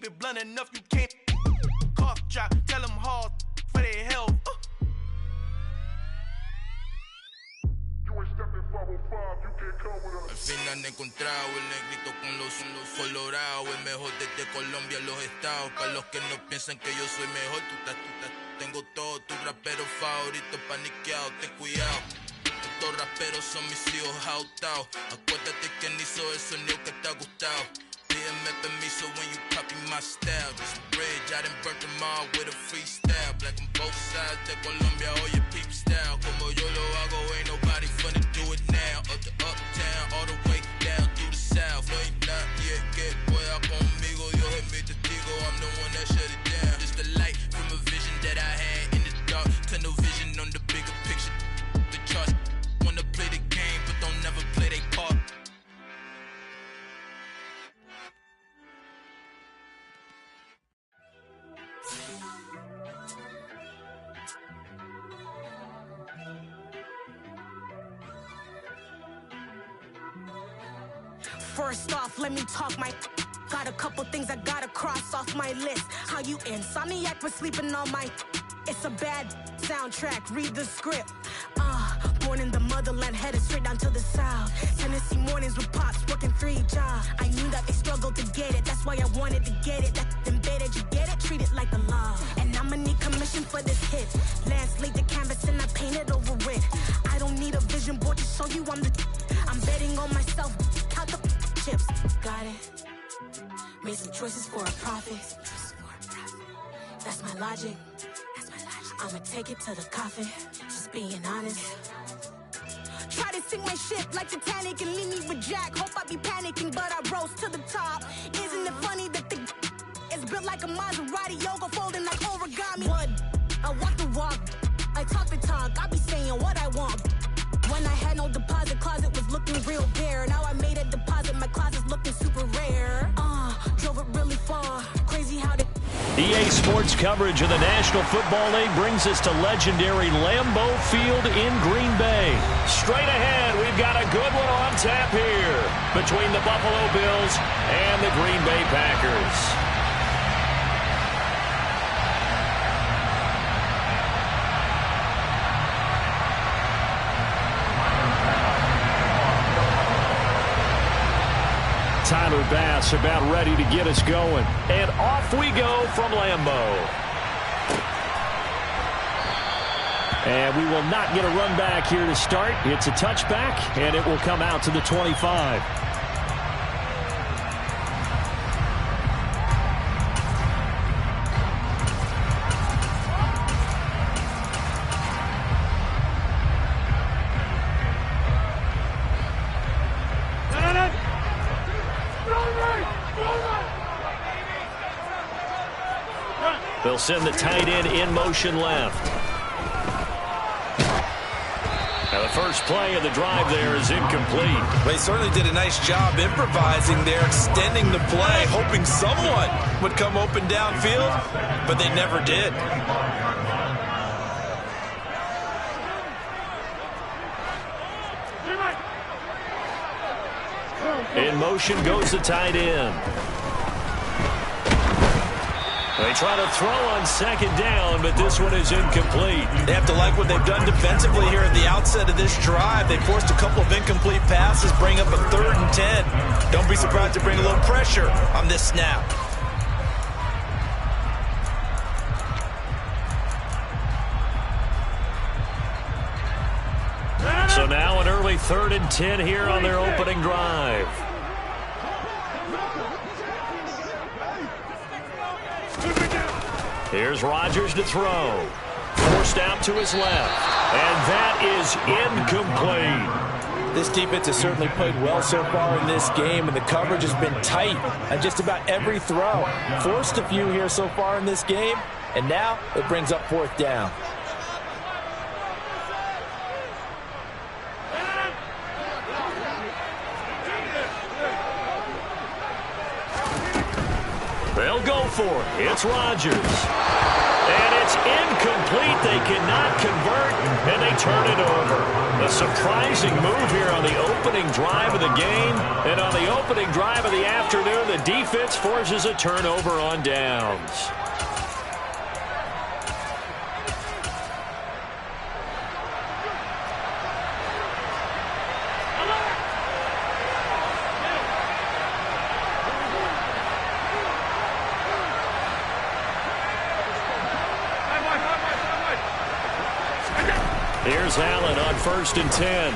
it blunt enough, you can't cough drop. Tell them hard for their health. Al fin han encontrado el negrito con los colorados, el mejor desde Colombia, los estados. Para los que no piensan que yo soy mejor, tengo todo, tus raperos favoritos paniqueados, ten cuidado. Estos raperos son mis hijos jautados. Acuérdate que ni hizo el sonido que te ha gustado. Pídeme permiso when you copy my style. This bridge, I done burnt them all with a freestyle. Black on both sides de Colombia, oye peep style. Como yo lo hago, ain't nobody finna do it now. Up to uptown, all the way down through the south. No hay nadie que pueda conmigo, Dios es mi testigo. I'm the one that shut it down. Just the light from a vision that I had in the dark. Tunnel vision on the bigger picture. The charts wanna play the game, but don't never play their part. First off, let me talk my. Got a couple things I gotta cross off my list. How you insomniac for sleeping on my. It's a bad soundtrack, read the script. Born in the motherland, headed straight down to the south. Tennessee mornings with pops, working 3 jobs. I knew that they struggled to get it, that's why I wanted to get it. That embedded, you get it, treat it like the law. And I'ma need commission for this hit. Lance laid the canvas and I painted over it. I don't need a vision board to show you I'm betting on myself, count the chips. Got it. Made some choices for a profit. That's my logic. I'ma take it to the coffin, just being honest. Try to sink my ship like Titanic and leave me with Jack. Hope I be panicking, but I rose to the top. Isn't it funny that the is built like a Maserati, yoga folding like origami? What? I walk the walk, I talk the talk, I be saying what I want. When I had no deposit, closet was looking real bare. Now I made a deposit, my closet's looking super rare. Drove it really far, crazy how the EA Sports coverage of the National Football League brings us to legendary Lambeau Field in Green Bay. Straight ahead, we've got a good one on tap here between the Buffalo Bills and the Green Bay Packers. Tyler Bass about ready to get us going. And off we go from Lambeau. And we will not get a run back here to start. It's a touchback, and it will come out to the 25. They'll send the tight end in motion left. Now the first play of the drive there is incomplete. Well, he certainly did a nice job improvising there, extending the play, hoping someone would come open downfield, but they never did. In motion goes the tight end. They try to throw on second down, but this one is incomplete. They have to like what they've done defensively here at the outset of this drive. They forced a couple of incomplete passes, bring up a 3rd and 10. Don't be surprised to bring a little pressure on this snap. So now an early 3rd and 10 here on their opening drive. Here's Rodgers to throw. Forced out to his left. And that is incomplete. This defense has certainly played well so far in this game, and the coverage has been tight on just about every throw. Forced a few here so far in this game, and now it brings up 4th down. They'll go for it. It's Rodgers. And it's incomplete. They cannot convert, and they turn it over. A surprising move here on the opening drive of the game. And on the opening drive of the afternoon, the defense forces a turnover on downs. Here's Allen on 1st and 10.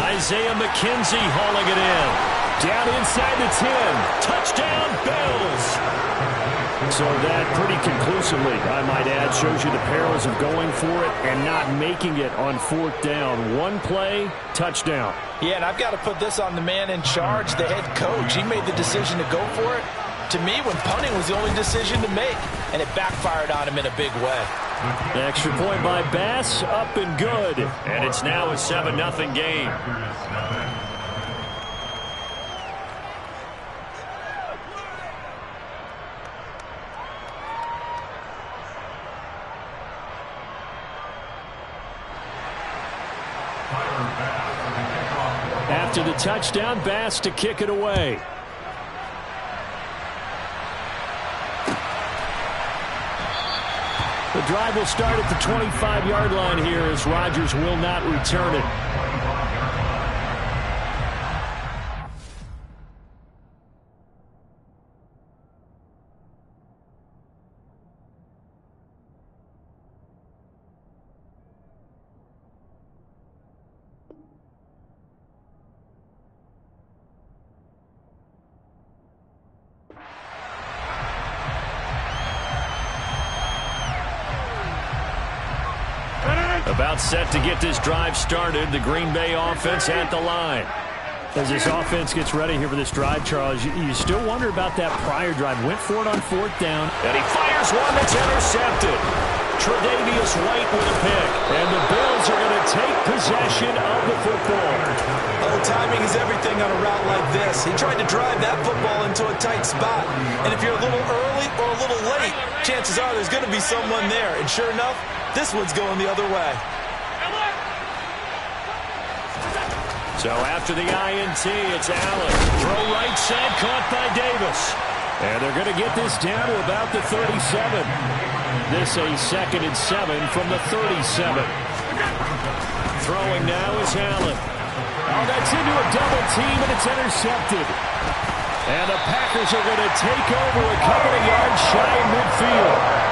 Isaiah McKenzie hauling it in. Down inside the 10. Touchdown, Bills. So that pretty conclusively, I might add, shows you the perils of going for it and not making it on 4th down. One play, touchdown. Yeah, and I've got to put this on the man in charge, the head coach. He made the decision to go for it. To me, when punting was the only decision to make, and it backfired on him in a big way. The extra point by Bass, up and good. And it's now a 7-0 game. After the touchdown, Bass to kick it away. The drive will start at the 25-yard line here as Rodgers will not return it. About set to get this drive started. The Green Bay offense at the line. As this offense gets ready here for this drive, Charles, you still wonder about that prior drive. Went for it on 4th down. And he fires one that's intercepted. Tre'Davious White with a pick. And the Bills are going to take possession of the football. Oh, timing is everything on a route like this. He tried to drive that football into a tight spot. And if you're a little early or a little late, chances are there's going to be someone there. And sure enough, this one's going the other way. So after the INT, it's Allen. Throw right side, caught by Davis. And they're going to get this down to about the 37. This a 2nd and 7 from the 37. Throwing now is Allen. Oh, that's into a double team, and it's intercepted. And the Packers are going to take over a couple of yards shy of midfield.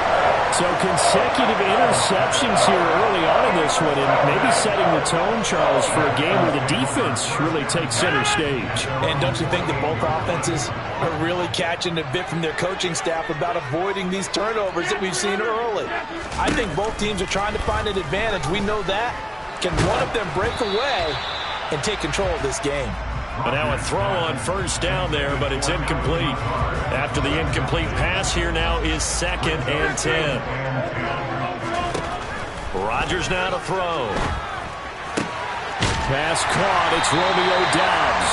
So consecutive interceptions here early on in this one, and maybe setting the tone, Charles, for a game where the defense really takes center stage. And don't you think that both offenses are really catching a bit from their coaching staff about avoiding these turnovers that we've seen early? I think both teams are trying to find an advantage. We know that. Can one of them break away and take control of this game? But now a throw on 1st down there, but it's incomplete. After the incomplete pass, here now is 2nd and 10. Rodgers now to throw. Pass caught. It's Romeo Doubs.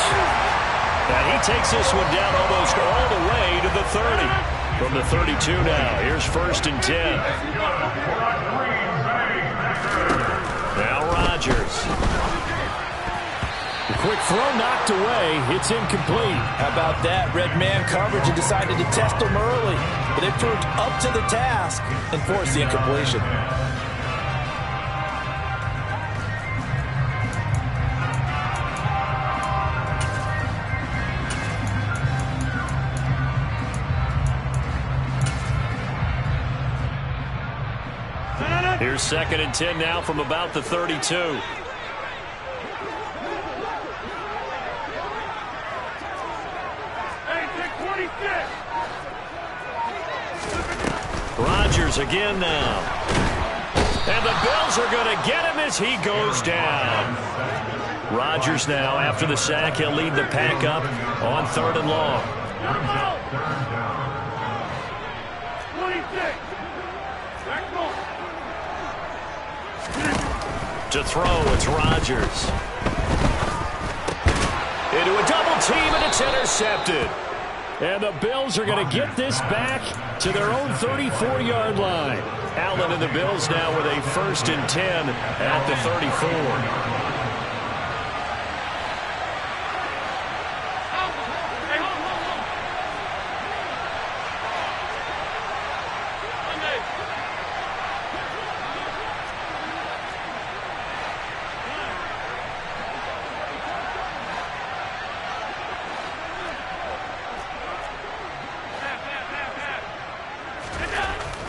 And he takes this one down almost all the way to the 30. From the 32 now, here's 1st and 10. Now Rodgers. Quick throw knocked away. It's incomplete. How about that? Red man coverage and decided to test him early. But they proved up to the task and forced the incompletion. Here's 2nd and 10 now from about the 32. Rodgers again now. And the Bills are going to get him as he goes down. Rodgers now, after the sack, he'll lead the pack up on 3rd and long. To throw, it's Rodgers. Into a double team, and it's intercepted. And the Bills are going to get this back to their own 34-yard line. Allen and the Bills now with a 1st and 10 at the 34.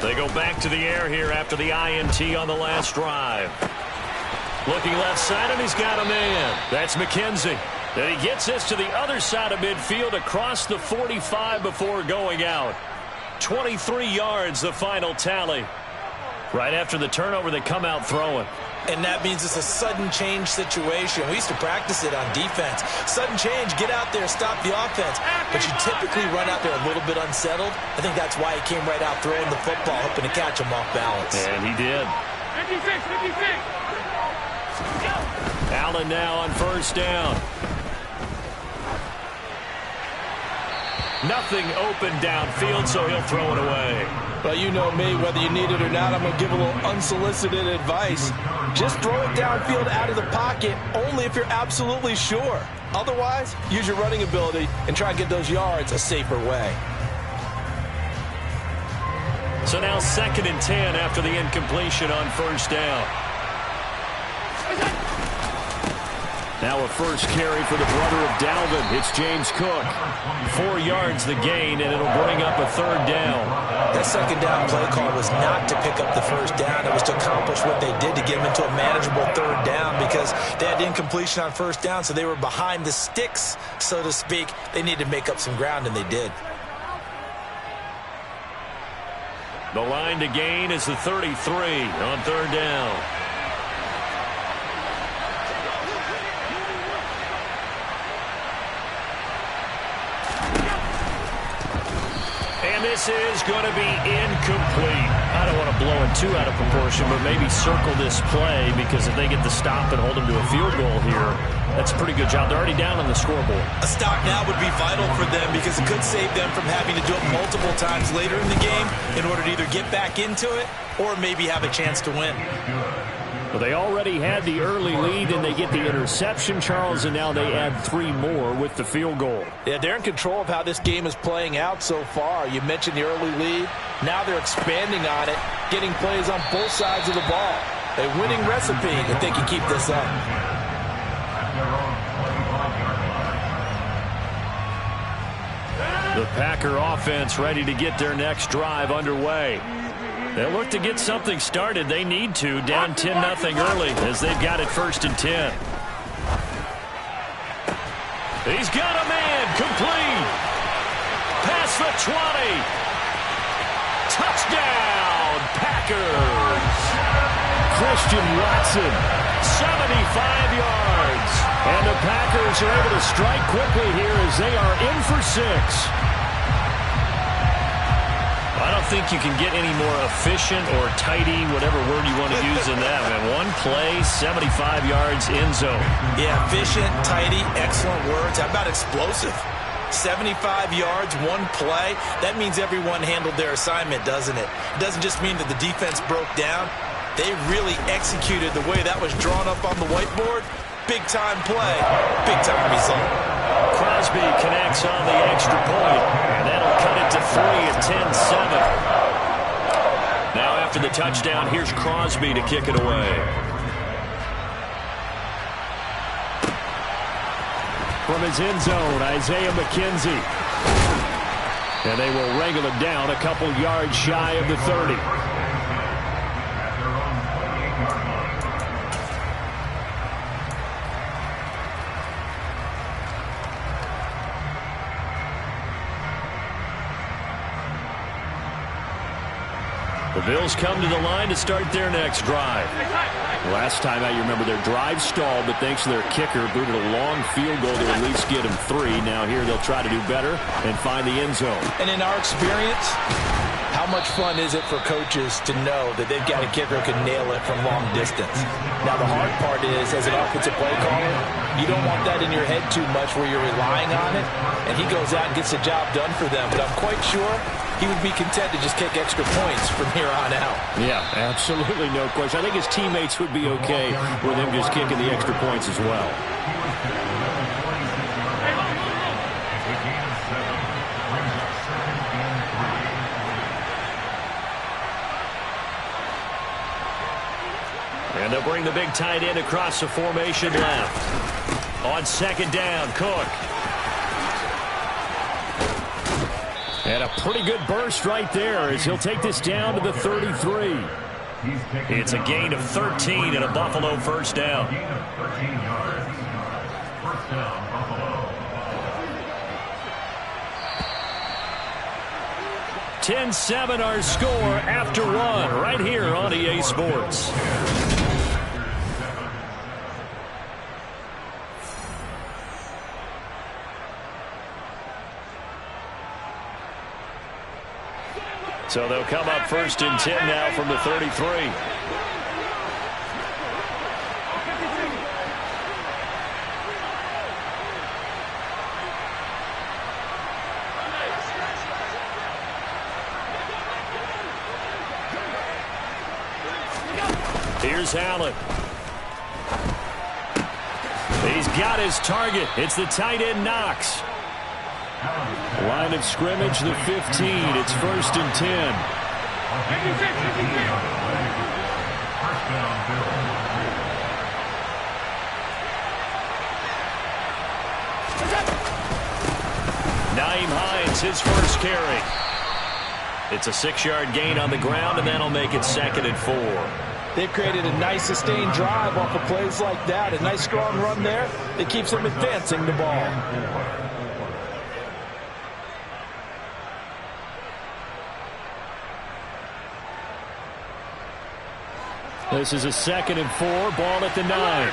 They go back to the air here after the INT on the last drive. Looking left side, and he's got a man. That's McKenzie. Then he gets this to the other side of midfield across the 45 before going out. 23 yards, the final tally. Right after the turnover, they come out throwing. And that means it's a sudden change situation. We used to practice it on defense. Sudden change, get out there, stop the offense. But you typically run out there a little bit unsettled. I think that's why he came right out throwing the football, hoping to catch him off balance. And he did. 56. Allen now on 1st down. Nothing open downfield, so he'll throw it away. Well, you know me, whether you need it or not, I'm going to give a little unsolicited advice. Just throw it downfield out of the pocket, only if you're absolutely sure. Otherwise, use your running ability and try and get those yards a safer way. So now 2nd and 10 after the incompletion on 1st down. Now a first carry for the brother of Dalvin. It's James Cook. 4 yards the gain, and it'll bring up a 3rd down. That 2nd down play call was not to pick up the 1st down. It was to accomplish what they did to get them into a manageable 3rd down because they had incompletion on 1st down, so they were behind the sticks, so to speak. They needed to make up some ground, and they did. The line to gain is the 33 on 3rd down. This is going to be incomplete. I don't want to blow it too out of proportion, but maybe circle this play because if they get the stop and hold them to a field goal here, that's a pretty good job. They're already down on the scoreboard. A stop now would be vital for them because it could save them from having to do it multiple times later in the game in order to either get back into it or maybe have a chance to win. Well, they already had the early lead, and they get the interception, Charles, and now they add 3 more with the field goal. Yeah, they're in control of how this game is playing out so far. You mentioned the early lead. Now they're expanding on it, getting plays on both sides of the ball. A winning recipe if they can keep this up. The Packer offense ready to get their next drive underway. They'll look to get something started. They need to. Down 10-0 early as they've got it 1st and 10. He's got a man. Complete. Past the 20. Touchdown, Packers. Christian Watson, 75 yards. And the Packers are able to strike quickly here as they are in for 6. I don't think you can get any more efficient or tidy, whatever word you want to use in that. Man, one play, 75 yards, end zone. Yeah, efficient, tidy, excellent words. How about explosive? 75 yards, one play. That means everyone handled their assignment, doesn't it? It doesn't just mean that the defense broke down. They really executed the way that was drawn up on the whiteboard. Big-time play, big-time result. Crosby connects on the extra point, and that'll cut it to 3 at 10-7. Now after the touchdown, here's Crosby to kick it away. From his end zone, Isaiah McKenzie. And they will wrangle it down a couple yards shy of the 30. The Bills come to the line to start their next drive. Last time out, you remember their drive stalled, but thanks to their kicker, booted a long field goal to at least get them 3. Now here they'll try to do better and find the end zone. And in our experience, how How much fun is it for coaches to know that they've got a kicker who can nail it from long distance? Now, the hard part is, as an offensive play caller, you don't want that in your head too much where you're relying on it, and he goes out and gets the job done for them. But I'm quite sure he would be content to just kick extra points from here on out. Yeah, absolutely no question. I think his teammates would be okay with him just kicking the extra points as well. And they'll bring the big tight end across the formation left. On second down, Cook. And a pretty good burst right there as he'll take this down to the 33. It's a gain of 13 and a Buffalo first down. 10-7 our score after one right here on EA Sports. So they'll come up first and 10 now from the 33. Here's Allen. He's got his target. It's the tight end Knox. Line of scrimmage, the 15. It's first and 10. Nyheim Hines, his first carry. It's a 6-yard gain on the ground, and that'll make it second and 4. They've created a nice sustained drive off of plays like that. A nice strong run there that keeps them advancing the ball. This is a second and 4. Ball at the 9.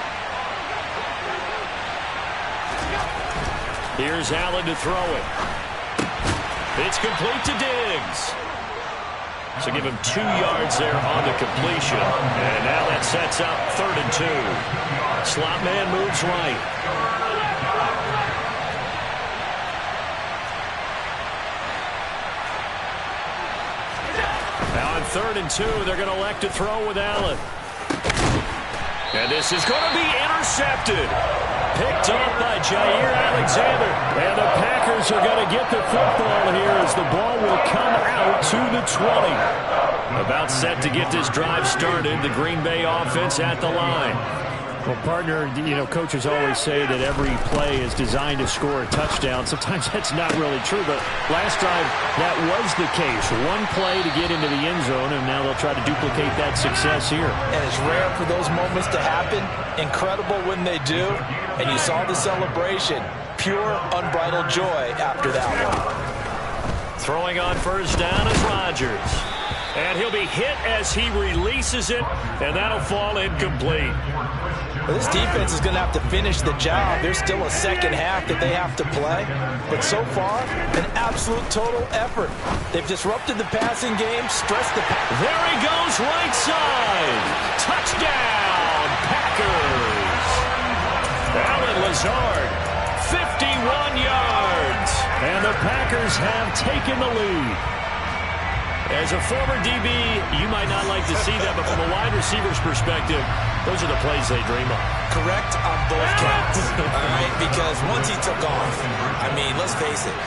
Here's Allen to throw it. It's complete to Diggs. So give him 2 yards there on the completion. And now that sets up third and 2. Slot man moves right. Now on third and 2, they're going to elect to throw with Allen. And this is going to be intercepted. Picked up by Jair Alexander. And the Packers are going to get the football here as the ball will come out to the 20. About set to get this drive started. The Green Bay offense at the line. Well, partner, you know, coaches always say that every play is designed to score a touchdown. Sometimes that's not really true, but last drive, that was the case. One play to get into the end zone, and now they'll try to duplicate that success here. And it's rare for those moments to happen. Incredible when they do. And you saw the celebration. Pure, unbridled joy after that one. Throwing on first down is Rodgers. And he'll be hit as he releases it, and that'll fall incomplete. Well, this defense is going to have to finish the job. There's still a second half that they have to play. But so far, an absolute total effort. They've disrupted the passing game, stressed the... There he goes, right side. Touchdown, Packers. Allen Lazard, 51 yards. And the Packers have taken the lead. As a former DB, you might not like to see that, but from a wide receiver's perspective, those are the plays they dream of. Correct on both counts, all right? Because once he took off, I mean, let's face it,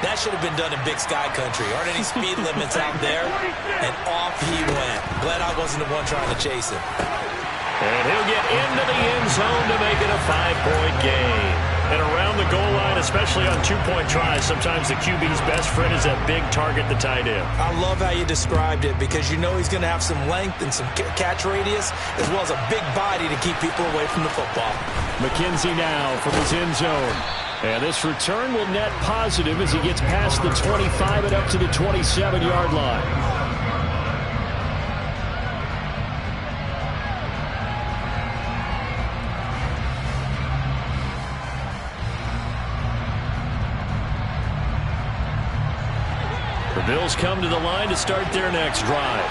that should have been done in Big Sky Country. Aren't any speed limits out there? And off he went. Glad I wasn't the one trying to chase him. And he'll get into the end zone to make it a 5-point game. And around the goal line, especially on 2-point tries, sometimes the QB's best friend is that big target, the tight end. I love how you described it because you know he's going to have some length and some catch radius as well as a big body to keep people away from the football. McKenzie now from his end zone. And this return will net positive as he gets past the 25 and up to the 27-yard line. Bills come to the line to start their next drive.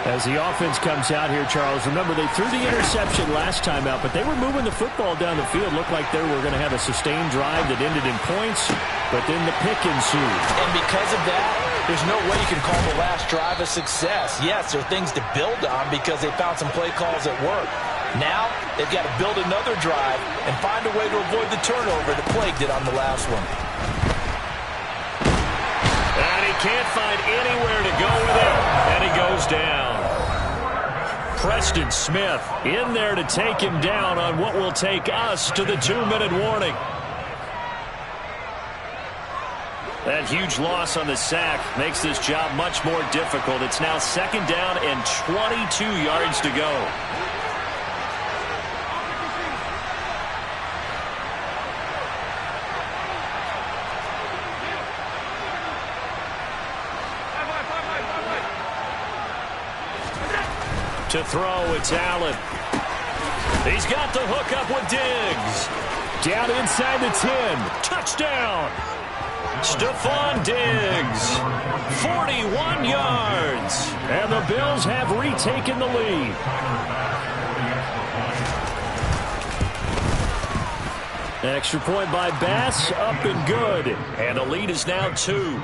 As the offense comes out here, Charles, remember they threw the interception last time out, but they were moving the football down the field. Looked like they were going to have a sustained drive that ended in points, but then the pick ensued. And because of that, there's no way you can call the last drive a success. Yes, there are things to build on because they found some play calls that work. Now, they've got to build another drive and find a way to avoid the turnover that plagued it on the last one. And he can't find anywhere to go with it, and he goes down. Preston Smith in there to take him down on what will take us to the 2-minute warning. That huge loss on the sack makes this job much more difficult. It's now 2nd down and 22 yards to go. To throw, it's Allen. He's got the hook up with Diggs. Down inside the 10. Touchdown. Stephon Diggs. 41 yards. And the Bills have retaken the lead. Extra point by Bass, up and good. And the lead is now 2.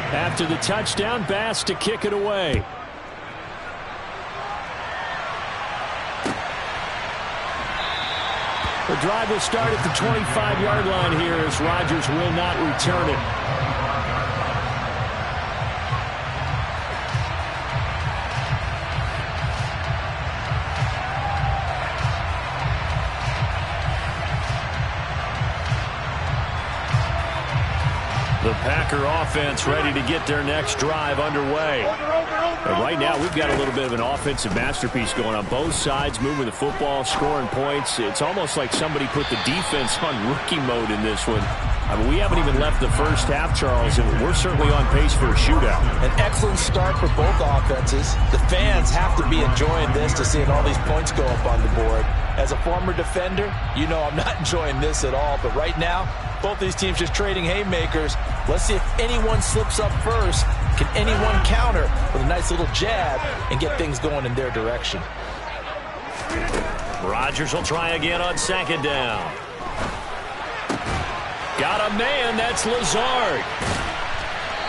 After the touchdown, Bass to kick it away. The drive will start at the 25-yard line here as Rodgers will not return it. The Packer offense ready to get their next drive underway. And right now, we've got a little bit of an offensive masterpiece going on both sides, moving the football, scoring points. It's almost like somebody put the defense on rookie mode in this one. I mean, we haven't even left the first half, Charles, and we're certainly on pace for a shootout. An excellent start for both offenses. The fans have to be enjoying this to seeing all these points go up on the board. As a former defender, you know I'm not enjoying this at all. But right now, both these teams just trading haymakers. Let's see if anyone slips up first. Can anyone counter with a nice little jab and get things going in their direction? Rodgers will try again on 2nd down. Got a man, that's Lazard.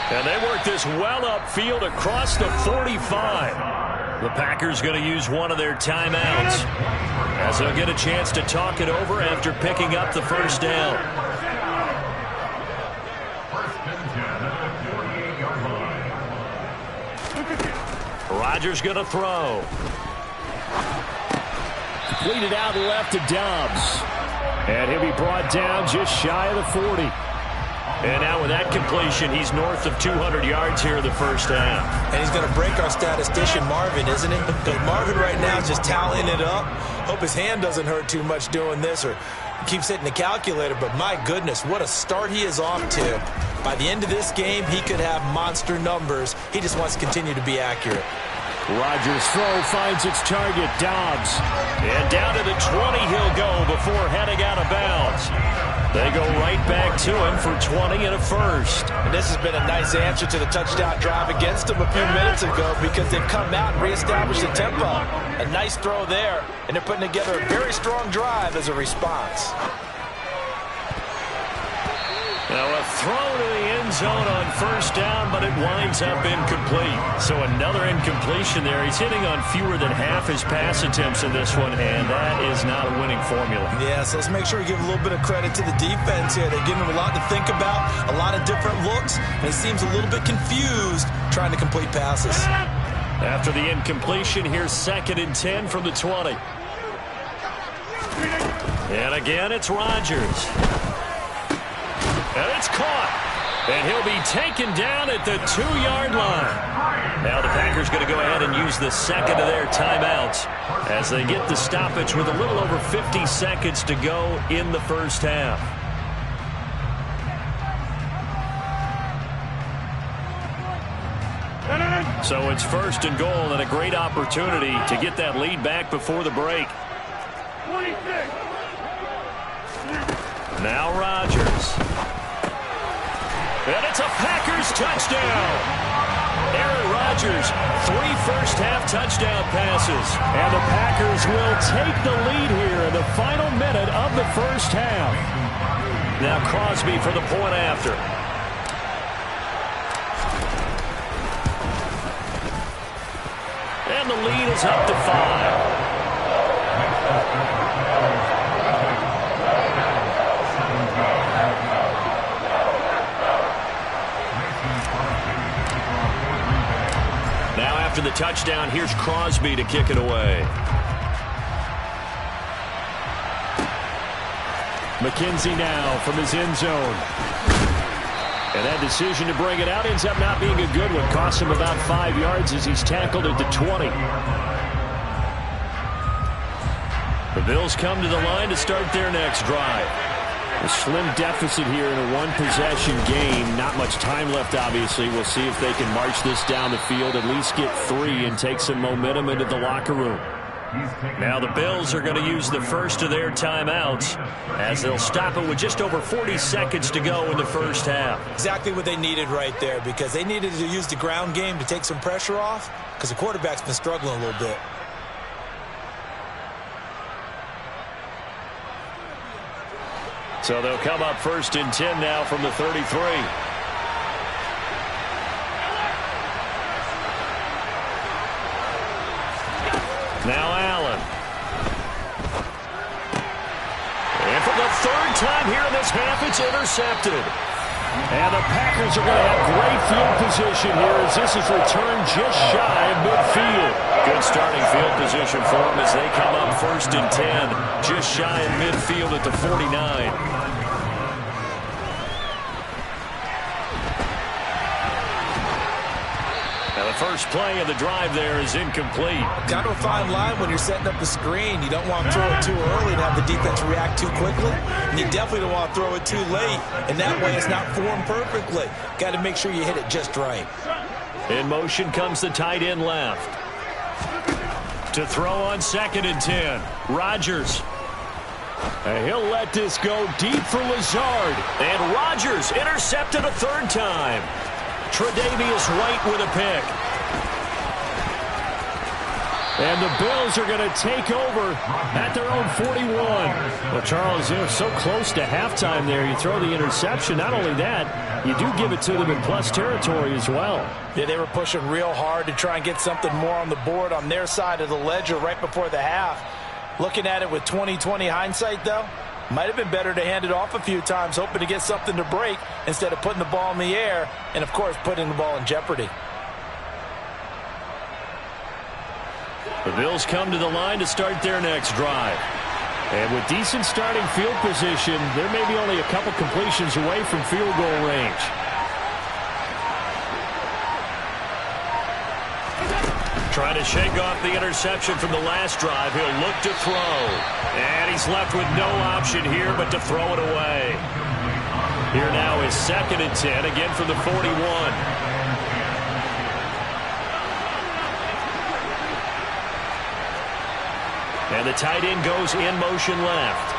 And they work this well upfield across the 45. The Packers going to use one of their timeouts as they'll get a chance to talk it over after picking up the first down. Rodgers going to throw. Completed out left to Dobbs. And he'll be brought down just shy of the 40. And now with that completion, he's north of 200 yards here in the first half. And he's going to break our statistician, Marvin, isn't he? Because Marvin right now is just tallying it up. Hope his hand doesn't hurt too much doing this or keeps hitting the calculator. But my goodness, what a start he is off to. By the end of this game, he could have monster numbers. He just wants to continue to be accurate. Rodgers' throw finds its target, Dobbs. And down to the 20 he'll go before heading out of bounds. They go right back to him for 20 and a first. And this has been a nice answer to the touchdown drive against them a few minutes ago because they've come out and reestablished the tempo. A nice throw there, and they're putting together a very strong drive as a response. Now a throw to the end zone on 1st down, but it winds up incomplete. So another incompletion there. He's hitting on fewer than half his pass attempts in this one, and that is not a winning formula. Yeah, so let's make sure we give a little bit of credit to the defense here. They're giving him a lot to think about, a lot of different looks, and he seems a little bit confused trying to complete passes. After the incompletion, here's 2nd and 10 from the 20. And again, it's Rodgers. And it's caught. And he'll be taken down at the 2-yard line. Now the Packers going to go ahead and use the second of their timeouts as they get the stoppage with a little over 50 seconds to go in the first half. So it's 1st and goal and a great opportunity to get that lead back before the break. Now Rodgers. And it's a Packers touchdown. Aaron Rodgers, 3 first-half touchdown passes. And the Packers will take the lead here in the final minute of the first half. Now Crosby for the point after. And the lead is up to 5. Now after the touchdown, here's Crosby to kick it away. McKenzie now from his end zone. And that decision to bring it out ends up not being a good one. Costs him about 5 yards as he's tackled at the 20. The Bills come to the line to start their next drive. A slim deficit here in a one-possession game. Not much time left, obviously. We'll see if they can march this down the field, at least get 3, and take some momentum into the locker room. Now the Bills are going to use the first of their timeouts as they'll stop it with just over 40 seconds to go in the first half. Exactly what they needed right there, because they needed to use the ground game to take some pressure off, because the quarterback's been struggling a little bit. So they'll come up 1st and 10 now from the 33. Now Allen. And for the 3rd time here in this half, it's intercepted. And the Packers are going to have great field position here as this is returned just shy of midfield. Good starting field position for them as they come up 1st and 10, just shy of midfield at the 49. First play of the drive there is incomplete. Kind of a fine line when you're setting up the screen. You don't want to throw it too early and have the defense react too quickly. And you definitely don't want to throw it too late. And that way it's not formed perfectly. Got to make sure you hit it just right. In motion comes the tight end left. To throw on 2nd and 10. Rodgers. And he'll let this go deep for Lazard. And Rodgers intercepted a 3rd time. Tre'Davious White with a pick. And the Bills are going to take over at their own 41. Well, Charles, they're so close to halftime there. You throw the interception. Not only that, you do give it to them in plus territory as well. Yeah, they were pushing real hard to try and get something more on the board on their side of the ledger right before the half. Looking at it with 20/20 hindsight, though, might have been better to hand it off a few times, hoping to get something to break instead of putting the ball in the air and, of course, putting the ball in jeopardy. The Bills come to the line to start their next drive. And with decent starting field position, they're maybe only a couple completions away from field goal range. Trying to shake off the interception from the last drive. He'll look to throw. And he's left with no option here but to throw it away. Here now is 2nd and 10, again from the 41. And the tight end goes in motion left.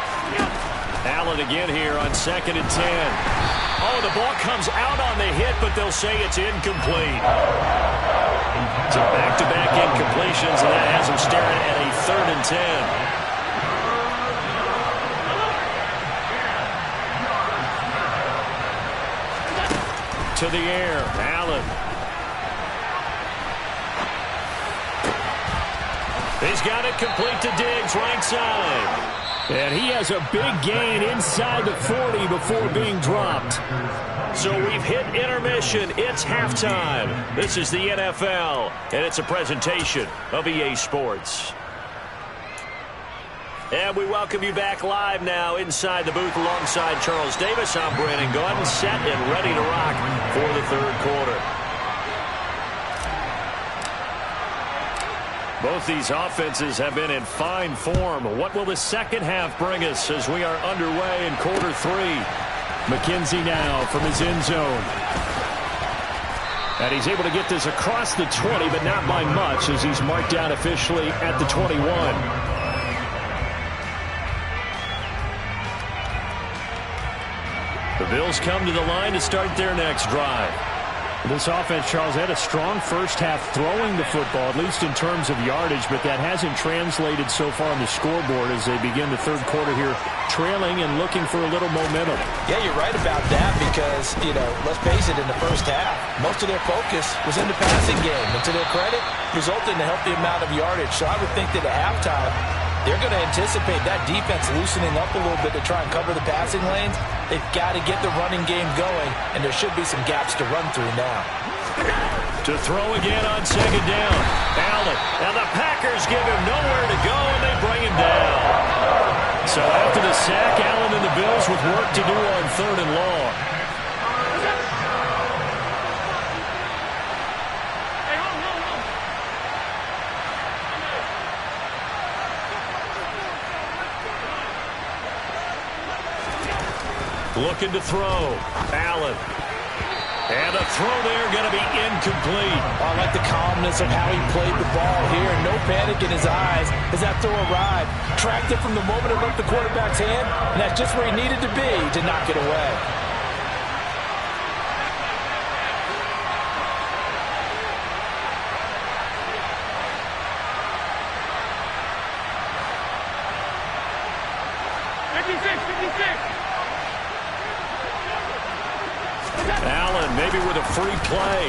Allen again here on 2nd and 10. Oh, the ball comes out on the hit, but they'll say it's incomplete. So back-to-back incompletions, and that has him staring at a 3rd and 10. To the air, Allen. He's got it complete to Diggs, right side. And he has a big gain inside the 40 before being dropped. So we've hit intermission. It's halftime. This is the NFL, and it's a presentation of EA Sports. And we welcome you back live now inside the booth alongside Charles Davis. I'm Brandon Gaudin, set and ready to rock for the 3rd quarter. Both these offenses have been in fine form. What will the second half bring us as we are underway in quarter 3? McKenzie now from his end zone. And he's able to get this across the 20, but not by much as he's marked down officially at the 21. The Bills come to the line to start their next drive. This offense, Charles, had a strong first half throwing the football, at least in terms of yardage, but that hasn't translated so far on the scoreboard as they begin the third quarter here, trailing and looking for a little momentum. Yeah, you're right about that because, let's face it, in the first half, most of their focus was in the passing game. And to their credit, resulted in a healthy amount of yardage. So I would think that at halftime, they're going to anticipate that defense loosening up a little bit to try and cover the passing lanes. They've got to get the running game going, and there should be some gaps to run through now. To throw again on second down. Allen. And the Packers give him nowhere to go, and they bring him down. So after the sack, Allen and the Bills with work to do on third and long. Looking to throw. Allen. And a throw there going to be incomplete. I like the calmness of how he played the ball here. No panic in his eyes as that throw arrived. Tracked it from the moment it left the quarterback's hand, and that's just where he needed to be to knock it away. Allen maybe with a free play.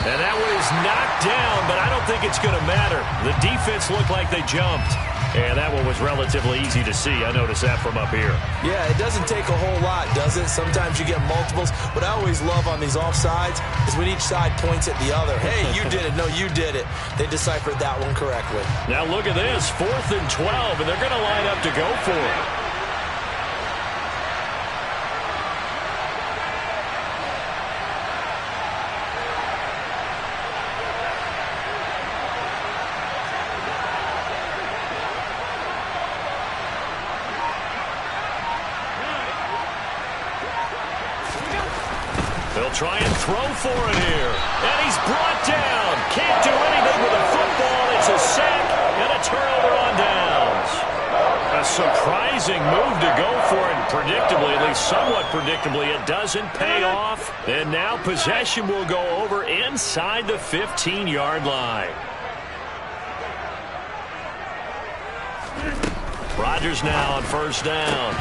And that one is knocked down, but I don't think it's going to matter. The defense looked like they jumped. And that one was relatively easy to see. I noticed that from up here. Yeah, it doesn't take a whole lot, does it? Sometimes you get multiples. What I always love on these offsides is when each side points at the other. Hey, you did it. No, you did it. They deciphered that one correctly. Now look at this. 4th and 12, and they're going to line up to go for it. They'll try and throw for it here. And he's brought down. Can't do anything with the football. It's a sack and a turnover on downs. A surprising move to go for it. Predictably, at least somewhat predictably, it doesn't pay off. And now possession will go over inside the 15-yard line. Rodgers now on first down.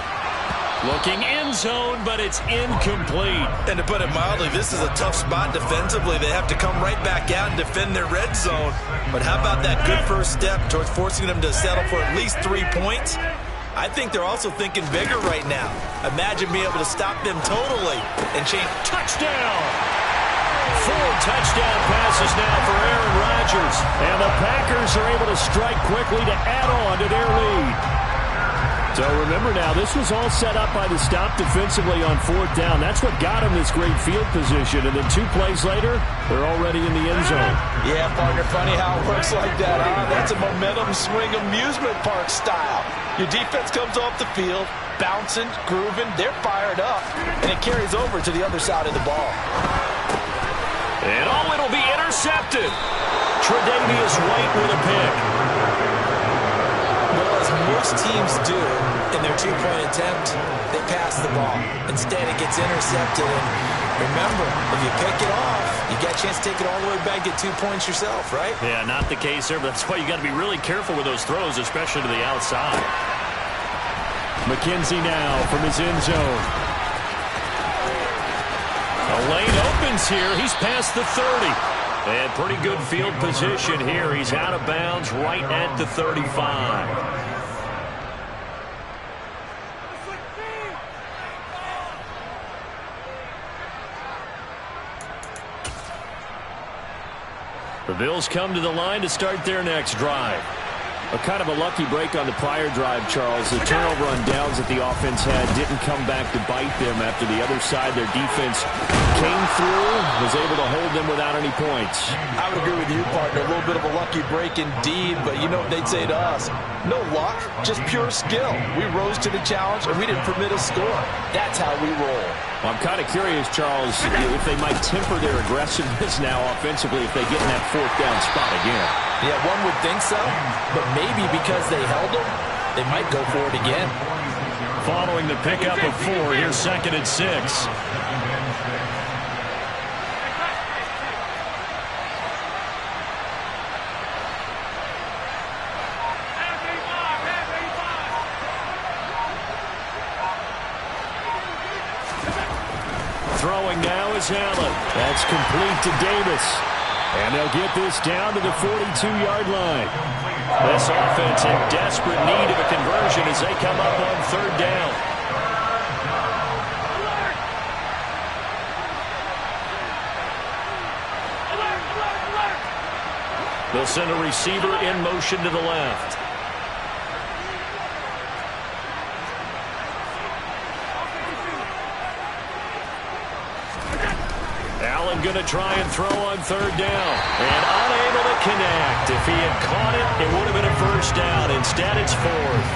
Looking end zone, but it's incomplete. And to put it mildly, this is a tough spot defensively. They have to come right back out and defend their red zone. But how about that good first step towards forcing them to settle for at least 3 points? I think they're also thinking bigger right now. Imagine being able to stop them totally and change. Touchdown! 4 touchdown passes now for Aaron Rodgers. And the Packers are able to strike quickly to add on to their lead. So remember now, this was all set up by the stop defensively on 4th down. That's what got them this great field position. And then 2 plays later, they're already in the end zone. Yeah, partner, funny how it works like that, huh? That's a momentum swing amusement park style. Your defense comes off the field, bouncing, grooving, they're fired up, and it carries over to the other side of the ball. And it'll be intercepted. Tre'Davious White with a pick. Well, as most teams do in their 2-point attempt, they pass the ball. Instead, it gets intercepted. And remember, if you pick it off, you get a chance to take it all the way back, get 2 points yourself, right? Yeah, not the case there, but that's why you got to be really careful with those throws, especially to the outside. McKenzie now from his end zone. A lane opens here. He's past the 30. And pretty good field position here. He's out of bounds right at the 35. The Bills come to the line to start their next drive. A kind of a lucky break on the prior drive, Charles. The turnover on downs that the offense had didn't come back to bite them after the other side. Their defense came through, was able to hold them without any points. I would agree with you, partner. A little bit of a lucky break indeed, but you know what they'd say to us? No luck, just pure skill. We rose to the challenge, and we didn't permit a score. That's how we roll. Well, I'm kind of curious, Charles, if they might temper their aggressiveness now offensively if they get in that 4th down spot again. Yeah, one would think so, but maybe because they held them, they might go for it again. following the pickup of 4. Here's 2nd and 6. Throwing now is Allen. That's complete to Davis. And they'll get this down to the 42-yard line. This offense in desperate need of a conversion as they come up on 3rd down. They'll send a receiver in motion to the left. Allen going to try and throw on 3rd down. And unable to connect. If he had caught it, it would have been a 1st down. Instead, it's 4th.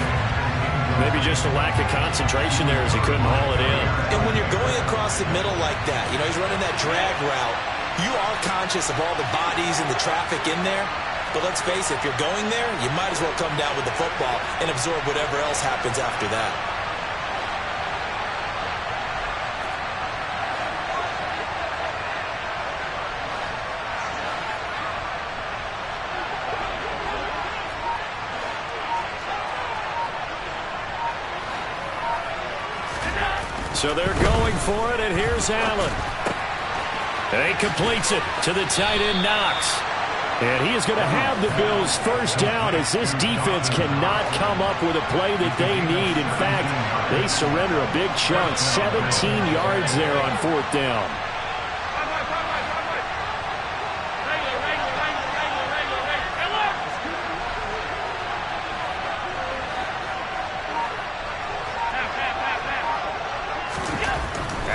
Maybe just a lack of concentration there as he couldn't haul it in. And when you're going across the middle like that, you know, he's running that drag route, you are conscious of all the bodies and the traffic in there. But let's face it, if you're going there, you might as well come down with the football and absorb whatever else happens after that. So they're going for it, and here's Allen. And he completes it to the tight end, Knox. And he is going to have the Bills' 1st down as this defense cannot come up with a play that they need. In fact, they surrender a big chunk, 17 yards there on 4th down.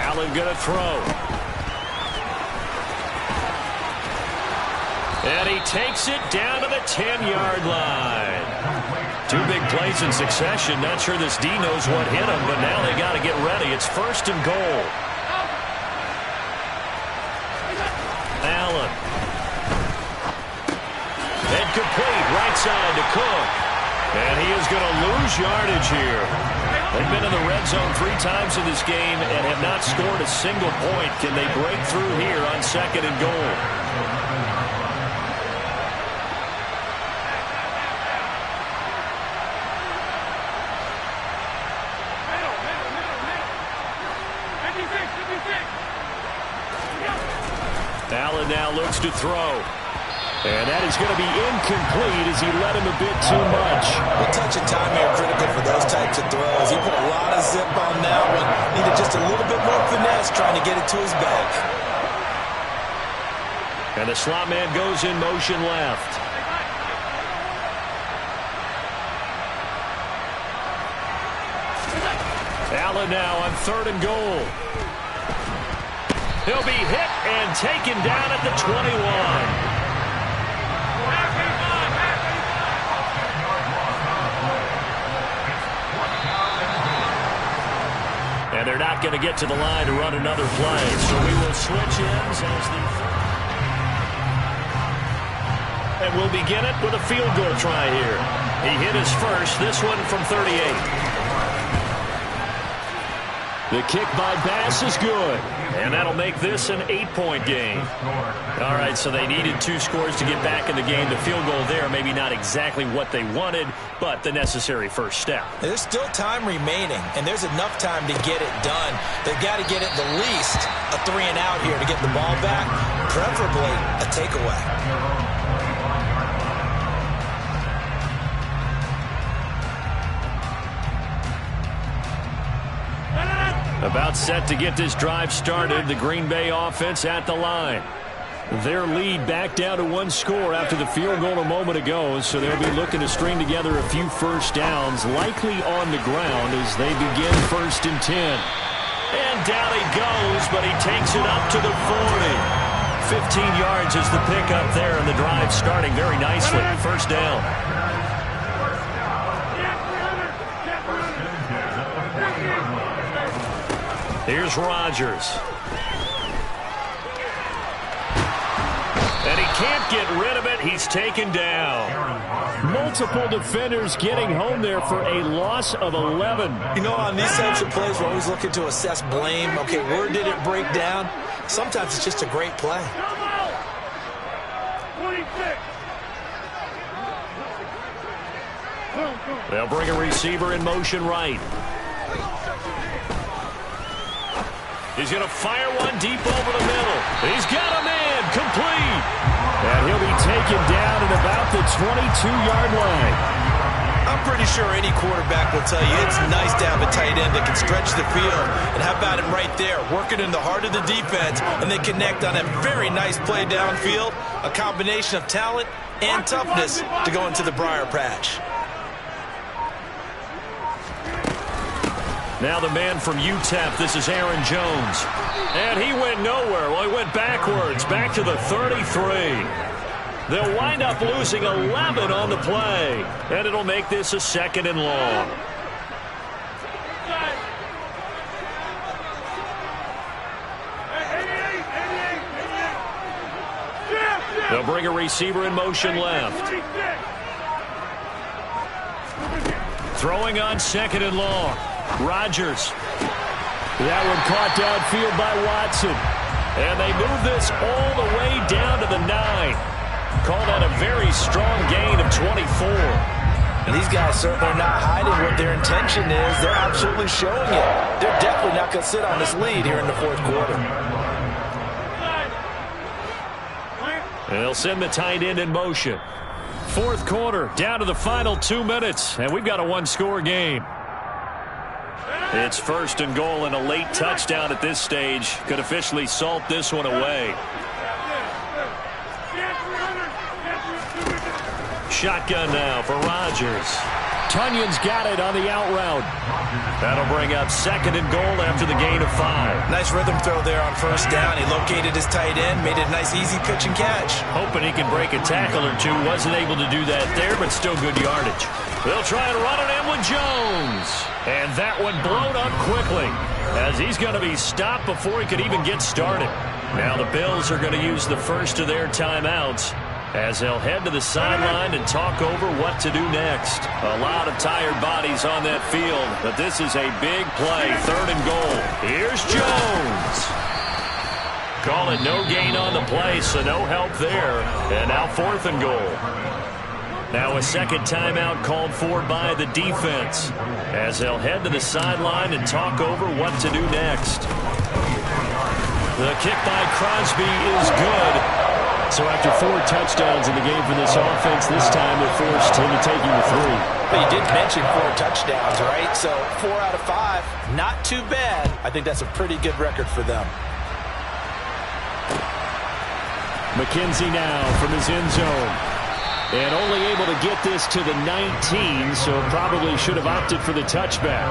Allen going to throw. And he takes it down to the 10-yard line. 2 big plays in succession. Not sure this D knows what hit him, but now they got to get ready. It's 1st and goal. Allen. And complete right side to Cook. And he is going to lose yardage here. They've been in the red zone 3 times in this game and have not scored a single point. Can they break through here on 2nd and goal? Allen now looks to throw. And that is going to be incomplete as he led him a bit too much. A touch of time here critical for those types of throws. He put a lot of zip on that one. Needed just a little bit more finesse trying to get it to his bag. And the slot man goes in motion left. Allen now on 3rd and goal. He'll be hit and taken down at the 21. And they're not going to get to the line to run another play. So we will switch ends as and we'll begin it with a field goal try here. He hit his first, this one from 38. The kick by Bass is good. And that'll make this an 8-point game. All right, so they needed 2 scores to get back in the game. The field goal there, maybe not exactly what they wanted, but the necessary first step. There's still time remaining, and there's enough time to get it done. They've got to get it the least a 3-and-out here to get the ball back, preferably a takeaway. About set to get this drive started, the Green Bay offense at the line. Their lead back down to 1 score after the field goal a moment ago, so they'll be looking to string together a few first downs, likely on the ground as they begin 1st and 10. And down he goes, but he takes it up to the 40. 15 yards is the pickup there, and the drive starting very nicely. 1st down. Here's Rodgers. And he can't get rid of it. He's taken down. Multiple defenders getting home there for a loss of 11. You know, on these types of plays, we're always looking to assess blame. Okay, where did it break down? Sometimes it's just a great play. They'll bring a receiver in motion right. He's going to fire one deep over the middle. He's got a man, complete. And he'll be taken down at about the 22-yard line. I'm pretty sure any quarterback will tell you it's nice to have a tight end that can stretch the field. And how about him right there, working in the heart of the defense, and then connect on a very nice play downfield, a combination of talent and toughness to go into the briar patch. Now the man from UTEP, this is Aaron Jones. And he went nowhere. Well, he went backwards, back to the 33. They'll wind up losing 11 on the play. And it'll make this a 2nd and long. They'll bring a receiver in motion left. Throwing on 2nd and long. Rodgers. That one caught downfield by Watson. And they move this all the way down to the 9. Call that a very strong gain of 24. And these guys certainly are not hiding what their intention is. They're absolutely showing it. They're definitely not going to sit on this lead here in the 4th quarter. And they'll send the tight end in motion. 4th quarter, down to the final 2 minutes. And we've got a 1-score game. It's 1st and goal, and a late touchdown at this stage could officially salt this one away. Shotgun now for Rodgers. Tunyon's got it on the out route. That'll bring up 2nd and goal after the gain of 5. Nice rhythm throw there on 1st down. He located his tight end, made it a nice easy pitch and catch. Hoping he can break a tackle or two. Wasn't able to do that there, but still good yardage. They'll try and run it in with Jones. And that one blown up quickly, as he's going to be stopped before he could even get started. Now the Bills are going to use the first of their timeouts, as they'll head to the sideline and talk over what to do next. A lot of tired bodies on that field, but this is a big play, 3rd and goal. Here's Jones. Call it no gain on the play, so no help there. And now 4th and goal. Now a 2nd timeout called for by the defense, as they'll head to the sideline and talk over what to do next. The kick by Crosby is good. So after 4 touchdowns in the game for this offense, this time they're forced into taking the 3. But you did mention 4 touchdowns, right? So 4 out of 5, not too bad. I think that's a pretty good record for them. McKenzie now from his end zone. And only able to get this to the 19, so probably should have opted for the touchback.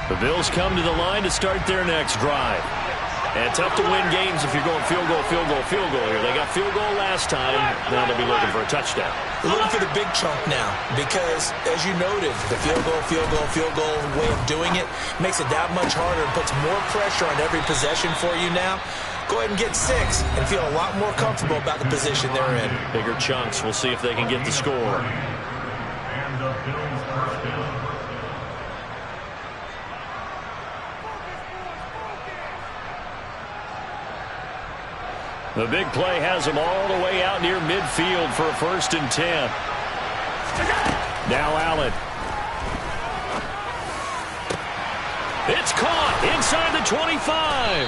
The Bills come to the line to start their next drive. And tough to win games if you're going field goal, field goal, field goal here. They got field goal last time. Now they'll be looking for a touchdown. They're looking for the big chunk now because, as you noted, the field goal way of doing it makes it that much harder and puts more pressure on every possession for you now. Go ahead and get 6 and feel a lot more comfortable about the position they're in. Bigger chunks. We'll see if they can get the score. The big play has them all the way out near midfield for a 1st and 10. Now Allen. It's caught inside the 25.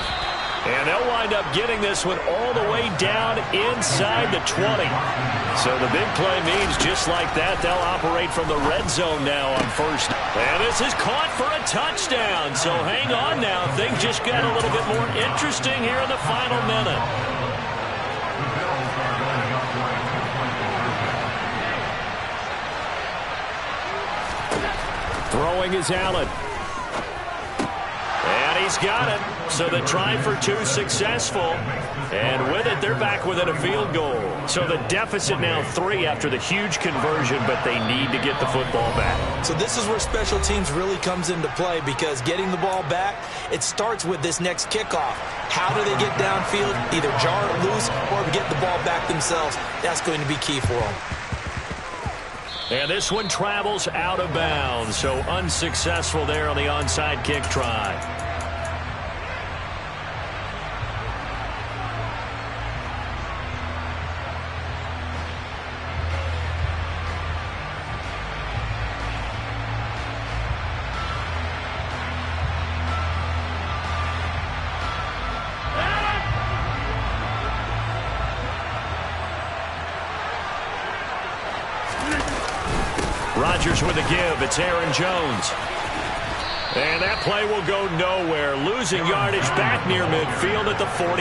And they'll wind up getting this one all the way down inside the 20. So the big play means just like that, they'll operate from the red zone now on 1st. And this is caught for a touchdown. So hang on now. Things just got a little bit more interesting here in the final minute. Throwing is Allen. And he's got it. So the try for two successful. And with it, they're back within a field goal. So the deficit now 3 after the huge conversion, but they need to get the football back. So this is where special teams really comes into play, because getting the ball back, it starts with this next kickoff. How do they get downfield? Either jar it loose or get the ball back themselves. That's going to be key for them. And this one travels out of bounds, so unsuccessful there on the onside kick try. Rodgers with a give. It's Aaron Jones. And that play will go nowhere. Losing yardage back near midfield at the 49.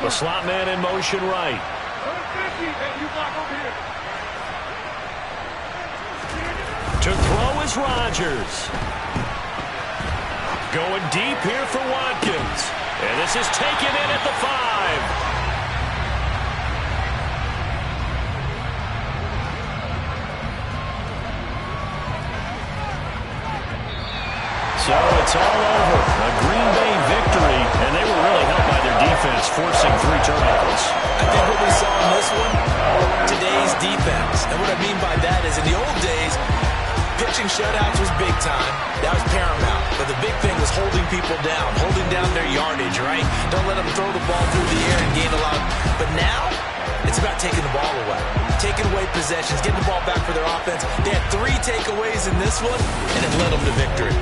The slot man in motion right. To throw is Rodgers. Going deep here for Watkins. And this is taken in at the 5. So it's all over. A Green Bay victory, and they were really helped by their defense, forcing 3 turnovers. I think what we saw in this one, today's defense. And what I mean by that is, in the old days, pitching shutouts was big time. That was paramount. But the big thing was holding people down, holding down their yardage, right? Don't let them throw the ball through the air and gain a lot. But now, it's about taking the ball away. Taking away possessions, getting the ball back for their offense. They had 3 takeaways in this one, and it led them to victory.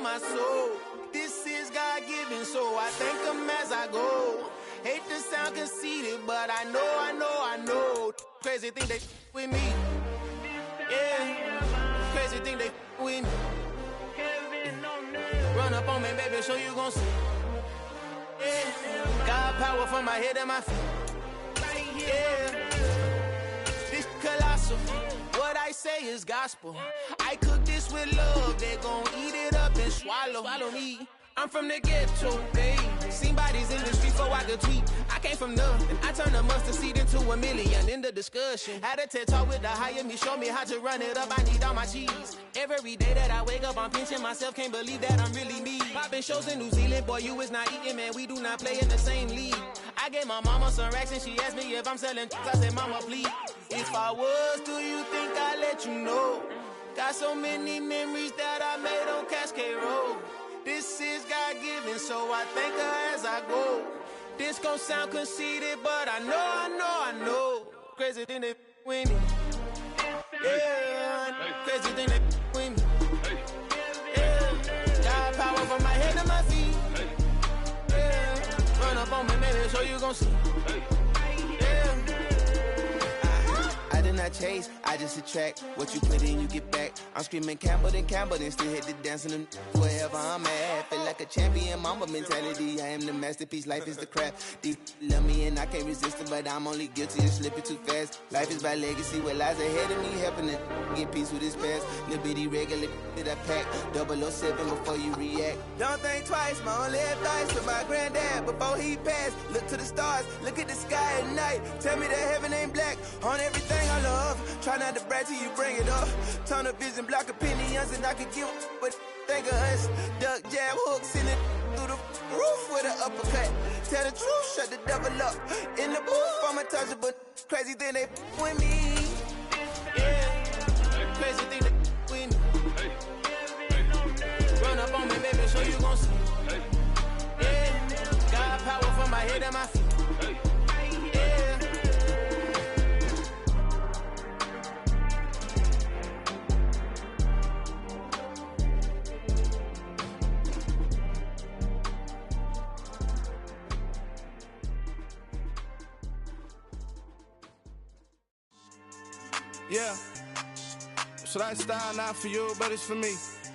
my soul. This is God-given, so I thank him as I go. Hate to sound conceited, but I know. Crazy thing they with me. Yeah, crazy thing they with me. Run up on me, baby, so you gon' see. Yeah, got power from my head and my feet. Yeah, this colossal. What I say is gospel. I cook this with love. They gon' eat it up and swallow me. I'm from the ghetto, babe. Seen bodies in the street before I could tweet. I came from nothing. I turned a mustard seed into a million in the discussion. Had a TED talk with the higher me, show me how to run it up. I need all my cheese. Every day that I wake up, I'm pinching myself. Can't believe that I'm really me. Popping shows in New Zealand, boy, you is not eating, man. We do not play in the same league. I gave my mama some racks and she asked me if I'm selling. I said, mama, please. If I was, do you think I'd let you know? Got so many memories that I made on Cascade Road. This is God-given, so I thank her as I go. This gon' sound conceited, but I know. Crazy thing they with me. Yeah, crazy thing they with me. Yeah, got power from my head to my feet. Yeah, run up on me, baby, so you gon' see. I did not chase, I just attract. What you put in, you get back. I'm screaming Campbell, then still hit the dancing and wherever I'm at. Feel like a champion, mama mentality. I am the masterpiece, life is the crap. These love me and I can't resist it, but I'm only guilty of slipping too fast. Life is by legacy, what lies ahead of me, helping to get peace with his past. Little bitty regular that I pack, 007 before you react. Don't think twice, my only advice to my granddad before he passed. Look to the stars, look at the sky at night. Tell me that heaven ain't black on everything I love. Try not to brag till you bring it up. Tunnel vision, block opinions, and I can give what think of us. Duck, jab, hooks in it through the roof with an uppercut. Tell the truth, shut the devil up. In the booth, I'm untouchable. Crazy thing they with me. Yeah, crazy thing they with me. Run up on me, baby, so you gon' see. Yeah, got power from my head and my feet. Yeah, so that style not for you, but it's for me.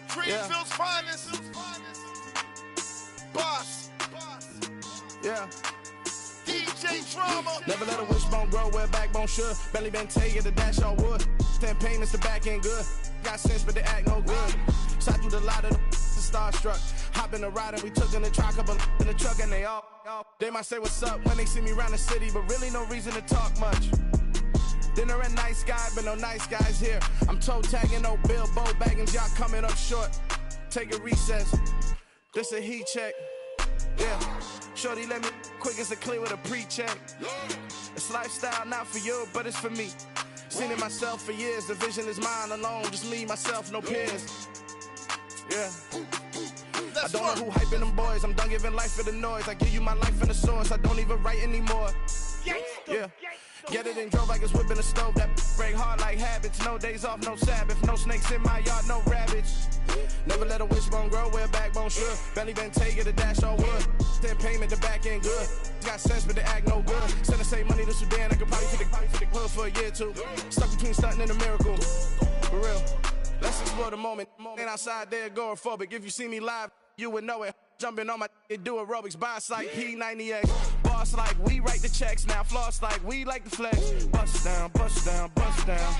Greenfield's finest. Boss. Yeah. DJ Drama. Never let a wishbone grow where backbone should. Belly been taking the dash on wood. 10 payments, the back end good. Got sense, but they act no good. Shot through the lot of the starstruck. Hop in the ride and we took in the truck, couple in the truck, and they all. They might say what's up when they see me around the city, but really no reason to talk much. Dinner and nice guy, but no nice guys here. I'm toe tagging, no Bilbo Baggins, y'all coming up short. Take a recess, this a heat check. Yeah, shorty let me quick as a clear with a pre-check. It's lifestyle not for you, but it's for me. Seen it myself for years, the vision is mine alone. Just me, myself, no peers. Yeah. I don't know who hyping them boys, I'm done giving life for the noise. I give you my life in the source, I don't even write anymore. Yeah. Get it and drove like it's whipping a stove. That break hard like habits. No days off, no Sabbath. No snakes in my yard, no rabbits. Never let a wishbone grow where backbone should. Belly been taking the dash on wood. 10 payment, the back end good. Got sense, but they act no good. Send the same money to Sudan. I could probably take the hood for a year or two. Stuck between stunting and a miracle. For real. Let's explore the moment. Ain't outside there agoraphobic. If you see me live, you would know it. Jumping on my do aerobics, boss like P90X. Boss like we write the checks now. Floss like we like the flex. Bust down, bust down, bust down.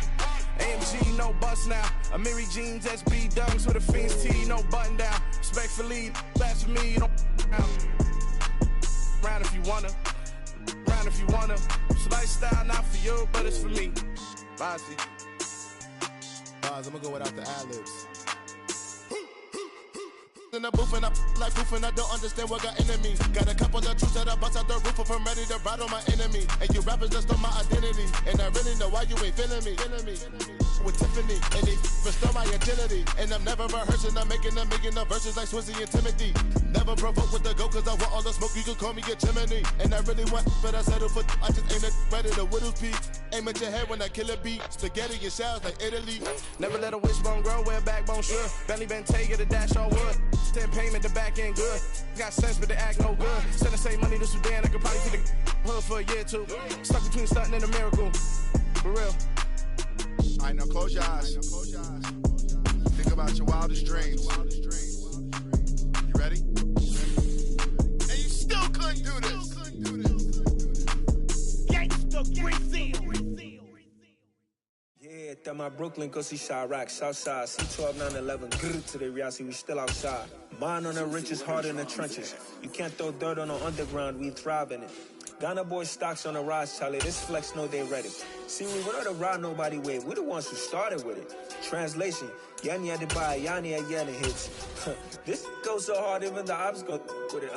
AMG, no bust now. Amiri jeans, SB dunks with a Fiends T, no button down. Respectfully, that's for me, you don't round if you wanna. Round if you wanna. It's lifestyle not for you, but it's for me. Bossy. Bars, I'm gonna go without the ad-libs. In the booth and I like proof and I don't understand what got enemies. Got a couple of truths that I bust out the roof if I'm ready to ride on my enemy. And you rappers just on my identity. And I really know why you ain't feeling me. With Tiffany and they restore my agility. And I'm never rehearsing, I'm making a million of verses like Swizzy and Timothy. Never provoke with the go, cause I want all the smoke, you can call me a chimney. And I really want, but I settle for, I just ain't ready to Whittle's Peak. Aim at your head when I kill a beat. Spaghetti and shells like Italy. Never let a wishbone grow where a backbone should. Bentley Bentay, get a dash all wood. 10 payment, the back end good. Got sense, but the act no good. Send the same money to Sudan, I could probably see the hood for a year or two. Stuck between stunting and a miracle. For real. All right, now close your eyes. Think about your wildest dreams. You ready? And you still couldn't do this. Gangsta Brazil. Yeah, that my Brooklyn, go see Chirac, Southside, C12, 911, grrr to the reality, we still outside. Mine on the riches, hard in the trenches. You can't throw dirt on the underground, we thrive in it. Ghana boys stocks on the rise, Charlie, this flex know they ready. See, we were the ride nobody with, we the ones who started with it. Translation, Yanni had to buy, Yanni had Yanni hits. This goes so hard, even the ops go with it,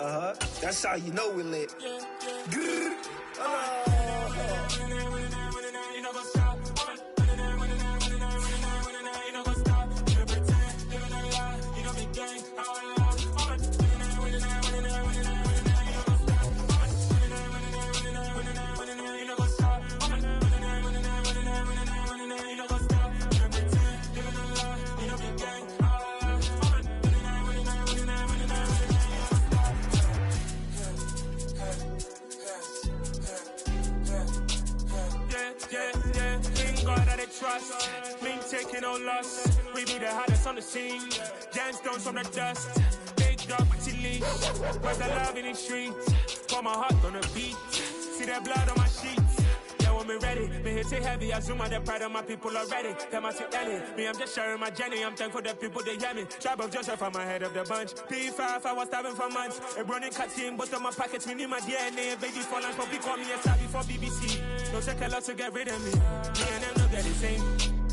That's how you know we lit. Grrr, trust, mean taking no loss. We be the hottest on the scene. Gemstones from the dust. Big dog with leash. Where's the love in the streets? Pour my heart on the beat. See that blood on my sheets. Yeah, when me ready, me hit it heavy. I zoom out the pride of my people already. Them I see Ellie. Me, I'm just sharing my journey. I'm thankful that people they hear me. Tribe of Joseph, I'm ahead of the bunch. P5, I was starving for months. A running cut team, but on my pockets, me need my DNA. Baby for lunch, but call me a star before BBC. No check a lot to get rid of me. Me and them no get the same.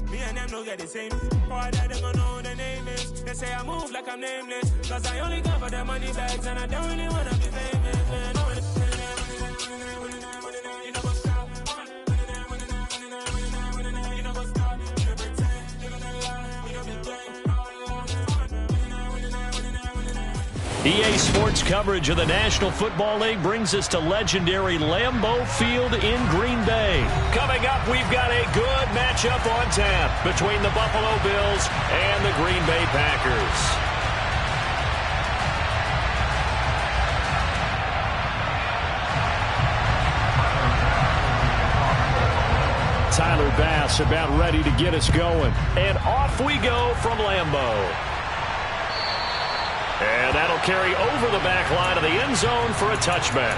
Me and them no get the same. Boy, that they gonna know the name is. They say I move like I'm nameless. Cause I only come for the money bags and I don't really wanna be famous, man. EA Sports coverage of the National Football League brings us to legendary Lambeau Field in Green Bay. Coming up, we've got a good matchup on tap between the Buffalo Bills and the Green Bay Packers. Tyler Bass about ready to get us going. And off we go from Lambeau. And that'll carry over the back line of the end zone for a touchback.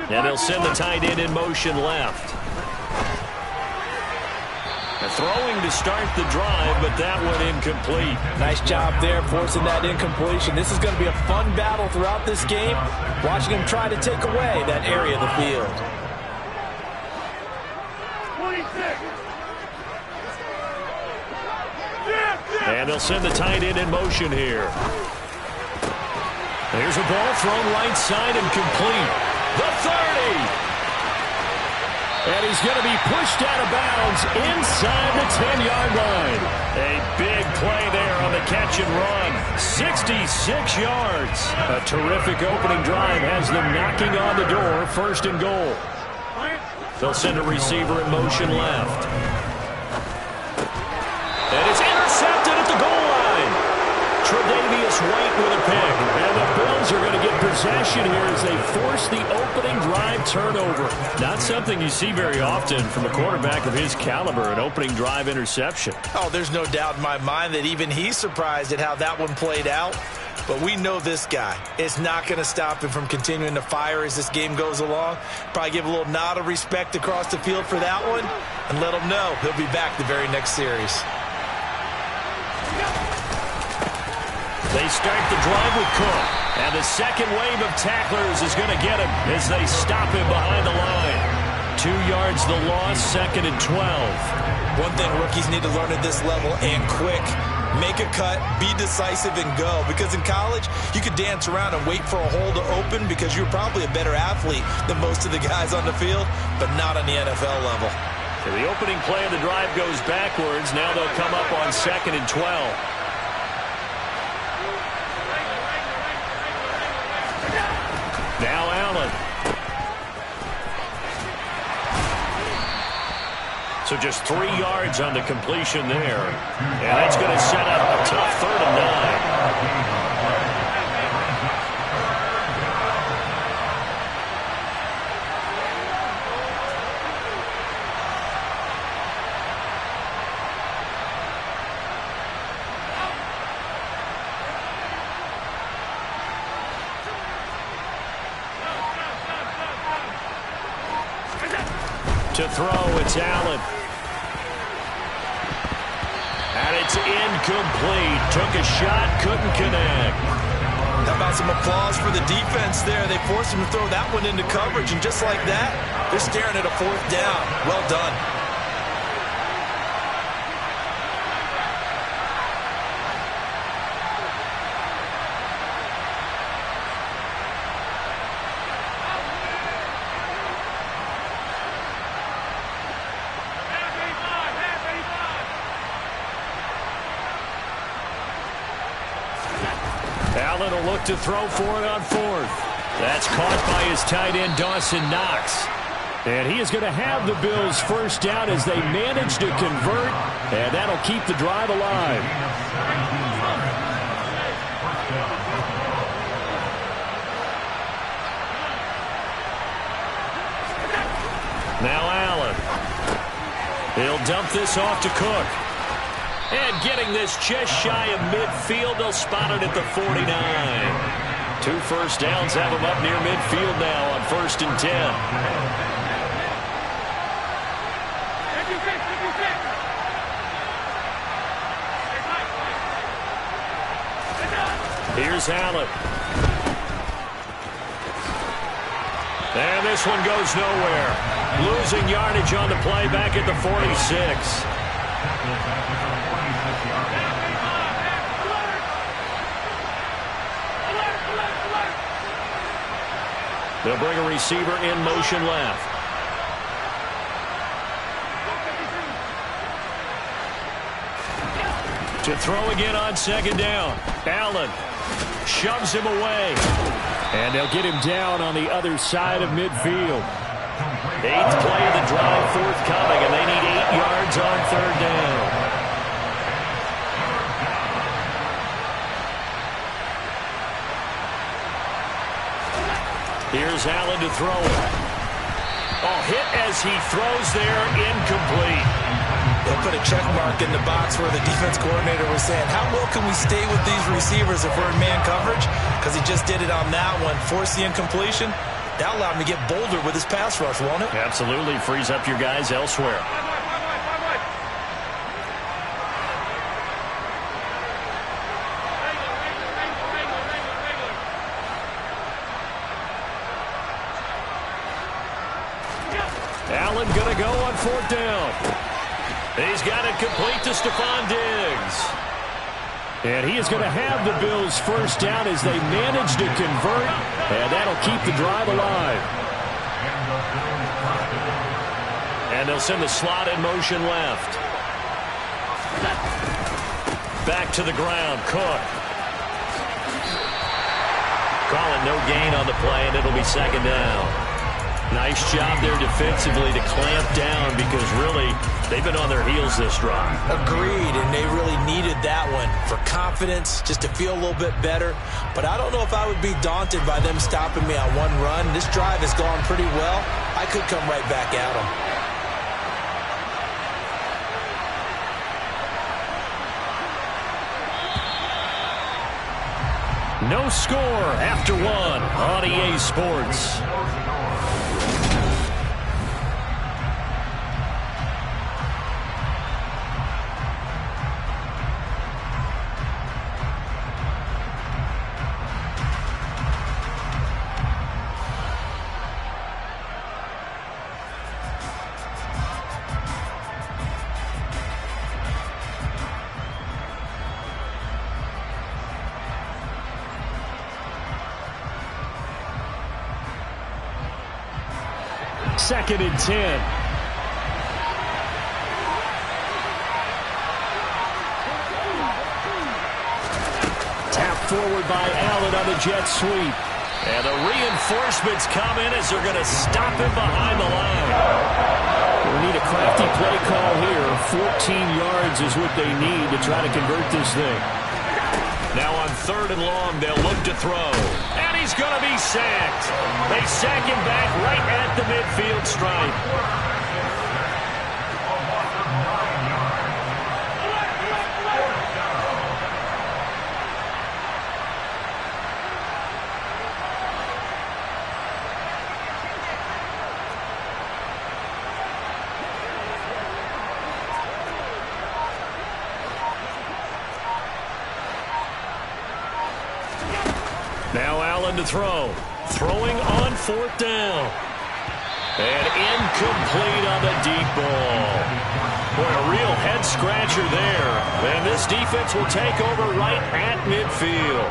And he'll send the tight end in motion left. And throwing to start the drive, but that one incomplete. Nice job there forcing that incompletion. This is going to be a fun battle throughout this game. Watching him try to take away that area of the field. And they'll send the tight end in motion here. There's a ball thrown right side and complete. The 30. And he's going to be pushed out of bounds inside the 10-yard line. A big play there on the catch and run. 66 yards. A terrific opening drive has them knocking on the door. 1st and goal. They'll send a receiver in motion left. And it's intercepted at the goal line. Tre'Davious White with a pick. And the Bills are going to get possession possession here as they force the opening drive turnover. Not something you see very often from a quarterback of his caliber, an opening drive interception. Oh, there's no doubt in my mind that even he's surprised at how that one played out. But we know this guy. It's not going to stop him from continuing to fire as this game goes along. Probably give a little nod of respect across the field for that one and let him know he'll be back the very next series. They start the drive with Cook. And the second wave of tacklers is going to get him as they stop him behind the line. 2 yards the loss, 2nd and 12. One thing rookies need to learn at this level, and quick. Make a cut, be decisive, and go. Because in college, you could dance around and wait for a hole to open because you're probably a better athlete than most of the guys on the field, but not on the NFL level. So the opening play of the drive goes backwards. Now they'll come up on 2nd and 12. Now Allen. So just 3 yards on the completion there. And that's going to set up a tough 3rd and 9. To throw, it's Allen. And it's incomplete. Took a shot, couldn't connect. How about some applause for the defense there? They forced him to throw that one into coverage, and just like that, they're staring at a 4th down. Well done. Allen will look to throw for it on 4th. That's caught by his tight end, Dawson Knox. And he is going to have the Bills first down as they manage to convert, and that'll keep the drive alive. Now Allen. He'll dump this off to Cook. And getting this just shy of midfield, they'll spot it at the 49. 2 first downs have them up near midfield now on 1st and 10. Here's Allen. And this one goes nowhere. Losing yardage on the play back at the 46. They'll bring a receiver in motion left. To throw again on 2nd down. Allen shoves him away. And they'll get him down on the other side of midfield. 8th play of the drive forthcoming, and they need 8 yards on 3rd down. Here's Allen to throw it. Oh, hit as he throws there, incomplete. They'll put a check mark in the box where the defense coordinator was saying, how well can we stay with these receivers if we're in man coverage? Because he just did it on that one, forced the incompletion. That allowed him to get bolder with his pass rush, won't it? Absolutely, frees up your guys elsewhere. Allen going to go on 4th down. He's got it complete to Stephon Diggs. And he is going to have the Bills first down as they manage to convert. And that'll keep the drive alive. And they'll send the slot in motion left. Back to the ground, Cook. Calling no gain on the play, and it'll be 2nd down. Nice job there defensively to clamp down because really they've been on their heels this drive. Agreed, and they really needed that one for confidence, just to feel a little bit better. But I don't know if I would be daunted by them stopping me on one run. This drive has gone pretty well. I could come right back at them. No score after one on EA Sports. Second and 10. Tap forward by Allen on the jet sweep. And the reinforcements come in as they're going to stop him behind the line. We need a crafty play call here. 14 yards is what they need to try to convert this thing. Now on 3rd and long, they'll look to throw. And he's going to be sacked. They sack him back right at the midfield stripe. Now Allen to throw. Throwing on 4th down. And incomplete on the deep ball. Boy, a real head-scratcher there. And this defense will take over right at midfield.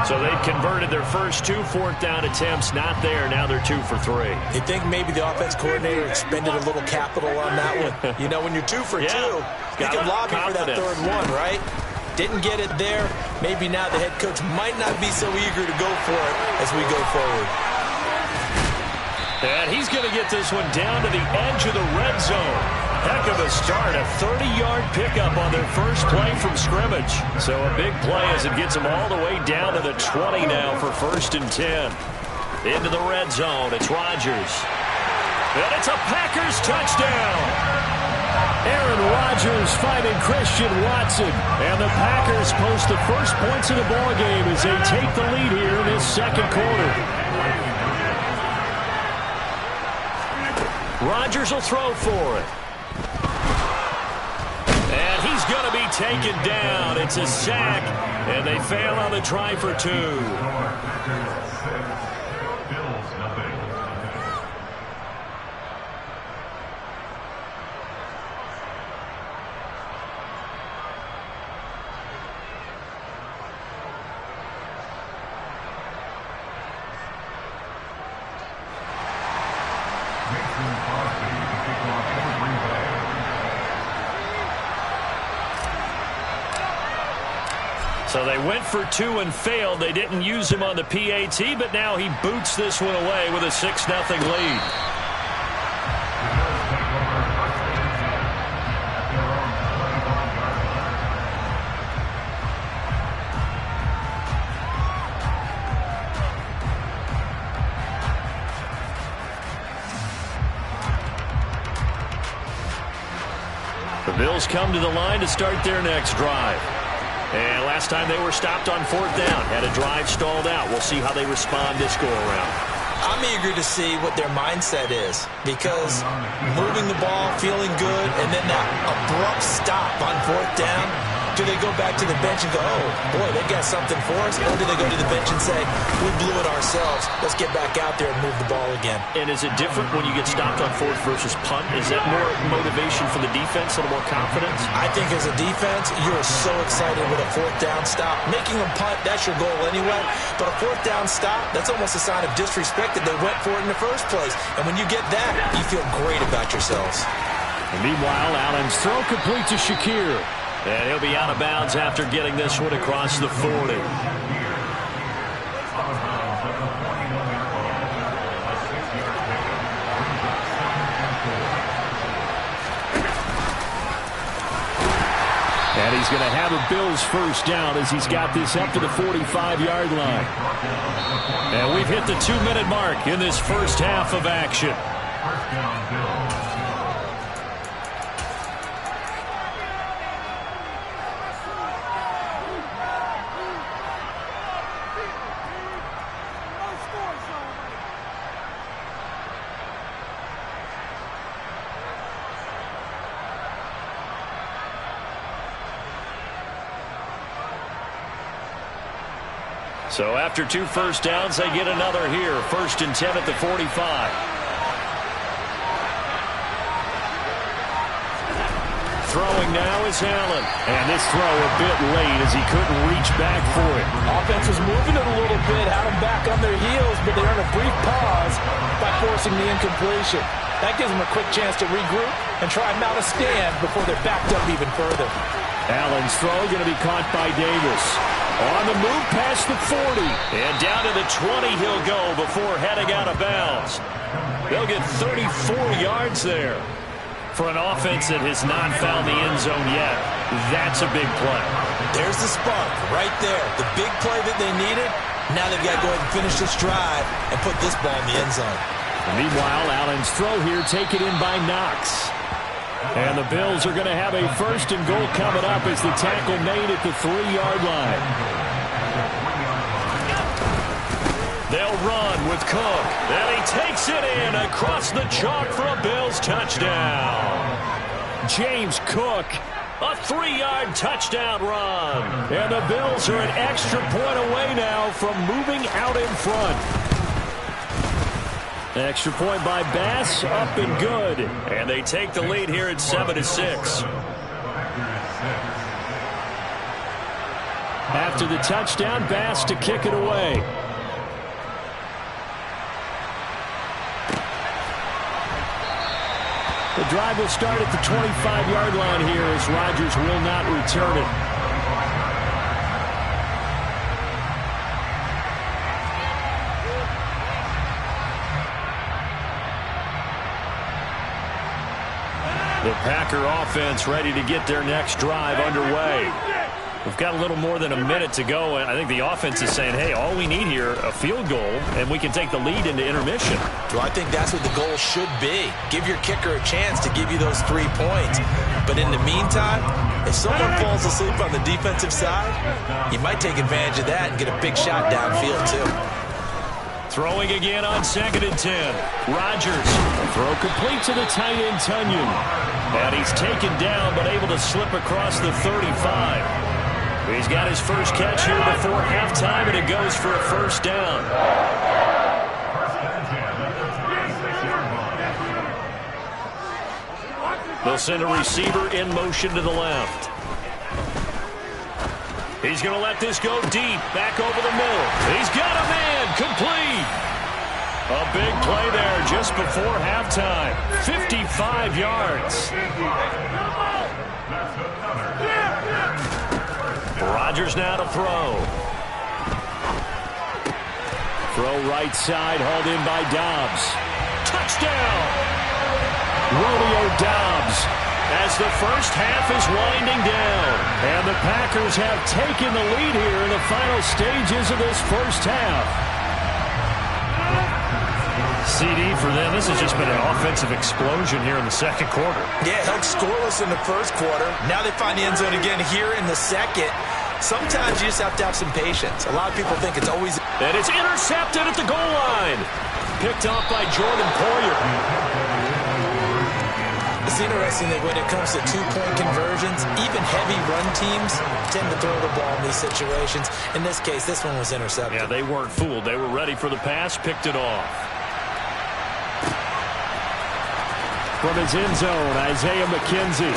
So they've converted their first 2 4th down attempts. Not there. Now they're 2 for 3. You think maybe the offense coordinator expended a little capital on that one? You know, when you're 2 for 2, you can lobby for that 3rd one, right? Didn't get it there. Maybe now the head coach might not be so eager to go for it as we go forward. And he's going to get this one down to the edge of the red zone. Heck of a start. A 30-yard pickup on their first play from scrimmage. So a big play as it gets them all the way down to the 20 now for 1st and 10. Into the red zone. It's Rodgers. And it's a Packers touchdown. Aaron Rodgers finding Christian Watson. And the Packers post the first points of the ballgame as they take the lead here in this 2nd quarter. Rodgers will throw for it. And he's going to be taken down. It's a sack. And they fail on the try for 2. So they went for 2 and failed. They didn't use him on the PAT, but now he boots this one away with a 6-0 lead. The Bills come to the line to start their next drive. And last time they were stopped on 4th down, had a drive stalled out. We'll see how they respond this go-around. I'm eager to see what their mindset is because moving the ball, feeling good, and then that abrupt stop on 4th down, do they go back to the bench and go, oh, boy, they got something for us? Or do they go to the bench and say, we blew it ourselves. Let's get back out there and move the ball again. And is it different when you get stopped on 4th versus punt? Is that more motivation for the defense, a little more confidence? I think as a defense, you're so excited with a 4th down stop. Making them punt, that's your goal anyway. But a 4th down stop, that's almost a sign of disrespect that they went for it in the first place. And when you get that, you feel great about yourselves. And meanwhile, Allen's throw complete to Shakir. And he'll be out of bounds after getting this one across the 40. he's going to have a Bills first down as he's got this up to the 45-yard line. And we've hit the 2-minute mark in this first half of action. So after 2 first downs, they get another here. 1st and 10 at the 45. Throwing now is Allen. And this throw a bit late as he couldn't reach back for it. Offense was moving it a little bit, had them back on their heels, but they earned a brief pause by forcing the incompletion. That gives them a quick chance to regroup and try and mount a stand before they're backed up even further. Allen's throw going to be caught by Davis. On the move past the 40. And down to the 20 he'll go before heading out of bounds. They'll get 34 yards there. For an offense that has not found the end zone yet, that's a big play. There's the spark right there. The big play that they needed. Now they've got to go ahead and finish this drive and put this ball in the end zone. And meanwhile, Allen's throw here taken in by Knox. And the Bills are going to have a 1st and goal coming up as the tackle made at the 3-yard line. They'll run with Cook. And he takes it in across the chalk for a Bills touchdown. James Cook, a 3-yard touchdown run. And the Bills are an extra point away now from moving out in front. Extra point by Bass, up and good. And they take the lead here at 7-6. After the touchdown, Bass to kick it away. The drive will start at the 25-yard line here as Rodgers will not return it. The Packer offense ready to get their next drive underway. We've got a little more than a minute to go, and I think the offense is saying, hey, all we need here, a field goal, and we can take the lead into intermission. Well, I think that's what the goal should be. Give your kicker a chance to give you those 3 points. But in the meantime, if someone falls asleep on the defensive side, you might take advantage of that and get a big shot downfield, too. Throwing again on 2nd and 10. Rodgers, throw complete to the tight end, Tunyon. And he's taken down, but able to slip across the 35. He's got his first catch here before halftime, and it goes for a 1st down. They'll send a receiver in motion to the left. He's going to let this go deep, back over the middle. He's got a man, complete. A big play there just before halftime. 55 yards. Rodgers now to throw. Throw right side, hauled in by Dobbs. Touchdown! Romeo Dobbs. As the first half is winding down. And the Packers have taken the lead here in the final stages of this first half. CD for them, this has just been an offensive explosion here in the second quarter. Yeah, held scoreless in the first quarter. Now they find the end zone again here in the second. Sometimes you just have to have some patience. A lot of people think it's always... And it's intercepted at the goal line. Picked off by Jordan Poyer. It's interesting that when it comes to two-point conversions, even heavy run teams tend to throw the ball in these situations. In this case, this one was intercepted. Yeah, they weren't fooled. They were ready for the pass, picked it off. From his end zone, Isaiah McKenzie.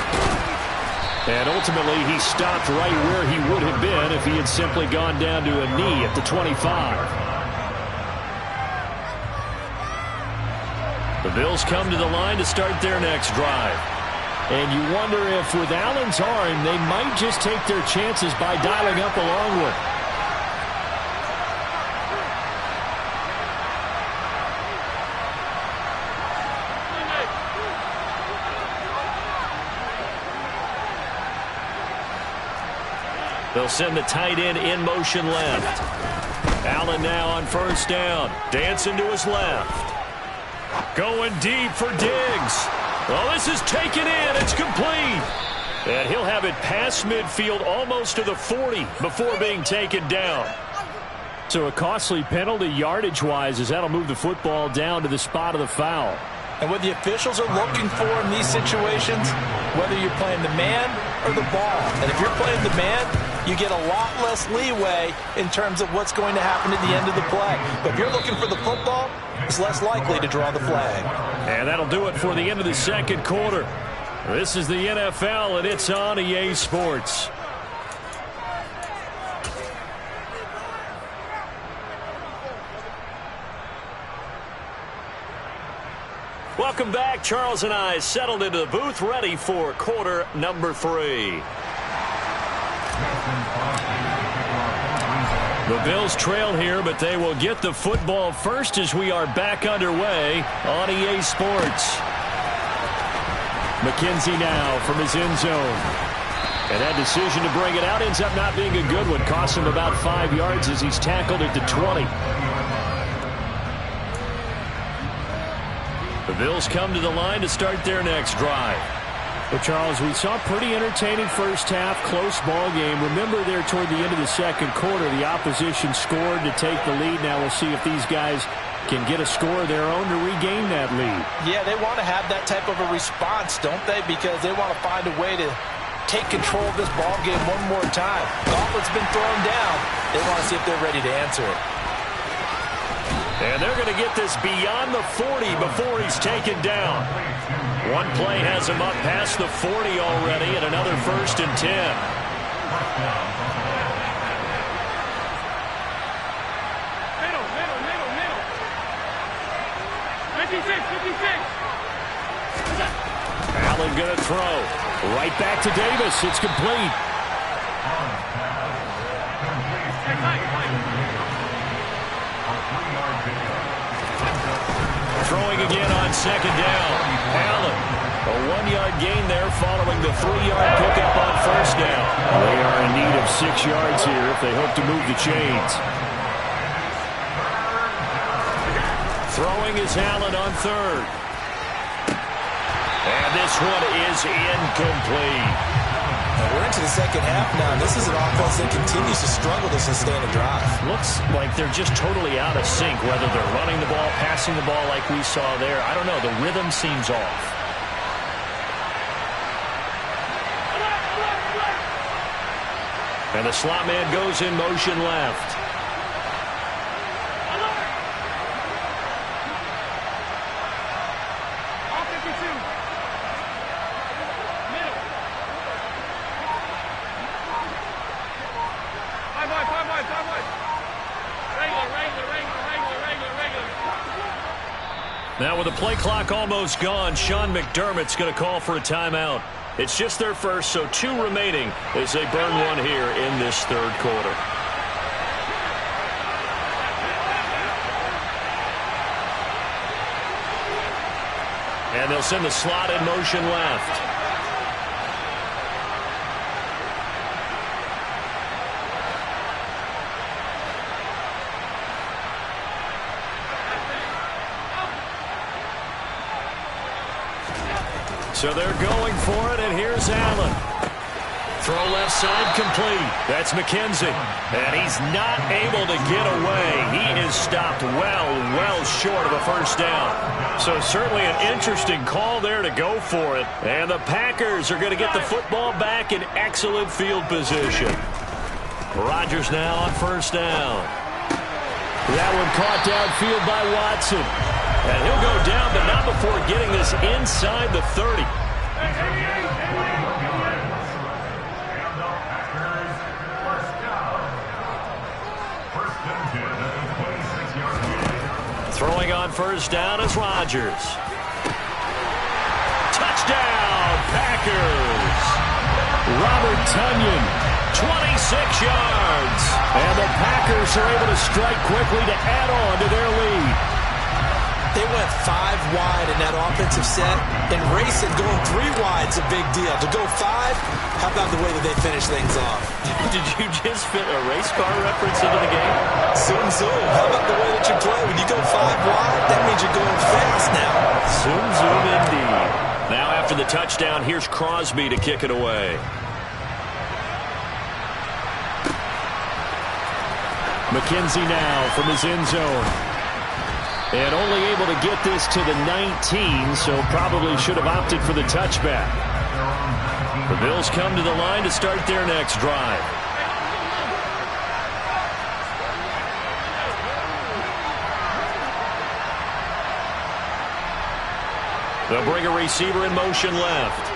And ultimately, he stopped right where he would have been if he had simply gone down to a knee at the 25. The Bills come to the line to start their next drive. And you wonder if with Allen's arm, they might just take their chances by dialing up a long one. They'll send the tight end in motion left. Allen now on first down. Dancing to his left. Going deep for Diggs. Well, this is taken in. It's complete. And he'll have it past midfield almost to the 40 before being taken down. So a costly penalty yardage-wise as that'll move the football down to the spot of the foul. And what the officials are looking for in these situations, whether you're playing the man or the ball. And if you're playing the man, you get a lot less leeway in terms of what's going to happen at the end of the play. But if you're looking for the football, it's less likely to draw the flag. And that'll do it for the end of the second quarter. This is the NFL, and it's on EA Sports. Welcome back. Charles and I settled into the booth, ready for quarter number 3. The Bills trail here, but they will get the football first as we are back underway on EA Sports. McKenzie now from his end zone. And that decision to bring it out ends up not being a good one. Costs him about 5 yards as he's tackled at the 20. The Bills come to the line to start their next drive. Well, Charles, we saw a pretty entertaining first half, close ball game. Remember there toward the end of the second quarter, the opposition scored to take the lead. Now we'll see if these guys can get a score of their own to regain that lead. Yeah, they want to have that type of a response, don't they? Because they want to find a way to take control of this ball game one more time. Gauntlet's been thrown down. They want to see if they're ready to answer it. And they're going to get this beyond the 40 before he's taken down. One play has him up past the 40 already, and another 1st and 10. Middle. 56. Allen going to throw. Right back to Davis. It's complete. Throwing again on second down. Allen, a 1-yard gain there following the 3-yard pickup on first down. They are in need of 6 yards here if they hope to move the chains. Throwing is Allen on third. And this one is incomplete. And we're into the second half now, and this is an offense that continues to struggle to sustain a drive. Looks like they're just totally out of sync, whether they're running the ball, passing the ball like we saw there. I don't know. The rhythm seems off. And the slot man goes in motion left. Now with the play clock almost gone, Sean McDermott's going to call for a timeout. It's just their first, so 2 remaining as they burn one here in this third quarter. And they'll send the slot in motion left. So they're going for it, and here's Allen. Throw left side complete. That's McKenzie. And he's not able to get away. He is stopped well short of a first down. So certainly an interesting call there to go for it. And the Packers are going to get the football back in excellent field position. Rodgers now on first down. That one caught downfield by Watson. And he'll go down, but not before getting this inside the 30. Throwing on first down is Rodgers. Touchdown, Packers. Robert Tonyan, 26 yards. And the Packers are able to strike quickly to add on to their lead. They went 5 wide in that offensive set, and racing going 3 wide's a big deal. To go 5, how about the way that they finish things off? Did you just fit a race car reference into the game? Zoom, zoom. How about the way that you play? When you go 5 wide, that means you're going fast now. Zoom, zoom indeed. Now after the touchdown, here's Crosby to kick it away. McKenzie now from his end zone. And only able to get this to the 19, so probably should have opted for the touchback. The Bills come to the line to start their next drive. They'll bring a receiver in motion left.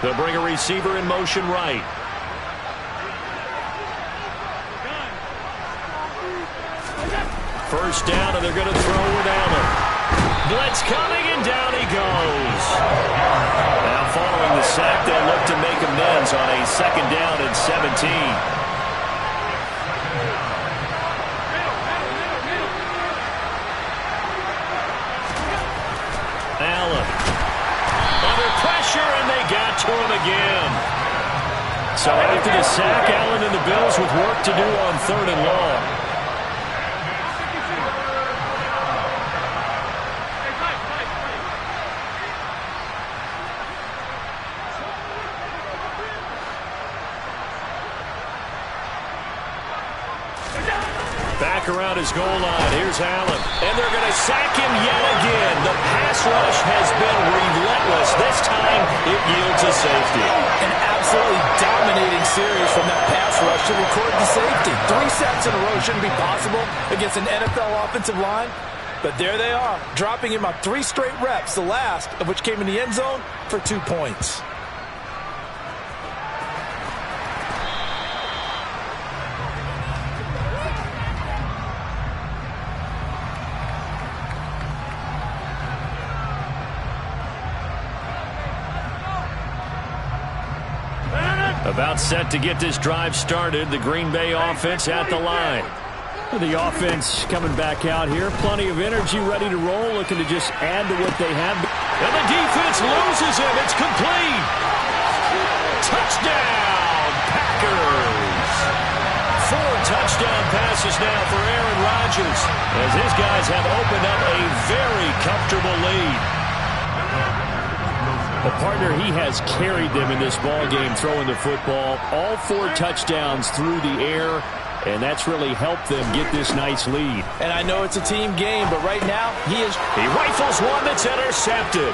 They'll bring a receiver in motion right. First down, and they're going to throw with Allen. Blitz coming, and down he goes. Now following the sack, they'll look to make amends on a second down and 17. Allen. Under pressure, and they got to him again. So after the sack, Allen and the Bills with work to do on 3rd and long. Back around his goal line. Here's Allen. And they're going to sack him yet again. The pass rush has been relentless. This time, it yields a safety. An absolutely dominating series from that pass rush to record the safety. 3 sacks in a row shouldn't be possible against an NFL offensive line. But there they are, dropping him on 3 straight reps, the last of which came in the end zone for 2 points. About set to get this drive started. The Green Bay offense at the line. The offense coming back out here. Plenty of energy, ready to roll, looking to just add to what they have. And the defense loses him. It's complete. Touchdown, Packers. 4 touchdown passes now for Aaron Rodgers, as his guys have opened up a very comfortable lead. The partner, he has carried them in this ball game throwing the football. All 4 touchdowns through the air, and that's really helped them get this nice lead. And I know it's a team game, but right now, he rifles one that's intercepted.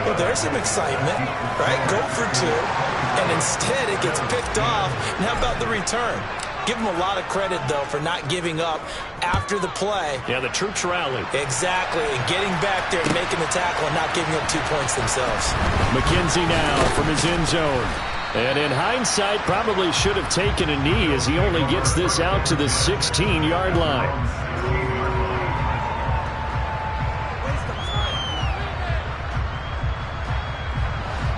Well, there's some excitement, right? Go for 2, and instead it gets picked off. And how about the return? Give them a lot of credit, though, for not giving up after the play. Yeah, the troops rallied. Exactly, and getting back there and making the tackle and not giving up 2 points themselves. McKenzie now from his end zone. And in hindsight, probably should have taken a knee as he only gets this out to the 16-yard line.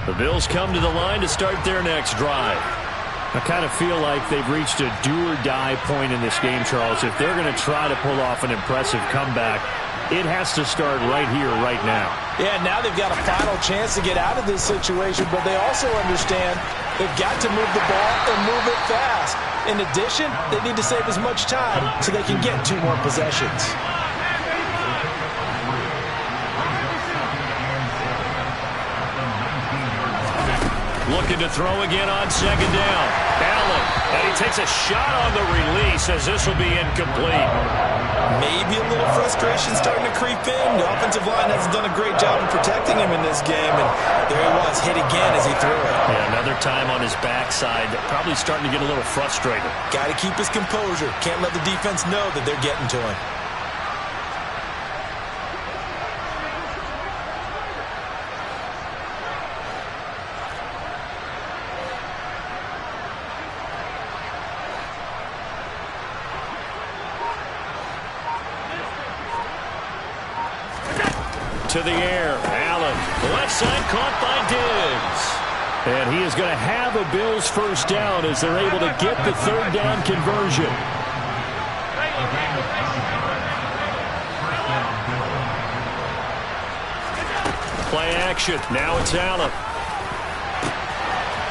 The Bills come to the line to start their next drive. I kind of feel like they've reached a do-or-die point in this game, Charles. If they're going to try to pull off an impressive comeback, it has to start right here, right now. Yeah, now they've got a final chance to get out of this situation, but they also understand they've got to move the ball and move it fast. In addition, they need to save as much time so they can get 2 more possessions. Looking to throw again on 2nd down. Allen, and he takes a shot on the release as this will be incomplete. Maybe a little frustration starting to creep in. The offensive line hasn't done a great job of protecting him in this game, and there he was, hit again as he threw it. Yeah, another time on his backside, probably starting to get a little frustrated. Got to keep his composure. Can't let the defense know that they're getting to him. To the air, Allen. Left side caught by Diggs. And he is going to have a Bills first down as they're able to get the third down conversion. Play action. Now it's Allen.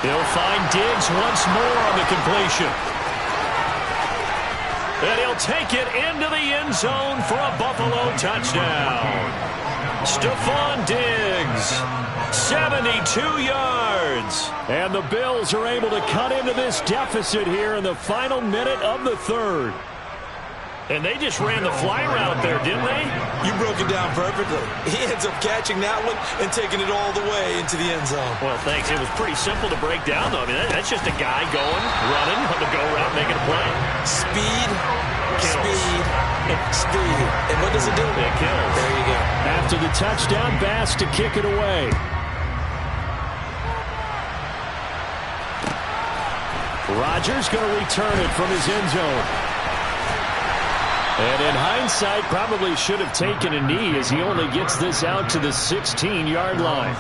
He'll find Diggs once more on the completion. And he'll take it into the end zone for a Buffalo touchdown. Stephon Diggs, 72 yards. And the Bills are able to cut into this deficit here in the final minute of the third. And they just ran the fly route there, didn't they? You broke it down perfectly. He ends up catching that one and taking it all the way into the end zone. Well, thanks. It was pretty simple to break down, though. I mean, that's just a guy going, running on the go route, making a play. Speed, kills. speed. And what does it do? It kills. There you go. After the touchdown, Bass to kick it away. Rodgers going to return it from his end zone. And in hindsight, probably should have taken a knee as he only gets this out to the 16-yard line.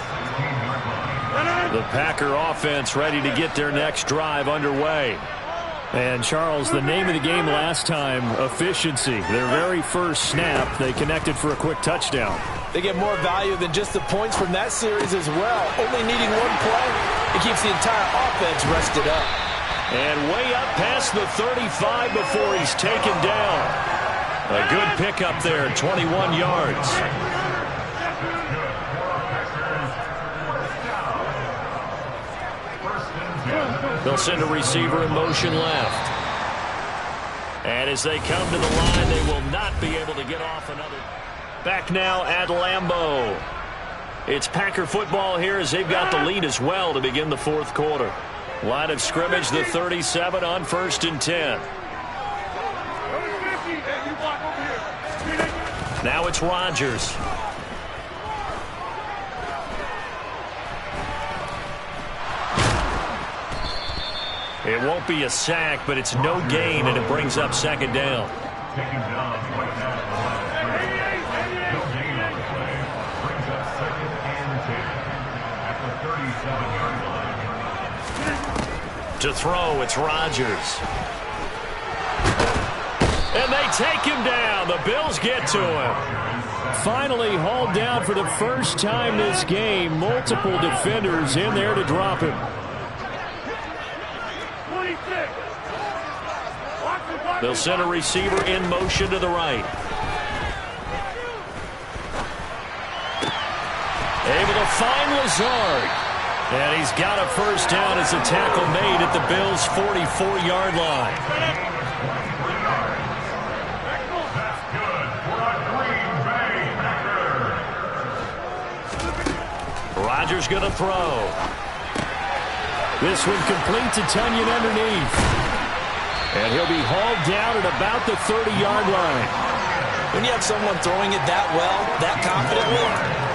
The Packer offense ready to get their next drive underway. And, Charles, the name of the game last time, efficiency. Their very first snap, they connected for a quick touchdown. They get more value than just the points from that series as well. Only needing one play, it keeps the entire offense rested up. And way up past the 35 before he's taken down. A good pickup there, 21 yards. They'll send a receiver in motion left. And as they come to the line, they will not be able to get off another. Back now at Lambeau. It's Packer football here as they've got the lead as well to begin the fourth quarter. Line of scrimmage, the 37 on 1st and 10. Now it's Rodgers. It won't be a sack, but it's no gain, and it brings up second down. To throw, it's Rodgers. And they take him down. The Bills get to him. Finally hauled down for the first time this game. Multiple defenders in there to drop him. They'll send a receiver in motion to the right. Able to find Lazard. And he's got a first down as a tackle made at the Bills' 44-yard line. Rodgers going to throw. This one complete to Tonyan underneath. And he'll be hauled down at about the 30-yard line. When you have someone throwing it that well, that confidently,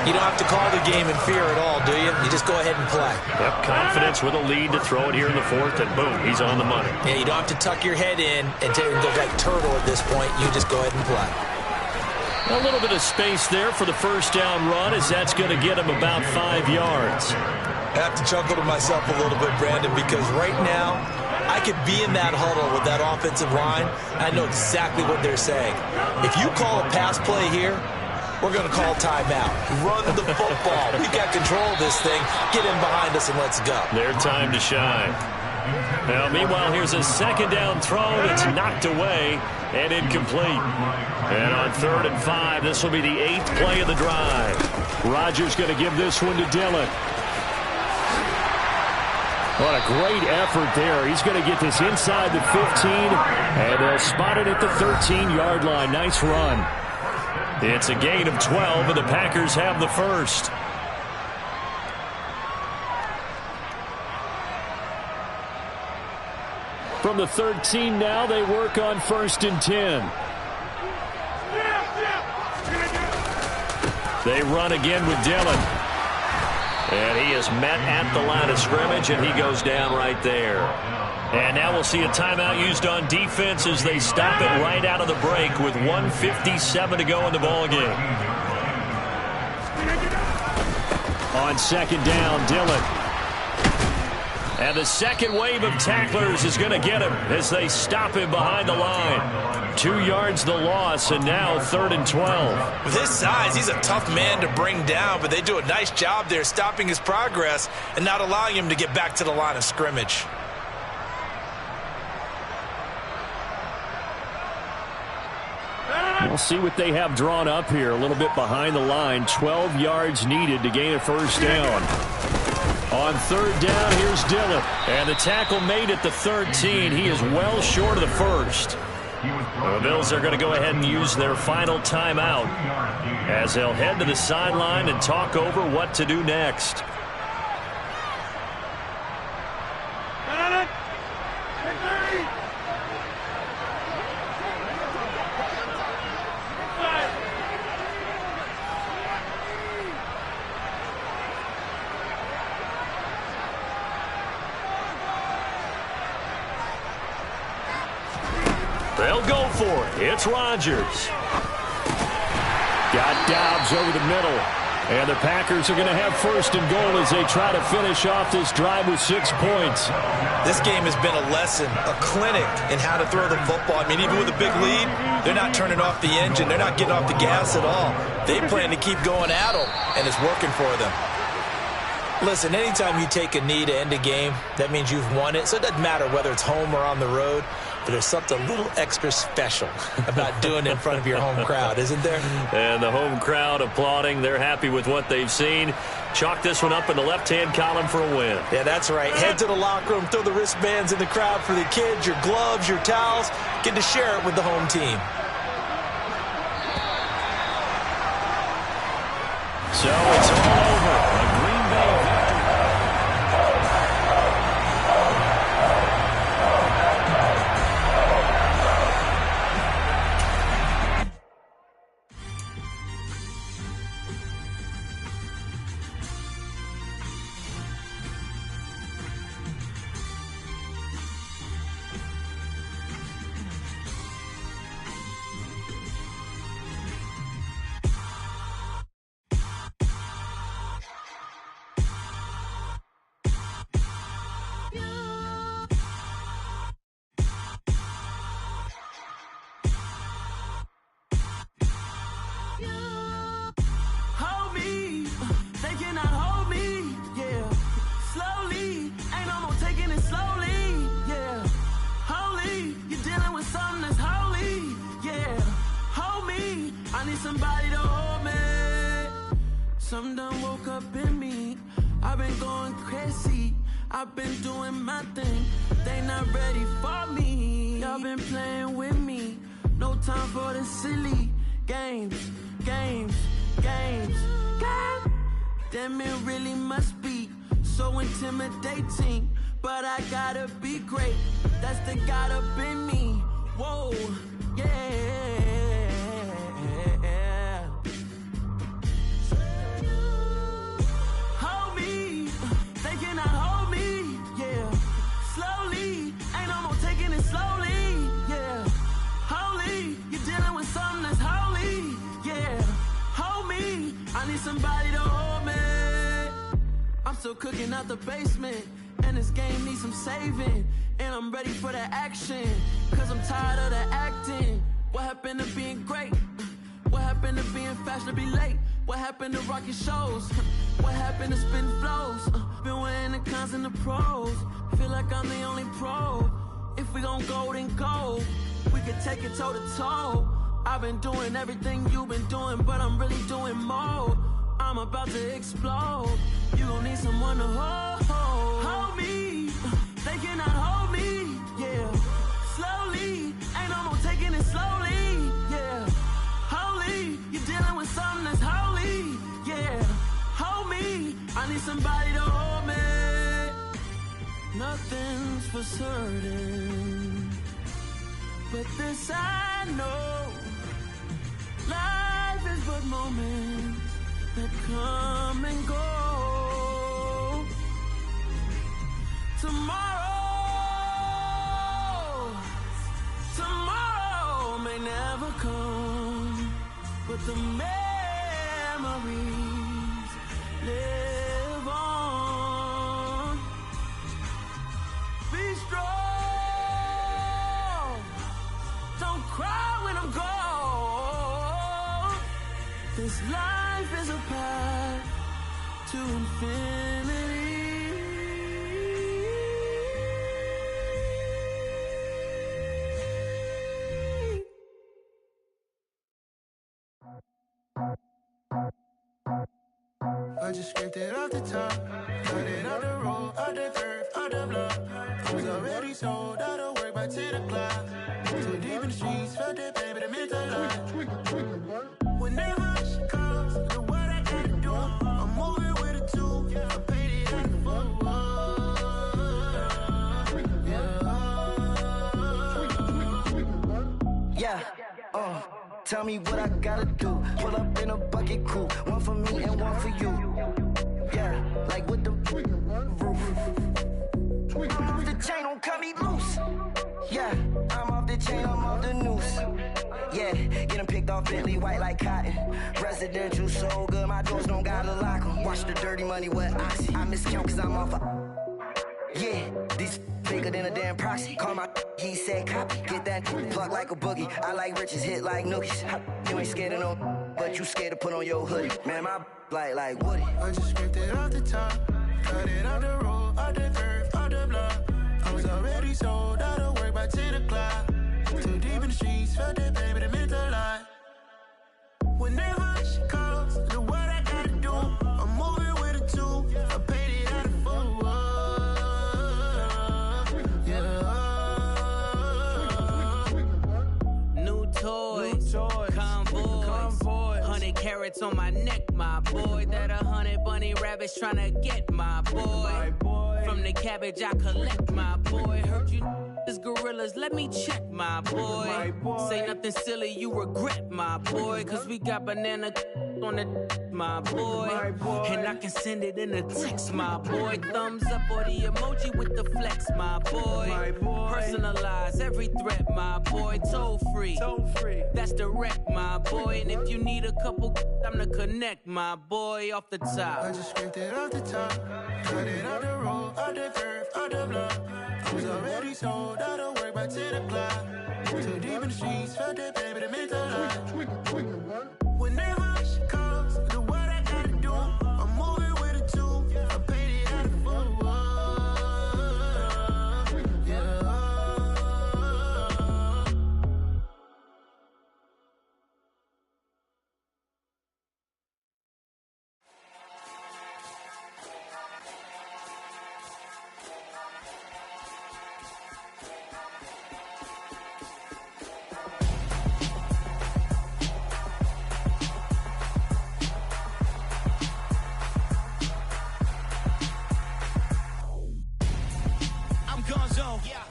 you don't have to call the game in fear at all, do you? You just go ahead and play. Yep, confidence with a lead to throw it here in the fourth, and boom, he's on the money. Yeah, you don't have to tuck your head in and go like turtle at this point. You just go ahead and play. A little bit of space there for the first down run, as that's going to get him about 5 yards. I have to chuckle to myself a little bit, Brandon, because right now, I could be in that huddle with that offensive line. I know exactly what they're saying. If you call a pass play here, we're going to call timeout. Run the football. We've got control of this thing. Get in behind us and let's go. Their time to shine. Now, meanwhile, here's a second down throw that's knocked away and incomplete. And on 3rd and 5, this will be the 8th play of the drive. Rodgers going to give this one to Dillon. What a great effort there. He's going to get this inside the 15, and they'll spot it at the 13-yard line. Nice run. It's a gain of 12, and the Packers have the first. From the 13 now, they work on 1st and 10. They run again with Dillon. And he is met at the line of scrimmage, and he goes down right there. And now we'll see a timeout used on defense as they stop it right out of the break with 1:57 to go in the ballgame. On second down, Dillon. And the second wave of tacklers is going to get him as they stop him behind the line. 2 yards the loss, and now 3rd and 12. With his size, he's a tough man to bring down, but they do a nice job there stopping his progress and not allowing him to get back to the line of scrimmage. We'll see what they have drawn up here. A little bit behind the line. 12 yards needed to gain a first down. On 3rd down, here's Dillon. And the tackle made at the 13. He is well short of the first. The Bills are going to go ahead and use their final timeout as they'll head to the sideline and talk over what to do next. They'll go for it. It's Rodgers. Got Dobbs over the middle. And the Packers are going to have 1st and goal as they try to finish off this drive with 6 points. This game has been a lesson, a clinic in how to throw the football. I mean, even with a big lead, they're not turning off the engine. They're not getting off the gas at all. They plan to keep going at them, and it's working for them. Listen, anytime you take a knee to end a game, that means you've won it. So it doesn't matter whether it's home or on the road. But there's something a little extra special about doing it in front of your home crowd, isn't there? And the home crowd applauding. They're happy with what they've seen. Chalk this one up in the left-hand column for a win. Yeah, that's right. Head to the locker room, throw the wristbands in the crowd for the kids, your gloves, your towels. Get to share it with the home team. So it's all over. A Green Bay victory. Somebody to hold me. Something done woke up in me. I've been going crazy. I've been doing my thing. They not ready for me. Y'all been playing with me. No time for the silly games. Damn, it really must be so intimidating. But I gotta be great. That's the God up in me. Whoa, yeah. Somebody to hold me. I'm still cooking out the basement, and this game needs some saving. And I'm ready for the action, cause I'm tired of the acting. What happened to being great? What happened to being fashionably late? What happened to rocking shows? What happened to spin flows? Been wearing the cons and the pros. Feel like I'm the only pro. If we gon' go, then go. We could take it toe to toe. I've been doing everything you've been doing, but I'm really doing more. I'm about to explode. You gon' need someone to hold me. They cannot hold me, yeah. Slowly, ain't no more taking it slowly, yeah. Holy, you're dealing with something that's holy, yeah. Hold me, I need somebody to hold me. Nothing's for certain, but this I know. Life is but moments that come and go. Tomorrow may never come, but the memories live. This life is a path to infinity. I just scraped it off the top, cut it out the road, out the curve, out the block. I was already sold, out of work by 10 o'clock. Too deep in the streets, felt that baby, the mental lie. Whenever she calls, the what I gotta do, I'm moving with a two, I paid it out the full. Yeah, tell me what I gotta do. Pull up in a bucket crew, one for me and one for you. Yeah, like with the roof. I'm off the chain, don't cut me loose. Yeah, I'm off the chain, I'm off the noose. Yeah, getting picked off Bentley, white like cotton. Residential so good, my doors don't gotta lock 'em. Watch the dirty money with Oxy. I miscount cause I'm off yeah, these bigger than a damn proxy. Call my he said copy. Get that plug like a boogie. I like riches, hit like nookies. You ain't scared of no, but you scared to put on your hoodie. Man, my like Woody. I just scraped it off the top, cut it out the road, out the curve, out the block. I was already sold, out of work by 10 o'clock. Too deep in the streets, felt that baby, the mental lie. Whenever she calls, the what I gotta do, I'm moving with a two, I paid it out of full. Convoy, 100 carats on my neck, my boy. That 100 bunny rabbits tryna get my boy. From the cabbage I collect, my boy. Heard you is gorillas, let me check, my boy. Say nothing silly, you regret, my boy. Cause we got banana on the my boy. And I can send it in a text, my boy. Thumbs up or the emoji with the flex, my boy. Personalize every threat, my boy. Toll free, that's direct, my boy. And if you need a couple, I'm to connect, my boy, off the top. I just scraped it off the top, cut it out the road, out the curve, out the block. I was already sold, out of work by 10 o'clock. Too deep in the streets, felt that baby, the mental lie. Whenever she calls, the what I gotta do, I'm moving with a two, I paid it out of full.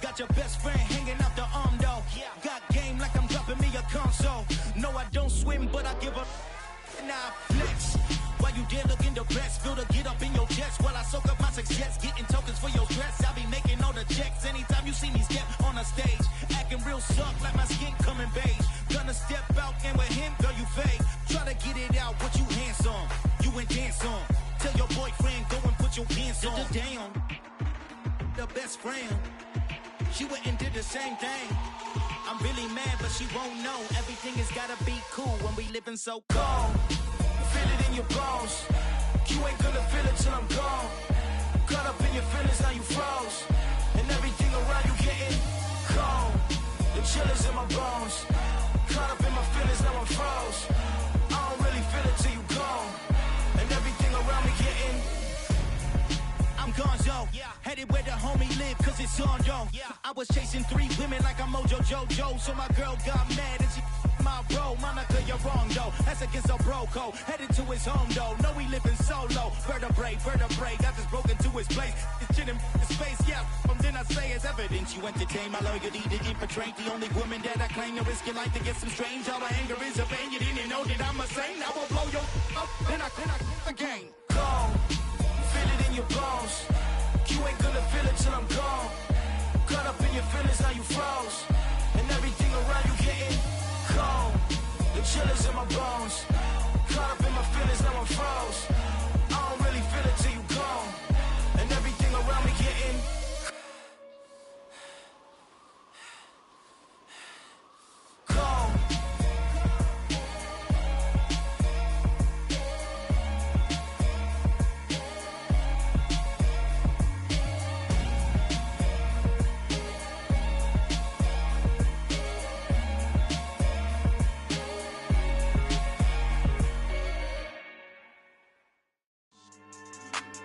Got your best friend hanging out the arm though. Got game like I'm dropping me a console. No, I don't swim, but I give a nah flex. While you there looking the best, feel the get up in your chest while I soak up my success, getting tokens for your stress. I be making all the checks anytime you see me step on a stage, acting real suck like my skin coming beige. Gonna step out and with him, girl, you fake. Try to get it out, what you handsome, you ain't dance on. Tell your boyfriend go and put your pants on. Down, the best friend. She went and did the same thing. I'm really mad, but she won't know. Everything has gotta be cool when we living so cold. Feel it in your bones. You ain't gonna feel it till I'm gone. Caught up in your feelings, now you froze. And everything around you getting cold. The chill is in my bones. Caught up in my feelings, now I'm froze. I don't really feel it till you gone. And everything around me getting I'm gonzo, headed where the homie live, cause it's on, yo. I was chasing 3 women like I'm Mojo Jojo, so my girl got mad and she my bro. Monica, you're wrong, though. That's against a bro code. Headed to his home, though. No, he living solo. Vertebrae, got this broken to his place. It's chin in his face, yeah. From then I say it's evidence. You entertain my loyalty to infiltrate the only woman that I claim to risk your life to get some strange. All my anger is a pain. You didn't know that I'm a saint. I will blow your up, then I again. Gone. Feel it in your bones. You ain't gonna feel it till I'm gone. Caught up in your feelings, now you froze. And everything around you getting cold. The chill is in my bones. Caught up in my feelings, now I'm froze. I don't really feel it till you gone. And everything around me getting cold.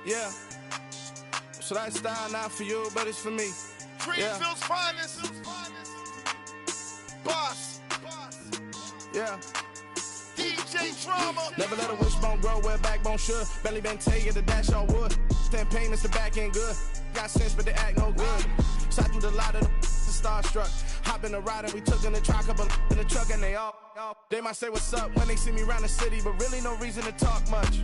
Yeah. So that style not for you, but it's for me. Greenfield's finest. Boss. Yeah. DJ Drama. Never let a wishbone grow where backbone should. Belly been taking the dash all wood. 10 payments, the back end good. Got sense, but they act no good. Shot through the lot of the starstruck. Hop in the ride and we took in the truck, couple in the truck and they all. They might say what's up when they see me around the city, but really no reason to talk much.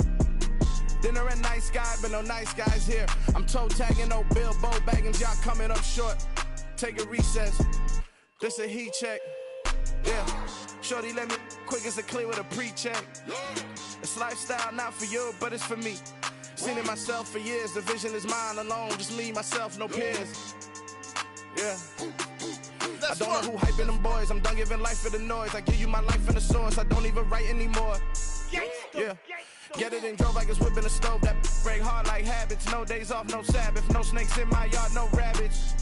Dinner at Nice Guy, but no nice guys here. I'm toe tagging, no Bilbo bagging, y'all coming up short. Take a recess. This a heat check. Yeah. Shorty let me quick as a clear with a pre-check. It's lifestyle not for you, but it's for me. Seen it myself for years. The vision is mine alone. Just me, myself, no peers. Yeah. I don't know who hyping them boys. I'm done giving life for the noise. I give you my life in the source. I don't even write anymore. Yeah. Get it and drove like it's whipping a stove. That break hard like habits. No days off, no Sabbath. No snakes in my yard, no rabbits.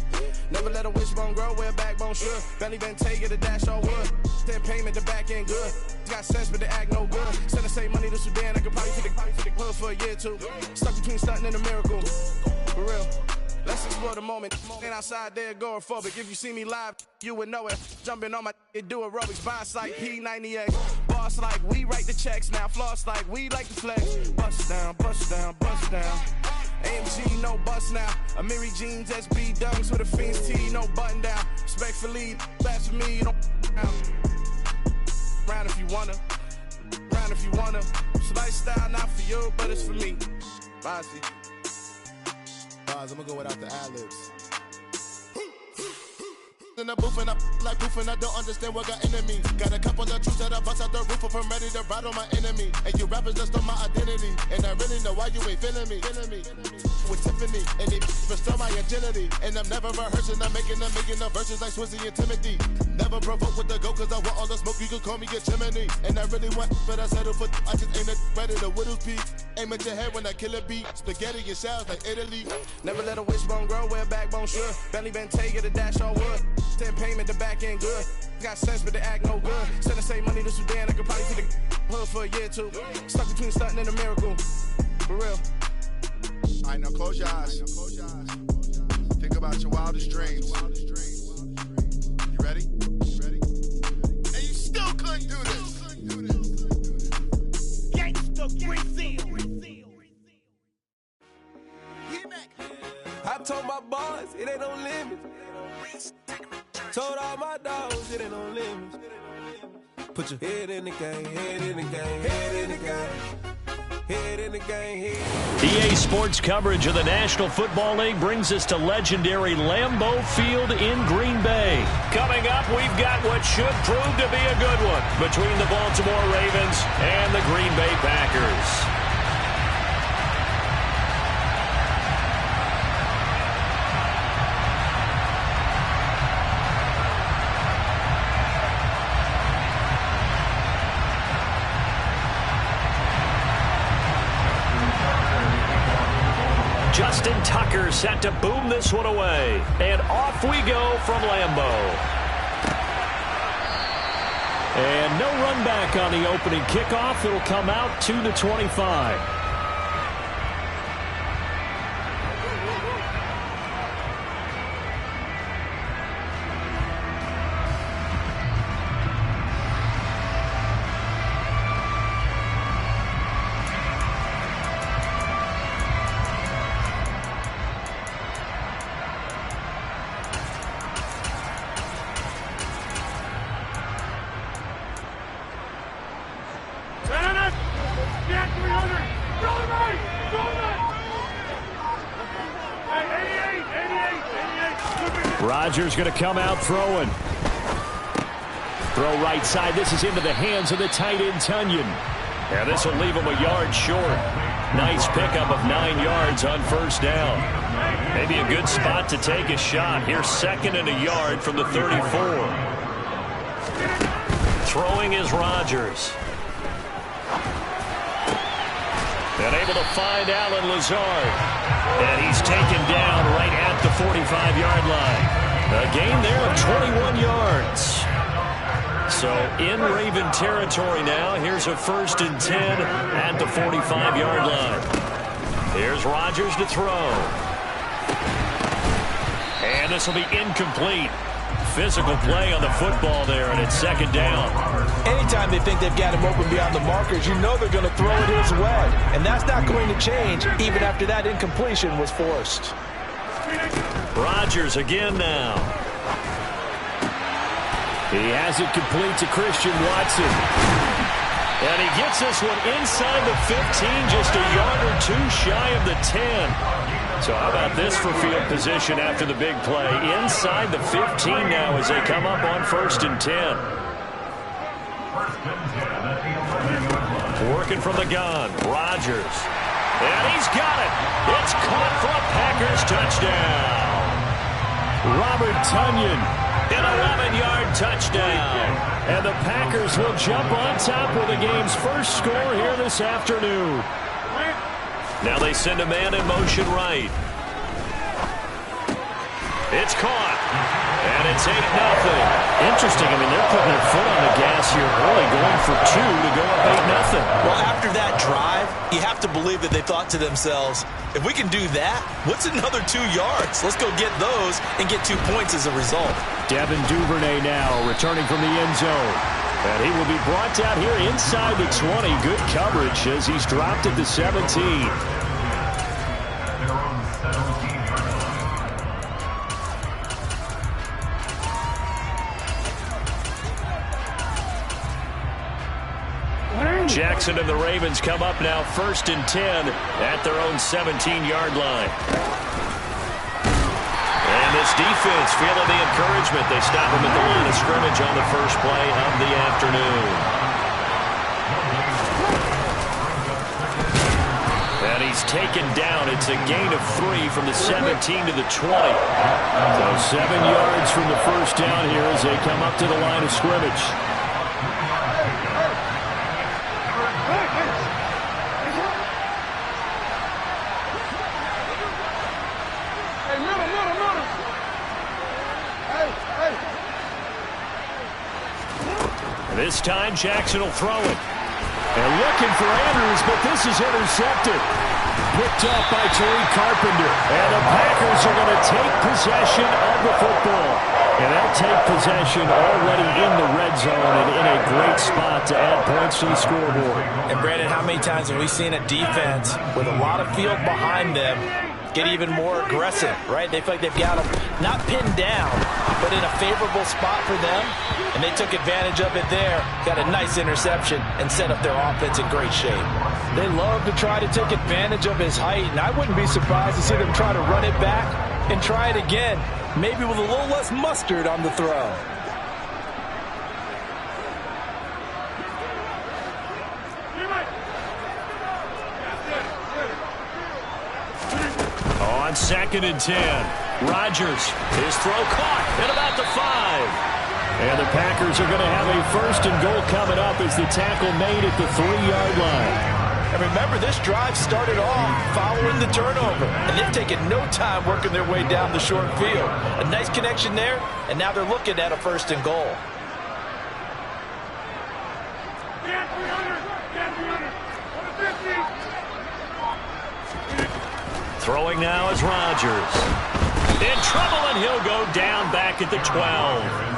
Never let a wishbone grow where backbone should. Belly been taking the dash all wood. 10 payment, the back end good. Got sense, but they act no good. Send the same money to Sudan. I could probably take the hood for a year or two. Stuck between stunting and a miracle. For real. Let's explore the moment. Ain't outside there agoraphobic. If you see me live, you would know it. Jumping on my do aerobics. Boss like P90X. Boss like we write the checks now. Floss like we like to flex. Bust down, bust down, bust down. AMG, no bust now. Amiri jeans, SB dunks with a Fiends T, no button down. Respectfully, that's for me, you don't round if you wanna. Round if you wanna. It's lifestyle not for you, but it's for me. Bozzy. I'm gonna go without the ad-libs. In the booth and I like proof and I don't understand what got enemies. Got a couple of troops that I bust out the roof if I'm ready to ride on my enemy. And you rappers just stole my identity. And I really know why you ain't feeling me. With Tiffany and they restore my agility. And I'm never rehearsing, I'm making a million of verses like Swizzy and Timothy. Never provoke with the go cause I want all the smoke, you can call me a chimney. And I really want, but I settle for I just aim it ready to Widow's Peak. Aim at your head when I kill a beat. Spaghetti and shells like Italy. Never let a wishbone grow where backbone should. Belly been taking the dash all wood. 10 payment, the back end good. Got sense, but they act no good. Send the same money to Sudan, I could probably take the hood for a year or two. Stuck between stunting and a miracle. For real. Alright, now close your eyes. Think about your wildest dreams. You ready? And you still couldn't do this. Gangsta Brazil. I told my boys it ain't no limits. Told all my dogs it ain't no limits. Put your head in the game, head in the game, head in the game, head in the game, head. EA Sports coverage of the National Football League brings us to legendary Lambeau Field in Green Bay. Coming up, we've got what should prove to be a good one between the Baltimore Ravens and the Green Bay Packers. Justin Tucker set to boom this one away. And off we go from Lambeau. And no run back on the opening kickoff. It'll come out to the 25. Rodgers going to come out throwing. Throw right side. This is into the hands of the tight end, Tunyon. Yeah, this will leave him a yard short. Nice pickup of 9 yards on first down. Maybe a good spot to take a shot. Here's 2nd and a yard from the 34. Throwing is Rodgers. And able to find Allen Lazard. And he's taken down right at the 45-yard line. A gain there of 21 yards. So in Raven territory now. Here's a 1st and 10 at the 45-yard line. Here's Rodgers to throw. And this will be incomplete. Physical play on the football there, and it's second down. Anytime they think they've got him open beyond the markers, you know they're going to throw it his way. And that's not going to change even after that incompletion was forced. Rodgers again now. He has it complete to Christian Watson. And he gets this one inside the 15, just a yard or two shy of the 10. So how about this for field position after the big play? Inside the 15 now as they come up on 1st and 10. Working from the gun, Rodgers. And he's got it. It's caught for a Packers touchdown. Robert Tonyan, an 11-yard touchdown. And the Packers will jump on top with the game's first score here this afternoon. Now they send a man in motion right. It's caught. And it's 8-0. Interesting. I mean, they're putting their foot on the gas here early, going for 2 to go up 8-0. Well, after that drive, you have to believe that they thought to themselves, if we can do that, what's another 2 yards? Let's go get those and get 2 points as a result. Devin Duvernay now returning from the end zone. And he will be brought down here inside the 20. Good coverage as he's dropped at the 17. Jackson and the Ravens come up now 1st and 10 at their own 17-yard line. And this defense feeling the encouragement. They stop him at the line of scrimmage on the first play of the afternoon. And he's taken down. It's a gain of 3 from the 17 to the 20. So 7 yards from the first down here as they come up to the line of scrimmage. This time Jackson will throw it. And looking for Andrews, but this is intercepted. Picked up by Tariq Carpenter. And the Packers are going to take possession of the football. And they'll take possession already in the red zone and in a great spot to add points to the scoreboard. And Brandon, how many times have we seen a defense with a lot of field behind them get even more aggressive, right? They feel like they've got them not pinned down, but in a favorable spot for them. And they took advantage of it there, got a nice interception, and set up their offense in great shape. They love to try to take advantage of his height, and I wouldn't be surprised to see them try to run it back and try it again, maybe with a little less mustard on the throw. On 2nd and 10, Rodgers, his throw caught at about the 5. And the Packers are going to have a 1st and goal coming up as the tackle made at the 3-yard line. And remember, this drive started off following the turnover, and they've taken no time working their way down the short field. A nice connection there, and now they're looking at a 1st and goal. Throwing now is Rodgers. In trouble, and he'll go down back at the 12.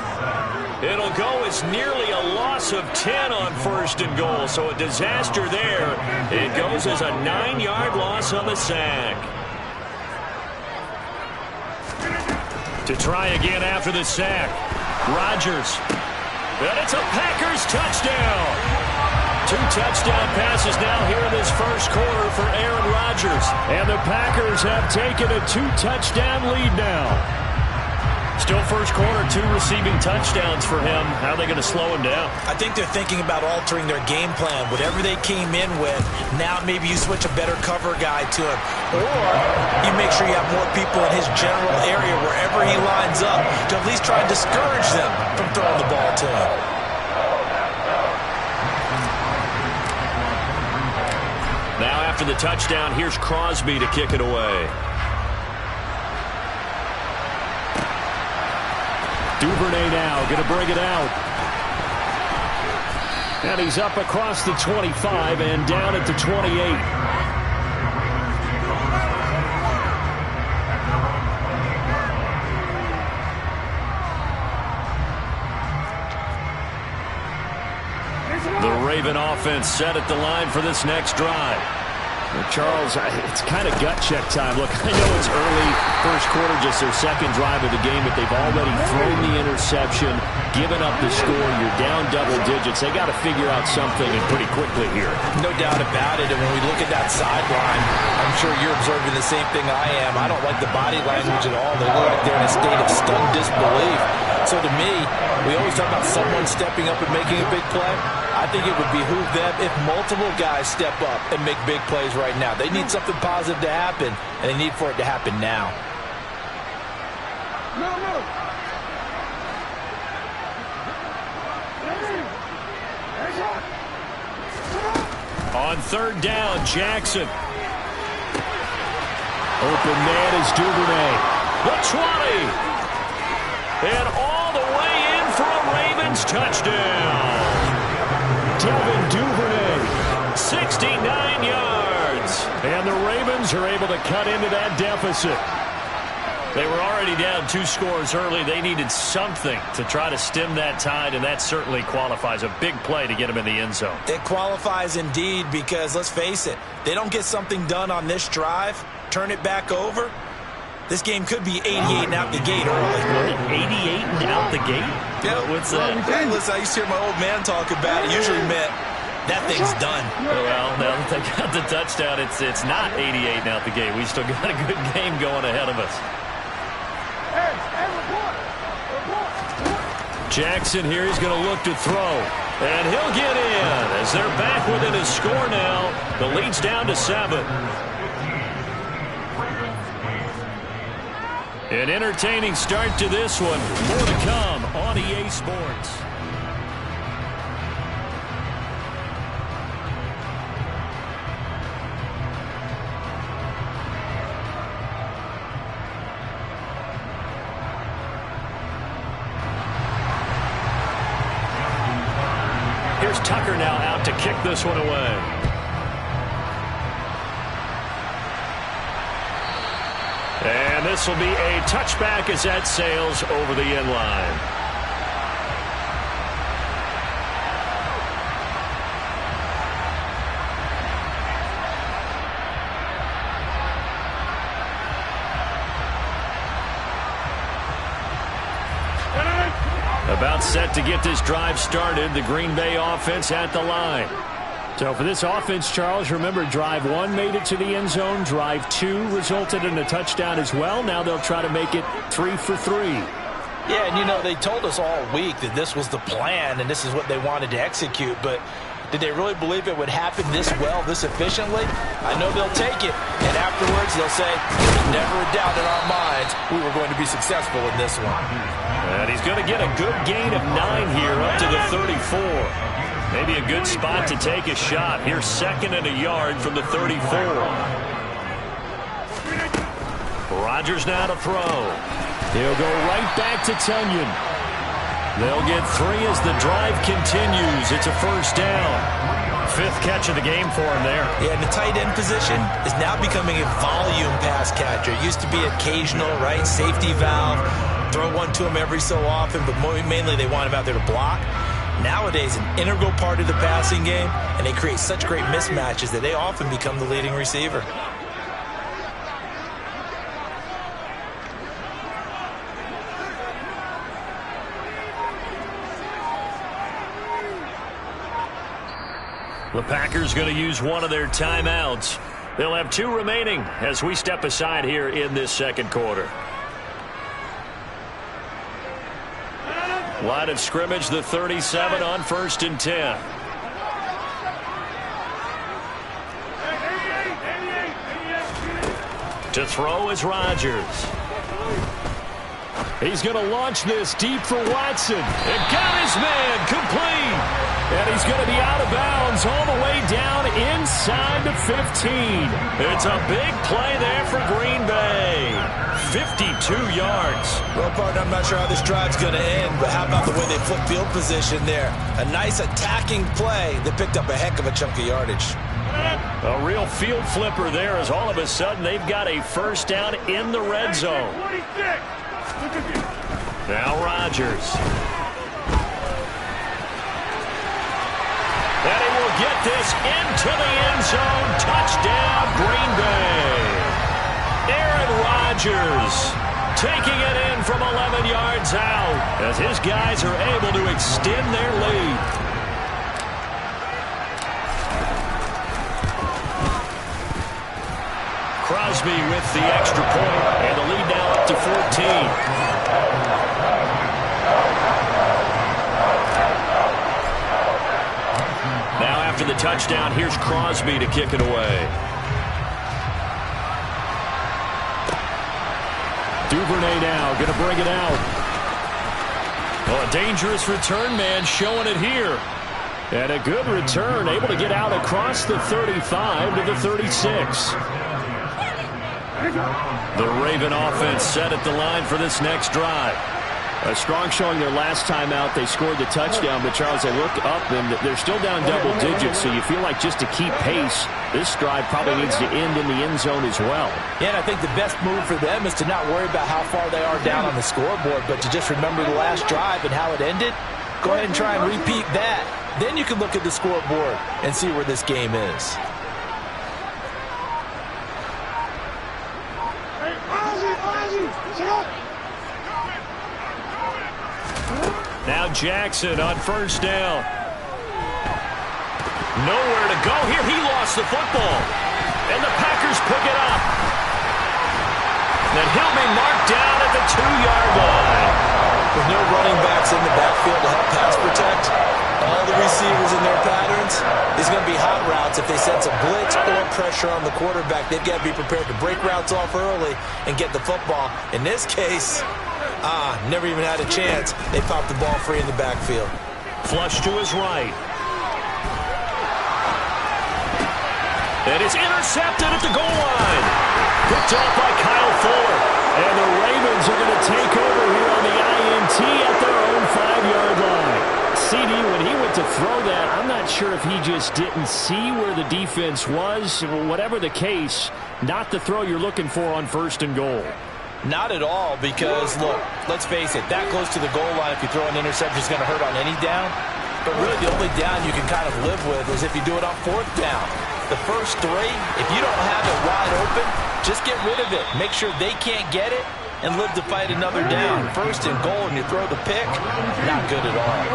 It'll go as nearly a loss of 10 on 1st and goal, so a disaster there. It goes as a 9-yard loss on the sack. To try again after the sack, Rodgers. And it's a Packers touchdown. 2 touchdown passes now here in this first quarter for Aaron Rodgers. And the Packers have taken a 2-touchdown lead now. Still first quarter, 2 receiving touchdowns for him. How are they going to slow him down? I think they're thinking about altering their game plan. Whatever they came in with, now maybe you switch a better cover guy to him. Or you make sure you have more people in his general area wherever he lines up to at least try and discourage them from throwing the ball to him. Now after the touchdown, here's Crosby to kick it away. Duvernay now going to bring it out. And he's up across the 25 and down at the 28. Raven offense set at the line for this next drive. Well, Charles, it's kind of gut check time. Look, I know it's early, first quarter, just their second drive of the game, but they've already thrown the interception, given up the score. You're down double digits. They got to figure out something, and pretty quickly here. No doubt about it. And when we look at that sideline, I'm sure you're observing the same thing I am. I don't like the body language at all. They look like they're in a state of stunned disbelief. So to me, we always talk about someone stepping up and making a big play. I think it would behoove them if multiple guys step up and make big plays right now. They need something positive to happen, and they need for it to happen now. On third down, Jackson. Open man is Duvernay. The 20. And all the way in for a Ravens touchdown. Devin Duvernay, 69 yards. And the Ravens are able to cut into that deficit. They were already down 2 scores early. They needed something to try to stem that tide, and that certainly qualifies. A big play to get them in the end zone. It qualifies indeed because, let's face it, they don't get something done on this drive, turn it back over, this game could be 88 and out the gate early. 88 and out the gate? Yeah. What's that? Hey, listen, I used to hear my old man talk about it. Usually meant that thing's done. Well, now that they got the touchdown, it's not 88 and out the gate. We still got a good game going ahead of us. Jackson here, he's going to look to throw. And he'll get in as they're back within a score now. The lead's down to 7. An entertaining start to this one. More to come on EA Sports. Here's Tucker now out to kick this one away. And this will be a touchback as that sails over the end line. About set to get this drive started. The Green Bay offense at the line. So for this offense, Charles, remember, drive 1 made it to the end zone. Drive 2 resulted in a touchdown as well. Now they'll try to make it 3 for 3. Yeah, and you know, they told us all week that this was the plan and this is what they wanted to execute, but did they really believe it would happen this well, this efficiently? I know they'll take it, and afterwards they'll say, there's never a doubt in our minds we were going to be successful in this one. And he's going to get a good gain of 9 here up to the 34. Maybe a good spot to take a shot. Here's 2nd and a yard from the 34. Rodgers now to throw. He'll go right back to Tunyon. They'll get 3 as the drive continues. It's a first down. 5th catch of the game for him there. Yeah, and the tight end position is now becoming a volume pass catcher. It used to be occasional, right? Safety valve. Throw one to him every so often, but mainly they want him out there to block. Nowadays, an integral part of the passing game, and they create such great mismatches that they often become the leading receiver. The Packers going to use one of their timeouts. They'll have 2 remaining as we step aside here in this second quarter. Line of scrimmage, the 37 on 1st and 10. To throw is Rodgers. He's going to launch this deep for Watson. And got his man complete. And he's going to be out of bounds all the way down inside the 15. It's a big play there for Green Bay. 52 yards. Well, partner, I'm not sure how this drive's going to end, but how about the way they flip field position there? A nice attacking play that picked up a heck of a chunk of yardage. A real field flipper there as all of a sudden they've got a first down in the red zone. Now Rodgers. And he get this into the end zone. Touchdown, Green Bay. Aaron Rodgers taking it in from 11 yards out as his guys are able to extend their lead. Crosby with the extra point, and the lead now up to 14. Now after the touchdown, here's Crosby to kick it away. Duvernay now going to bring it out. Well, a dangerous return man showing it here. And a good return, able to get out across the 35 to the 36. The Raven offense set at the line for this next drive. A strong showing their last time out. They scored the touchdown, but Charles, they look up and they're still down double digits, so you feel like just to keep pace, this drive probably needs to end in the end zone as well. Yeah, and I think the best move for them is to not worry about how far they are down on the scoreboard, but to just remember the last drive and how it ended. Go ahead and try and repeat that. Then you can look at the scoreboard and see where this game is. Now Jackson on first down. Nowhere to go here. He lost the football. And the Packers pick it up. Then he'll be marked down at the 2-yard line. With no running backs in the backfield to help pass protect, all the receivers in their patterns, these are going to be hot routes. If they sense a blitz or pressure on the quarterback, they've got to be prepared to break routes off early and get the football. In this case, never even had a chance. They popped the ball free in the backfield. Flush to his right. And it's intercepted at the goal line. Picked off by Kyle Fuller. And the Ravens are going to take over here on the INT at their own 5-yard line. CD, when he went to throw that, I'm not sure if he just didn't see where the defense was. Whatever the case, not the throw you're looking for on first and goal. Not at all, because, look, let's face it, that close to the goal line, if you throw an interception, is going to hurt on any down. But really, the only down you can kind of live with is if you do it on fourth down. The first three, if you don't have it wide open, just get rid of it. Make sure they can't get it and live to fight another down. First and goal, and you throw the pick, not good at all.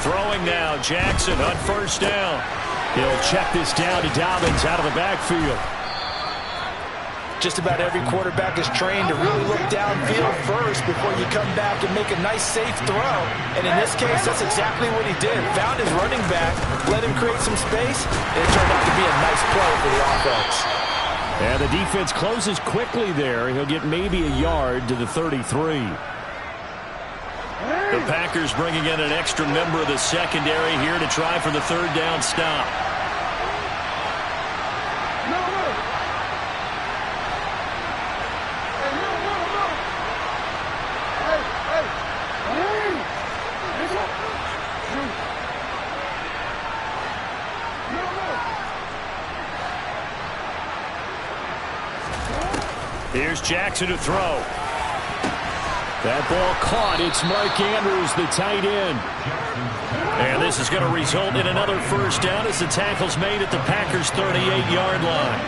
Throwing now, Jackson on first down. He'll check this down to Dobbins out of the backfield. Just about every quarterback is trained to really look downfield first before you come back and make a nice, safe throw. And in this case, that's exactly what he did. Found his running back, let him create some space, and it turned out to be a nice play for the offense. And the defense closes quickly there. He'll get maybe a yard to the 33. The Packers bringing in an extra member of the secondary here to try for the third down stop. Here's Jackson to throw. That ball caught. It's Mark Andrews, the tight end. And this is going to result in another first down as the tackle's made at the Packers' 38-yard line.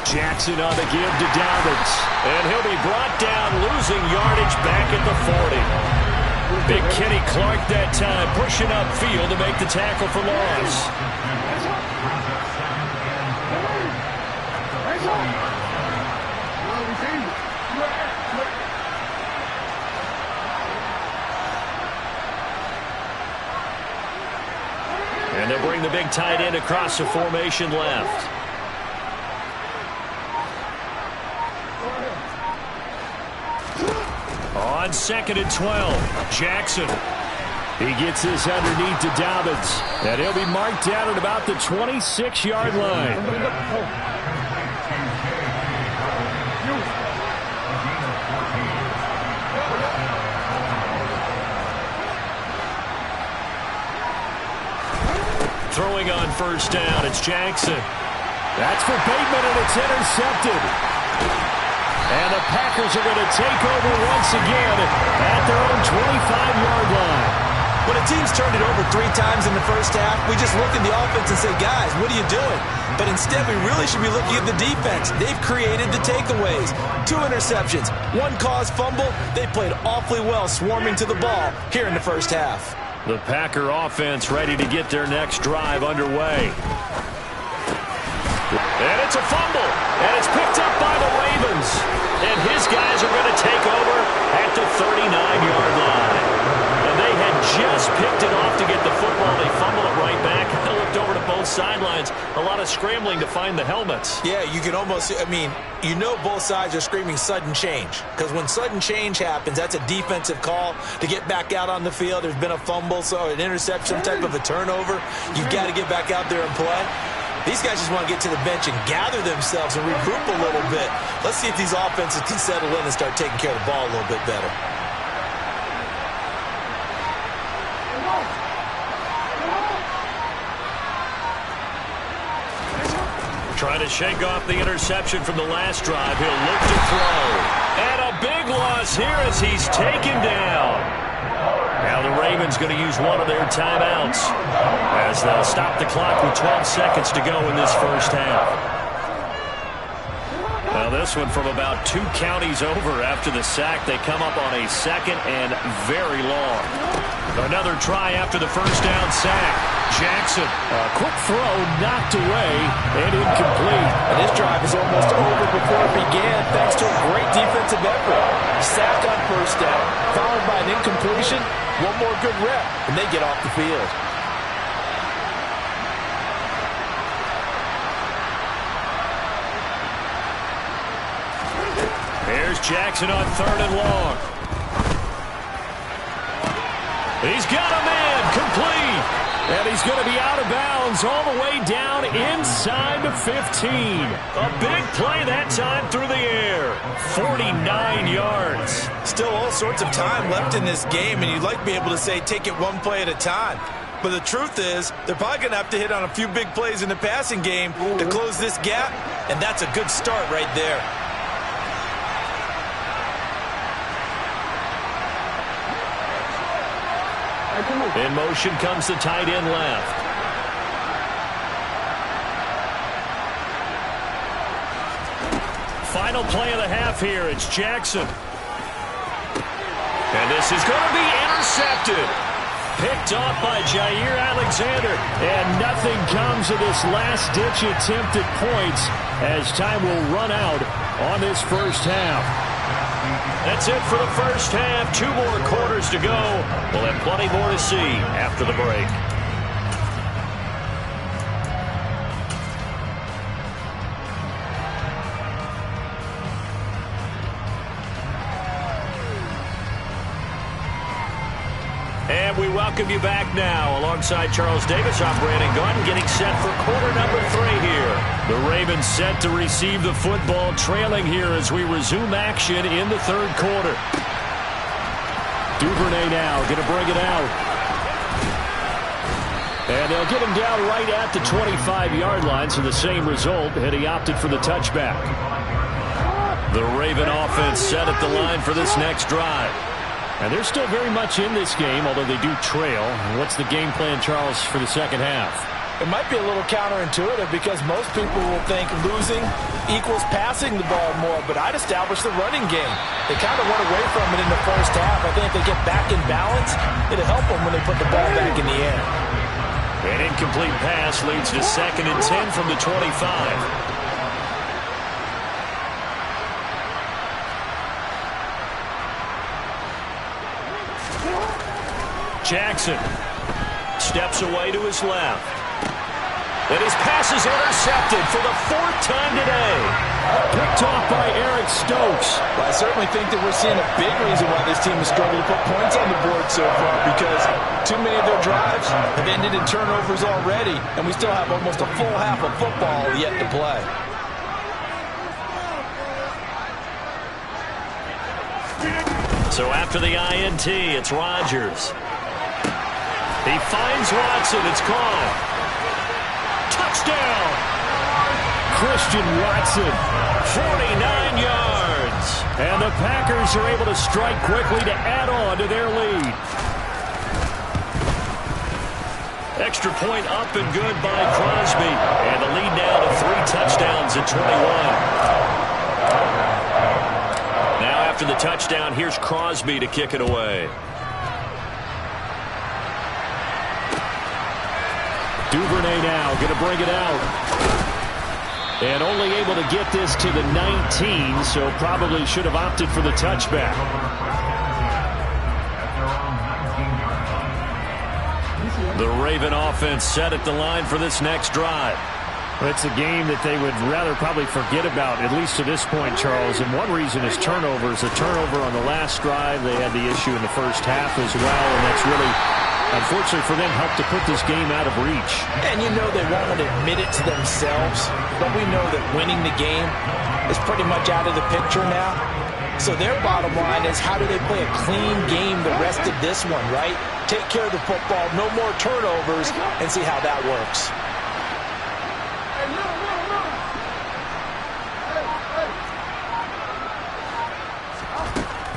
Jackson on the give to Dobbins. And he'll be brought down, losing yardage back at the 40. Big Kenny Clark that time, pushing upfield to make the tackle for loss. And they'll bring the big tight end across the formation left. On 2nd and 12, Jackson. He gets this underneath to Dobbins. And he'll be marked down at about the 26-yard line. throwing on first down. It's Jackson. That's for Bateman, and it's intercepted. And the Packers are going to take over once again at their own 25-yard line. When a team's turned it over 3 times in the first half, we just look at the offense and say, guys, what are you doing? But instead, we really should be looking at the defense. They've created the takeaways. 2 interceptions, 1 caused fumble. They played awfully well swarming to the ball here in the first half. The Packer offense ready to get their next drive underway. And it's a fumble, and it's picked up by the Ravens. And his guys are going to take over at the 39-yard line. And they had just picked it off to get the football. They fumble it right back. They looked over to both sidelines. A lot of scrambling to find the helmets. Yeah, you can almost, you know both sides are screaming sudden change. Because when sudden change happens, that's a defensive call to get back out on the field. There's been a fumble, so an interception, type of a turnover. You've got to get back out there and play. These guys just want to get to the bench and gather themselves and regroup a little bit. Let's see if these offenses can settle in and start taking care of the ball a little bit better. Trying to shake off the interception from the last drive. He'll look to throw. And a big loss here as he's taken down. Now the Ravens going to use one of their timeouts as they'll stop the clock with 12 seconds to go in this first half. Now this one from about 2 counties over after the sack. They come up on a second and very long. Another try after the first down sack. Jackson, a quick throw knocked away and incomplete. And this drive is almost over before it began thanks to a great defensive effort. Sack on first down, followed by an incompletion. One more good rep, and they get off the field. Here's Jackson on 3rd and long. He's got a man, complete. And he's going to be out of bounds all the way down inside the 15. A big play that time through the air. 49 yards. Still all sorts of time left in this game, and you'd like to be able to say take it one play at a time. But the truth is, they're probably going to have to hit on a few big plays in the passing game to close this gap, and that's a good start right there. In motion comes the tight end left. Final play of the half here. It's Jackson. And this is going to be intercepted. Picked off by Jair Alexander. And nothing comes of this last-ditch attempt at points as time will run out on this first half. That's it for the first half. 2 more quarters to go. We'll have plenty more to see after the break. And we welcome you back now. Alongside Charles Davis, I'm Brandon Gaudin, getting set for quarter number 3 here. The Ravens set to receive the football, trailing here as we resume action in the 3rd quarter. Duvernay now going to bring it out. And they'll get him down right at the 25-yard line, so the same result had he opted for the touchback. The Raven offense set at the line for this next drive. And they're still very much in this game, although they do trail. What's the game plan, Charles, for the second half? It might be a little counterintuitive because most people will think losing equals passing the ball more, but I'd establish the running game. They kind of went away from it in the first half. I think if they get back in balance, it'll help them when they put the ball back in the air. An incomplete pass leads to 2nd and 10 from the 25. Jackson steps away to his left. And his pass is intercepted for the 4th time today. Picked off by Eric Stokes. Well, I certainly think that we're seeing a big reason why this team has struggled to put points on the board so far, because too many of their drives have ended in turnovers already, and we still have almost a full half of football yet to play. So after the INT, it's Rodgers. He finds Watson. It's caught. touchdown. Christian Watson, 49 yards. And the Packers are able to strike quickly to add on to their lead. Extra point up and good by Crosby. And the lead now to 3 touchdowns at 21. Now after the touchdown, here's Crosby to kick it away. Duvernay now going to bring it out. And only able to get this to the 19, so probably should have opted for the touchback. The Raven offense set at the line for this next drive. It's a game that they would rather probably forget about, at least to this point, Charles. And one reason is turnovers. A turnover on the last drive. They had the issue in the first half as well, and that's really, unfortunately for them, helped to put this game out of reach. And you know they won't admit it to themselves, but we know that winning the game is pretty much out of the picture now. So their bottom line is, how do they play a clean game the rest of this one, right? Take care of the football, no more turnovers, and see how that works.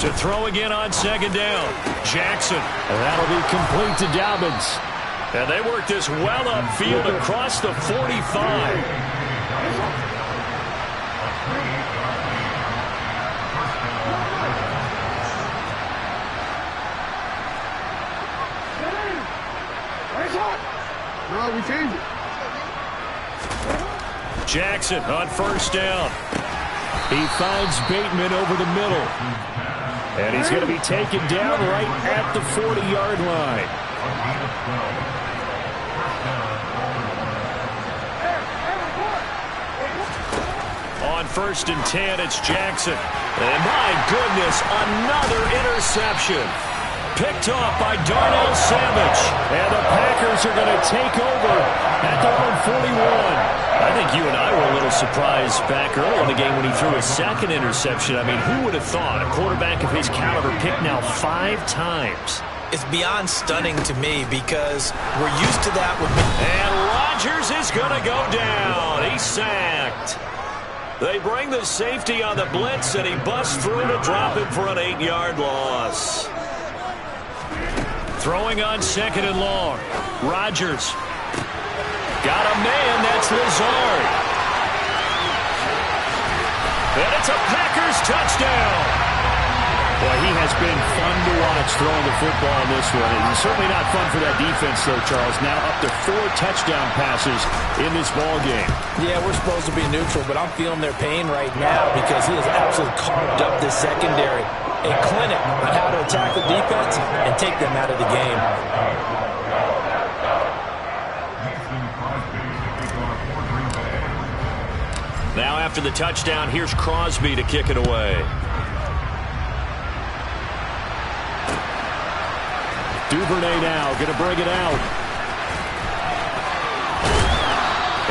To throw again on second down. Jackson. And that'll be complete to Dobbins. And they work this well upfield across the 45. No, we changed it. Jackson on first down. He finds Bateman over the middle. And he's going to be taken down right at the 40-yard line. On 1st and 10, it's Jackson. And my goodness, another interception. Picked off by Darnell Savage. And the Packers are going to take over at their own 41. I think you and I were a little surprised back early in the game when he threw his second interception. I mean, who would have thought a quarterback of his caliber picked now 5 times? It's beyond stunning to me because we're used to that with... And Rodgers is going to go down. He's sacked. They bring the safety on the blitz, and he busts through to drop it for an 8-yard loss. Throwing on 2nd and long. Rodgers. Got a man, that's Lazard. And it's a Packers touchdown. Boy, he has been fun to watch throwing the football in this one. And certainly not fun for that defense, though, Charles. Now up to 4 touchdown passes in this ball game. Yeah, we're supposed to be neutral, but I'm feeling their pain right now because he has absolutely carved up this secondary. A clinic on how to attack the defense and take them out of the game. Now after the touchdown, here's Crosby to kick it away. Duvernay now going to bring it out.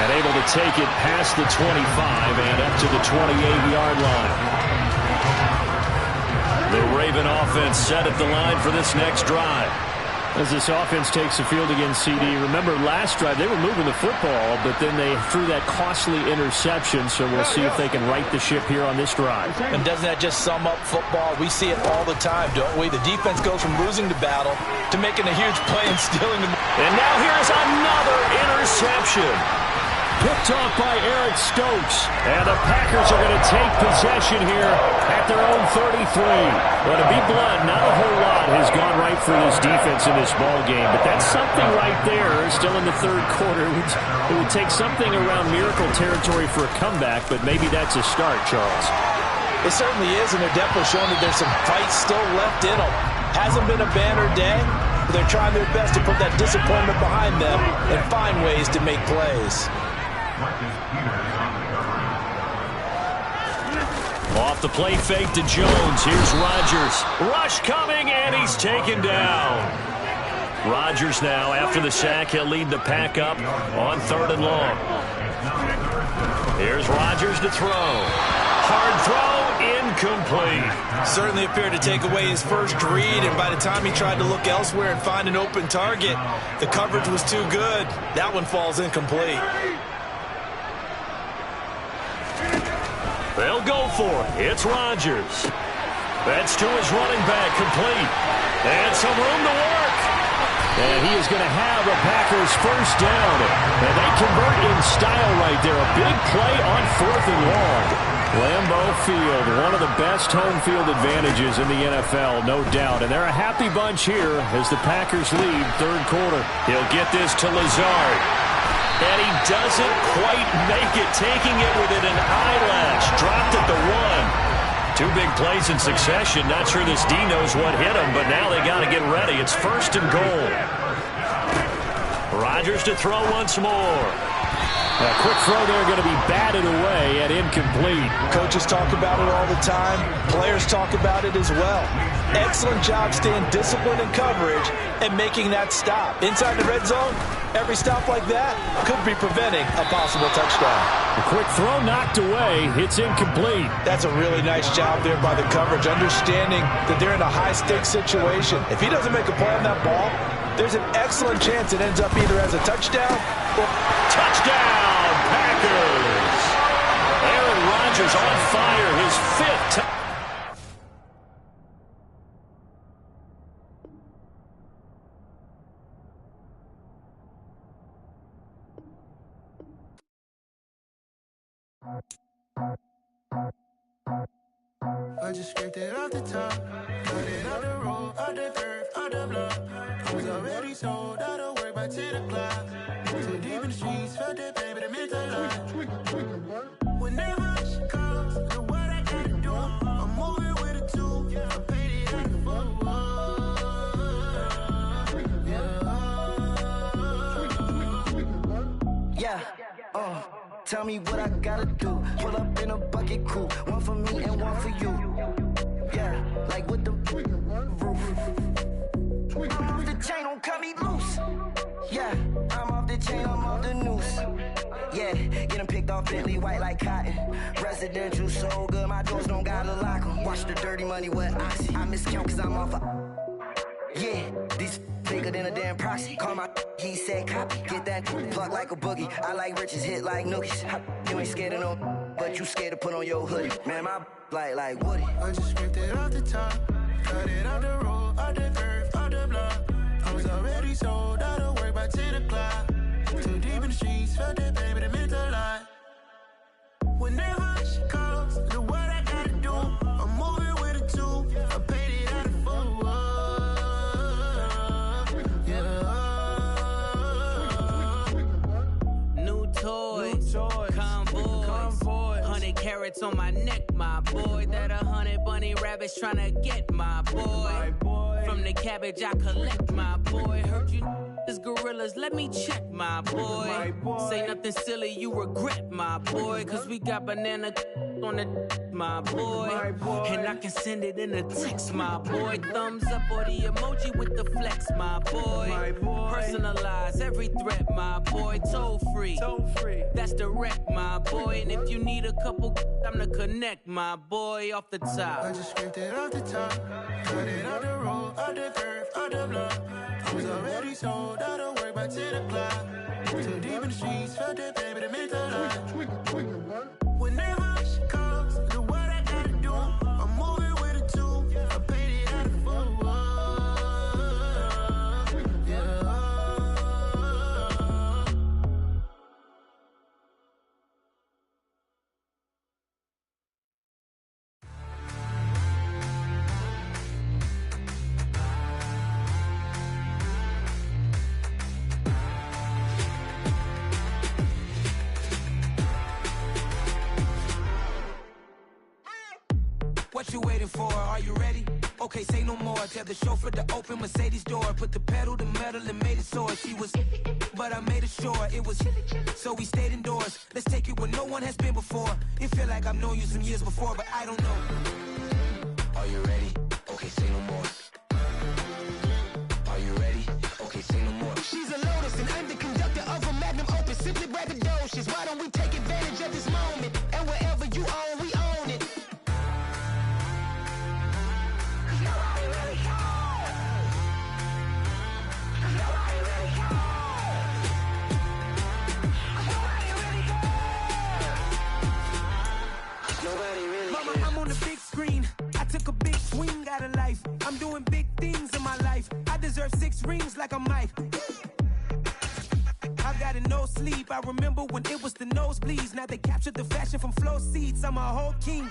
And able to take it past the 25 and up to the 28-yard line. The Raven offense set at the line for this next drive. As this offense takes the field against CD, remember last drive they were moving the football, but then they threw that costly interception, so we'll see if they can right the ship here on this drive. And doesn't that just sum up football? We see it all the time, don't we? The defense goes from losing the battle to making a huge play and stealing the... And now here's another interception. Picked off by Eric Stokes. And the Packers are going to take possession here at their own 33. But to be blunt, not a whole lot has gone right for this defense in this ball game. But that's something right there. Still in the 3rd quarter. It would take something around miracle territory for a comeback, but maybe that's a start, Charles. It certainly is, and they're definitely showing that there's some fight still left in them. Hasn't been a banner day, but they're trying their best to put that disappointment behind them and find ways to make plays. Off the play fake to Jones. Here's Rodgers. Rush coming, and he's taken down. Rodgers now, after the sack, he'll lead the pack up on 3rd and long. Here's Rodgers to throw. Hard throw, incomplete. Certainly appeared to take away his first read, and by the time he tried to look elsewhere and find an open target, the coverage was too good. That one falls incomplete. They'll go for it. It's Rodgers. That's to his running back, complete. And some room to work. And he is going to have a Packers first down. And they convert in style right there. A big play on 4th and long. Lambeau Field, one of the best home field advantages in the NFL, no doubt. And they're a happy bunch here as the Packers lead third quarter. He'll get this to Lazard. And he doesn't quite make it, taking it within an eyelash. Dropped at the 1. 2 big plays in succession. Not sure this D knows what hit him, but now they got to get ready. It's 1st and goal. Rodgers to throw once more. A quick throw there going to be batted away and incomplete. Coaches talk about it all the time. Players talk about it as well. Excellent job staying disciplined in coverage and making that stop. Inside the red zone, every stop like that could be preventing a possible touchdown. A quick throw knocked away. It's incomplete. That's a really nice job there by the coverage, understanding that they're in a high-stakes situation. If he doesn't make a play on that ball, there's an excellent chance it ends up either as a touchdown or... Touchdown, Packers! Aaron Rodgers on fire, his 5th. I just scraped it off the top, got it out the road, out the turf, out the block. I was already sold out of work by 10 o'clock. Too deep in the streets, felt that pain, but it meant a lot. Whenever she calls, know what I gotta do. I'm moving with a 2, I paid it at the 4. Yeah, tell me what I gotta do. Pull up in a bucket crew, one for me and one for you. Yeah, like with the roof. I'm off the chain, don't cut me loose. Yeah, I'm off the chain, I'm off the noose. Yeah, getting picked off Bentley white like cotton. Residential so good, my doors don't gotta lock 'em. Watch the dirty money with oxy. I miscount cause I'm off yeah, these bigger than a damn proxy. Call my he said copy. Get that plug like a boogie. I like riches, hit like nookies. You ain't scared of no, but you scared to put on your hoodie. Man, my like Woody. I just scraped it off the top, got it out the road, out the turf, out the block. I was already sold out of work by 10 o'clock. Too deep in the streets, felt that pain, but it meant a lot. Whenever she calls, know what I gotta do. I'm moving with a 2, I paid it at the 4. Convoy, 100 carats on my neck, my boy. That 100 bunny rabbits tryna get my boy. From the cabbage I collect, my boy. Heard you is gorillas, let me check, my boy. Say nothing silly, you regret, my boy. Cause we got banana on the my boy. And I can send it in a text, my boy. Thumbs up or the emoji with the flex, my boy. Personalize every threat, my boy. Toll free. That's direct, my boy. And if you need a couple, I'm to connect, my boy, off the top. I just scraped it off the top, got it out the road, out the turf, out the block. I was already sold out of work by 10 o'clock. Too deep in the streets, felt that pain, but it meant a lot. Whenever she calls, know what I gotta do. I'm moving with a 2, I paid it at the 4. What you waiting for? Are you ready? Okay, say no more. Tell the chauffeur to open Mercedes door. Put the pedal to metal and made it soar. She was, but I made it sure it was. So we stayed indoors. Let's take it where no one has been before. It feel like I've known you some years before, but I don't know. Are you ready? Okay, say no more. Are you ready? Okay, say no more. She's a Lotus and I'm the conductor of a Magnum Opus. Simply braggadocious. Why don't we take advantage of this moment? And wherever you own, we own it. Nobody like I'm Mike. I got it no sleep. I remember when it was the nosebleeds. Now they captured the fashion from flow seats. I'm a whole king.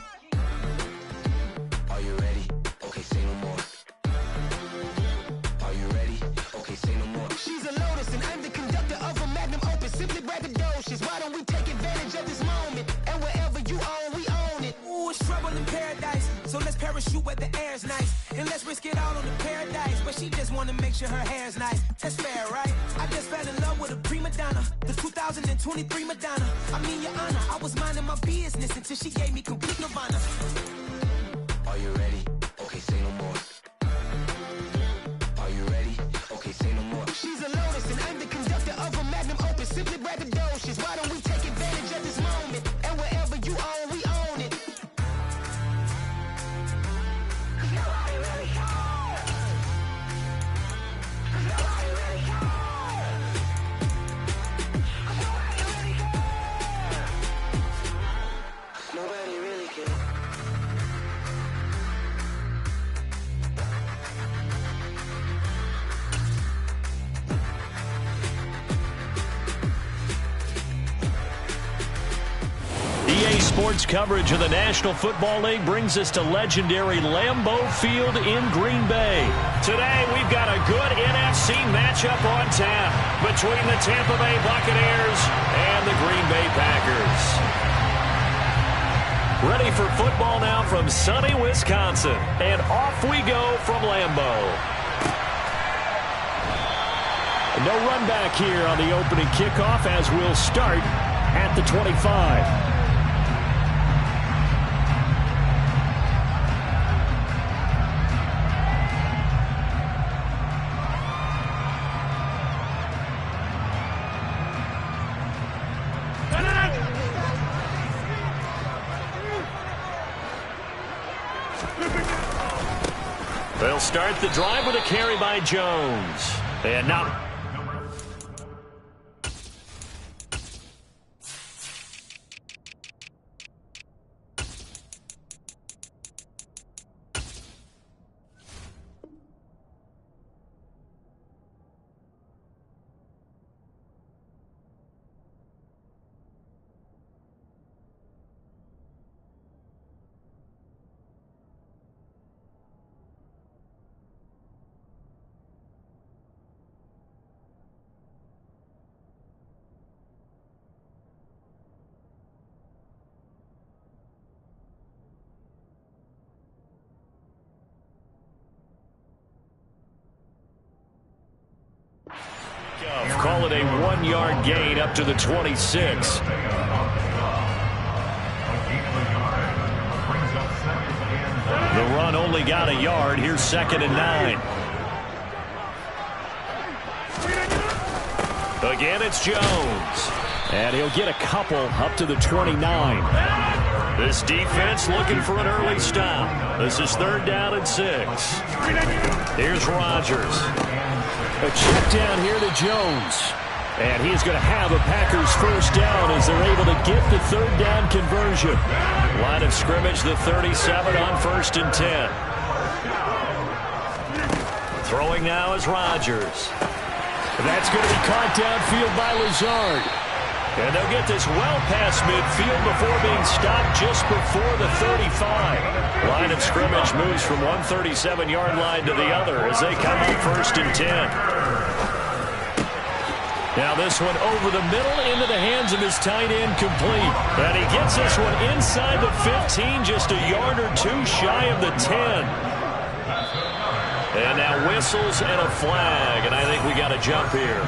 Are you ready? Okay, say no more. Are you ready? Okay, say no more. She's a lotus and I'm the conductor of a magnum opus. Simply braggadocious. Why don't we take advantage of this moment? And wherever you own, we own it. Ooh, it's trouble in paradise. So let's parachute where the air's nice. And let's risk it all on the paradise. But she just wanna make sure her hair's nice. That's fair, right? I just fell in love with a prima donna. The 2023 Madonna. I mean, your honor, I was minding my business until she gave me complete nirvana. Are you ready? Okay, say no more. Are you ready? Okay, say no more. She's a lotus and I'm the conductor of a magnum opus. Simply braggadocious. Why don't we take advantage of this moment? And wherever you own, we own it. Nobody really cares. EA Sports coverage of the National Football League brings us to legendary Lambeau Field in Green Bay. Today, we've got a good NFC matchup on tap between the Tampa Bay Buccaneers and the Green Bay Packers. Ready for football now from sunny Wisconsin. And off we go from Lambeau. No run back here on the opening kickoff as we'll start at the 25. They'll start the drive with a carry by Jones. And now call it a 1-yard gain up to the 26. The run only got a yard. Here's 2nd and 9. Again, it's Jones. And he'll get a couple up to the 29. This defense looking for an early stop. This is 3rd down and 6. Here's Rodgers. A check down here to Jones. And he's going to have a Packers first down as they're able to get the 3rd down conversion. Line of scrimmage, the 37 on 1st and 10. Throwing now is Rodgers. That's going to be caught downfield by Lazard. And they'll get this well past midfield before being stopped just before the 35. Line of scrimmage moves from one 37-yard line to the other as they come up 1st and 10. Now this one over the middle into the hands of his tight end, complete. And he gets this one inside the 15, just a yard or two shy of the 10. And now whistles and a flag, and I think we got a jump here.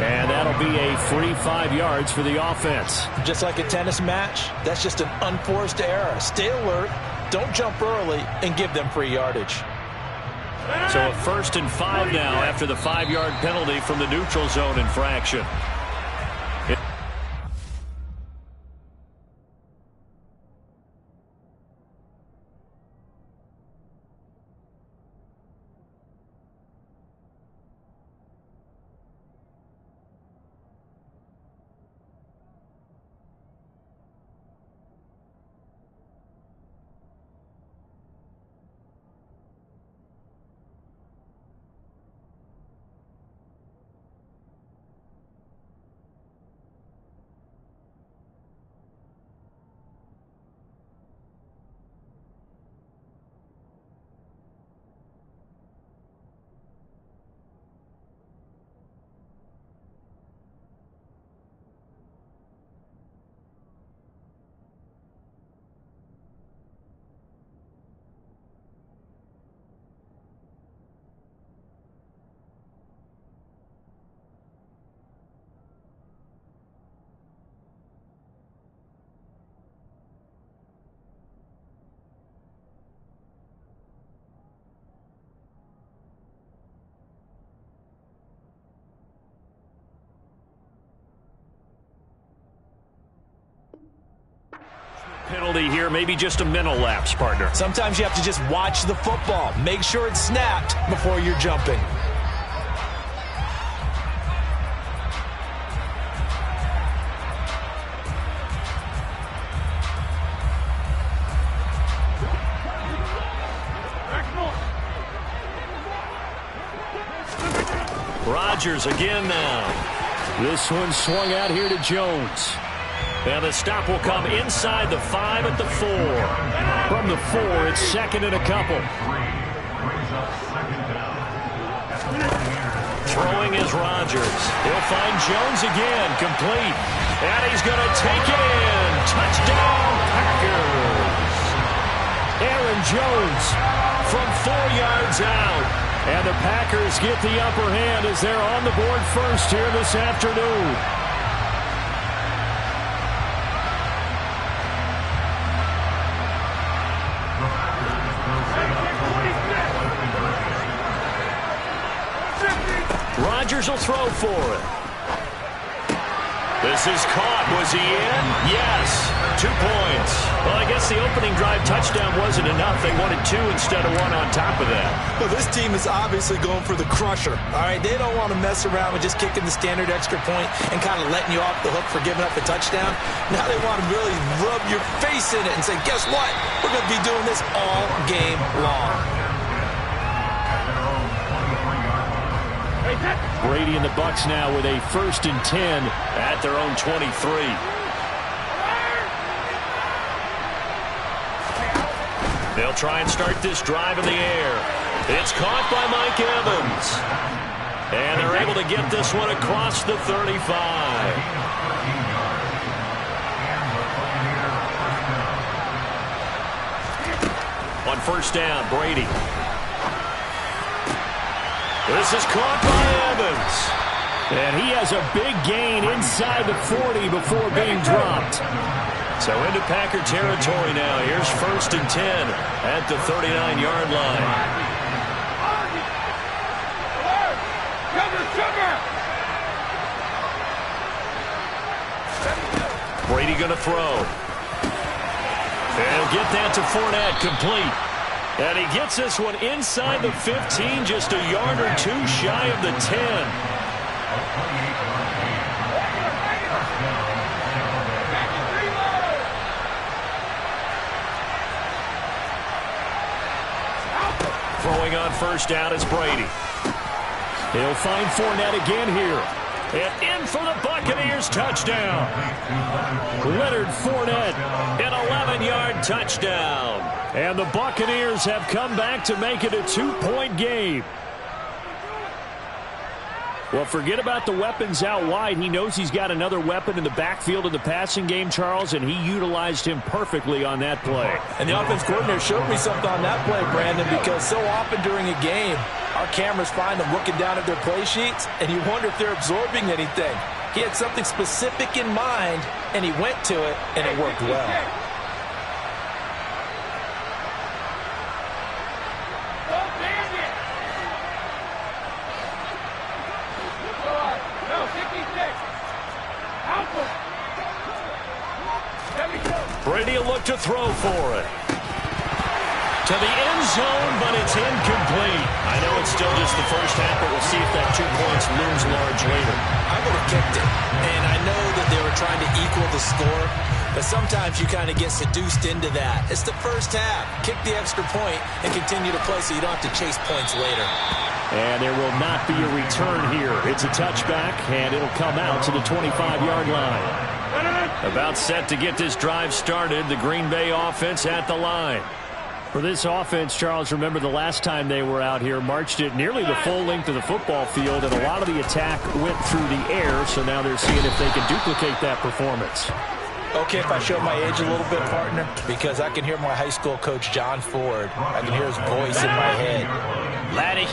And that'll be a free 5 yards for the offense. Just like a tennis match, that's just an unforced error. Stay alert, don't jump early, and give them free yardage. So a 1st and 5 now after the 5-yard penalty from the neutral zone infraction. Penalty here, maybe just a mental lapse, partner. Sometimes you have to just watch the football. Make sure it's snapped before you're jumping. Rodgers again now. This one swung out here to Jones. And the stop will come inside the 5 at the 4. From the 4, it's second and a couple. Throwing is Rodgers. He'll find Jones again, complete. And he's going to take it in. Touchdown, Packers. Aaron Jones from 4 yards out. And the Packers get the upper hand as they're on the board first here this afternoon. Rodgers will throw for it. This is caught. Was he in? Yes. 2 points. Well, I guess the opening drive touchdown wasn't enough. They wanted 2 instead of 1 on top of that. Well, this team is obviously going for the crusher. All right, they don't want to mess around with just kicking the standard extra point and kind of letting you off the hook for giving up a touchdown. Now they want to really rub your face in it and say, guess what? We're going to be doing this all game long. Brady and the Bucs now with a 1st and 10 at their own 23. They'll try and start this drive in the air. It's caught by Mike Evans. And they're able to get this one across the 35. On 1st down, Brady. This is caught by Evans. And he has a big gain inside the 40 before being dropped. So into Packer territory now. Here's 1st and 10 at the 39-yard line. Brady going to throw. And he'll get that to Fournette, complete. And he gets this one inside the 15, just a yard or 2 shy of the 10. Throwing on 1st down is Brady. He'll find Fournette again here. And in for the Buccaneers touchdown. Leonard Fournette, an 11-yard touchdown. And the Buccaneers have come back to make it a 2-point game. Well, forget about the weapons out wide. He knows he's got another weapon in the backfield in the passing game, Charles, and he utilized him perfectly on that play. And the offense coordinator showed me something on that play, Brandon, because so often during a game, our cameras find them looking down at their play sheets, and you wonder if they're absorbing anything. He had something specific in mind, and he went to it, and it worked well. Brady will look to throw for it. To the end zone, but it's incomplete. I know it's still just the first half, but we'll see if that 2 points looms large later. I would have kicked it. And I know that they were trying to equal the score, but sometimes you kind of get seduced into that. It's the first half. Kick the extra point and continue to play so you don't have to chase points later. And there will not be a return here. It's a touchback, and it'll come out to the 25-yard line. About set to get this drive started, the Green Bay offense at the line. For this offense, Charles, remember the last time they were out here, marched it nearly the full length of the football field, and a lot of the attack went through the air, so now they're seeing if they can duplicate that performance. Okay, if I show my age a little bit, partner, because I can hear my high school coach, John Ford. I can hear his voice in my head. Laddie,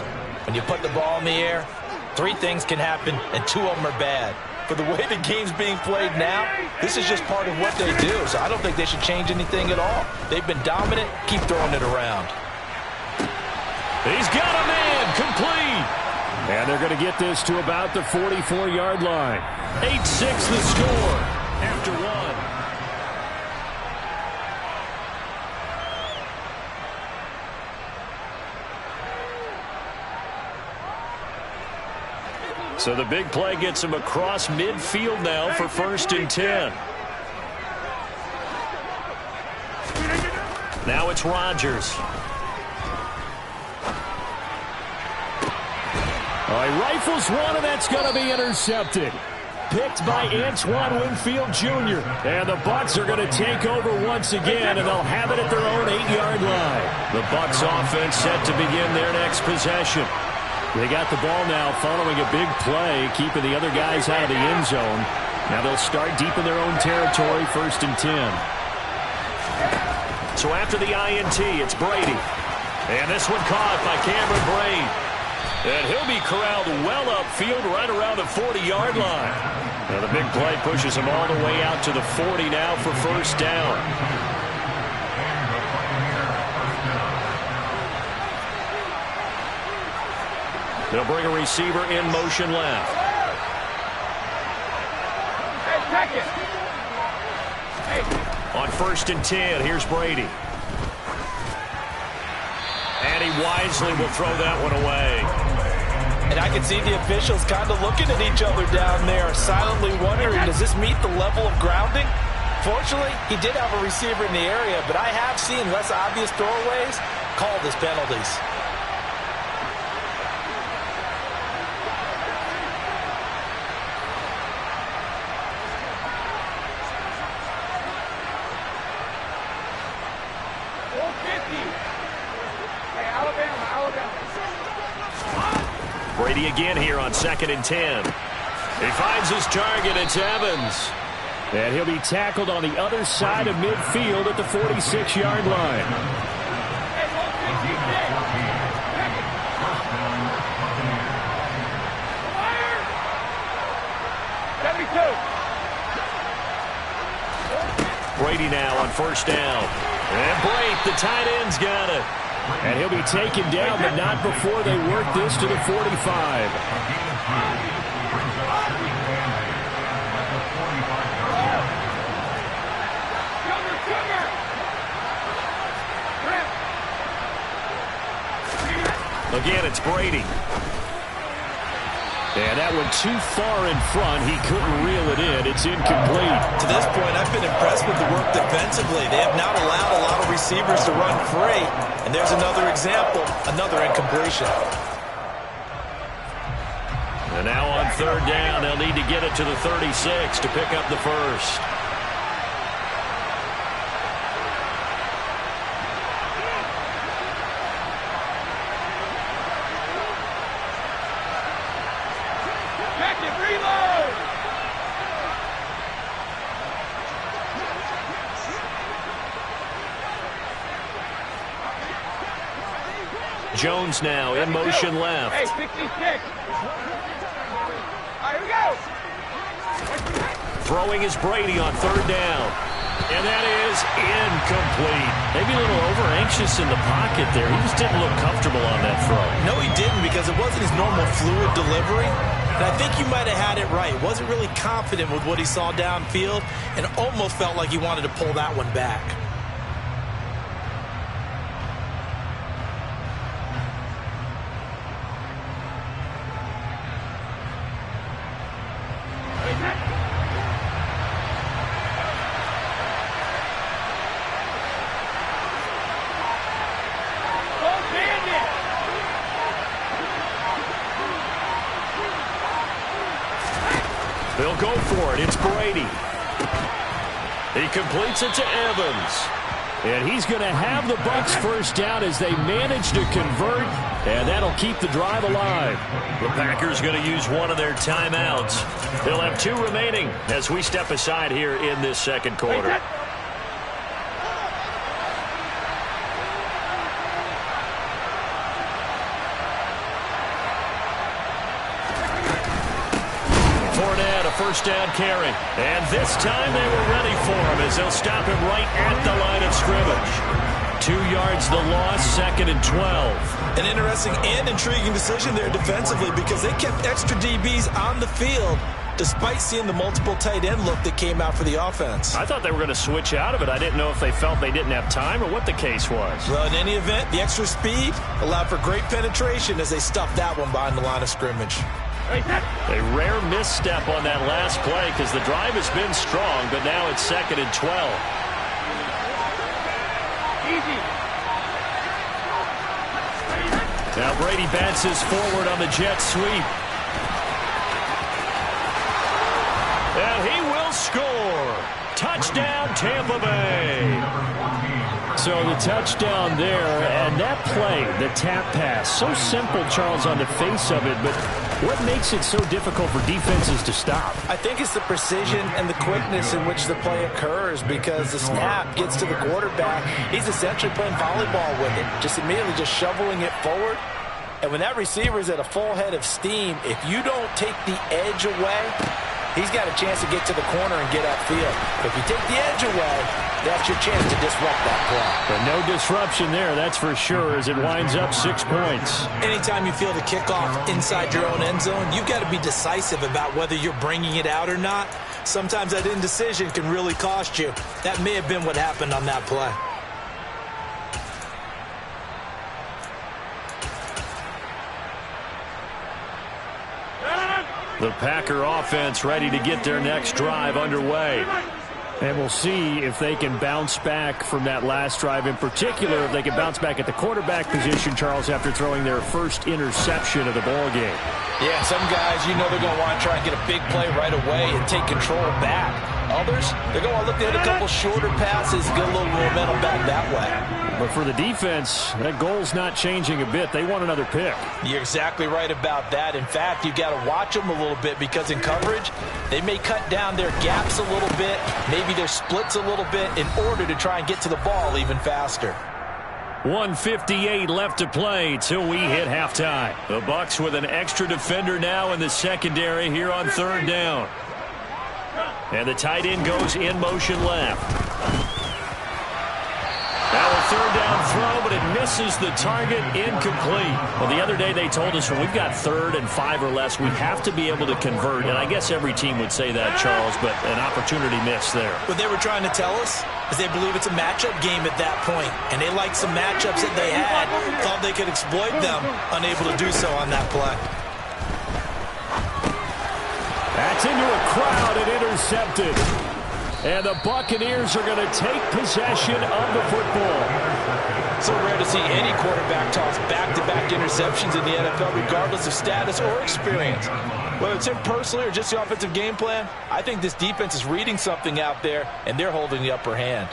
when you put the ball in the air, 3 things can happen, and 2 of them are bad. For the way the game's being played now, this is just part of what they do, so I don't think they should change anything at all. They've been dominant. Keep throwing it around. He's got a man, complete. And they're going to get this to about the 44-yard line. 8-6 the score after 1. So the big play gets him across midfield now for 1st and 10. Now it's Rodgers. He rifles one, and that's going to be intercepted. Picked by Antoine Winfield Jr. And the Bucs are going to take over once again, and they'll have it at their own 8-yard line. The Bucs offense set to begin their next possession. They got the ball now following a big play, keeping the other guys out of the end zone. Now they'll start deep in their own territory, 1st and 10. So after the INT, it's Brady. And this one caught by Cameron Brate. And he'll be corralled well upfield right around the 40-yard line. Now the big play pushes him all the way out to the 40 now for 1st down. They'll bring a receiver in motion left. On 1st and 10, here's Brady. And he wisely will throw that one away. And I can see the officials kind of looking at each other down there, silently wondering, does this meet the level of grounding? Fortunately, he did have a receiver in the area, but I have seen less obvious throwaways called as penalties. Brady again here on 2nd and 10. He finds his target. It's Evans. And he'll be tackled on the other side of midfield at the 46-yard line. Brady now on 1st down. And Brate, the tight end's got it. And he'll be taken down, but not before they work this to the 45. Again, it's Brady. And that one too far in front. He couldn't reel it in. It's incomplete. To this point, I've been impressed with the work defensively. They have not allowed a lot of receivers to run free. And there's another example, another incompletion. And now on 3rd down, they'll need to get it to the 36 to pick up the first. Jones now in motion left. Hey, 66. All right, here we go. Throwing is Brady on 3rd down. And that is incomplete. Maybe a little over-anxious in the pocket there. He just didn't look comfortable on that throw. No, he didn't, because it wasn't his normal fluid delivery. And I think you might have had it right. Wasn't really confident with what he saw downfield and almost felt like he wanted to pull that one back. They'll go for it. It's Brady. He completes it to Evans. And he's going to have the Bucs 1st down as they manage to convert, and that'll keep the drive alive. The Packers going to use one of their timeouts. They'll have 2 remaining as we step aside here in this 2nd quarter. First down carry. And this time they were ready for him as they'll stop him right at the line of scrimmage. 2 yards the loss, 2nd and 12. An interesting and intriguing decision there defensively, because they kept extra DBs on the field despite seeing the multiple tight end look that came out for the offense. I thought they were going to switch out of it. I didn't know if they felt they didn't have time or what the case was. Well, in any event, the extra speed allowed for great penetration as they stuffed that one behind the line of scrimmage. A rare misstep on that last play because the drive has been strong, but now it's 2nd and 12. Now Brady bounces forward on the jet sweep. And he will score. Touchdown, Tampa Bay. So the touchdown there, and that play, the tap pass, so simple, Charles, on the face of it, but what makes it so difficult for defenses to stop? I think it's the precision and the quickness in which the play occurs, because the snap gets to the quarterback. He's essentially playing volleyball with it, just immediately just shoveling it forward. And when that receiver is at a full head of steam, if you don't take the edge away, he's got a chance to get to the corner and get upfield. If you take the edge away, that's your chance to disrupt that play. But no disruption there, that's for sure, as it winds up 6 points. Anytime you feel the kickoff inside your own end zone, you've got to be decisive about whether you're bringing it out or not. Sometimes that indecision can really cost you. That may have been what happened on that play. The Packer offense ready to get their next drive underway. And we'll see if they can bounce back from that last drive, in particular if they can bounce back at the quarterback position, Charles, after throwing their first interception of the ball game. Yeah, some guys, you know they're going to want to try and get a big play right away and take control back. Others, they're going to look to hit a couple shorter passes, get a little momentum back that way. But for the defense, that goal's not changing a bit. They want another pick. You're exactly right about that. In fact, you've got to watch them a little bit, because in coverage, they may cut down their gaps a little bit, maybe their splits a little bit, in order to try and get to the ball even faster. 1:58 left to play till we hit halftime. The Bucs with an extra defender now in the secondary here on 3rd down. And the tight end goes in motion left. Now a 3rd down throw, but it misses the target, incomplete. Well, the other day they told us when we've got 3rd and 5 or less, we have to be able to convert. And I guess every team would say that, Charles, but an opportunity missed there. What they were trying to tell us is they believe it's a matchup game at that point. And they liked some matchups that they had, thought they could exploit them, unable to do so on that play. That's into a crowd and intercepted. And the Buccaneers are going to take possession of the football. So rare to see any quarterback toss back-to-back interceptions in the NFL, regardless of status or experience. Whether it's him personally or just the offensive game plan, I think this defense is reading something out there, and they're holding the upper hand.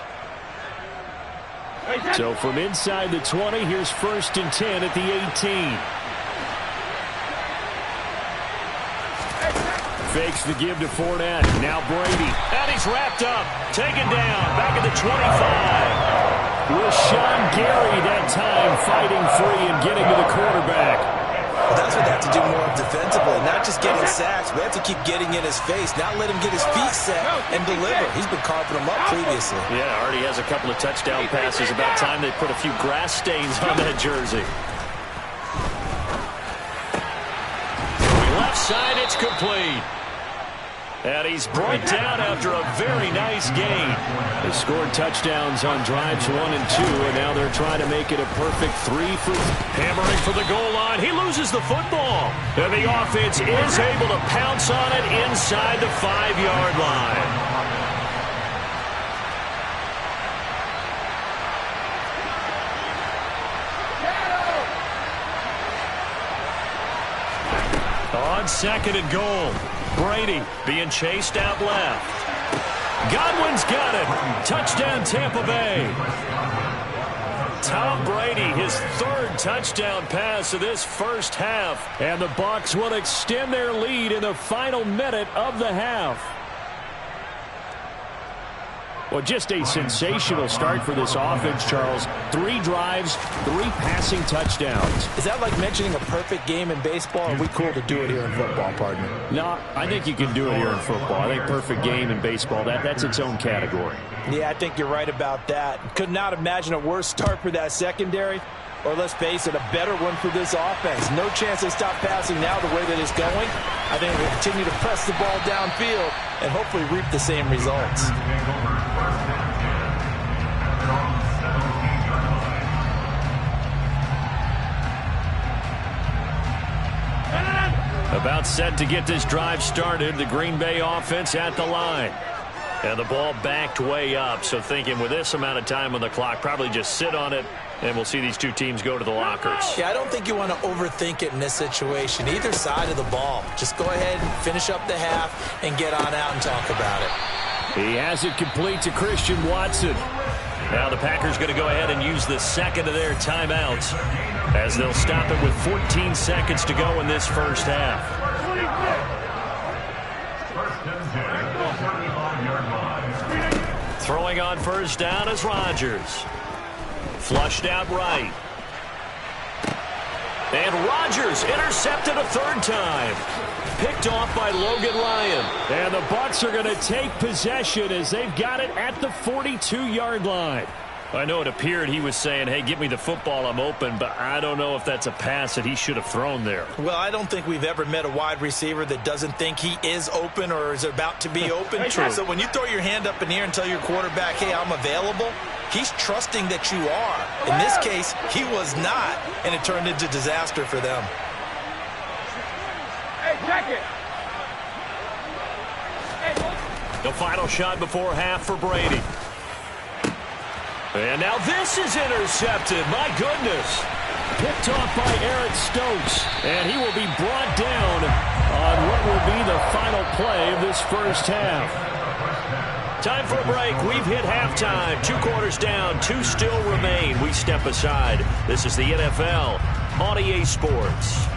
So from inside the 20, here's 1st and 10 at the 18. Fakes the give to Fournette. Now Brady. And he's wrapped up. Taken down. Back at the 25. Rashawn Gary that time fighting free and getting to the quarterback. That's what they have to do more defensively. Not just getting sacks, but they have to keep getting in his face. Not let him get his feet set and deliver. He's been carving them up previously. Yeah, already has a couple of touchdown passes. About time they put a few grass stains on that jersey. Left side, it's complete. And he's brought down after a very nice gain. They scored touchdowns on drives 1 and 2, and now they're trying to make it a perfect 3 for hammering for the goal line. He loses the football, and the offense is able to pounce on it inside the 5-yard line. On 2nd and goal. Brady being chased out left. Godwin's got it. Touchdown, Tampa Bay. Tom Brady, his 3rd touchdown pass of this first half. And the Bucs will extend their lead in the final minute of the half. Well, just a sensational start for this offense, Charles. 3 drives, 3 passing touchdowns. Is that like mentioning a perfect game in baseball, or are we cool to do it here in football, partner? No, I think you can do it here in football. I think perfect game in baseball, that's its own category. Yeah, I think you're right about that. Could not imagine a worse start for that secondary, or let's face it, a better one for this offense. No chance they stop passing now the way that it's going. I think we'll continue to press the ball downfield and hopefully reap the same results. About set to get this drive started. The Green Bay offense at the line. And the ball backed way up. So thinking with this amount of time on the clock, probably just sit on it, and we'll see these two teams go to the lockers. Yeah, I don't think you want to overthink it in this situation. Either side of the ball. Just go ahead and finish up the half and get on out and talk about it. He has it complete to Christian Watson. Now the Packers going to go ahead and use the second of their timeouts as they'll stop it with 14 seconds to go in this first half. Throwing on first down is Rodgers. Flushed out right. And Rodgers intercepted a third time. Picked off by Logan Ryan. And the Bucs are going to take possession as they've got it at the 42-yard line. I know it appeared he was saying, hey, give me the football, I'm open, but I don't know if that's a pass that he should have thrown there. Well, I don't think we've ever met a wide receiver that doesn't think he is open or is about to be open. True. So when you throw your hand up in the air and tell your quarterback, hey, I'm available, he's trusting that you are. In this case, he was not, and it turned into disaster for them. The final shot before half for Brady. And now this is intercepted. My goodness. Picked off by Eric Stokes. And he will be brought down on what will be the final play of this first half. Time for a break. We've hit halftime. 2 quarters down. 2 still remain. We step aside. This is the NFL on EA Sports.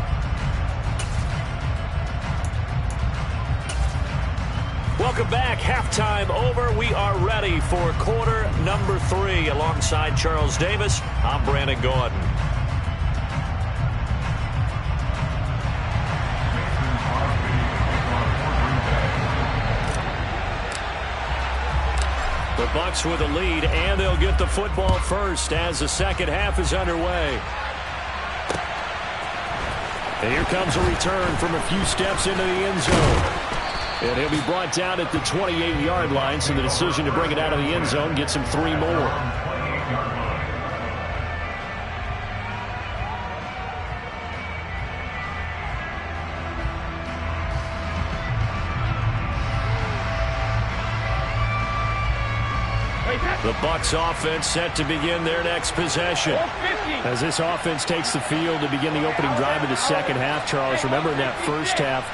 Welcome back. Halftime over. We are ready for quarter number 3. Alongside Charles Davis, I'm Brandon Gordon. The Bucs with a lead, and they'll get the football first as the second half is underway. And here comes a return from a few steps into the end zone. And he'll be brought down at the 28-yard line, so the decision to bring it out of the end zone gets him 3 more. The Bucs offense set to begin their next possession. As this offense takes the field to begin the opening drive of the second half, Charles, remember in that first half,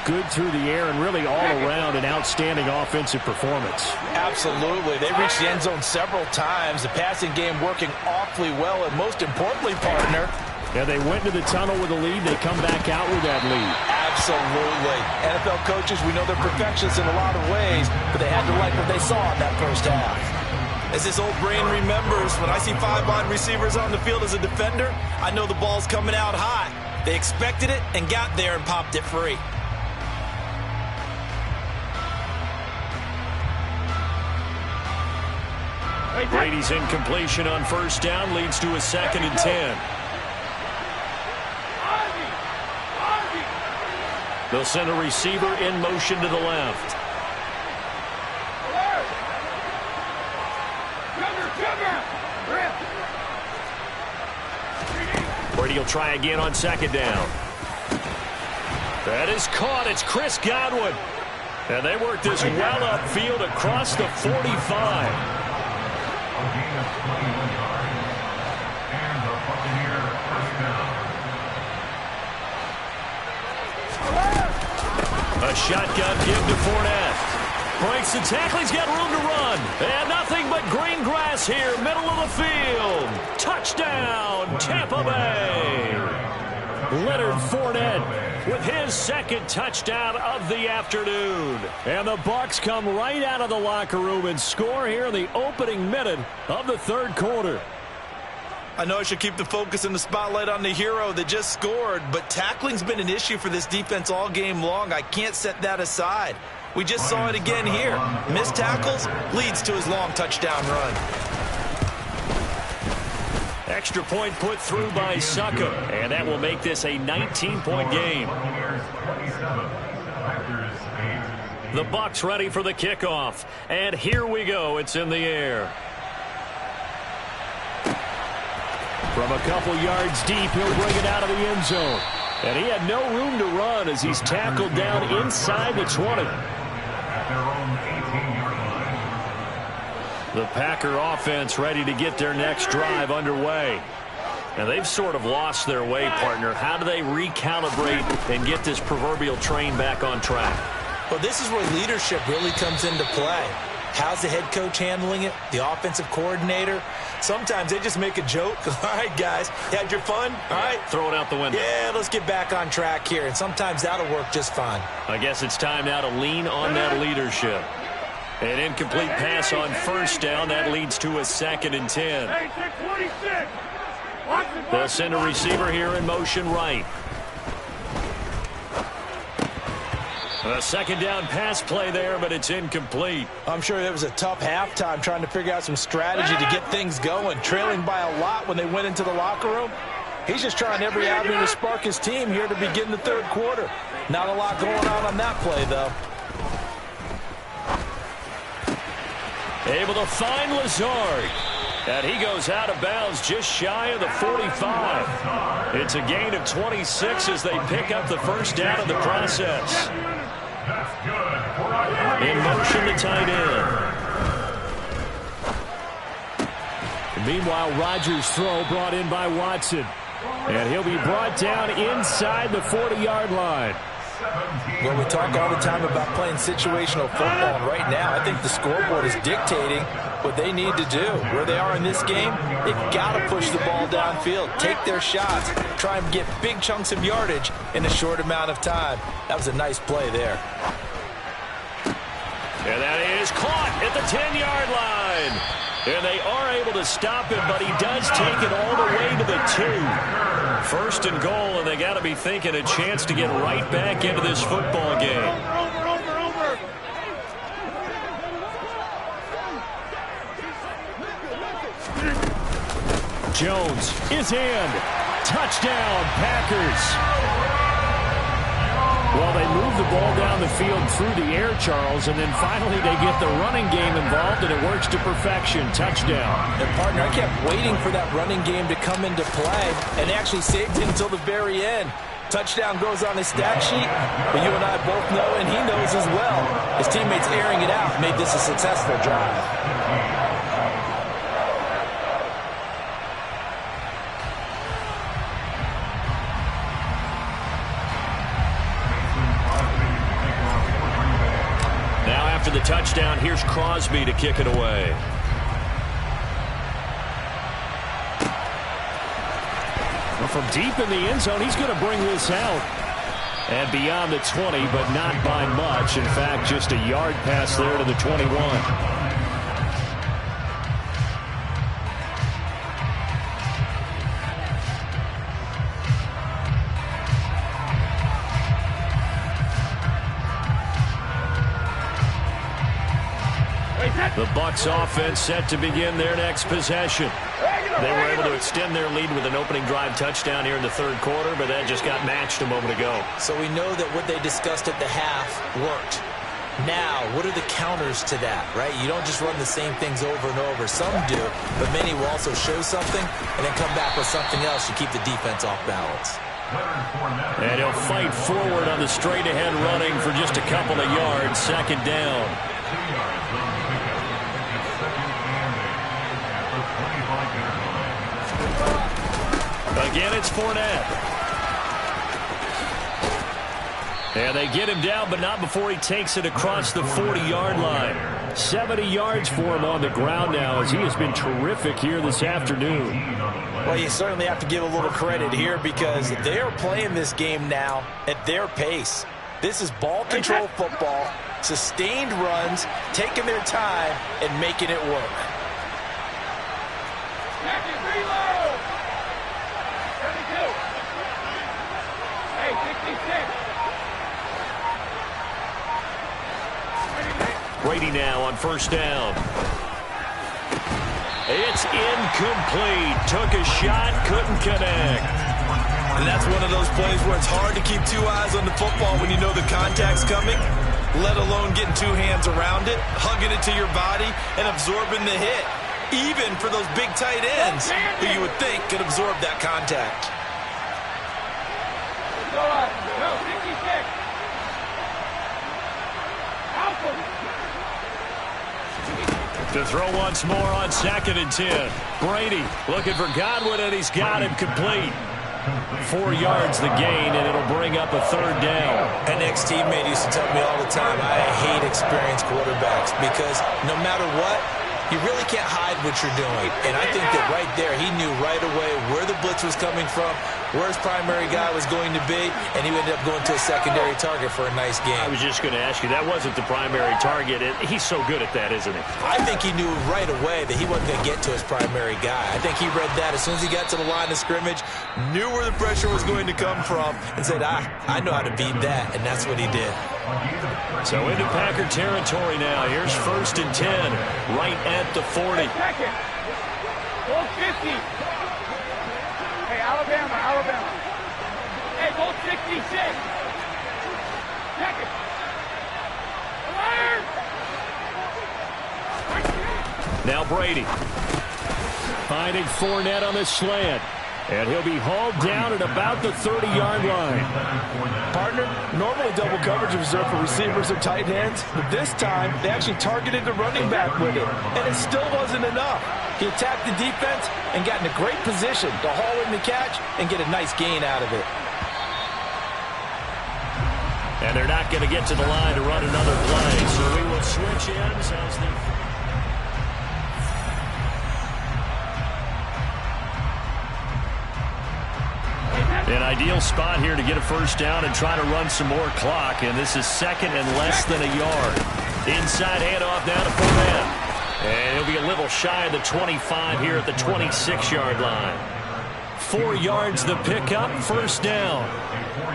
good through the air and really all around an outstanding offensive performance. Absolutely. They reached the end zone several times. The passing game working awfully well, and most importantly, partner, yeah, they went to the tunnel with a lead. They come back out with that lead. Absolutely. NFL coaches, we know they're perfectionists in a lot of ways, but they had to like what they saw in that first half. As this old brain remembers, when I see 5 wide receivers on the field as a defender, I know the ball's coming out high. They expected it and got there and popped it free. Brady's incompletion on first down leads to a 2nd and 10. They'll send a receiver in motion to the left. Brady will try again on 2nd down. That is caught. It's Chris Godwin. And they work this well upfield across the 45. A shotgun give to Fournette. Breaks the tackle. He's got room to run. And nothing but green grass here, middle of the field. Touchdown, Tampa Bay. Leonard Fournette with his 2nd touchdown of the afternoon. And the Bucs come right out of the locker room and score here in the opening minute of the 3rd quarter. I know I should keep the focus and the spotlight on the hero that just scored, but tackling's been an issue for this defense all game long. I can't set that aside. We just saw it again here. Missed tackles leads to his long touchdown run. Extra point put through by Succop, and that will make this a 19-point game. The Bucs ready for the kickoff, and here we go. It's in the air. From a couple yards deep, he'll bring it out of the end zone. And he had no room to run as he's tackled down inside the 20. The Packer offense ready to get their next drive underway. And they've sort of lost their way, partner. How do they recalibrate and get this proverbial train back on track? Well, this is where leadership really comes into play. How's the head coach handling it? The offensive coordinator? Sometimes they just make a joke. All right, guys, had your fun? All right. Throw it out the window. Yeah, let's get back on track here. And sometimes that'll work just fine. I guess it's time now to lean on that leadership. An incomplete pass on first down. That leads to a 2nd and 10. They'll send a receiver here in motion right. A 2nd down pass play there, but it's incomplete. I'm sure there was a tough halftime trying to figure out some strategy to get things going. Trailing by a lot when they went into the locker room. He's just trying every avenue to spark his team here to begin the 3rd quarter. Not a lot going on that play, though. Able to find Lazard. And he goes out of bounds just shy of the 45. It's a gain of 26 as they pick up the first down in the process. In motion, the tight end. Meanwhile, Rodgers' throw brought in by Watson. And he'll be brought down inside the 40-yard line. Well, we talk all the time about playing situational football, and right now I think the scoreboard is dictating what they need to do. Where they are in this game, they've got to push the ball downfield, take their shots, try and get big chunks of yardage in a short amount of time. That was a nice play there. And that is caught at the 10-yard line. And they are able to stop him, but he does take it all the way to the 2. First and goal, and they got to be thinking a chance to get right back into this football game. Jones is in. Touchdown, Packers. Well, they move the ball down the field through the air, Charles, and then finally they get the running game involved, and it works to perfection. Touchdown. And, partner, I kept waiting for that running game to come into play, and they actually saved it until the very end. Touchdown goes on his stat sheet, but you and I both know, and he knows as well, his teammates airing it out made this a successful drive. After the touchdown, here's Crosby to kick it away. Well, from deep in the end zone, he's going to bring this out. And beyond the 20, but not by much. In fact, just a yard pass there to the 21. The Bucs offense set to begin their next possession. They were able to extend their lead with an opening drive touchdown here in the 3rd quarter, but that just got matched a moment ago. So we know that what they discussed at the half worked. Now, what are the counters to that, right? You don't just run the same things over and over. Some do, but many will also show something and then come back with something else to keep the defense off balance. And he'll fight forward on the straight-ahead running for just a couple of yards. 2nd down. Again, it's Fournette. And they get him down, but not before he takes it across the 40-yard line. 70 yards for him on the ground now, as he has been terrific here this afternoon. Well, you certainly have to give a little credit here because they are playing this game now at their pace. This is ball control football, sustained runs, taking their time, and making it work. Brady now on 1st down. It's incomplete. Took a shot, couldn't connect. And that's one of those plays where it's hard to keep 2 eyes on the football when you know the contact's coming, let alone getting 2 hands around it, hugging it to your body, and absorbing the hit. Even for those big tight ends who you would think could absorb that contact. To throw once more on 2nd and 10. Brady looking for Godwin, and he's got him complete. 4 yards the gain, and it'll bring up a 3rd down. An ex-teammate used to tell me all the time, I hate experienced quarterbacks because no matter what, you really can't hide what you're doing. And I think that right there, he knew right away where the blitz was coming from, where his primary guy was going to be, and he ended up going to a secondary target for a nice game. I was just going to ask you, that wasn't the primary target. He's so good at that, isn't he? I think he knew right away that he wasn't going to get to his primary guy. I think he read that as soon as he got to the line of scrimmage, knew where the pressure was going to come from, and said, I know how to beat that, and that's what he did. So into Packer territory now. Here's 1st and 10, right at the 40. Goal 50. Hey, Alabama. Hey, goal 66. Check it. Now Brady. Finding Fournette on the slant. And he'll be hauled down at about the 30-yard line. Partner, normally double coverage is reserved for receivers or tight ends, but this time they actually targeted the running back with it, and it still wasn't enough. He attacked the defense and got in a great position to haul in the catch and get a nice gain out of it. And they're not going to get to the line to run another play, so we will switch ends as the... An ideal spot here to get a 1st down and try to run some more clock. And this is 2nd and less than a yard. Inside handoff down to Fournette. And he'll be a little shy of the 25 here at the 26-yard line. 4 yards the pickup, 1st down.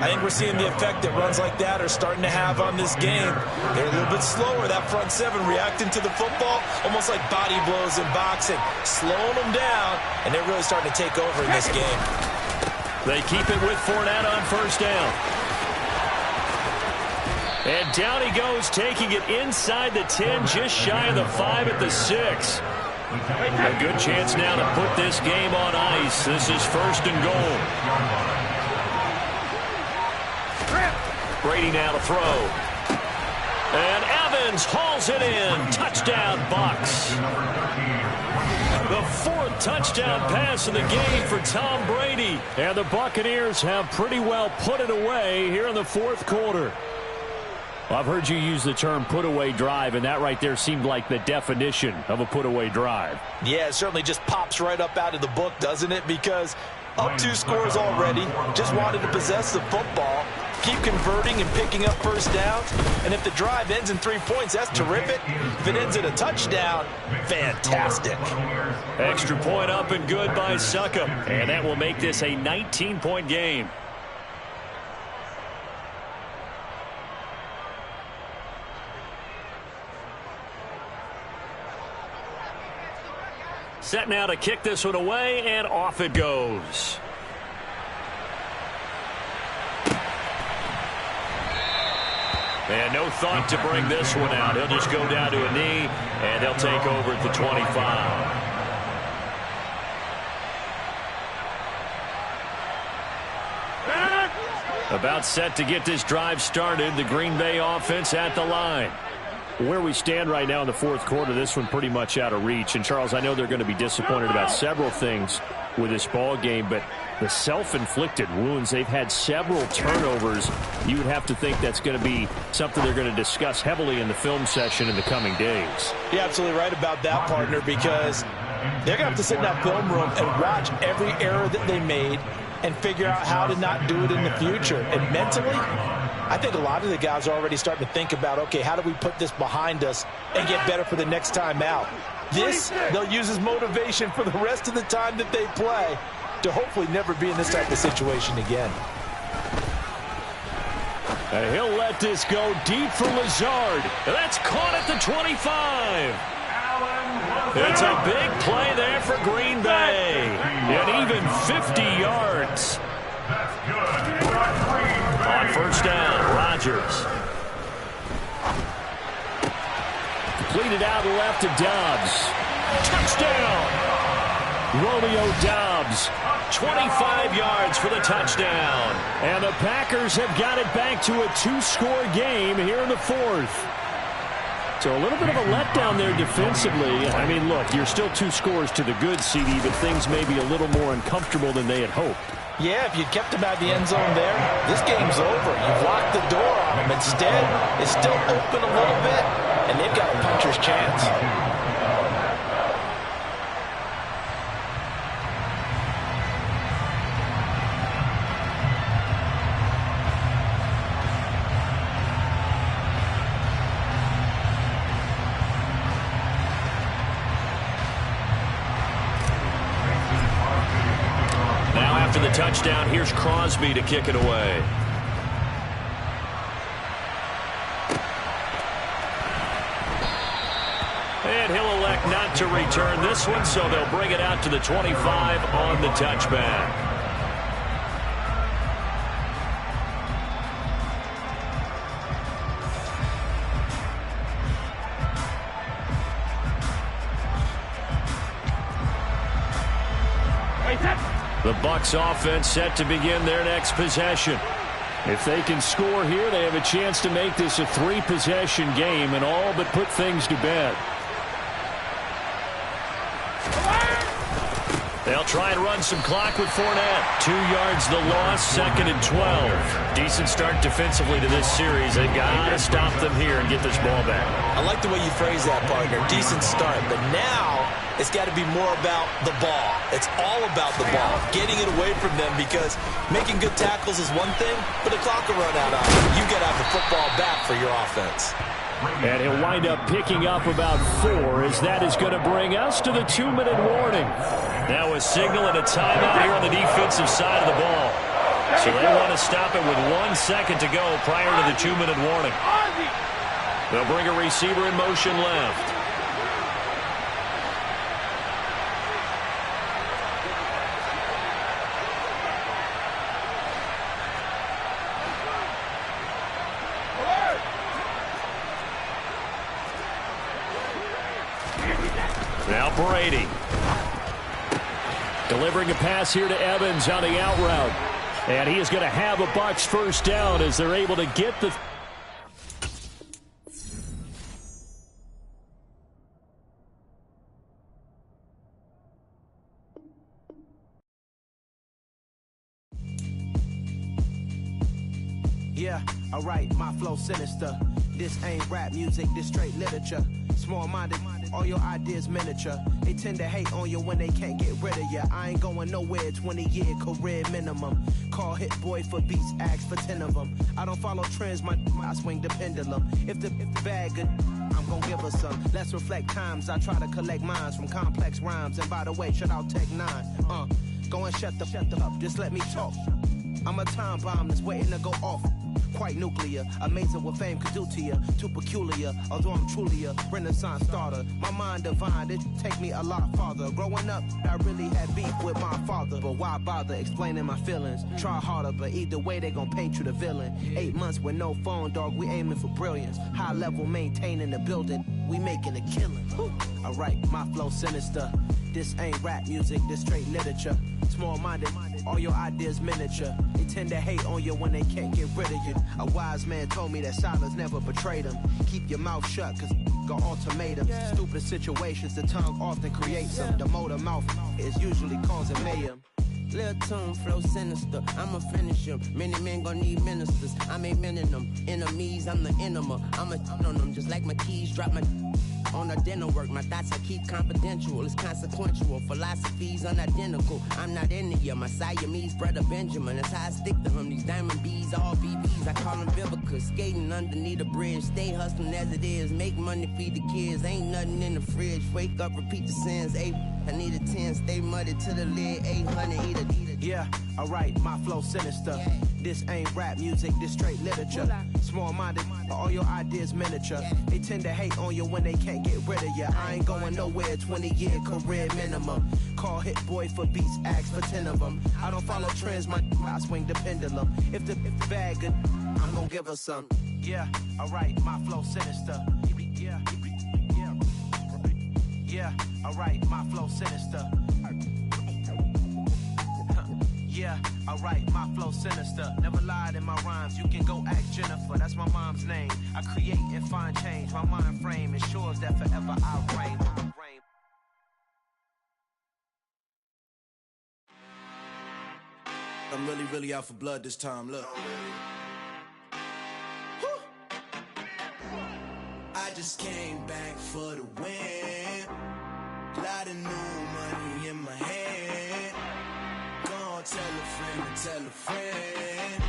I think we're seeing the effect that runs like that are starting to have on this game. They're a little bit slower, that front 7, reacting to the football, almost like body blows in boxing, slowing them down, and they're really starting to take over in this game. They keep it with Fournette on 1st down. And down he goes, taking it inside the 10, just shy of the 5 at the 6. A good chance now to put this game on ice. This is 1st and goal. Brady now to throw. And Evans hauls it in. Touchdown, Bucs. The 4th touchdown pass of the game for Tom Brady. And the Buccaneers have pretty well put it away here in the 4th quarter. Well, I've heard you use the term put-away drive, and that right there seemed like the definition of a put-away drive. Yeah, it certainly just pops right up out of the book, doesn't it? Because up 2 scores already, just wanted to possess the football, keep converting and picking up 1st downs. And if the drive ends in 3 points, that's terrific. If it ends in a touchdown, fantastic. Extra point up and good by Succop. And that will make this a 19-point game. Set now to kick this one away, and off it goes. And no thought to bring this one out. He'll just go down to a knee, and they'll take over at the 25. About set to get this drive started. The Green Bay offense at the line. Where we stand right now in the 4th quarter, this one pretty much out of reach. And, Charles, I know they're going to be disappointed about several things with this ball game, but the self-inflicted wounds, they've had several turnovers. You would have to think that's going to be something they're going to discuss heavily in the film session in the coming days. You're absolutely right about that, partner, because they're going to have to sit in that film room and watch every error that they made and figure out how to not do it in the future. And mentally, I think a lot of the guys are already starting to think about, okay, how do we put this behind us and get better for the next time out? This, they'll use as motivation for the rest of the time that they play to hopefully never be in this type of situation again. And he'll let this go deep for Lazard. That's caught at the 25. It's a big play there for Green Bay. And even 50 yards. On 1st down, Rodgers. Completed out left to Dobbs. Touchdown! Romeo Dobbs. 25 yards for the touchdown. And the Packers have got it back to a 2-score game here in the 4th. So a little bit of a letdown there defensively. I mean, look, you're still 2 scores to the good, CD, but things may be a little more uncomfortable than they had hoped. Yeah, if you'd kept them out of the end zone there, this game's over. You've locked the door on them. Instead, it's still open a little bit, and they've got a puncher's chance. After the touchdown, here's Crosby to kick it away. And he'll elect not to return this one, so they'll bring it out to the 25 on the touchback. The Bucs offense set to begin their next possession. If they can score here, they have a chance to make this a 3-possession game and all but put things to bed. They'll try and run some clock with Fournette. 2 yards the loss, 2nd and 12. Decent start defensively to this series. They got to stop them here and get this ball back. I like the way you phrase that, partner. Decent start, but now it's got to be more about the ball. It's all about the ball, getting it away from them, because making good tackles is one thing, but the clock will run out on it. You got to have the football back for your offense. And he'll wind up picking up about 4, as that is going to bring us to the 2-minute warning. Now a signal and a timeout here on the defensive side of the ball. So they want to stop it with 1 second to go prior to the 2-minute warning. They'll bring a receiver in motion left. Now Brady. Delivering a pass here to Evans on the out route. And he is going to have a Bucs first down as they're able to get the... Yeah, alright, my flow sinister. This ain't rap music, this straight literature. Small-minded, all your ideas miniature. They tend to hate on you when they can't get rid of you. I ain't going nowhere, 20-year career minimum. Call Hit Boy for beats, ask for 10 of them. I don't follow trends, I swing the pendulum. If the bag good, I'm gonna give her some. Let's reflect times, I try to collect minds from complex rhymes. And by the way, shut out Tech 9. Go and shut the up, just let me talk. I'm a time bomb that's waiting to go off. Quite nuclear, amazing what fame could do to you. Too peculiar, although I'm truly a renaissance starter. My mind divine, it take me a lot farther. Growing up, I really had beef with my father. But why bother explaining my feelings? Try harder, but either way they gon' paint you the villain. 8 months with no phone, dog, we aiming for brilliance. High level maintaining the building, we making a killing. Alright, my flow sinister. This ain't rap music, this straight literature. Small-minded, all your ideas miniature. They tend to hate on you when they can't get rid of you. A wise man told me that silence never betrayed him. Keep your mouth shut, cause got ultimatums. Stupid situations, the tongue often creates them. The motor mouth is usually causing mayhem. Lil' tune, flow sinister, I'ma finish him. Many men gon' need ministers, I'm a men in them. Enemies, I'm the enema, I'm a on them. Just like my keys, drop my on a dental work. My thoughts I keep confidential, it's consequential. Philosophies unidentical, I'm not into you. My Siamese brother Benjamin, that's how I stick to him. These diamond bees, all BBs, I call them Vivica. Skating underneath a bridge, stay hustling as it is. Make money, feed the kids, ain't nothing in the fridge. Wake up, repeat the sins, I need a 10, stay muddy to the lid, 800, eat a. Yeah, alright, my flow sinister. This ain't rap music, this straight literature. Small-minded, all your ideas miniature. They tend to hate on you when they can't get rid of you. I ain't going nowhere, 20-year career minimum. Call Hit Boy for beats, ask for 10 of them. I don't follow trends, I swing the pendulum. If the bag good, I'm gonna give her some. Yeah, alright, my flow sinister. Yeah, alright, my flow sinister. Yeah, Alright, my flow sinister. Never lied in my rhymes. You can go ask Jennifer. That's my mom's name. I create and find change. My mind frame ensures that forever I'll reign. I'm really, really out for blood this time. Look. I just came back for the win. Lot of new money in my hand. Gonna tell a friend to tell a friend.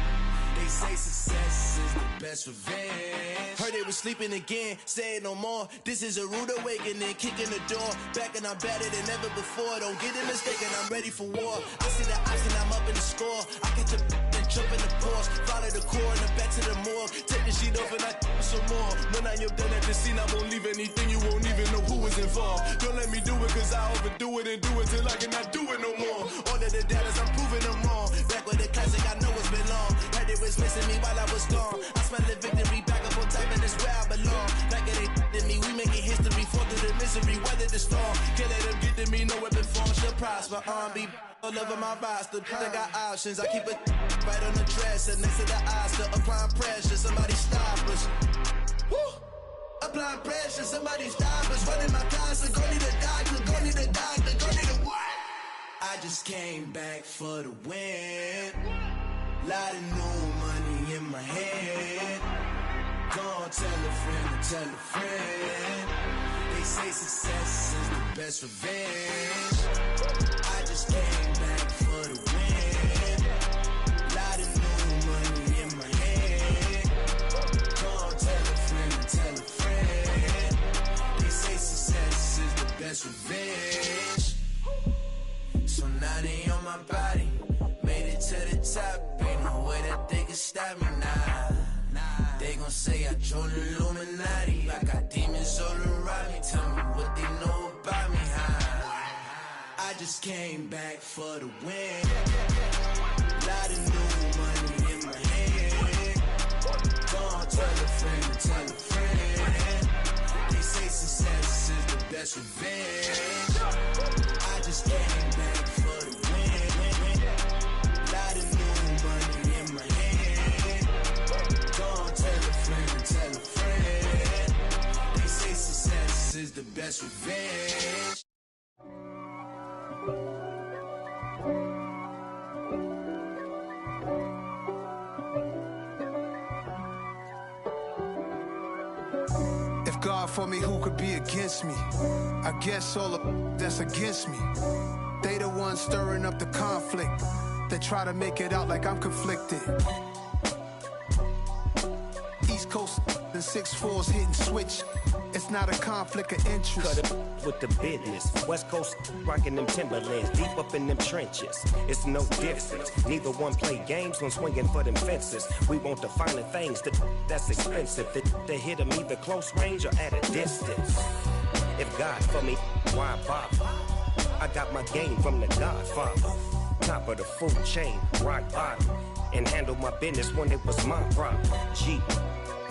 They say success is the best revenge. Heard they was sleeping again, say it no more. This is a rude awakening, kicking the door. Back and I'm better than ever before. Don't get it mistaken, I'm ready for war. I see the option, I'm up in the score. I catch a and jump in the course. Follow the core and the back to the morgue. Take the sheet off and I some more. When I am done at the scene, I won't leave anything. You won't even know who is involved. Don't let me do it, cause I overdo it and do it till I cannot do it no more. All of the doubters, I'm proving them wrong. Back with the classic, I know it's been long. Heard it was missing me while I was gone. I smell the victory back up on top, and it's where I belong. Like it ain't to me, we making history. Fall through the misery, weather the storm. Can't let them get to me, no weapon form shall prosper. Be all over my roster, I got options. I keep it right on the dresser, next to the Oscar. Applying pressure, somebody stop us. Woo! Applying pressure, somebody stop us. Running my closet, go need a doctor, go need a doctor, go need a what? I just came back for the win. Lot of new money in my hand. Gonna tell a friend to tell a friend. They say success is the best revenge. I just came back for the win. Lot of new money in my hand. Gonna tell a friend to tell a friend. They say success is the best revenge. So now they on my body. Made it to the top. Ain't no way that they can stop me now. They gon' say I joined the Illuminati. I got demons all around me. Tell me what they know about me, huh? I just came back for the win. Lot of new money in my hand. Gonna tell a friend to tell a friend. They say success is the best revenge. I just came back for the win. Lot of new money in my hand. Gonna tell a friend to tell a friend. They say success is the best revenge. If God for me, who could be against me? I guess all of that's against me. They the ones stirring up the conflict. They try to make it out like I'm conflicted. East Coast and 6'4's hitting switch. It's not a conflict of interest. Cut it with the business. West Coast rocking them Timberlands, deep up in them trenches. It's no difference. Neither one play games when swinging for them fences. We want the finer things that's expensive. That hit them either close range or at a distance. If God for me, why bother? I got my game from the Godfather. Top of the food chain, rock bottom. And handle my business when it was my problem. G.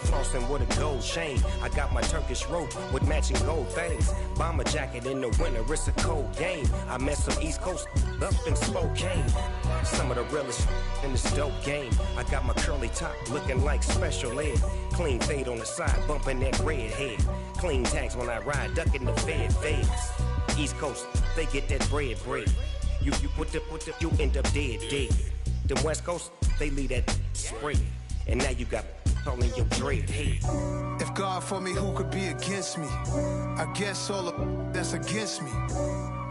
Flossing with a gold chain. I got my Turkish rope with matching gold things. Bomber jacket in the winter, it's a cold game. I met some East Coast up in Spokane. Some of the realest in this dope game. I got my curly top looking like special ed. Clean fade on the side, bumping that red head. Clean tags when I ride, ducking the feds. East Coast, they get that bread. You you end up dead. Then West Coast, they leave that spread. And now you got all in your dread head. If God for me, who could be against me? I guess all of that's against me.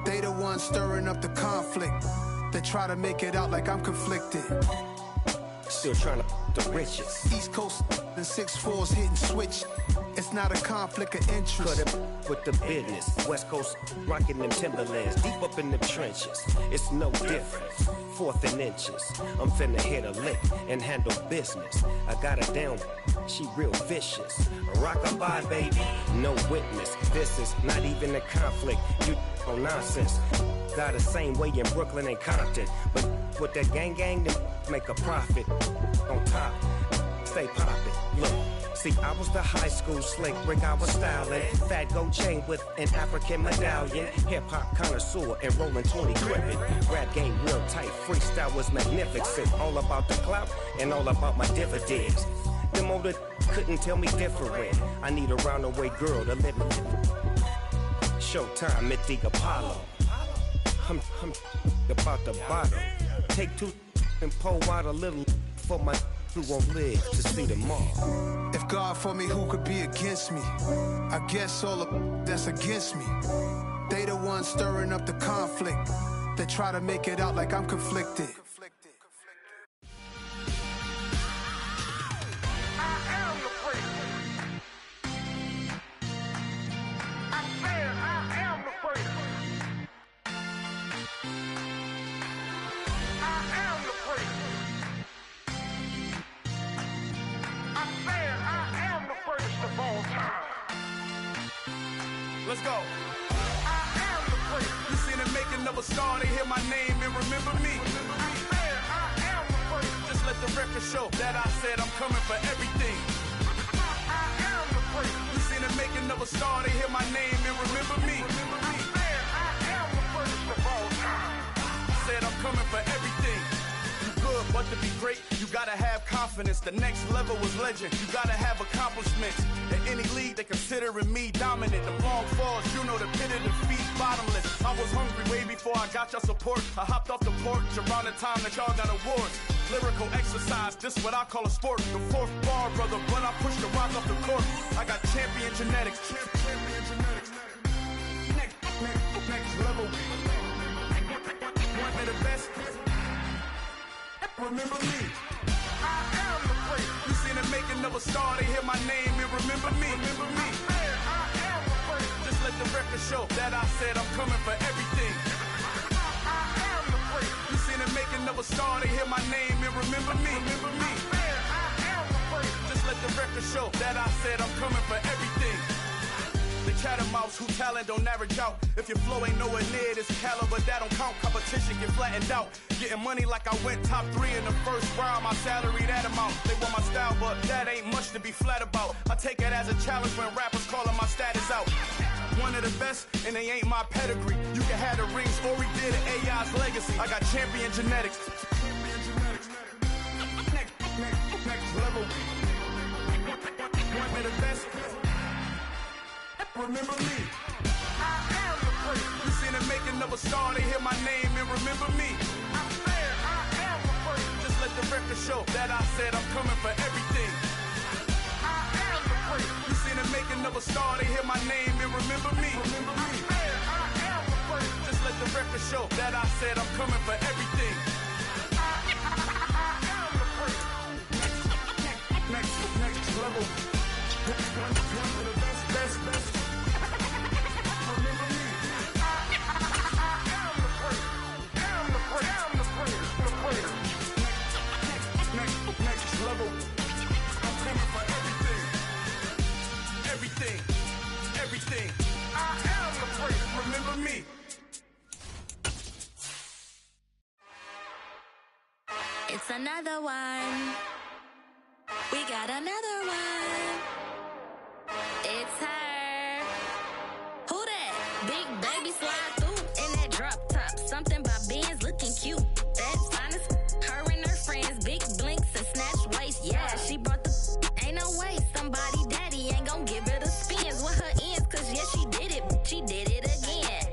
They the ones stirring up the conflict. They try to make it out like I'm conflicted. Still trying to the riches. East Coast and 6'4's hitting switch. It's not a conflict of interest. Cut it with the business. West Coast rocking them Timberlands, deep up in the trenches. It's no difference. 4th and inches. I'm finna hit a lick and handle business. I got her down, she real vicious. Rock-a-bye, baby, no witness. This is not even a conflict. You on nonsense. Got the same way in Brooklyn and Compton. But with that gang, they make a profit. On top, stay poppin'. Look, See, I was the high school slick Rick, I was styling. Fat gold chain with an African medallion. Hip-hop connoisseur and rolling 20 crippin'. Rap game real tight, freestyle was magnificent. All about the clout and all about my dividends. Them older couldn't tell me different. I need a roundaway girl to live with. Showtime at the Apollo. I'm about the bottle. Take two and pour out a little for my who won't live to see them all. If God for me, who could be against me? I guess all of that's against me. They the ones stirring up the conflict. They try to make it out like I'm conflicted. Let's go. I am the first. You seen the making of a star, they hear my name and remember me. I am the first. Just let the record show that I said I'm coming for everything. I am the first. You seen the making of a star, they hear my name and remember me. I am the first of all time. Said I'm coming for everything. Good, but to be great, you gotta have confidence. The next level was legend. You gotta have accomplishments. In any league, they considering me dominant. The long falls, you know the pit of defeat, bottomless. I was hungry way before I got your support. I hopped off the porch around the time that y'all got awards. Lyrical exercise, this what I call a sport. The fourth bar, brother, when I push the rock off the court. I got champion genetics. Champion genetics. Next level. One of the best. Remember me. I am the first. You seen the making of a star, they hear my name and remember me. Remember me. I am the first. Just let the record show that I said I'm coming for everything. I am the first. You seen the making of a star, they hear my name and remember me. Remember me. I am the first. Just let the record show that I said I'm coming for everything. The chattermouths who talent don't average out. If your flow ain't nowhere near this caliber, that don't count. Competition get flattened out. Getting money like I went top 3 in the first round. My salary that amount. They want my style, but that ain't much to be flat about. I take it as a challenge when rappers calling my status out. One of the best, and they ain't my pedigree. You can have the rings, or we did an AI's legacy. I got champion genetics. Next level. One of the best. Remember me. I am the first. You seen the making of a star, they hear my name and remember me. I am the first. Just let the record show that I said I'm coming for everything. I am the first. You seen the making of a star, they hear my name and remember me. Remember me. I am the first. Just let the record show that I said I'm coming for everything. I am the first. Next level. One of the best. Next level. I'm coming for everything. Everything. I am the first. Remember me. It's another one. We got another one. It's her. Who that? Big baby slide through in that drop top. Something by Benz looking cute. That's fine as her and her friends. Big blinks and snatch waist. Yeah, she brought the ain't no way. Somebody daddy ain't gon' give her the spins with her ends. Cause yeah, she did it. She did it again.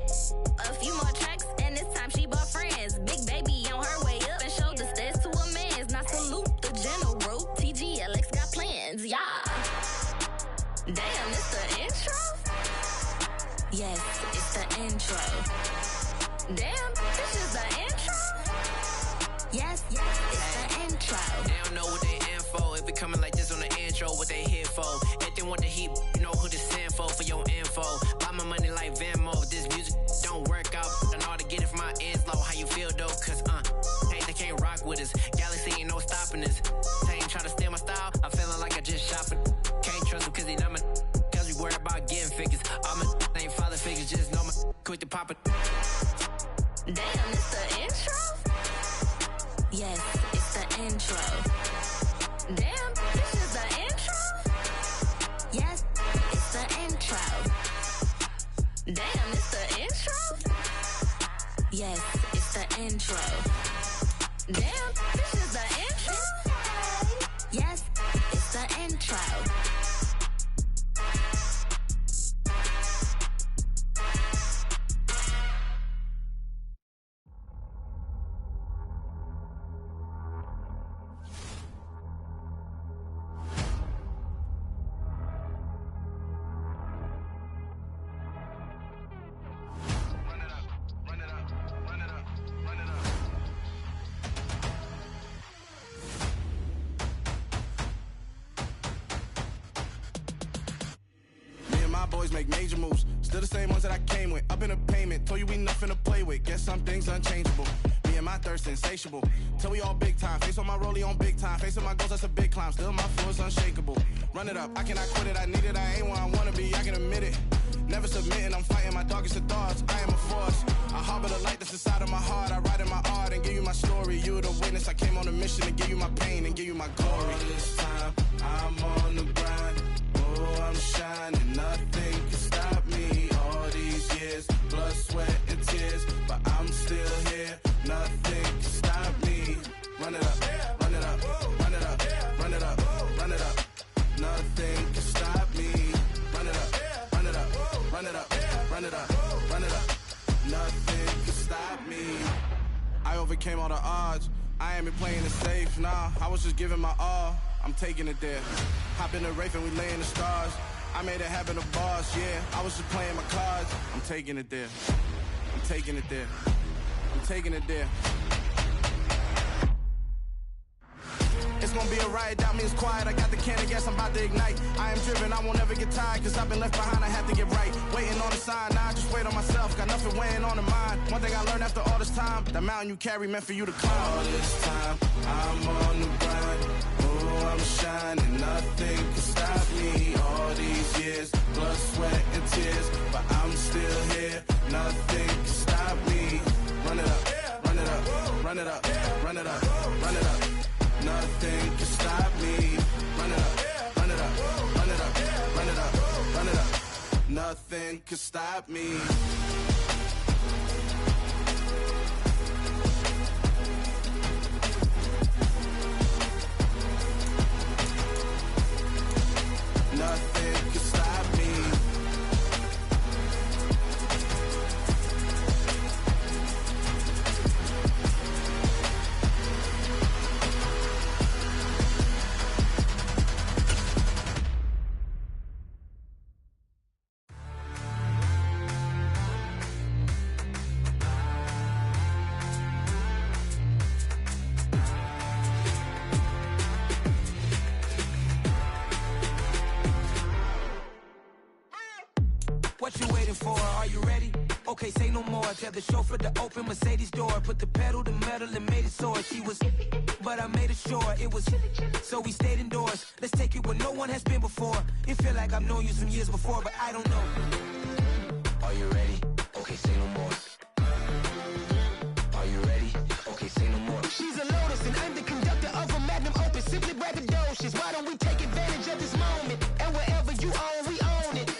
A few more tracks and this time she bought friends. Big baby on her way up and showed the stairs to a man's. Now salute the general. TGLX got plans. Yeah. Damn, it's the intro? Yes, it's the intro. Damn, this is the intro? Yes, it's the intro. They don't know what they in for. If it coming like this on the intro, what they here for? If they want the heat, you know who to send for your info. Buy my money like Venmo. If this music don't work out, I know how to get it from my ends low. How you feel though? Cause hey, they can't rock with us. Galaxy ain't no stopping us. They ain't trying to steal my style. I'm feeling like I just shopping. Can't trust them cause they not my. Cause we worried about getting figures. All my ain't father figures. Just know my quick to pop it. Damn, it's the intro? Yes, it's the intro. Damn, this is the intro? Yes, it's the intro. Damn, this is the intro? Yes, it's the intro. Boys make major moves, still the same ones that I came with. Up in the payment, told you we nothing to play with. Guess some things unchangeable. Me and my thirst insatiable. Till we all big time. Face on my rollie on big time. Facing my goals, that's a big climb. Still my flow is unshakable. Run it up, I cannot quit it. I need it, I ain't where I wanna be. I can admit it. Never submitting, I'm fighting my darkest of thoughts. I am a force. I harbor the light that's inside of my heart. I write in my art and give you my story. You the witness. I came on a mission to give you my pain and give you my glory. All this time, I'm on the grind. Oh, I'm shining, nothing can stop me. All these years, blood, sweat, and tears, but I'm still here. Nothing can stop me. Run it up, run it up, run it up, run it up, run it up. Nothing can stop me. Run it up, run it up, run it up, run it up, run it up. Nothing can stop me. I overcame all the odds. I ain't been playing it safe, nah. I was just giving my all. I'm taking it there. Hop in the Wraith and we lay in the stars. I made it happen, the boss, yeah. I was just playing my cards. I'm taking it there. I'm taking it there. I'm taking it there. It's gonna be a riot, doubt me it's quiet. I got the can of gas, I'm about to ignite. I am driven, I won't ever get tired, cause I've been left behind, I have to get right. Waiting on the sign, now I just wait on myself. Got nothing weighing on the mind. One thing I learned after all this time, the mountain you carry meant for you to climb. All this time, I'm on the grind. Oh, I'm shining, nothing can stop me. All these years, blood, sweat, and tears, but I'm still here. Nothing can stop me. Run it up, run it up, run it up, run it up, run it up. Nothing can stop me. Run it up, run it up, run it up, run it up, run it up. Nothing can stop me. Nothing can stop me. What you waiting for? Are you ready? Okay, say no more. Tell the chauffeur to open Mercedes door. Put the pedal to metal and made it soar. She was, but I made it sure it was. So we stayed indoors. Let's take it where no one has been before. It feel like I've known you some years before, but I don't know. Are you ready? Okay, say no more. Are you ready? Okay, say no more. She's a Lotus and I'm the conductor of a Magnum Opus. Simply braggadocious. Why don't we take advantage of this moment? And wherever you own, we own it.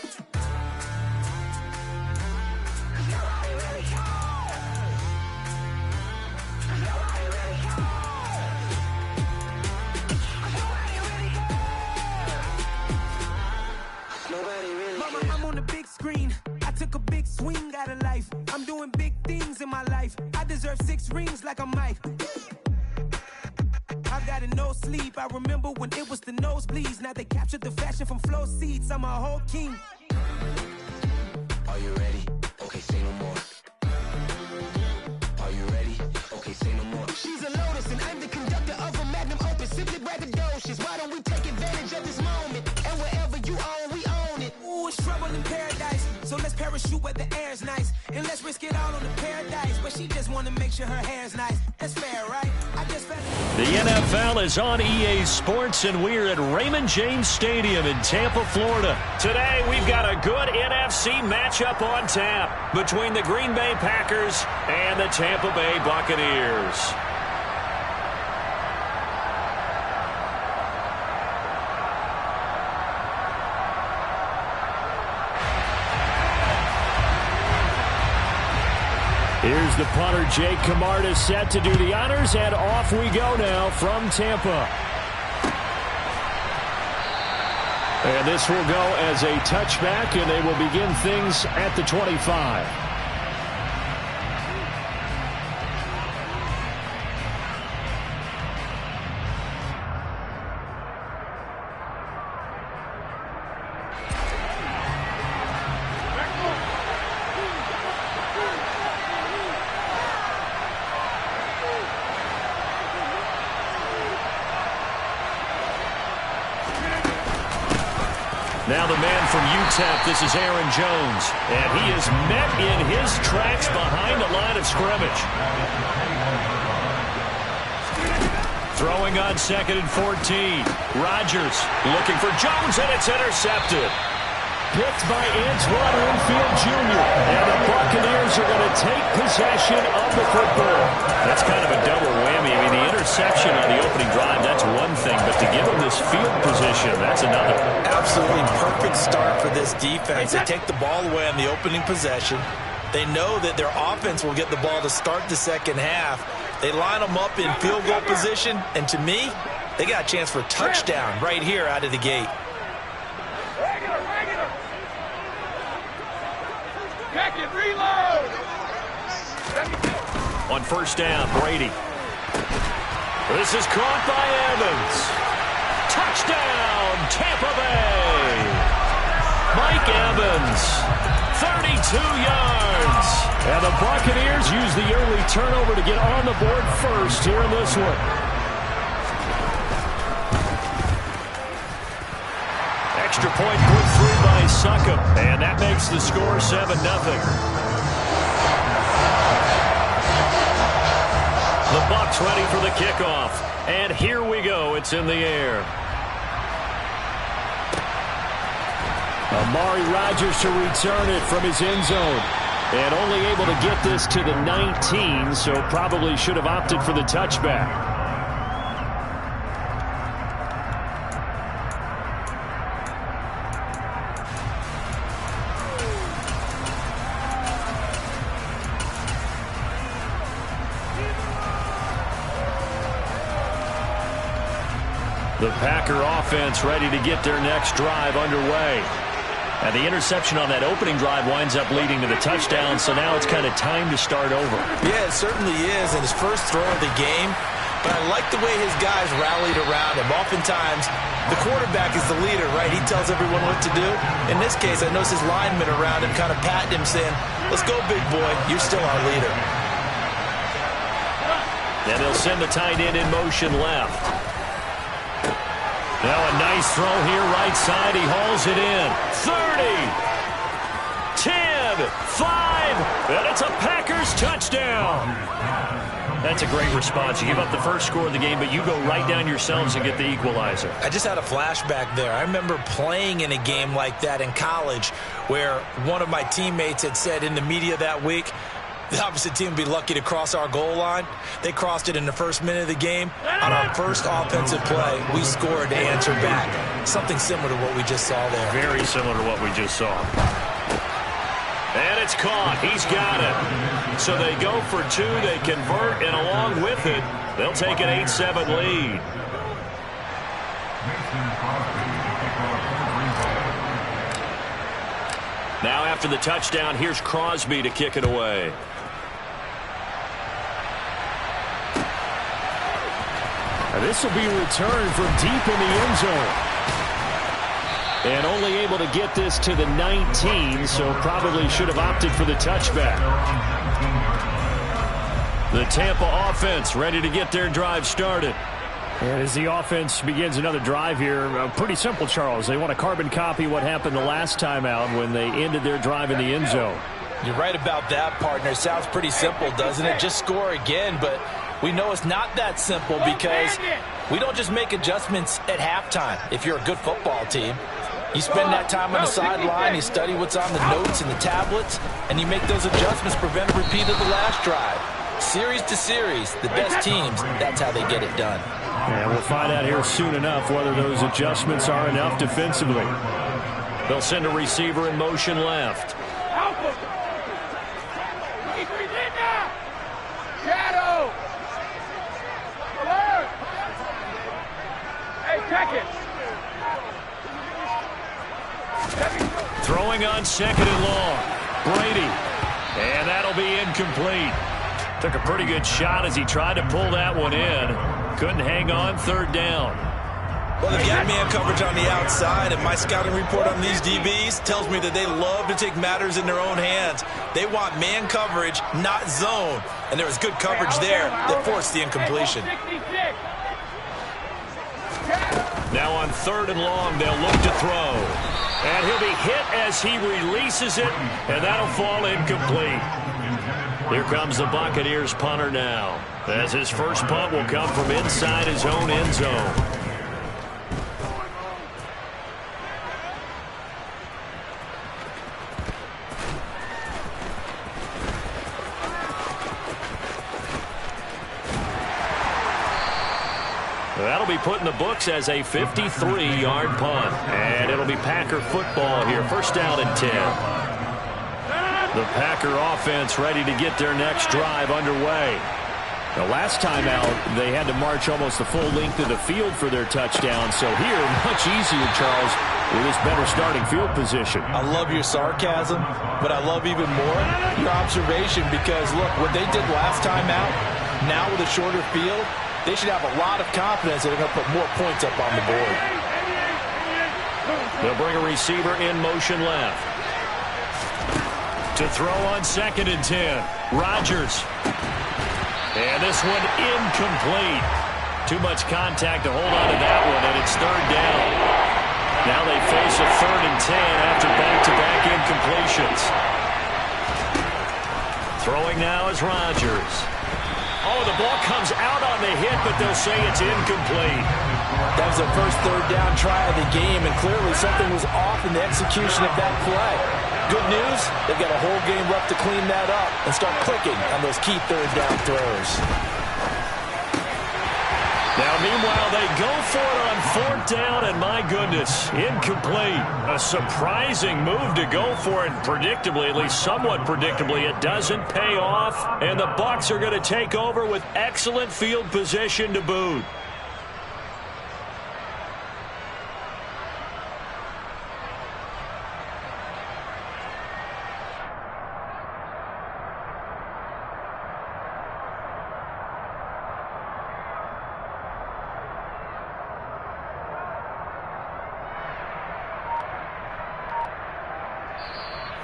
Mama, I'm on the big screen. I took a big swing out of life. I'm doing big things in my life. I deserve 6 rings like I'm Mike. I've got no sleep. I remember when it was the nosebleeds. Now they captured the fashion from flow seats. I'm a whole king. Are you ready? Okay, say no more. Are you ready? Okay, say no more. She's a Lotus and I'm the conductor of a Magnum Opus. Simply braggadocious. Why don't we take advantage of this moment? And wherever you own, we own it. Ooh, it's trouble in paradise. So let's parachute where the air's nice. And let's risk it all on the paradise. But she just wanna make sure her hair's nice. That's fair, right? I just felt The NFL is on EA Sports, and we're at Raymond James Stadium in Tampa, Florida. Today, we've got a good NFC matchup on tap between the Green Bay Packers and the Tampa Bay Buccaneers. Here's the punter, Jake Camarda, set to do the honors, and off we go now from Tampa. And this will go as a touchback, and they will begin things at the 25. Now the man from UTEP, this is Aaron Jones, and he is met in his tracks behind the line of scrimmage. Throwing on 2nd and 14. Rodgers looking for Jones, and it's intercepted. Picked by Antoine Winfield Jr., and the Buccaneers are going to take possession of the football. That's kind of a double whammy. I mean, the interception on the opening drive, that's one thing, but to give them this field position, that's another. Absolutely perfect start for this defense. They take the ball away on the opening possession. They know that their offense will get the ball to start the second half. They line them up in field goal position, and to me, they got a chance for a touchdown right here out of the gate. On first down, Brady. This is caught by Evans. Touchdown, Tampa Bay. Mike Evans, 32 yards. And the Buccaneers use the early turnover to get on the board first here in this one. Extra point put through by Succop, and that makes the score 7-0. The Bucs ready for the kickoff. And here we go. It's in the air. Amari Rodgers to return it from his end zone. And only able to get this to the 19, so probably should have opted for the touchback. The Packer offense ready to get their next drive underway. And the interception on that opening drive winds up leading to the touchdown, so now it's kind of time to start over. Yeah, it certainly is, and his first throw of the game. But I like the way his guys rallied around him. Oftentimes, the quarterback is the leader, right? He tells everyone what to do. In this case, I noticed his linemen around him kind of patting him, saying, "Let's go, big boy. You're still our leader." And they'll send the tight end in motion left. Now a nice throw here, right side. He hauls it in. 30, 10, 5, and it's a Packers touchdown. That's a great response. You give up the first score of the game, but you go right down yourselves and get the equalizer. I just had a flashback there. I remember playing in a game like that in college where one of my teammates had said in the media that week, the opposite team would be lucky to cross our goal line. They crossed it in the first minute of the game. On our first offensive play, we scored to answer back. Something similar to what we just saw there. Very similar to what we just saw. And it's caught. He's got it. So they go for two. They convert, and along with it, they'll take an 8-7 lead. Now after the touchdown, here's Crosby to kick it away. And this will be returned from deep in the end zone. And only able to get this to the 19, so probably should have opted for the touchback. The Tampa offense ready to get their drive started. And as the offense begins another drive here, pretty simple, Charles. They want to carbon copy what happened the last time out when they ended their drive in the end zone. You're right about that, partner. Sounds pretty simple, doesn't it? Just score again, but we know it's not that simple because we don't just make adjustments at halftime. If you're a good football team, you spend that time on the sideline, you study what's on the notes and the tablets, and you make those adjustments, prevent a repeat of the last drive. Series to series, the best teams, that's how they get it done. And we'll find out here soon enough whether those adjustments are enough defensively. They'll send a receiver in motion left. on 2nd and long. Brady. And that'll be incomplete. Took a pretty good shot as he tried to pull that one in. Couldn't hang on 3rd down. Well, they've got man coverage on the outside, and my scouting report on these DBs tells me that they love to take matters in their own hands. They want man coverage, not zone. And there was good coverage there that forced the incompletion. Now on 3rd and long, they'll look to throw. And he'll be hit as he releases it, and that'll fall incomplete. Here comes the Buccaneers punter now, as his first punt will come from inside his own end zone. That'll be put in the books as a 53-yard punt. And it'll be Packer football here. 1st down and 10. The Packer offense ready to get their next drive underway. The last time out, they had to march almost the full length of the field for their touchdown. So here, much easier, Charles, with this better starting field position. I love your sarcasm, but I love even more your observation because, look, what they did last time out, now with a shorter field, they should have a lot of confidence that they're going to put more points up on the board. They'll bring a receiver in motion left. To throw on 2nd and 10. Rodgers. And this one incomplete. Too much contact to hold on to that one, and it's 3rd down. Now they face a 3rd and 10 after back-to-back incompletions. Throwing now is Rodgers. Oh, the ball comes out on the hit, but they'll say it's incomplete. That was the first 3rd down try of the game, and clearly something was off in the execution of that play. Good news, they've got a whole game left to clean that up and start clicking on those key 3rd down throws. Now, meanwhile, they go for it on 4th down, and my goodness, incomplete. A surprising move to go for it, predictably, at least somewhat predictably, it doesn't pay off, and the Bucs are going to take over with excellent field position to boot.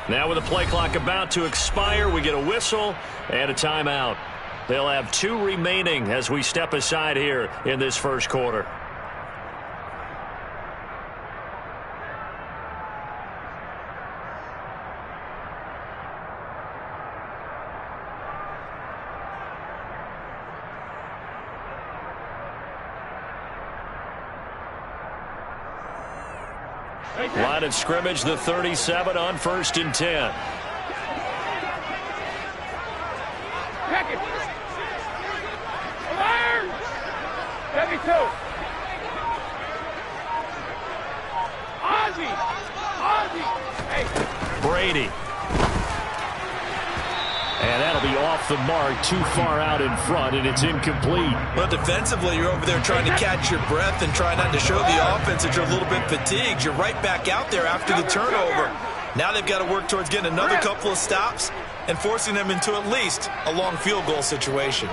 Now with the play clock about to expire, we get a whistle and a timeout. They'll have 2 remaining as we step aside here in this first quarter. Line of scrimmage, the 37 on 1st and 10. Check it. Alert! 72. Ozzie. Hey. Brady. And that'll be off the mark, too far out in front, and it's incomplete. Well, defensively, you're over there trying to catch your breath and try not to show the offense that you're a little bit fatigued. You're right back out there after the turnover. Now they've got to work towards getting another couple of stops and forcing them into at least a long field goal situation.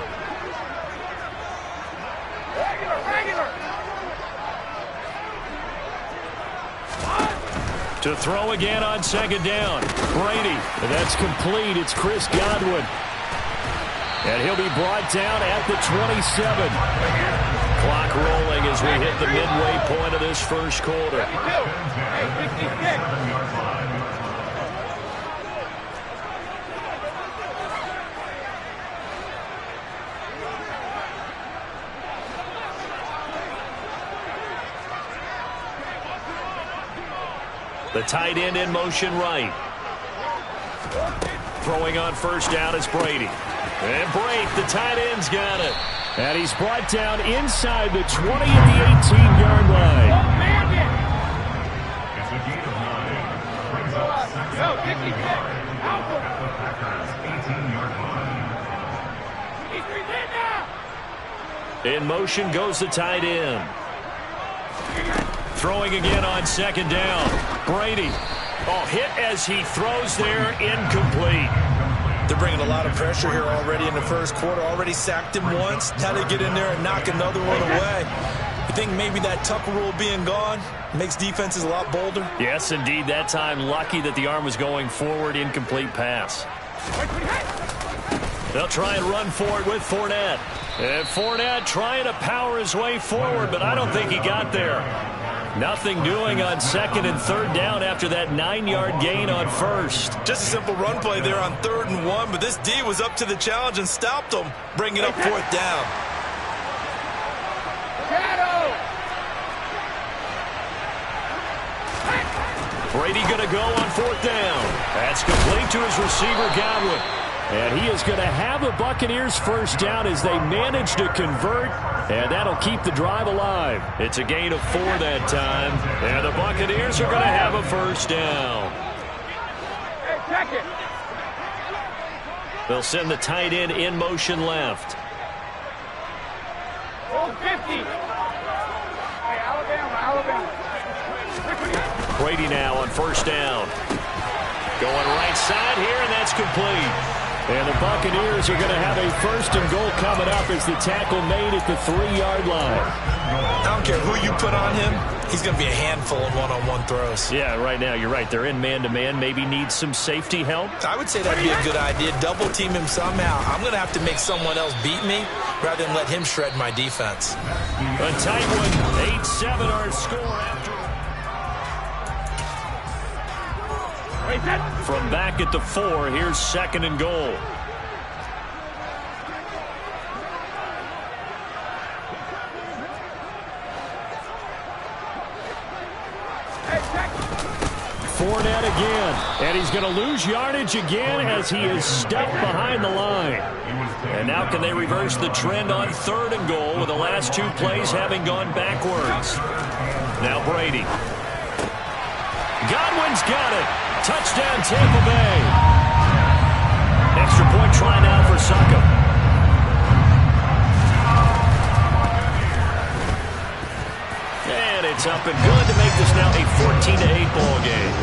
To throw again on 2nd down. Brady. And that's complete. It's Chris Godwin. And he'll be brought down at the 27. Clock rolling as we hit the midway point of this first quarter. The tight end in motion right. Throwing on 1st down is Brady. And Brake, the tight end's got it. And he's brought down inside the 20 at the 18-yard line. In motion goes the tight end. Throwing again on 2nd down. Brady. Oh, hit as he throws there, incomplete. They're bringing a lot of pressure here already in the first quarter. Already sacked him once. Had to get in there and knock another one away. I think maybe that Tucker rule being gone makes defenses a lot bolder. Yes, indeed. That time, lucky that the arm was going forward. Incomplete pass. They'll try and run for it with Fournette. And Fournette trying to power his way forward, but I don't think he got there. Nothing doing on second and third down after that 9-yard gain on first. Just a simple run play there on 3rd and 1, but this D was up to the challenge and stopped them, bringing up 4th down. Brady going to go on 4th down. That's complete to his receiver, Godwin. And he is going to have the Buccaneers first down as they manage to convert, and that'll keep the drive alive. It's a gain of 4 that time, and the Buccaneers are going to have a first down. Hey, check it. They'll send the tight end in motion left. Oh, 50. Hey, Alabama. Brady now on first down. Going right side here, and that's complete. And the Buccaneers are going to have a first and goal coming up as the tackle made at the 3-yard line. I don't care who you put on him. He's going to be a handful in one-on-one throws. Yeah, right now, you're right. They're in man-to-man. Maybe need some safety help. I would say that'd be a good idea. Double team him somehow. I'm going to have to make someone else beat me rather than let him shred my defense. A tight one. 8-7 our score after. From back at the 4, here's 2nd and goal. Fournette again, and he's going to lose yardage again as he is stepped behind the line. And now can they reverse the trend on 3rd and goal with the last 2 plays having gone backwards? Now Brady. Godwin's got it. Touchdown, Tampa Bay. Extra point try now for Succop. And it's up and good to make this now a 14-8 ball game.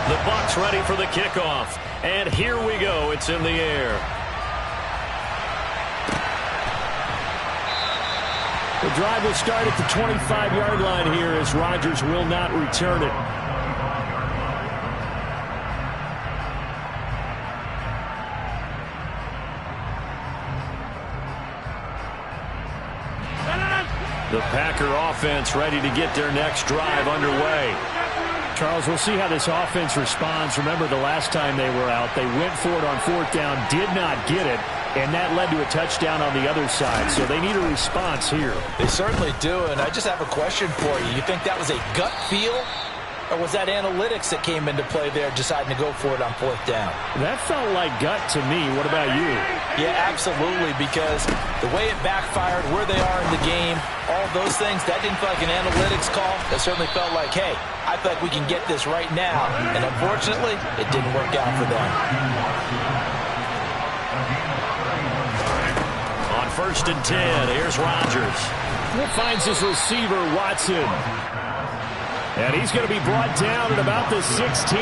The Bucs ready for the kickoff. And here we go. It's in the air. The drive will start at the 25-yard line here as Rodgers will not return it. The Packer offense ready to get their next drive underway. Charles, we'll see how this offense responds. Remember the last time they were out, they went for it on 4th down, did not get it, and that led to a touchdown on the other side. So they need a response here. They certainly do, and I just have a question for you. You think that was a gut feel, or was that analytics that came into play there deciding to go for it on 4th down? That felt like gut to me. What about you? Yeah, absolutely, because the way it backfired, where they are in the game, all those things, that didn't feel like an analytics call. That certainly felt like, hey, I feel like we can get this right now. And unfortunately, it didn't work out for them. On 1st and 10, here's Rodgers. He finds his receiver, Watson. And he's going to be brought down at about the 16.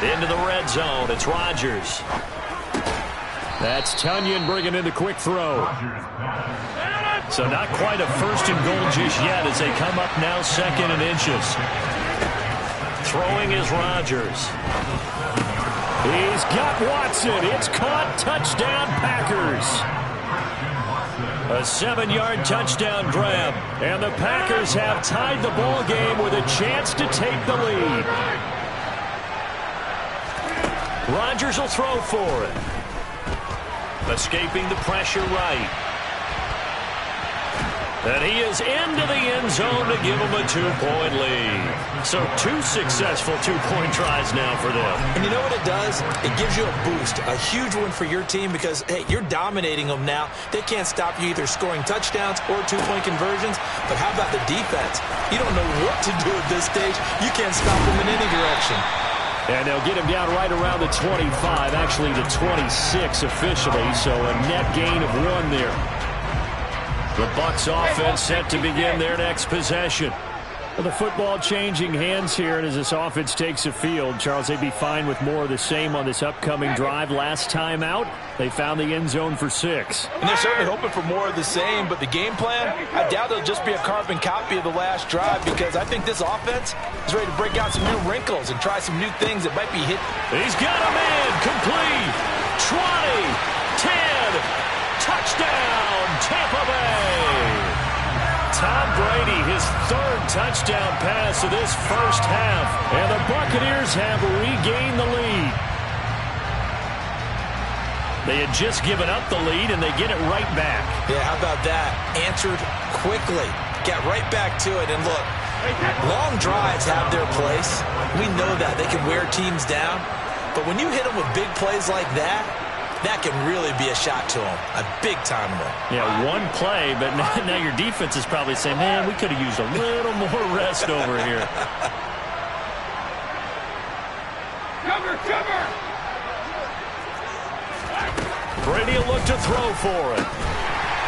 Into the red zone. It's Rodgers. That's Tonyan bringing in the quick throw. So not quite a 1st and goal just yet as they come up now 2nd and inches. Throwing is Rodgers. He's got Watson. It's caught. Touchdown, Packers. A 7-yard touchdown grab. And the Packers have tied the ball game with a chance to take the lead. Rodgers will throw for it. Escaping the pressure right. And he is into the end zone to give them a 2-point lead. So 2 successful 2-point tries now for them. And you know what it does? It gives you a boost, a huge one for your team because, hey, you're dominating them now. They can't stop you either scoring touchdowns or 2-point conversions. But how about the defense? You don't know what to do at this stage. You can't stop them in any direction. And they'll get him down right around the 25, actually the 26 officially, so a net gain of 1 there. The Bucs offense set to begin their next possession. Well, the football changing hands here, and as this offense takes the field, Charles, they'd be fine with more of the same on this upcoming drive. Last time out, they found the end zone for 6. And they're certainly hoping for more of the same, but the game plan, I doubt it'll just be a carbon copy of the last drive because I think this offense is ready to break out some new wrinkles and try some new things that might be hit. He's got a man complete. 20, 10, touchdown, Tampa Bay. Tom Brady, his 3rd touchdown pass of this first half. And the Buccaneers have regained the lead. They had just given up the lead, and they get it right back. Yeah, how about that? Answered quickly. Got right back to it. And look, long drives have their place. We know that. They can wear teams down. But when you hit them with big plays like that, that can really be a shot to them. A big-time one. Yeah, 1 play, but now your defense is probably saying, man, we could have used a little more rest over here. Cover! Brady will look to throw for it.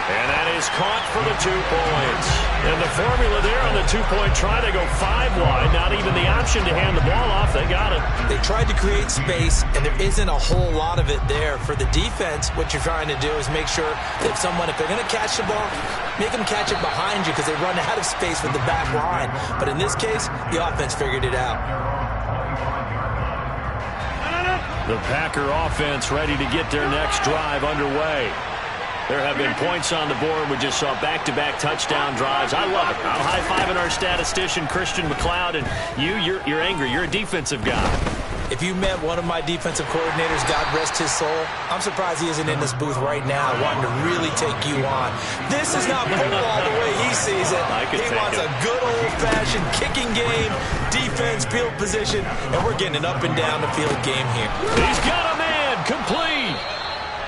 And that is caught for the 2 points. And the formula there on the 2-point try to go 5 wide. Not even the option to hand the ball off. They got it. They tried to create space, and there isn't a whole lot of it there. For the defense, what you're trying to do is make sure that if they're going to catch the ball, make them catch it behind you because they run out of space with the back line. But in this case, the offense figured it out. The Packer offense ready to get their next drive underway. There have been points on the board. We just saw back-to-back touchdown drives. I love it. I'm high-fiving our statistician, Christian McLeod, and you're angry. You're a defensive guy. If you met one of my defensive coordinators, God rest his soul, I'm surprised he isn't in this booth right now wanting to really take you on. This is not football the way he sees it. He wants a good old-fashioned kicking game, defense, field position, and we're getting an up-and-down-the-field game here. He's got a man complete.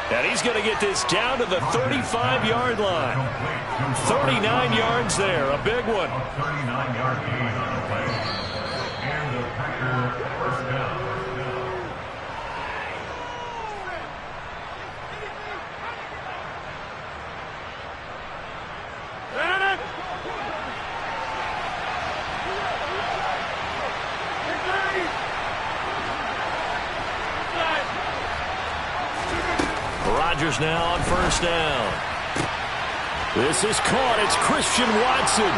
And he's going to get this down to the 35-yard line. 39 yards there, a big one. 39-yard gain on the play. And the Packer first down. Rodgers now on first down. This is caught. It's Christian Watson.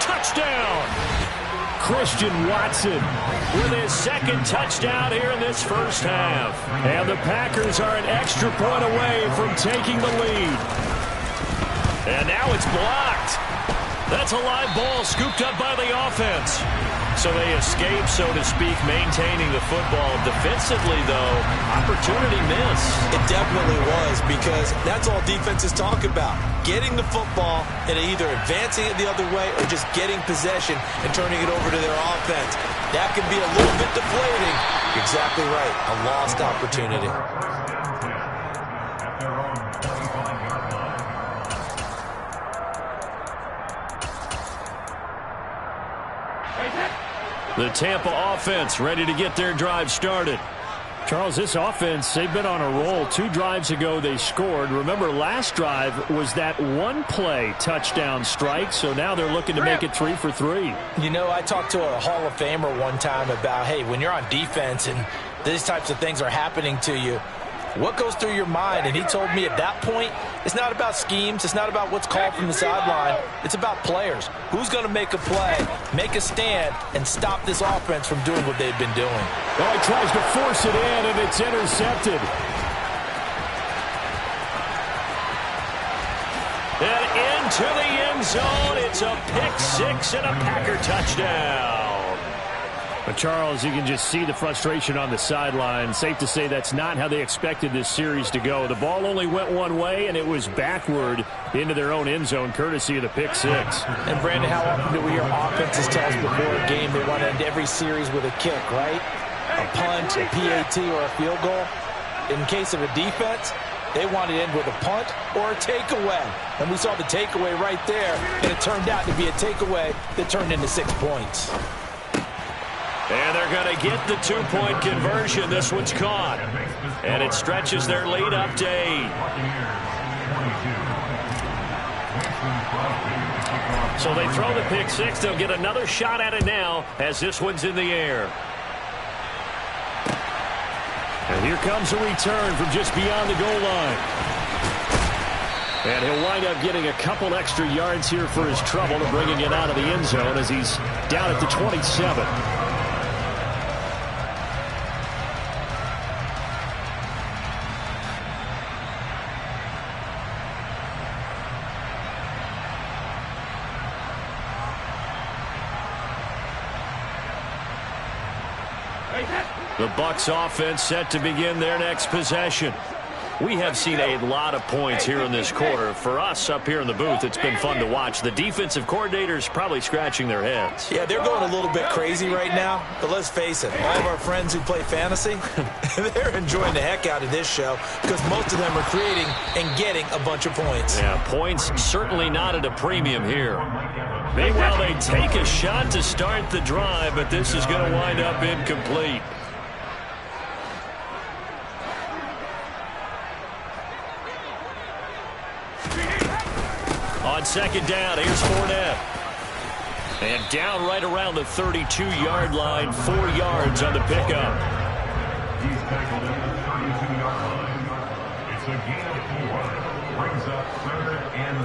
Touchdown. Christian Watson with his 2nd touchdown here in this first half. And the Packers are an extra point away from taking the lead. And now it's blocked. That's a live ball scooped up by the offense. So they escape, so to speak, maintaining the football. Defensively, though, opportunity missed. It definitely was because that's all defenses talk about. Getting the football and either advancing it the other way or just getting possession and turning it over to their offense. That can be a little bit deflating. You're exactly right. A lost opportunity. The Tampa offense ready to get their drive started. Charles, this offense, they've been on a roll. 2 drives ago, they scored. Remember, last drive was that 1-play touchdown strike, so now they're looking to make it 3 for 3. You know, I talked to a Hall of Famer one time about, hey, when you're on defense and these types of things are happening to you, what goes through your mind? And he told me at that point, it's not about schemes. It's not about what's called from the sideline. It's about players. Who's going to make a play, make a stand, and stop this offense from doing what they've been doing? Well, he tries to force it in, and it's intercepted. And into the end zone. It's a pick 6 and a Packer touchdown. But Charles, you can just see the frustration on the sideline. Safe to say that's not how they expected this series to go. The ball only went one way, and it was backward into their own end zone, courtesy of the pick six. And, Brandon, how often do we hear offenses tell us before a game they want to end every series with a kick, right? A punt, a PAT, or a field goal. In case of a defense, they want to end with a punt or a takeaway. And we saw the takeaway right there, and it turned out to be a takeaway that turned into 6 points. And they're going to get the two-point conversion. This one's caught. And it stretches their lead up to 8. So they throw the pick six. They'll get another shot at it now as this one's in the air. And here comes a return from just beyond the goal line. And he'll wind up getting a couple extra yards here for his trouble and bringing it out of the end zone as he's down at the 27. The Bucs offense set to begin their next possession. We have seen a lot of points here in this quarter. For us up here in the booth, it's been fun to watch. The defensive coordinators probably scratching their heads. Yeah, they're going a little bit crazy right now. But let's face it, all of our friends who play fantasy, they're enjoying the heck out of this show because most of them are creating and getting a bunch of points. Yeah, points certainly not at a premium here. Meanwhile, they take a shot to start the drive, but this is going to wind up incomplete. On second down, here's Fournette. And down right around the 32-yard line, 4 yards on the pickup. He's tackled at the 32-yard line. It's a gain of 4. Brings up 3rd and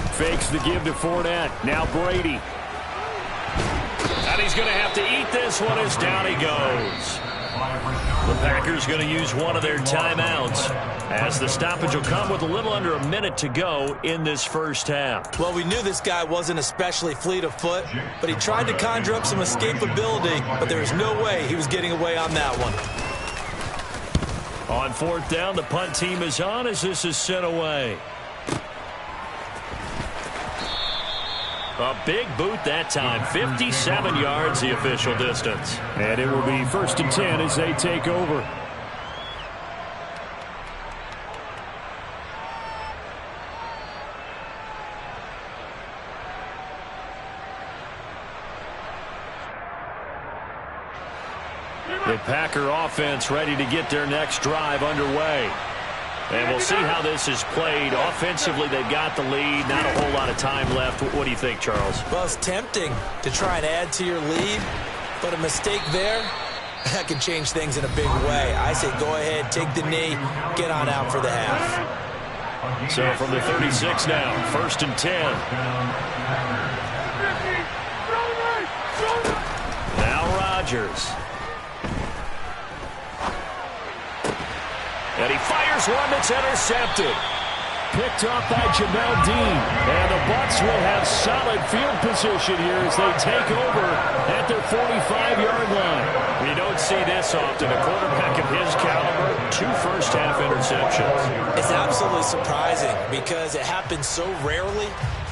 6. Fakes the give to Fournette. Now Brady. And he's going to have to eat this one as down he goes. The Packers going to use one of their timeouts as the stoppage will come with a little under a minute to go in this first half. Well, we knew this guy wasn't especially fleet of foot, but he tried to conjure up some escapability, but there was no way he was getting away on that one. On 4th down, the punt team is on as this is sent away. A big boot that time, 57 yards the official distance. And it will be 1st and 10 as they take over. The Packer offense ready to get their next drive underway. And we'll see how this is played. Offensively, they've got the lead. Not a whole lot of time left. What do you think, Charles? Well, it's tempting to try and add to your lead, but a mistake there, that can change things in a big way. I say go ahead, take the knee, get on out for the half. So from the 36 now, 1st and 10. Now Rodgers. And he fires one that's intercepted. Picked off by Jamel Dean. And the Bucs will have solid field position here as they take over at their 45-yard line. You don't see this often. A quarterback of his caliber, 2 first-half interceptions. It's absolutely surprising because it happens so rarely.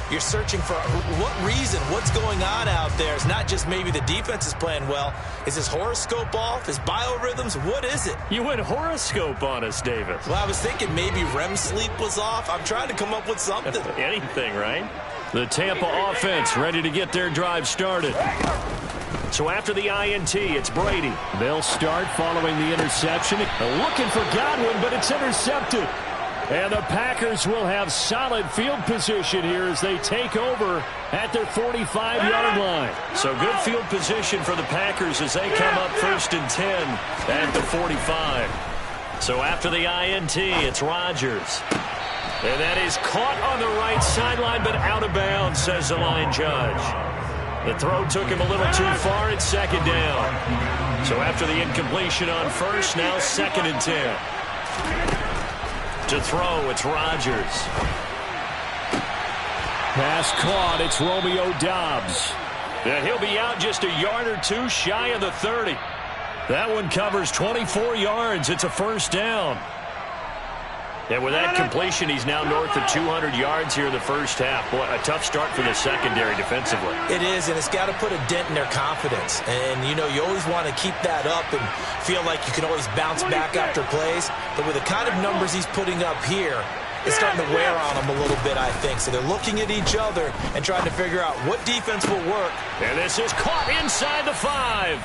You're searching for what reason, what's going on out there. It's not just maybe the defense is playing well. Is his horoscope off? His biorhythms? What is it? You went horoscope on us, Davis. Well, I was thinking maybe REM sleep was off. I'm trying to come up with something. Anything, right? The Tampa offense ready to get their drive started. So after the INT, it's Brady. They'll start following the interception. Looking for Godwin, but it's intercepted. And the Packers will have solid field position here as they take over at their 45-yard line. So good field position for the Packers as they come up 1st and 10 at the 45. So after the INT, it's Rodgers. And that is caught on the right sideline, but out of bounds, says the line judge. The throw took him a little too far. It's 2nd down. So after the incompletion on 1st, now 2nd and 10. To throw, it's Rodgers. Pass caught, it's Romeo Doubs. And he'll be out just a yard or two shy of the 30. That one covers 24 yards. It's a first down. And with that completion, he's now north of 200 yards here in the first half. Boy, a tough start for the secondary defensively. It is, and it's got to put a dent in their confidence. And, you know, you always want to keep that up and feel like you can always bounce back after plays. But with the kind of numbers he's putting up here, it's starting to wear on them a little bit, I think. So they're looking at each other and trying to figure out what defense will work. And this is caught inside the 5.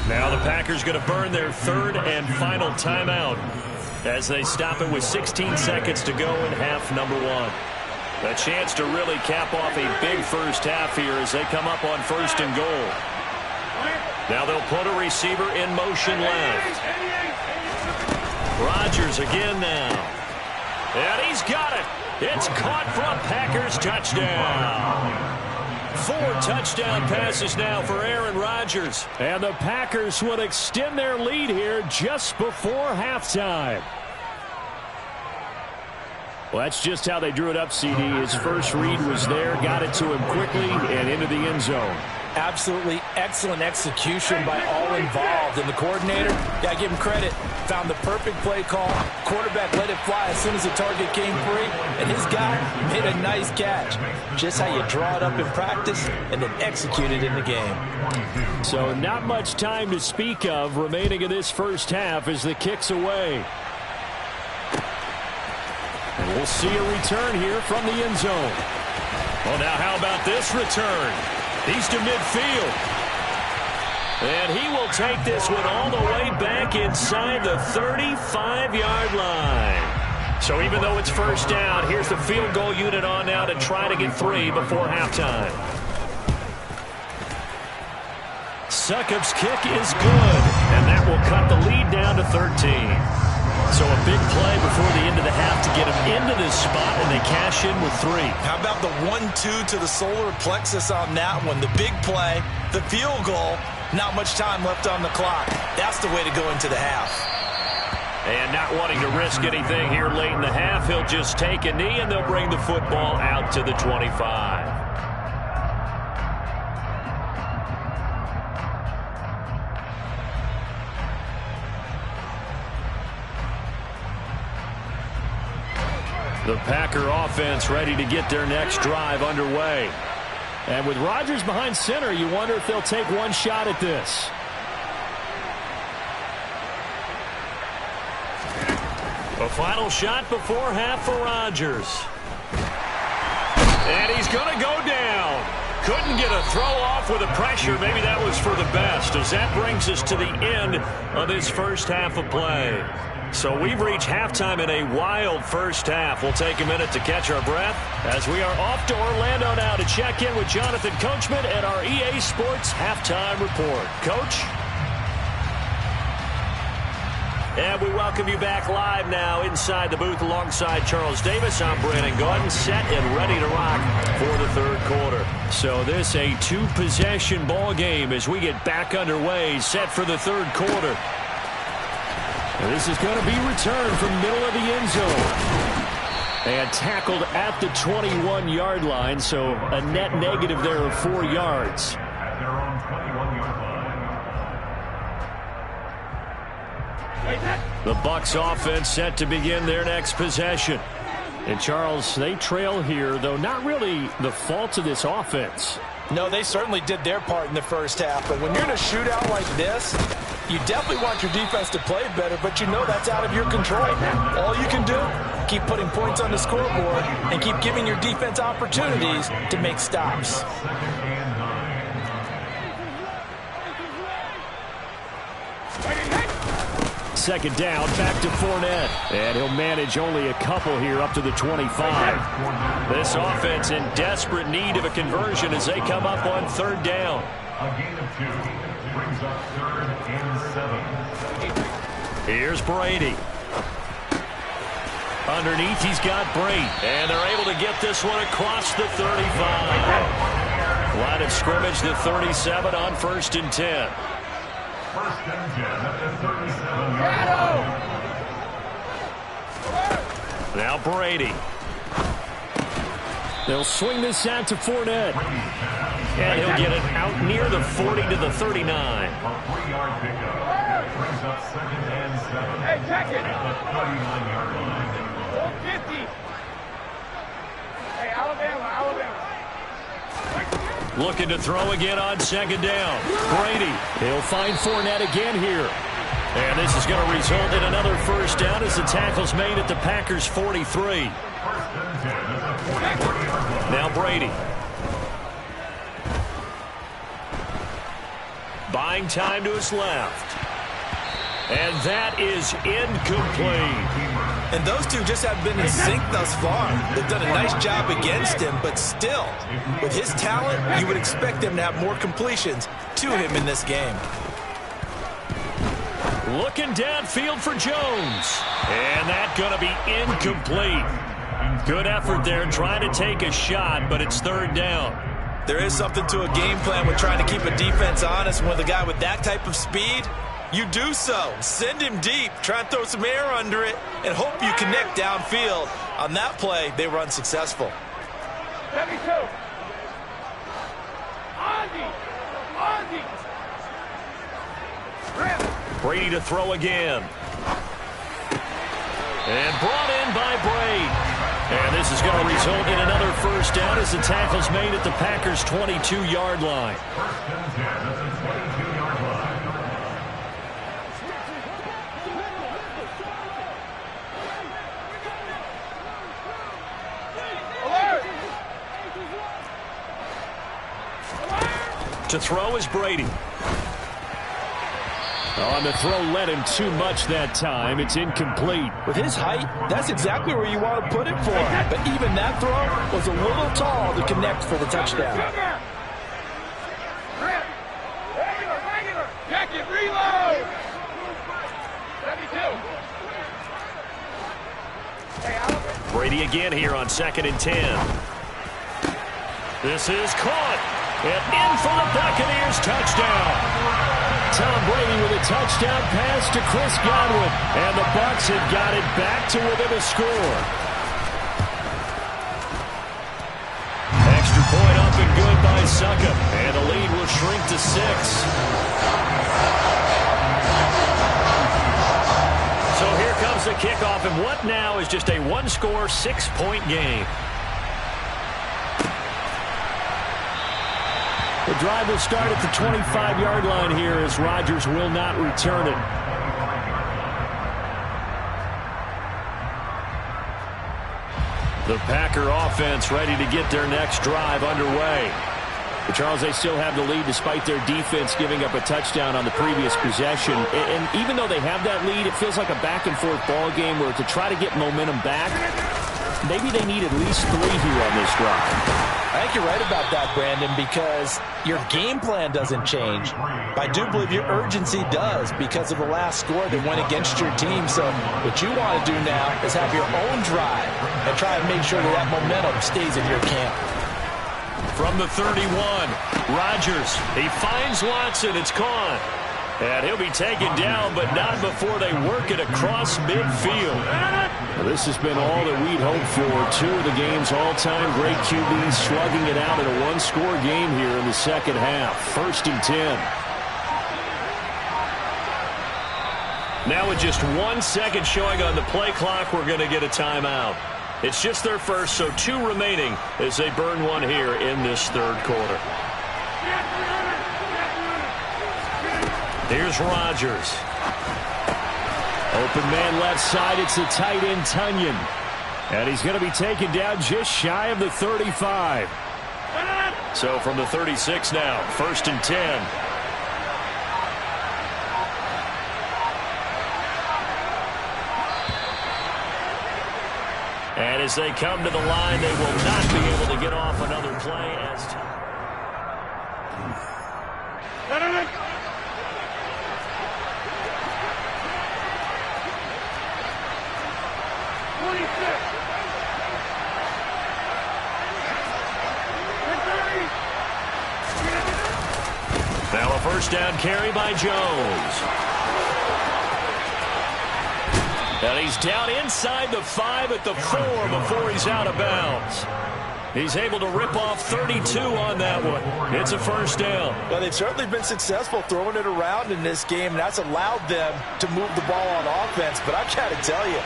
Now the Packers going to burn their third and final timeout as they stop it with 16 seconds to go in half number 1. A chance to really cap off a big first half here as they come up on first and goal. Now they'll put a receiver in motion left. Rodgers again now. And he's got it. It's caught for a Packers touchdown. 4 touchdown passes now for Aaron Rodgers. And the Packers will extend their lead here just before halftime. Well, that's just how they drew it up, CD. His first read was there, got it to him quickly, and into the end zone. Absolutely excellent execution by all involved. And the coordinator, got to give him credit, found the perfect play call. Quarterback let it fly as soon as the target came free. And his guy made a nice catch. Just how you draw it up in practice and then execute it in the game. So not much time to speak of remaining in this first half as the kick's away. And we'll see a return here from the end zone. Well, now how about this return? He's to midfield. And he will take this one all the way back inside the 35-yard line. So even though it's first down, here's the field goal unit on now to try to get 3 before halftime. Succop's kick is good, and that will cut the lead down to 13. So a big play before the end of the half to get him into this spot, and they cash in with 3. How about the 1-2 to the solar plexus on that one? The big play, the field goal, not much time left on the clock. That's the way to go into the half. And not wanting to risk anything here late in the half, he'll just take a knee, and they'll bring the football out to the 25. The Packer offense ready to get their next drive underway. And with Rodgers behind center, you wonder if they'll take one shot at this. A final shot before half for Rodgers. And he's going to go down. Couldn't get a throw off with the pressure. Maybe that was for the best, as that brings us to the end of this first half of play. So we've reached halftime in a wild first half. We'll take a minute to catch our breath as we are off to Orlando now to check in with Jonathan Coachman at our EA Sports Halftime Report. Coach? And we welcome you back live now inside the booth alongside Charles Davis. I'm Brandon Gaudin, set and ready to rock for the third quarter. So this a 2-possession ball game as we get back underway, set for the third quarter. This is going to be returned from middle of the end zone. And tackled at the 21-yard line, so a net negative there of 4 yards. At their own 21-yard line. The Bucs offense set to begin their next possession. And Charles, they trail here, though not really the fault of this offense. No, they certainly did their part in the first half. But when you're in a shootout like this, you definitely want your defense to play better, but you know that's out of your control. All you can do, keep putting points on the scoreboard and keep giving your defense opportunities to make stops. Second down, back to Fournette. And he'll manage only a couple here up to the 25. This offense in desperate need of a conversion as they come up on third down. A gain of 2 brings up 3rd and 7. Here's Brady. Underneath, he's got Brate. And they're able to get this one across the 35. Line of scrimmage, the 37 on 1st and 10. 1st and 10 at the 37-yard line. Now Brady. They'll swing this out to Fournette. And he'll get it out near the 40 to the 39. A 3-yard pickup. Brings up 2nd and 7. Hey, check it. At the 39-yard line. 50. Hey, Alabama. Looking to throw again on 2nd down. Brady. He'll find Fournette again here. And this is going to result in another first down as the tackle's made at the Packers' 43. Now Brady. Buying time to his left. And that is incomplete. And those two just have been in sync thus far. They've done a nice job against him, but still, with his talent, you would expect him to have more completions to him in this game. Looking downfield for Jones. And that's going to be incomplete. Good effort there trying to take a shot, but it's 3rd down. There is something to a game plan with trying to keep a defense honest. When with a guy with that type of speed, you do so. Send him deep. Try and throw some air under it and hope you connect downfield. On that play, they were unsuccessful. 72. Brady to throw again. And brought in by Brady. And this is going to result in another first down as the tackle's made at the Packers' 22-yard line. To throw is Brady. On the throw led him too much that time. It's incomplete. With his height, that's exactly where you want to put it for him. But even that throw was a little tall to connect for the touchdown. Jacket, reload. 72. Brady again here on 2nd and 10. This is caught. And in for the Buccaneers touchdown. Tom Brady with a touchdown pass to Chris Godwin. And the Bucs have got it back to within a score. Extra point up and good by Succop. And the lead will shrink to 6. So here comes the kickoff. And what now is just a one-score, 6-point game. The drive will start at the 25-yard line here as Rodgers will not return it. The Packer offense ready to get their next drive underway. But Charles, they still have the lead despite their defense giving up a touchdown on the previous possession. And even though they have that lead, it feels like a back-and-forth ball game where to try to get momentum back, maybe they need at least 3 here on this drive. I think you're right about that, Brandon, because your game plan doesn't change. I do believe your urgency does because of the last score that went against your team. So what you want to do now is have your own drive and try and make sure that that momentum stays in your camp. From the 31, Rodgers, he finds Watson. It's caught. And he'll be taken down, but not before they work it across midfield. Well, this has been all that we'd hoped for. 2 of the game's all-time great QBs slugging it out in a one-score game here in the second half. 1st and 10. Now with just 1 second showing on the play clock, we're going to get a timeout. It's just their first, so 2 remaining as they burn one here in this 3rd quarter. Here's Rodgers. Open man left side. It's the tight end, Tunyon. And he's going to be taken down just shy of the 35. So from the 36 now, 1st and 10. And as they come to the line, they will not be able to get off another play as now a first down carry by Jones. And he's down inside the 5 at the 4 before he's out of bounds. He's able to rip off 32 on that one. It's a first down. Well, they've certainly been successful throwing it around in this game, and that's allowed them to move the ball on offense. But I've got to tell you,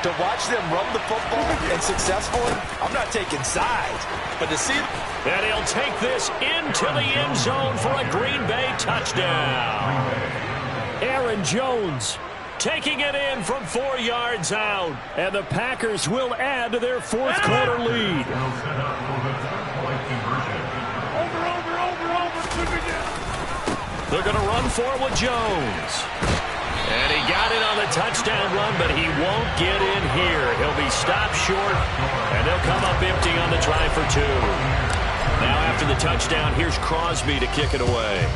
to watch them run the football and successfully, I'm not taking sides, but to see... And he'll take this into the end zone for a Green Bay touchdown. Aaron Jones taking it in from 4 yards out. And the Packers will add to their fourth quarter lead. They're going to run for it with Jones. And he got it on the touchdown run, but he won't get in here. He'll be stopped short, and they'll come up empty on the try for 2. Now after the touchdown, here's Crosby to kick it away.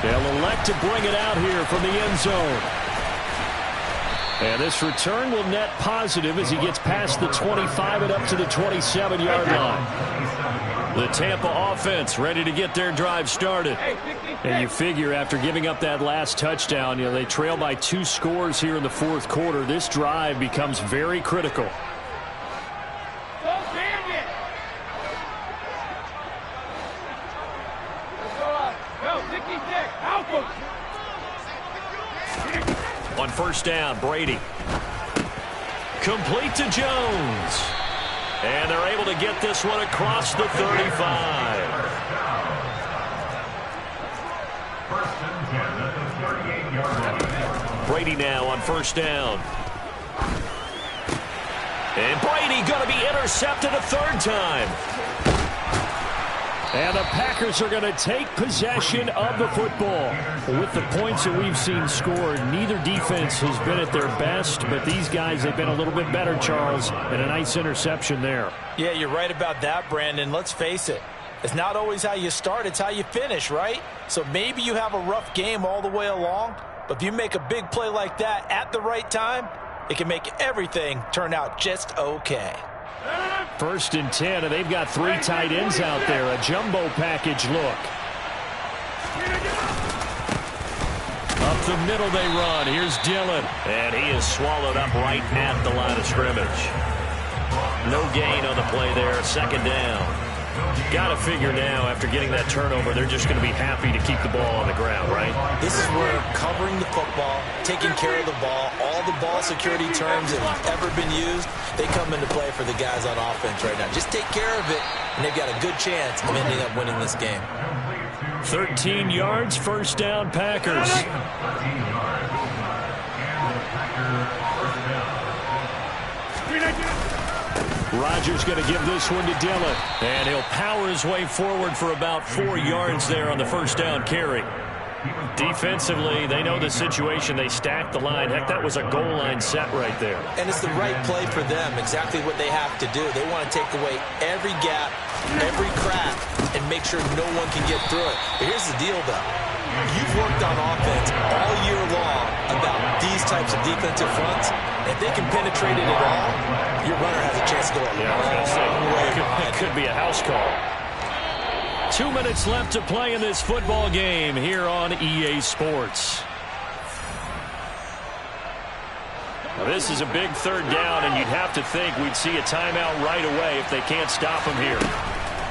They'll elect to bring it out here from the end zone. And this return will net positive as he gets past the 25 and up to the 27-yard line. The Tampa offense ready to get their drive started. And you figure after giving up that last touchdown, they trail by 2 scores here in the fourth quarter. This drive becomes very critical. On first down, Brady. Complete to Jones. And they're able to get this one across the 35. Brady now on first down. And Brady going to be intercepted a 3rd time. And the Packers are going to take possession of the football. With the points that we've seen scored, neither defense has been at their best, but these guys have been a little bit better, Charles, and a nice interception there. Yeah, you're right about that, Brandon. Let's face it. It's not always how you start, it's how you finish, right? So maybe you have a rough game all the way along, but if you make a big play like that at the right time, it can make everything turn out just okay. 1st and 10, and they've got 3 tight ends out there. A jumbo package look. Up the middle they run. Here's Dillon. And he is swallowed up right at the line of scrimmage. No gain on the play there. 2nd down. Got to figure now, after getting that turnover, they're just going to be happy to keep the ball on the ground, right? This is where covering the football, taking care of the ball, all the ball security terms that have ever been used, they come into play for the guys on offense right now. Just take care of it, and they've got a good chance of ending up winning this game. 13 yards, first down, Packers. Rodgers going to give this one to Dillon. And he'll power his way forward for about 4 yards there on the first down carry. Defensively, they know the situation. They stacked the line. Heck, that was a goal line set right there. And it's the right play for them, exactly what they have to do. They want to take away every gap, every crack, and make sure no one can get through it. But here's the deal, though. You've worked on offense all year long about these types of defensive fronts. If they can penetrate it at all, your runner has a chance to go a long way behind. It could be a house call. 2 minutes left to play in this football game here on EA Sports. Now, this is a big 3rd down, and you'd have to think we'd see a timeout right away if they can't stop him here.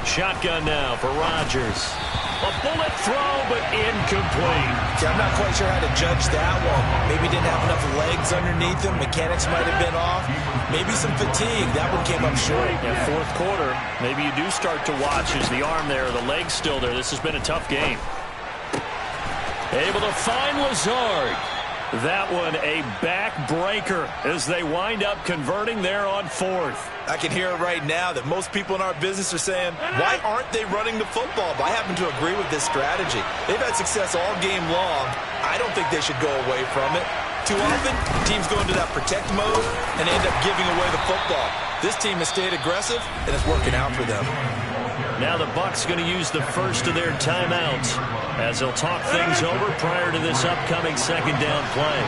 Shotgun now for Rodgers. A bullet throw, but incomplete. See, I'm not quite sure how to judge that one. Maybe didn't have enough legs underneath him. Mechanics might have been off. Maybe some fatigue. That one came up short. Yeah, fourth quarter, maybe you do start to watch. Is the arm there, the leg's still there? This has been a tough game. Able to find Lazard. That one a backbreaker as they wind up converting there on 4th. I can hear it right now that most people in our business are saying, why aren't they running the football? But I happen to agree with this strategy. They've had success all game long. I don't think they should go away from it. Too often, teams go into that protect mode and end up giving away the football. This team has stayed aggressive, and it's working out for them. Now the Bucs going to use the first of their timeouts as they'll talk things over prior to this upcoming 2nd down play.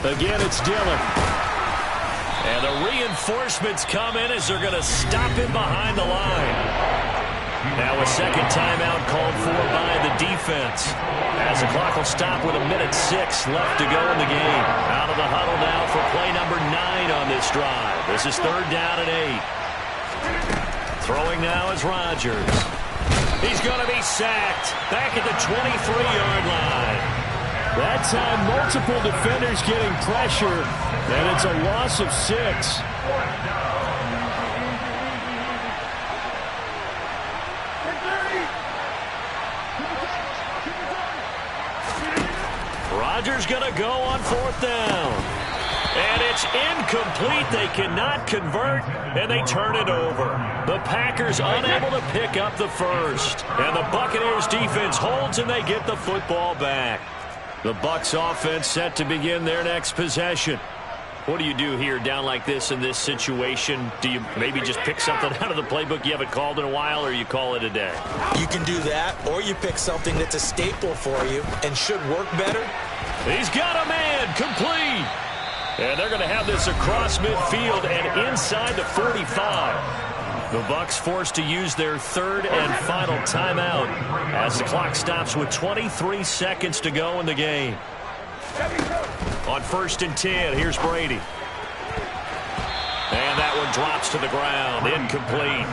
Again, it's Dillon. And the reinforcements come in as they're going to stop him behind the line. Now a second timeout called for by the defense. As the clock will stop with 1:06 left to go in the game. Out of the huddle now for play number 9 on this drive. This is 3rd down and 8. Throwing now is Rodgers. He's going to be sacked back at the 23-yard line. That time, multiple defenders getting pressure, and it's a loss of 6. Rodgers going to go on 4th down. And it's incomplete. They cannot convert, and they turn it over. The Packers unable to pick up the first. And the Buccaneers defense holds, and they get the football back. The Bucs offense set to begin their next possession. What do you do here down like this in this situation? Do you maybe just pick something out of the playbook you haven't called in a while, or you call it a day? You can do that, or you pick something that's a staple for you and should work better. He's got a man, complete. And they're going to have this across midfield and inside the 45. The Bucs forced to use their 3rd and final timeout as the clock stops with 23 seconds to go in the game. On 1st and 10, here's Brady. And that one drops to the ground, incomplete.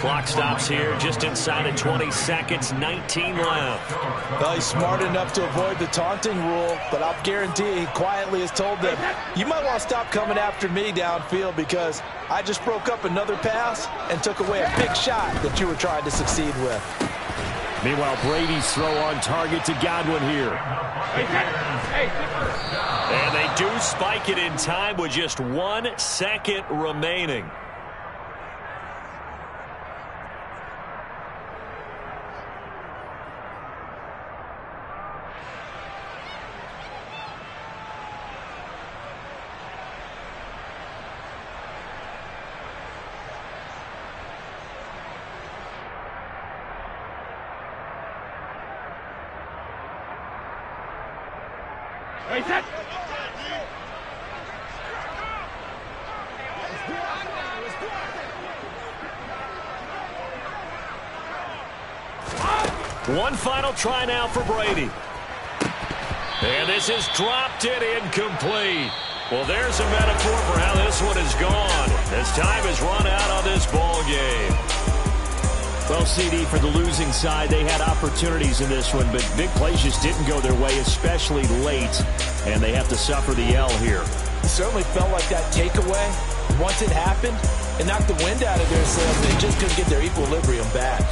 Clock stops here just inside of 20 seconds, 19 left. Well, he's smart enough to avoid the taunting rule, but I'll guarantee he quietly has told them, you might want to stop coming after me downfield because I just broke up another pass and took away a big shot that you were trying to succeed with. Meanwhile, Brady's throw on target to Godwin here. And they do spike it in time with just 1 second remaining. One final try now for Brady. And this is dropped in incomplete. Well, there's a metaphor for how this one is gone. As time has run out on this ball game. Well, CD, for the losing side, they had opportunities in this one, but big plays just didn't go their way, especially late. And they have to suffer the L here. It certainly felt like that takeaway, once it happened, it knocked the wind out of their sails. They just couldn't get their equilibrium back.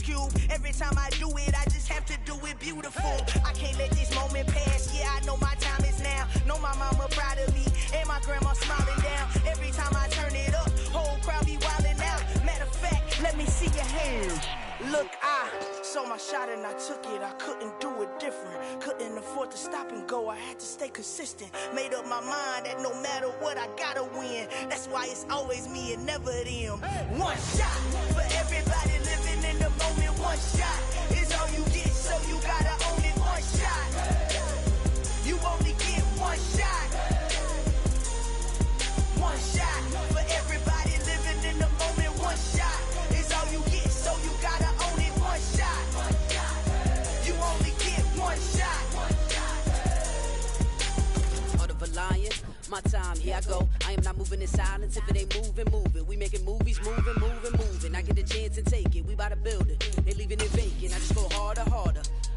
Cube. Every time I do it, I just have to do it beautiful. I can't let this moment pass. Yeah, I know my time is now. Know my mama proud of me, and my grandma smiling down. Every time I turn it up, whole crowd be wildin' out. Matter of fact, let me see your hands. Look, I saw my shot and I took it. I couldn't do it different. Couldn't afford to stop and go. I had to stay consistent. Made up my mind that no matter what, I gotta win. That's why it's always me and never them. One shot for everybody living in the moment. One shot is all you get, so you gotta own it. One shot. You only get one shot. One shot for everybody living in the moment. One shot is all you get, so you gotta own it. One shot. You only get one shot. Heart of a lion, my time, here I go. I am not moving in silence. If it ain't moving, move it. We making movies, moving. I get a chance and take it. We bout to build it. They leaving it vacant. I just go harder.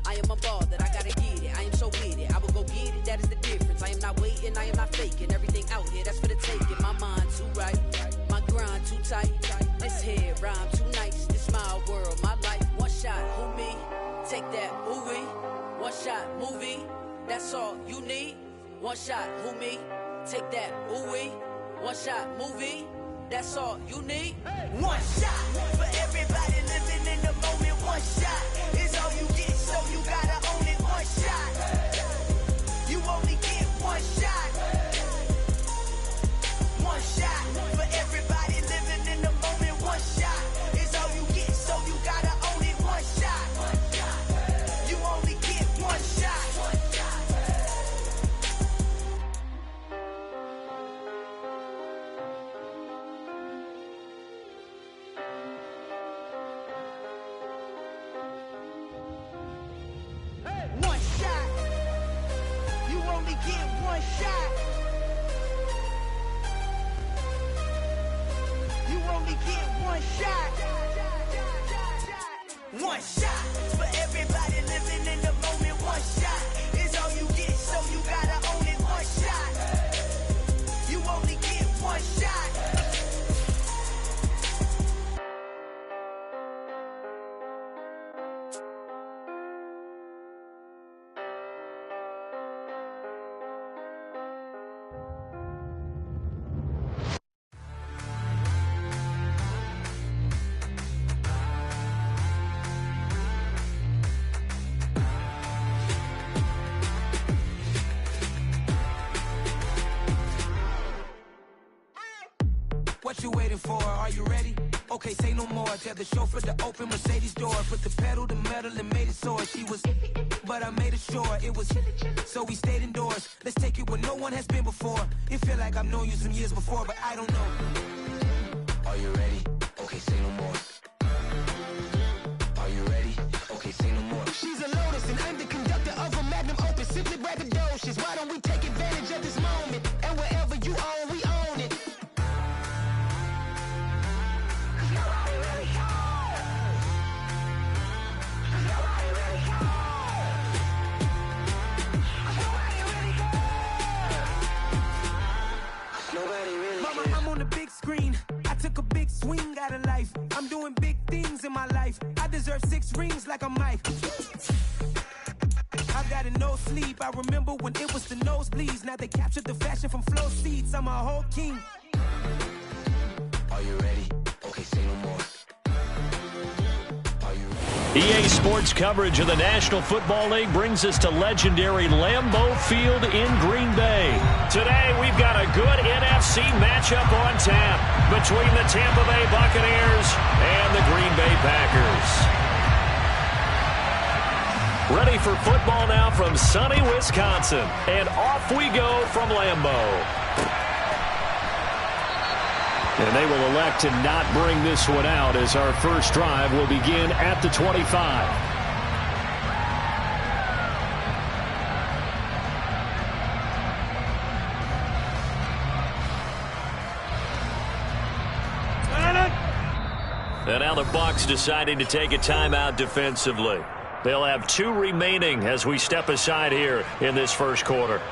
I am a ball that I gotta get it. I am so with it. I will go get it. That is the difference. I am not waiting. I am not faking. Everything out here, that's for the taking. My mind too right. My grind too tight. This here rhyme too nice. This my world, my life. One shot, who me? Take that, movie. One shot, movie. That's all you need. One shot, who me? Take that, ooh-wee. One shot, movie. That's all you need. One shot for everybody living in the moment. One shot is all you get, so you gotta own it. One shot. You only get one shot. One shot for everybody living in the moment. One shot is all you get, so you gotta own it. One shot. You only get one shot. One shot. You only get one shot. You only get one shot. One shot for everybody living in the moment. One shot is all you get, so you gotta own it. One shot. You only get one shot. What you waiting for? Are you ready? Okay, say no more. Tell the chauffeur to open Mercedes door. Put the pedal to metal and made it soar. She was, but I made it sure it was. So we stayed indoors. Let's take it where no one has been before. It feel like I've known you some years before, but I don't know. Are you ready? Okay, say no more. Are you ready? Okay, say no more. She's a Lotus and I'm the conductor of a magnum opus. Simply braggadocious. Why don't we take advantage of this moment? And wherever you own, we own it. Mama, I'm on the big screen. I took a big swing out of life. I'm doing big things in my life. I deserve 6 rings like a Mike. I've got no sleep. I remember when it was the nosebleeds. Now they captured the fashion from flow seats. I'm a whole king. Are you ready? Okay, say no more. EA Sports coverage of the National Football League brings us to legendary Lambeau Field in Green Bay. Today, we've got a good NFC matchup on tap between the Tampa Bay Buccaneers and the Green Bay Packers. Ready for football now from sunny Wisconsin. And off we go from Lambeau. And they will elect to not bring this one out as our first drive will begin at the 25. And now the Bucs deciding to take a timeout defensively. They'll have 2 remaining as we step aside here in this first quarter.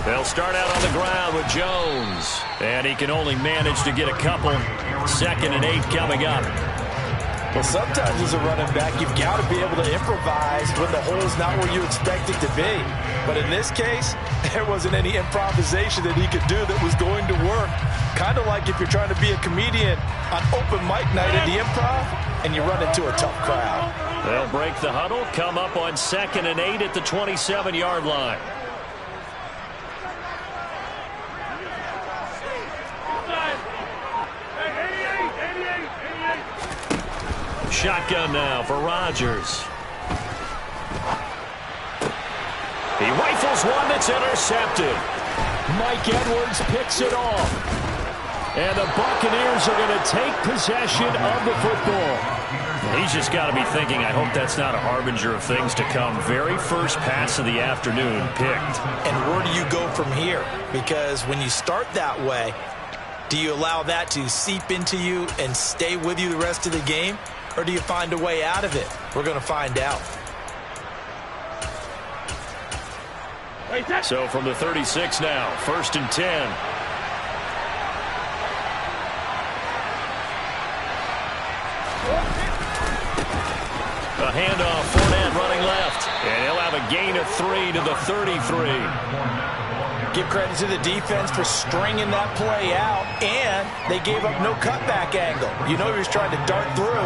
They'll start out on the ground with Jones. And he can only manage to get a couple. 2nd and 8 coming up. Well, sometimes as a running back, you've got to be able to improvise when the hole's not where you expect it to be. But in this case, there wasn't any improvisation that he could do that was going to work. Kind of like if you're trying to be a comedian on open mic night at the Improv and you run into a tough crowd. They'll break the huddle, come up on 2nd and 8 at the 27-yard line. Shotgun now for Rodgers. He rifles one that's intercepted. Mike Edwards picks it off. And the Buccaneers are going to take possession of the football. He's just got to be thinking, I hope that's not a harbinger of things to come. Very first pass of the afternoon picked. And where do you go from here? Because when you start that way, do you allow that to seep into you and stay with you the rest of the game? Or do you find a way out of it? We're going to find out. So from the 36 now, 1st and 10. A handoff, Fournette running left. And he'll have a gain of 3 to the 33. Give credit to the defense for stringing that play out, and they gave up no cutback angle. You know he was trying to dart through.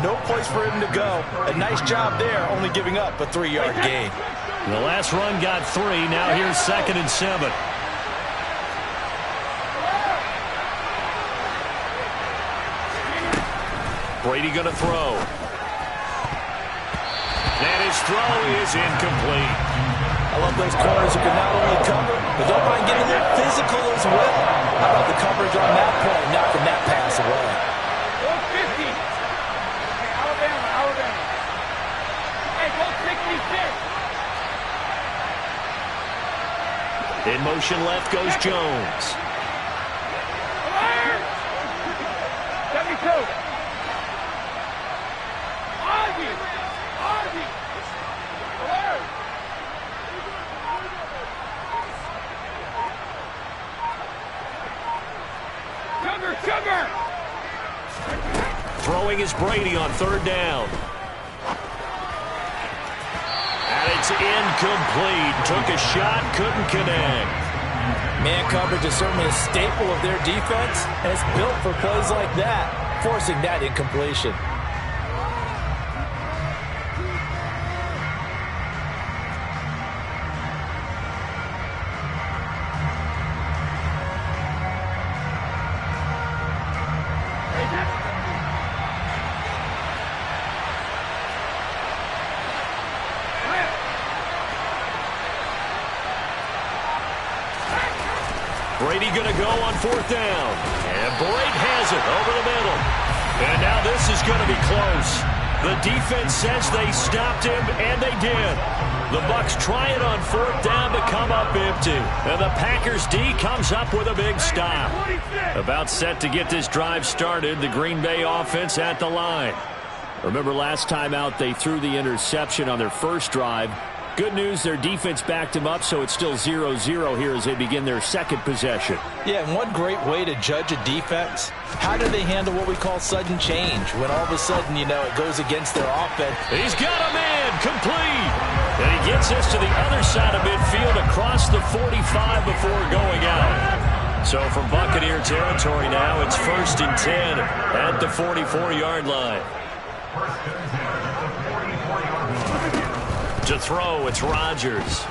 No place for him to go. A nice job there, only giving up a 3-yard gain. The last run got 3. Now here's 2nd and 7. Brady going to throw. And his throw is incomplete. I love those corners who can not only cover, but don't mind getting a little physical as well. How about the coverage on that play, knocking that pass away? 450. Alabama. Hey, go 66. In motion left goes Jones. 72. Sugar. Throwing is Brady on 3rd down. And it's incomplete. Took a shot, couldn't connect. Man coverage is certainly a staple of their defense, and it's built for plays like that, forcing that incompletion. Brady going to go on 4th down. And Boyd has it over the middle. And now this is going to be close. The defense says they stopped him, and they did. The Bucs try it on 4th down to come up empty. And the Packers D comes up with a big stop. About set to get this drive started, the Green Bay offense at the line. Remember last time out they threw the interception on their first drive. Good news, their defense backed them up, so it's still 0-0 here as they begin their second possession. Yeah, and one great way to judge a defense, how do they handle what we call sudden change, when all of a sudden, you know, it goes against their offense. He's got a man, complete. And he gets us to the other side of midfield across the 45 before going out. So from Buccaneer territory now, it's 1st and 10 at the 44-yard line. To throw, it's Rodgers.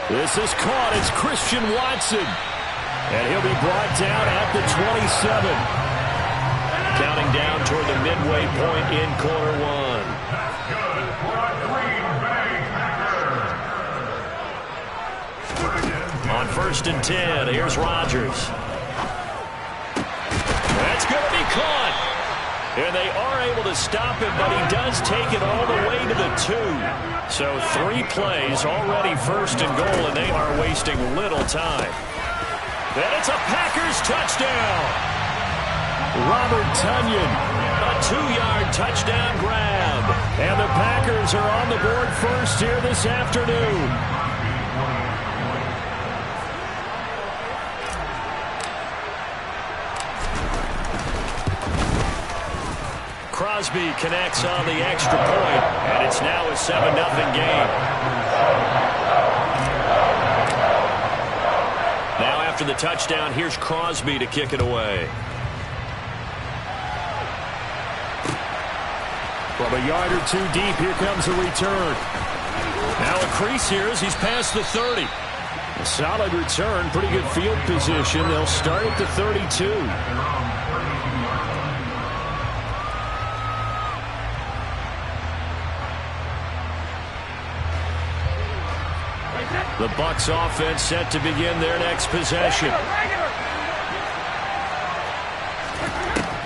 This is caught. It's Christian Watson. And he'll be brought down at the 27. Counting down toward the midway point in quarter 1. On 1st and 10, here's Rodgers. That's going to be caught. And they are able to stop him, but he does take it all the way to the 2. So 3 plays, already 1st and goal, and they are wasting little time. And it's a Packers touchdown. Robert Tonyan, a 2-yard touchdown grab. And the Packers Rams are on the board first here this afternoon. Crosby connects on the extra point, and it's now a 7-0 game. Now after the touchdown, here's Crosby to kick it away. From a yard or two deep, here comes the return. Now a crease here as he's past the 30. A solid return, pretty good field position. They'll start at the 32. The Bucs offense set to begin their next possession.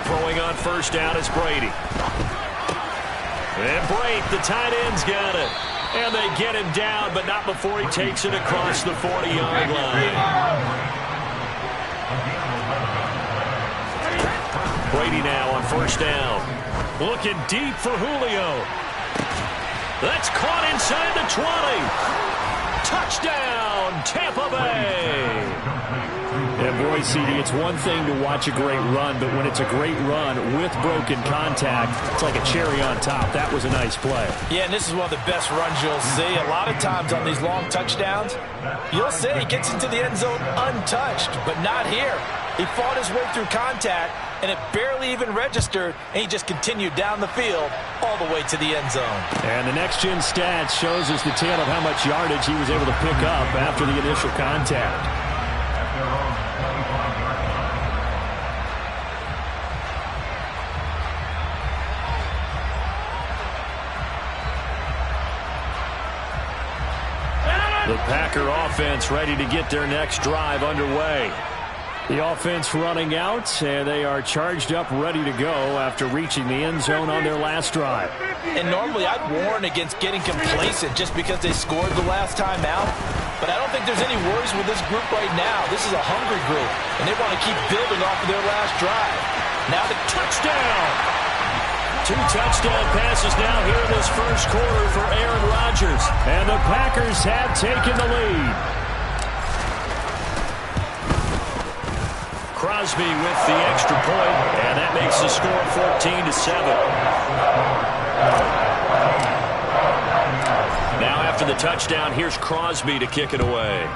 Throwing on first down is Brady. And Brate, the tight end's got it. And they get him down, but not before he takes it across the 40-yard line. Brady now on first down. Looking deep for Julio. That's caught inside the 20. Touchdown, Tampa Bay. And boy, CD, it's one thing to watch a great run, but when it's a great run with broken contact, it's like a cherry on top. That was a nice play. Yeah, and this is one of the best runs you'll see. A lot of times on these long touchdowns, you'll see he gets into the end zone untouched, but not here. He fought his way through contact, and it barely even registered, and he just continued down the field all the way to the end zone. And the next-gen stats shows us the tale of how much yardage he was able to pick up after the initial contact. The Packer offense ready to get their next drive underway. The offense running out, and they are charged up, ready to go after reaching the end zone on their last drive. And normally I'd warn against getting complacent just because they scored the last time out. But I don't think there's any worries with this group right now. This is a hungry group, and they want to keep building off of their last drive. Now the touchdown! 2 touchdown passes now here in this first quarter for Aaron Rodgers. And the Packers have taken the lead. Crosby with the extra point, and that makes the score 14-7. Now after the touchdown, here's Crosby to kick it away.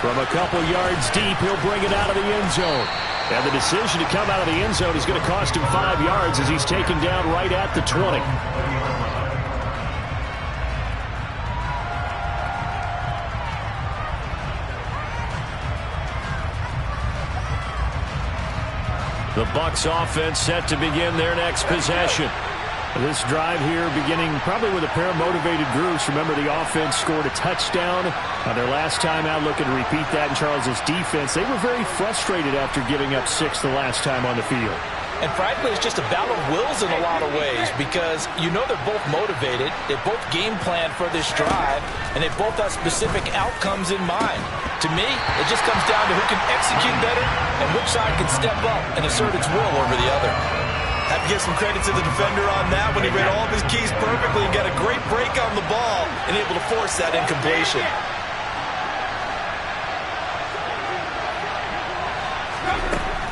From a couple yards deep, he'll bring it out of the end zone. And the decision to come out of the end zone is going to cost him 5 yards as he's taken down right at the 20. The Bucs offense set to begin their next possession. This drive here beginning probably with a pair of motivated groups. Remember, the offense scored a touchdown on their last time out, looking to repeat that in Charles's defense. They were very frustrated after giving up 6 the last time on the field. And frankly, it's just a battle of wills in a lot of ways because you know they're both motivated. They both game plan for this drive, and they both have specific outcomes in mind. To me, it just comes down to who can execute better and which side can step up and assert its will over the other. Have to give some credit to the defender on that when he read all of his keys perfectly and got a great break on the ball and able to force that incompletion.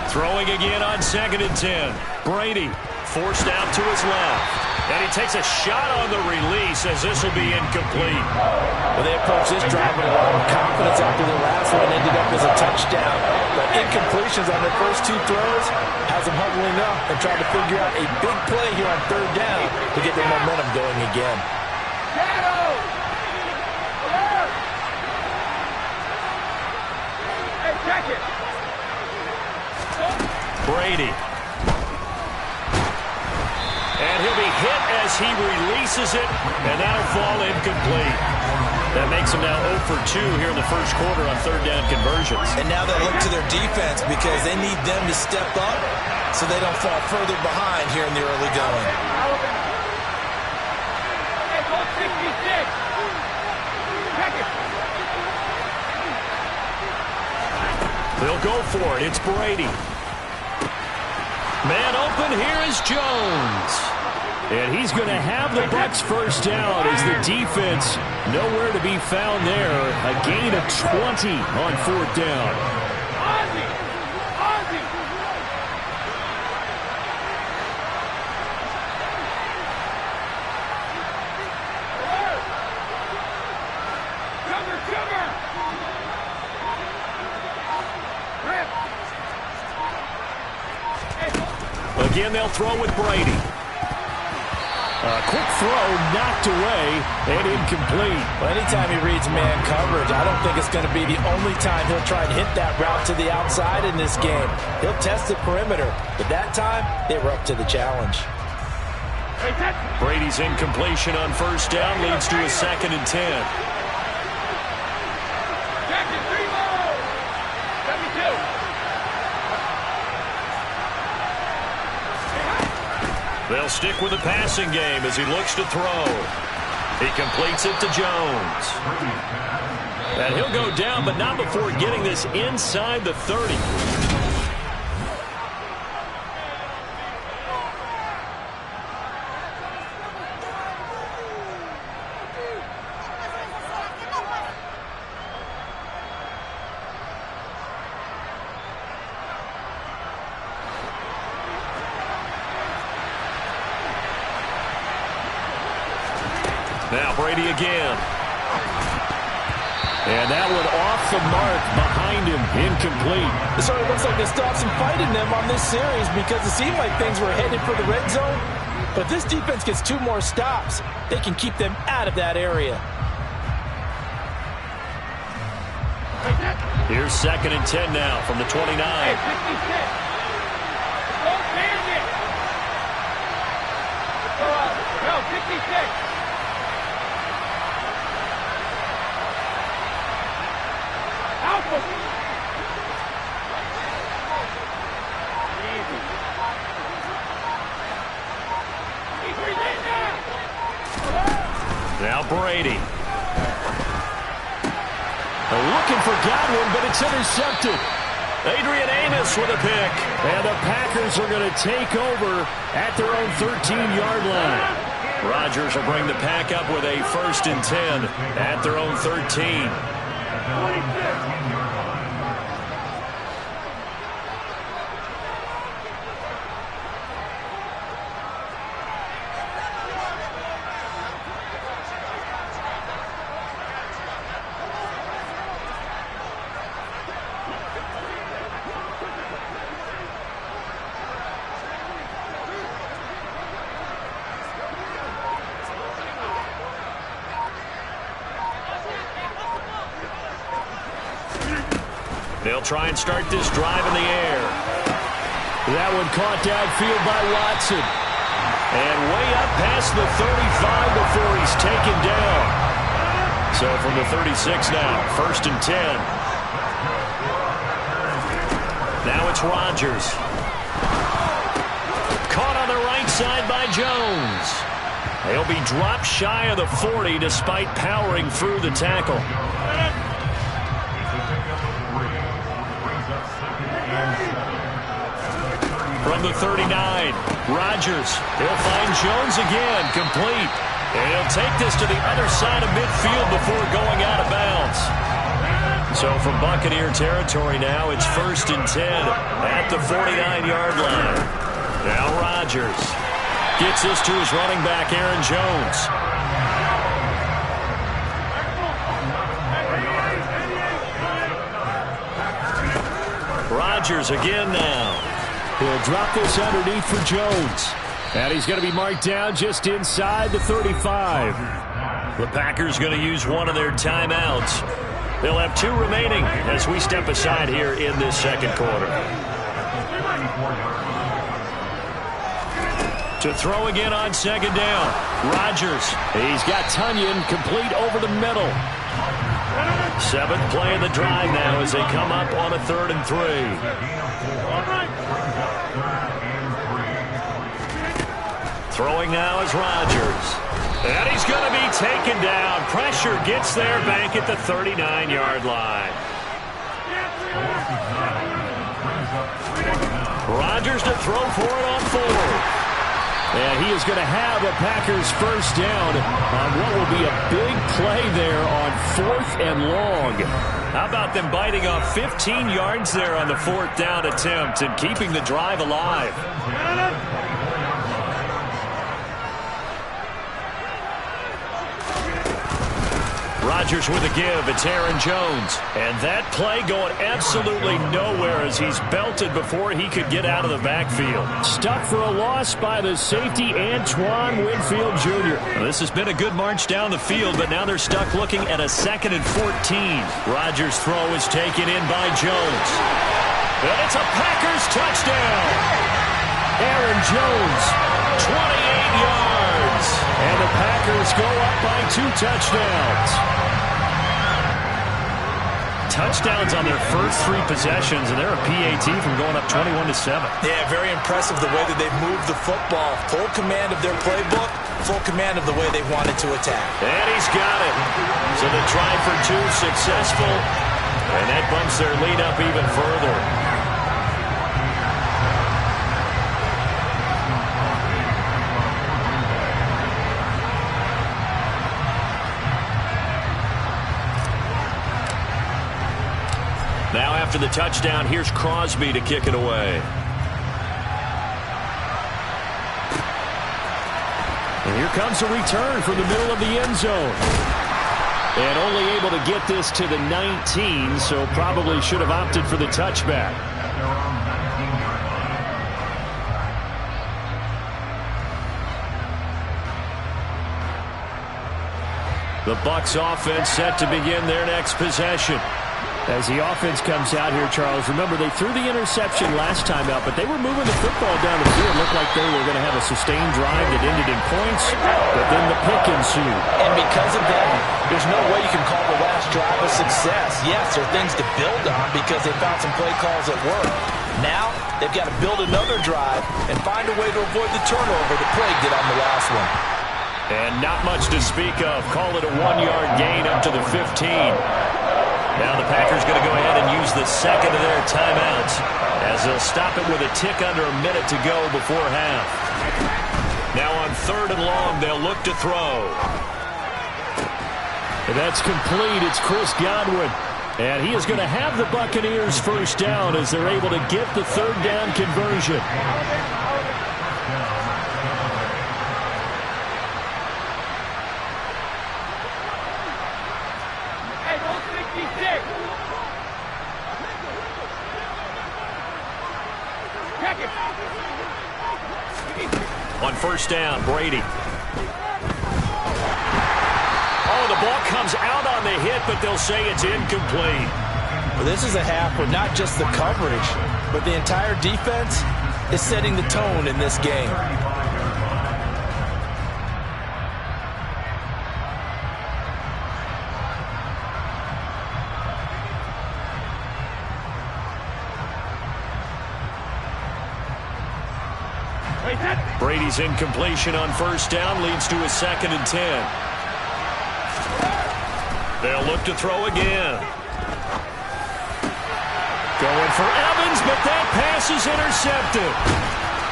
Throwing again on 2nd and 10. Brady forced out to his left. And he takes a shot on the release as this will be incomplete. Well, they approached this drive with a lot of confidence after the last one ended up as a touchdown. But incompletions on their first 2 throws has them huddling up and trying to figure out a big play here on 3rd down to get their momentum going again. Hey, check it. Brady. And he'll be hit as he releases it, and that'll fall incomplete. That makes him now 0 for 2 here in the first quarter on 3rd down conversions. And now they'll look to their defense because they need them to step up so they don't fall further behind here in the early going. Hey, go 66. Check it. They'll go for it. It's Brady. Man open, here is Jones. And he's going to have the Bucs first down as the defense nowhere to be found there. A gain of 20 on 4th down. Again, they'll throw with Brady. A quick throw knocked away and incomplete. Well, anytime he reads man coverage, I don't think it's going to be the only time he'll try and hit that route to the outside in this game. He'll test the perimeter, but that time they were up to the challenge. Brady's incompletion on 1st down leads to a 2nd and 10. They'll stick with the passing game as he looks to throw. He completes it to Jones. And he'll go down, but not before getting this inside the 30. Now Brady again. And that one off the mark behind him, incomplete. It sort of looks like they stopped some fight in them on this series because it seemed like things were headed for the red zone. But if this defense gets 2 more stops, they can keep them out of that area. Here's 2nd and 10 now from the 29. Go, 56. Now Brady. Looking for Godwin, but it's intercepted. Adrian Amos with a pick. And the Packers are going to take over at their own 13-yard line. Rodgers will bring the pack up with a 1st and 10 at their own 13. They'll try and start this drive in the air. That one caught downfield by Watson. And way up past the 35 before he's taken down. So from the 36 now, 1st and 10. Now it's Rodgers. Caught on the right side by Jones. They'll be dropped shy of the 40 despite powering through the tackle. From the 39, Rodgers. He'll find Jones again, complete. And he'll take this to the other side of midfield before going out of bounds. So from Buccaneer territory now, it's 1st and 10 at the 49-yard line. Now Rodgers gets this to his running back, Aaron Jones. Rodgers again now. He'll drop this underneath for Jones. And he's going to be marked down just inside the 35. The Packers going to use one of their timeouts. They'll have 2 remaining as we step aside here in this 2nd quarter. To throw again on 2nd down. Rodgers. He's got Tunyon complete over the middle. 7th play of the drive now as they come up on a 3rd and 3. Throwing now is Rodgers. And he's going to be taken down. Pressure gets there back at the 39-yard line. Rodgers to throw for it on 4th. And he is going to have a Packers first down on what will be a big play there on 4th and long. How about them biting off 15 yards there on the 4th down attempt and keeping the drive alive? Rodgers with a give. It's Aaron Jones. And that play going absolutely nowhere as he's belted before he could get out of the backfield. Stuck for a loss by the safety, Antoine Winfield Jr. Well, this has been a good march down the field, but now they're stuck looking at a 2nd and 14. Rodgers' throw is taken in by Jones. And it's a Packers touchdown. Aaron Jones, 28 yards. And the Packers go up by 2 touchdowns. Touchdowns on their first 3 possessions, and they're a PAT from going up 21-7. Yeah, very impressive the way that they've moved the football. Full command of their playbook, full command of the way they wanted to attack. And he's got it. So the try for 2 successful, and that bumps their lead up even further. Now after the touchdown, here's Crosby to kick it away. And here comes a return from the middle of the end zone. And only able to get this to the 19, so probably should have opted for the touchback. The Bucs offense set to begin their next possession. As the offense comes out here, Charles, remember they threw the interception last time out, but they were moving the football down the field. Looked like they were going to have a sustained drive that ended in points, but then the pick ensued. And because of that, there's no way you can call the last drive a success. Yes, there are things to build on because they found some play calls that work. Now, they've got to build another drive and find a way to avoid the turnover that plagued it on the last one. And not much to speak of. Call it a 1-yard gain up to the 15. Now the Packers going to go ahead and use the second of their timeouts as they'll stop it with a tick under a minute to go before half. Now on 3rd and long, they'll look to throw. And that's complete. It's Chris Godwin. And he is going to have the Buccaneers first down as they're able to get the 3rd down conversion. On 1st down, Brady. Oh, the ball comes out on the hit, but they'll say it's incomplete. Well, this is a half where not just the coverage, but the entire defense is setting the tone in this game. Brady's incompletion on 1st down leads to a 2nd and 10. They'll look to throw again. Going for Evans, but that pass is intercepted.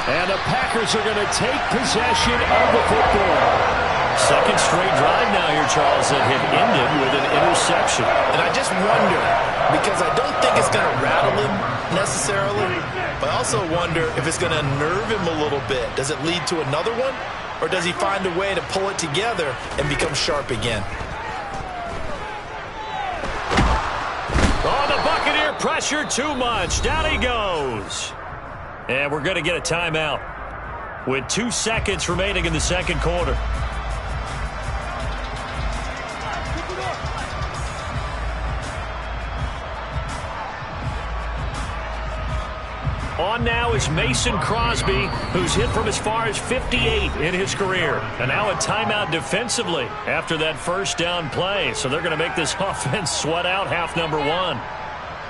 And the Packers are going to take possession of the football. 2nd straight drive now here, Charles, that had ended with an interception. And I just wonder, because I don't think it's going to rattle him necessarily, but I also wonder if it's going to nerve him a little bit. Does it lead to another one? Or does he find a way to pull it together and become sharp again? Oh, the Buccaneer pressure too much. Down he goes. And we're going to get a timeout with 2 seconds remaining in the 2nd quarter. On now is Mason Crosby, who's hit from as far as 58 in his career. And now a timeout defensively after that 1st down play. So they're going to make this offense sweat out half number 1.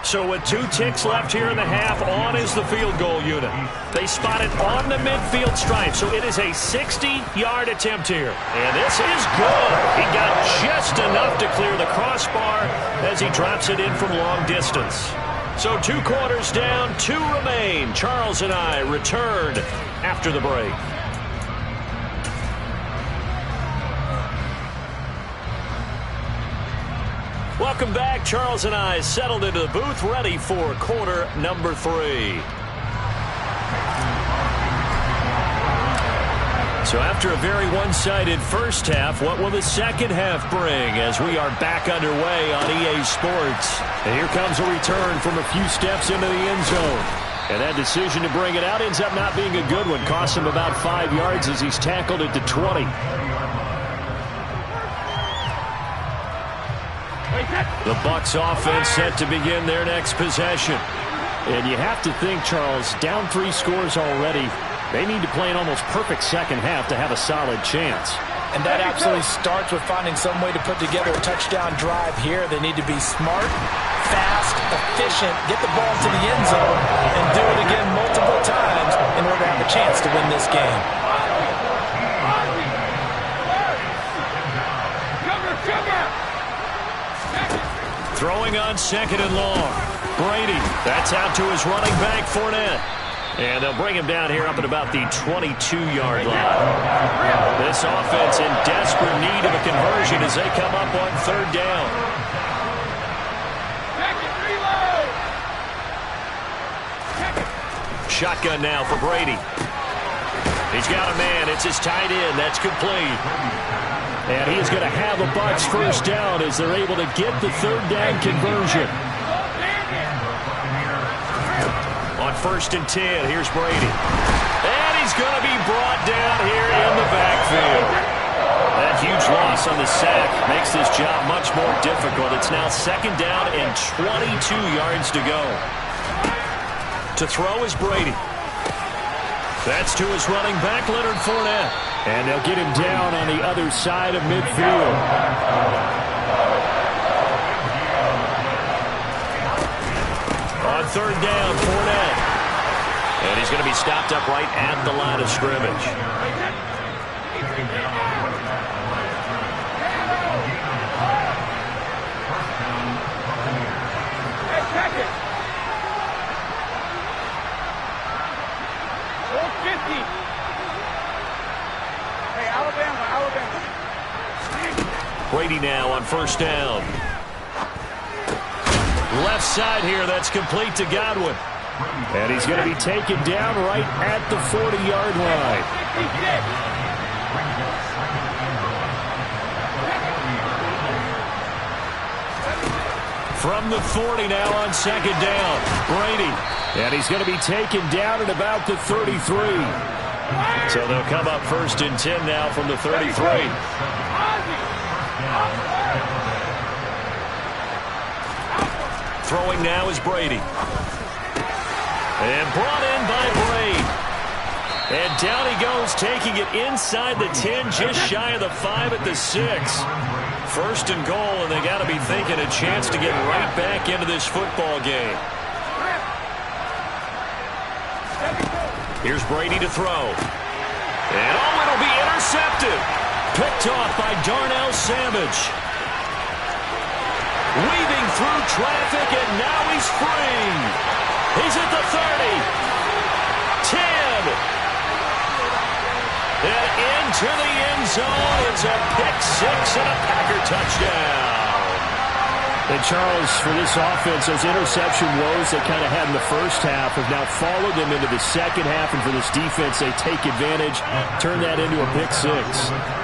So with 2 ticks left here in the half, on is the field goal unit. They spot it on the midfield stripe, so it is a 60-yard attempt here. And this is good. He got just enough to clear the crossbar as he drops it in from long distance. So 2 quarters down, 2 remain. Charles and I return after the break. Welcome back. Charles and I settled into the booth, ready for quarter number 3. So after a very one-sided first half, what will the second half bring as we are back underway on EA Sports? And here comes a return from a few steps into the end zone. And that decision to bring it out ends up not being a good one. Costs him about 5 yards as he's tackled it to 20. The Bucs offense set to begin their next possession. And you have to think, Charles, down 3 scores already. They need to play an almost perfect second half to have a solid chance. And that absolutely starts with finding some way to put together a touchdown drive here. They need to be smart, fast, efficient, get the ball to the end zone, and do it again multiple times in order to have a chance to win this game. Throwing on 2nd and long. Brady, that's out to his running back, Fournette. And they'll bring him down here up at about the 22-yard line. This offense in desperate need of a conversion as they come up on 3rd down. Shotgun now for Brady. He's got a man. It's his tight end. That's complete. And he is going to have a Bucs first down as they're able to get the 3rd down conversion. On 1st and 10, here's Brady. And he's going to be brought down here in the backfield. That huge loss on the sack makes this job much more difficult. It's now 2nd down and 22 yards to go. To throw is Brady. That's to his running back, Leonard Fournette. And they'll get him down on the other side of midfield. On 3rd down, Fournette. And he's going to be stopped up right at the line of scrimmage. Brady now on 1st down. Left side here, that's complete to Godwin. And he's going to be taken down right at the 40-yard line. From the 40 now on 2nd down, Brady. And he's going to be taken down at about the 33. So they'll come up 1st and 10 now from the 33. Throwing now is Brady. And brought in by Brady. And down he goes, taking it inside the 10, just shy of the 5 at the 6. 1st and goal, and they got to be thinking a chance to get right back into this football game. Here's Brady to throw. And it'll be intercepted. Picked off by Darnell Savage. Weaving through traffic, and now he's free. He's at the 30. 10. And into the end zone. It's a pick 6 and a Packer touchdown. And Charles, for this offense, those interception woes they kind of had in the first half have now followed them into the second half. And for this defense, they take advantage, turn that into a pick 6.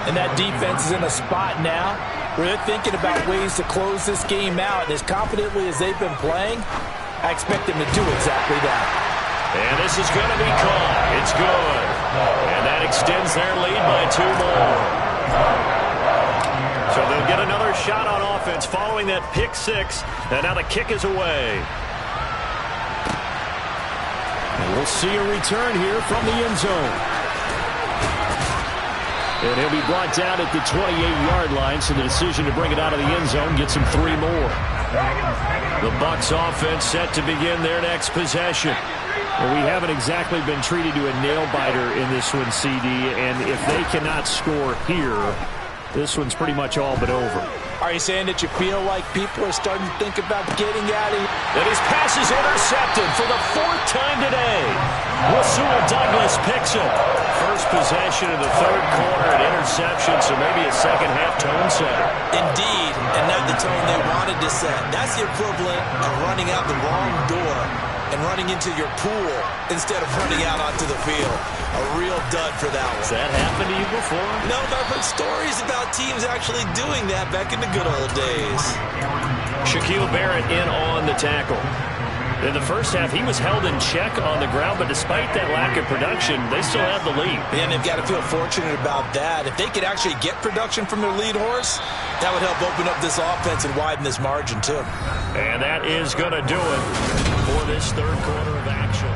And that defense is in a spot now where they're thinking about ways to close this game out. And as confidently as they've been playing, I expect them to do exactly that. And this is going to be caught. It's good. And that extends their lead by 2 more. So they'll get another shot on offense following that pick 6. And now the kick is away. And we'll see a return here from the end zone. And he'll be brought down at the 28-yard line, so the decision to bring it out of the end zone gets him 3 more. The Bucs offense set to begin their next possession. Well, we haven't exactly been treated to a nail-biter in this one, CD, and if they cannot score here, this one's pretty much all but over. Are you saying that you feel like people are starting to think about getting out of here? And his pass is intercepted for the 4th time today. Rasul Douglas picks it. First possession of the 3rd quarter, an interception, so maybe a second-half tone setter. Indeed, and not the tone they wanted to set. That's the equivalent of running out the wrong door and running into your pool instead of running out onto the field. A real dud for that one. Has that happened to you before? No, but I've heard stories about teams actually doing that back in the good old days. Shaquille Barrett in on the tackle. In the first half, he was held in check on the ground, but despite that lack of production, they still have the lead. And they've got to feel fortunate about that. If they could actually get production from their lead horse, that would help open up this offense and widen this margin, too. And that is going to do it for this 3rd quarter of action.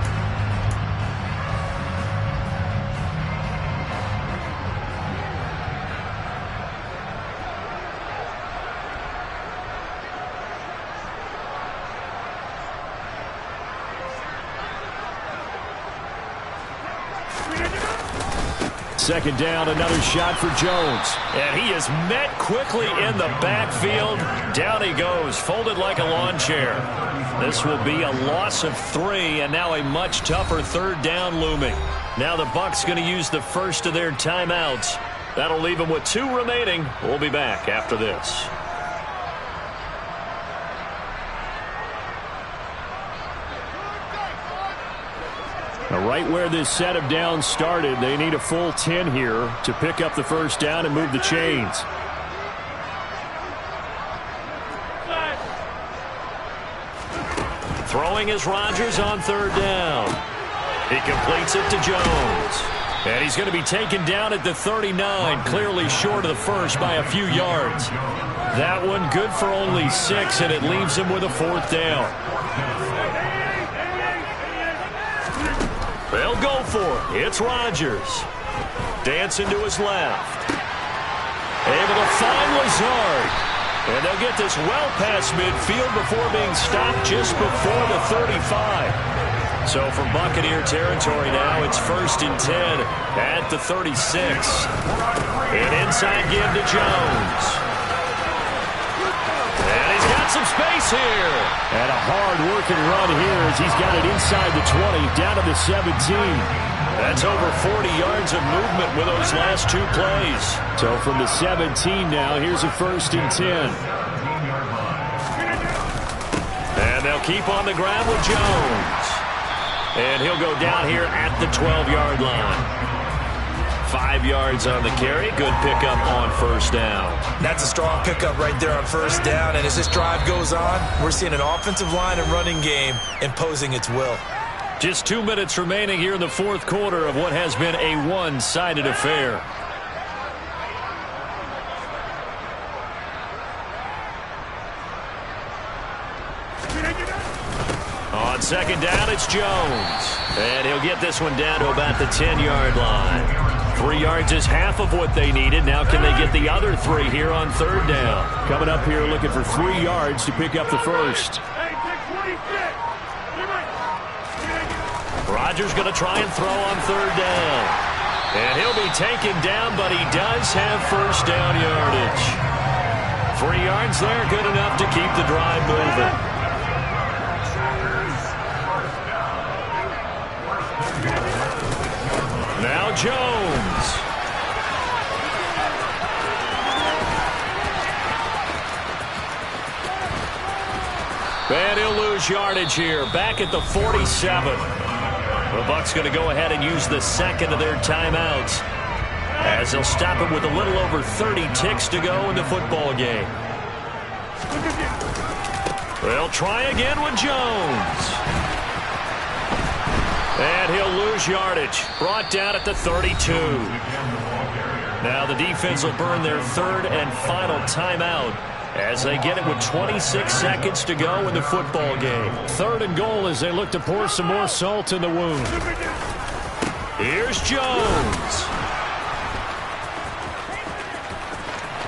Second down, another shot for Jones. And he is met quickly in the backfield. Down he goes, folded like a lawn chair. This will be a loss of 3, and now a much tougher 3rd down looming. Now the Bucs going to use the first of their timeouts. That'll leave them with 2 remaining. We'll be back after this. Now, right where this set of downs started, they need a full 10 here to pick up the first down and move the chains. Throwing is Rodgers on 3rd down. He completes it to Jones. And he's going to be taken down at the 39, clearly short of the first by a few yards. That one good for only 6, and it leaves him with a 4th down. They'll go for it. It's Rodgers. Dancing to his left. Able to find Lazard. And they'll get this well past midfield before being stopped just before the 35. So from Buccaneer territory now, it's 1st and 10 at the 36. An inside give to Jones. And he's got some space here. And a hard-working run here as he's got it inside the 20, down to the 17. That's over 40 yards of movement with those last 2 plays. So from the 17 now, here's a 1st and 10. And they'll keep on the ground with Jones. And he'll go down here at the 12-yard line. 5 yards on the carry. Good pickup on 1st down. That's a strong pickup right there on 1st down. And as this drive goes on, we're seeing an offensive line and running game imposing its will. Just 2 minutes remaining here in the 4th quarter of what has been a one-sided affair. On 2nd down, it's Jones. And he'll get this one down to about the 10-yard line. 3 yards is half of what they needed. Now can they get the other 3 here on 3rd down? Coming up here looking for 3 yards to pick up the first. Rodgers going to try and throw on 3rd down. And he'll be taken down, but he does have 1st down yardage. 3 yards there, good enough to keep the drive moving. Now Jones. And he'll lose yardage here. Back at the 47. The Bucs going to go ahead and use the 2nd of their timeouts as they'll stop it with a little over 30 ticks to go in the football game. They'll try again with Jones. And he'll lose yardage. Brought down at the 32. Now the defense will burn their 3rd and final timeout as they get it with 26 seconds to go in the football game. 3rd and goal as they look to pour some more salt in the wound. Here's Jones.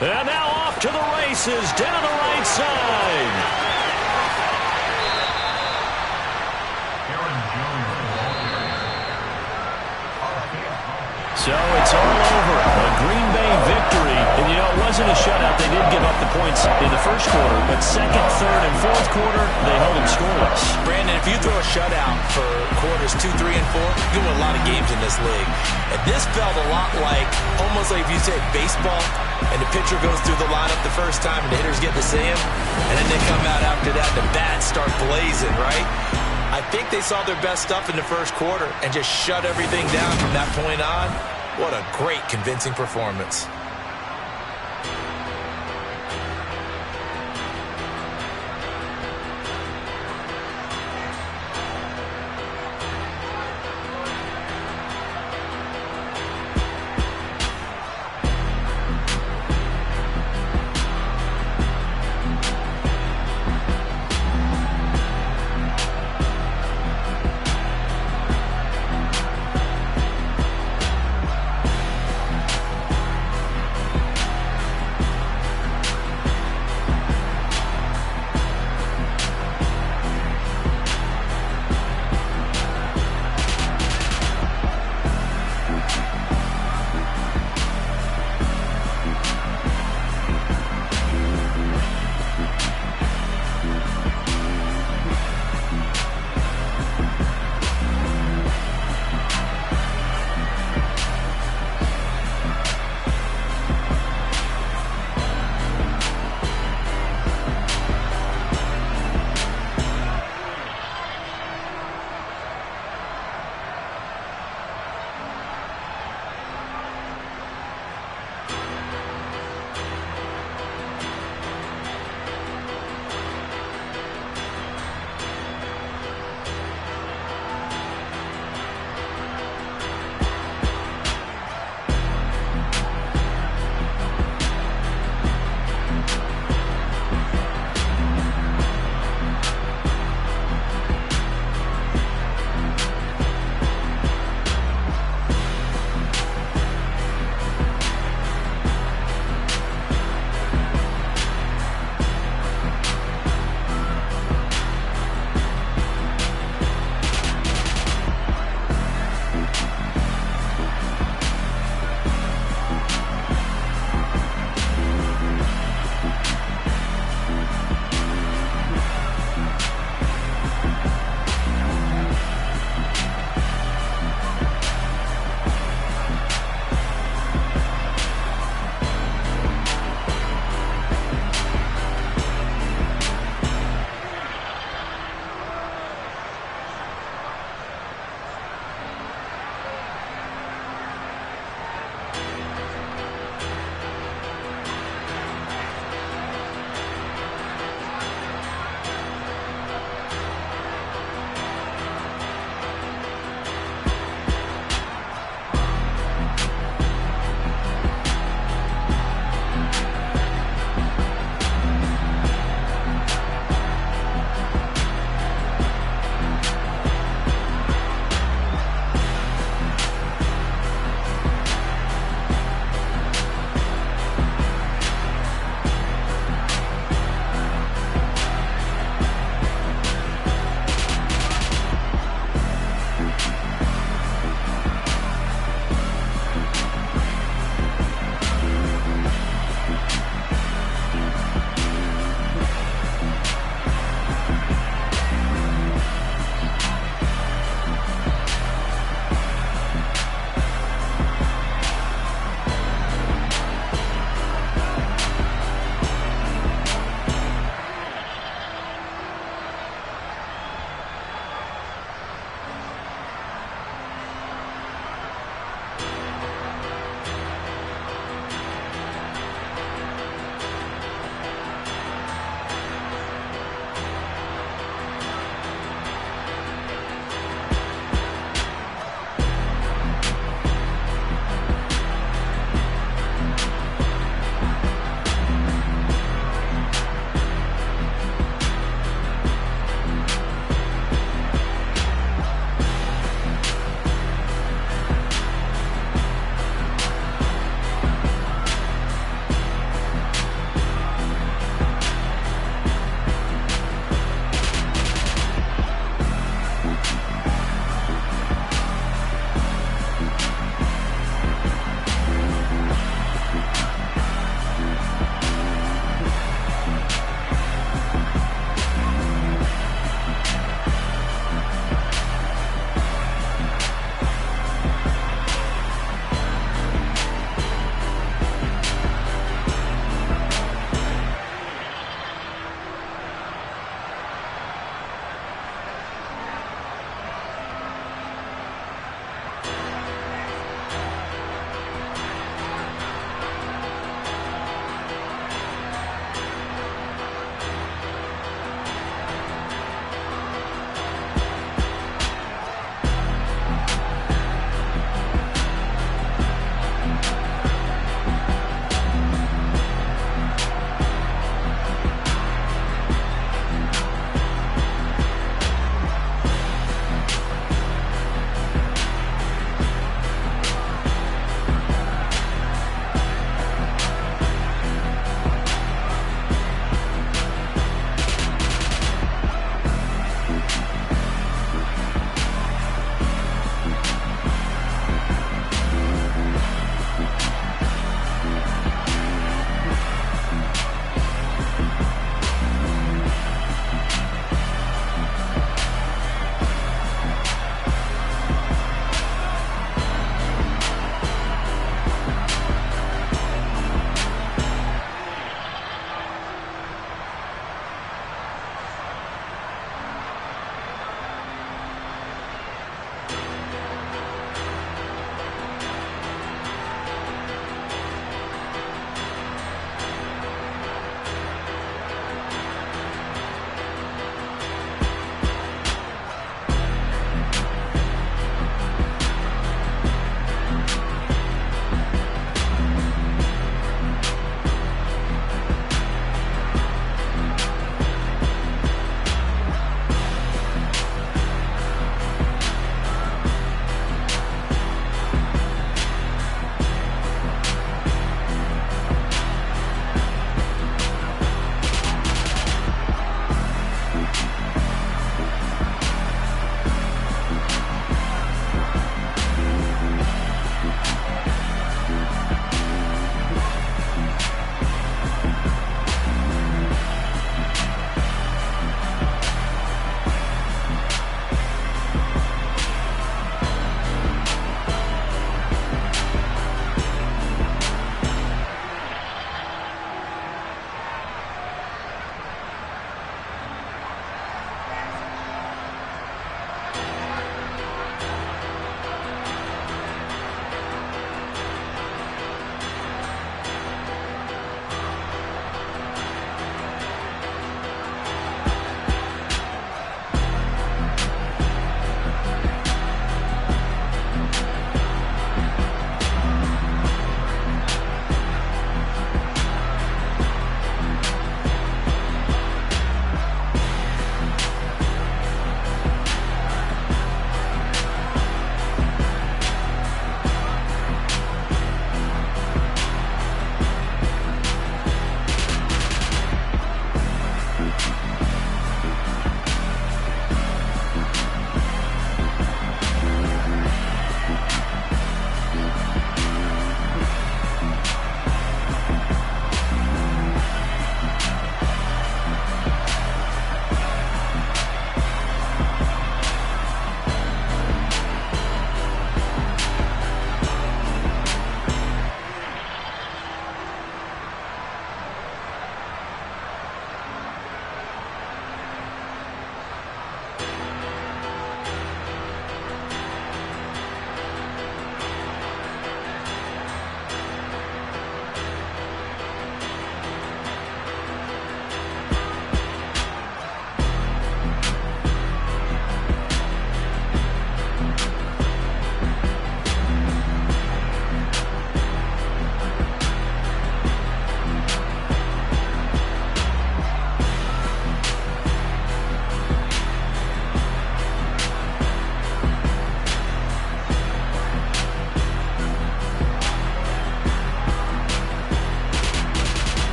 And now off to the races down the right side. So it's all over. A Green Bay victory. And, you know, wasn't a shutout. They did give up the points in the first quarter, but second, third, and fourth quarter, they held them scoreless. Brandon, if you throw a shutout for quarters 2, 3, and 4, you win a lot of games in this league. And this felt a lot like, almost like if you say baseball, and the pitcher goes through the lineup the first time, and the hitters get to see him, and then they come out after that, the bats start blazing, right? I think they saw their best stuff in the first quarter and just shut everything down from that point on. What a great, convincing performance.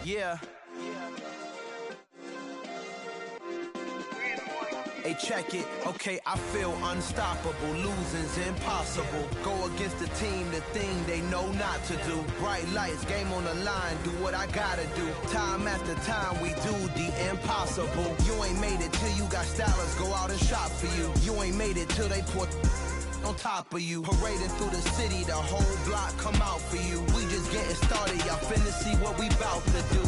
Yeah. Hey, check it. Okay, I feel unstoppable. Losing's impossible. Go against the team, the thing they know not to do. Bright lights, game on the line, do what I gotta do. Time after time, we do the impossible. You ain't made it till you got stylers go out and shop for you. You ain't made it till they put on top of you. Parading through the city, the whole block come out for you. We just getting started, y'all finna see what we bout to do.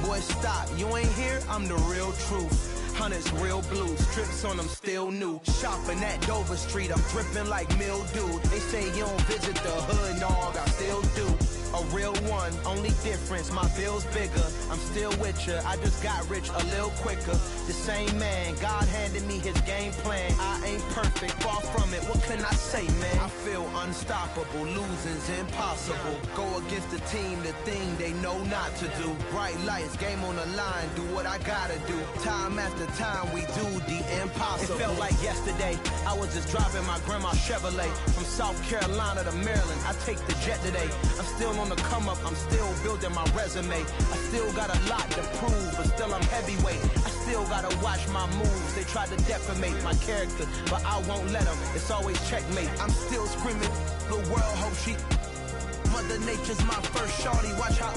Boy, stop, you ain't here, I'm the real truth. Hunters, real blue, strips on them still new. Shopping at Dover Street, I'm dripping like mildew. They say you don't visit the hood, dog, I still do. A real one, only difference, my bill's bigger. I'm still with ya, I just got rich a little quicker. The same man, God handed me his game plan. I ain't perfect, far from it, what can I say, man? I feel unstoppable, losing's impossible. Go against the team, the thing they know not to do. Bright lights, game on the line, do what I gotta do. Time after time, we do the impossible. It felt like yesterday, I was just driving my grandma's Chevrolet. From South Carolina to Maryland, I take the jet today. I'm still on the come up, I'm still building my resume. I still got a lot to prove, but still I'm heavyweight. I still gotta watch my moves. They try to defamate my character, but I won't let them. It's always checkmate. I'm still screaming, the world hope she. Mother Nature's my first shorty, watch how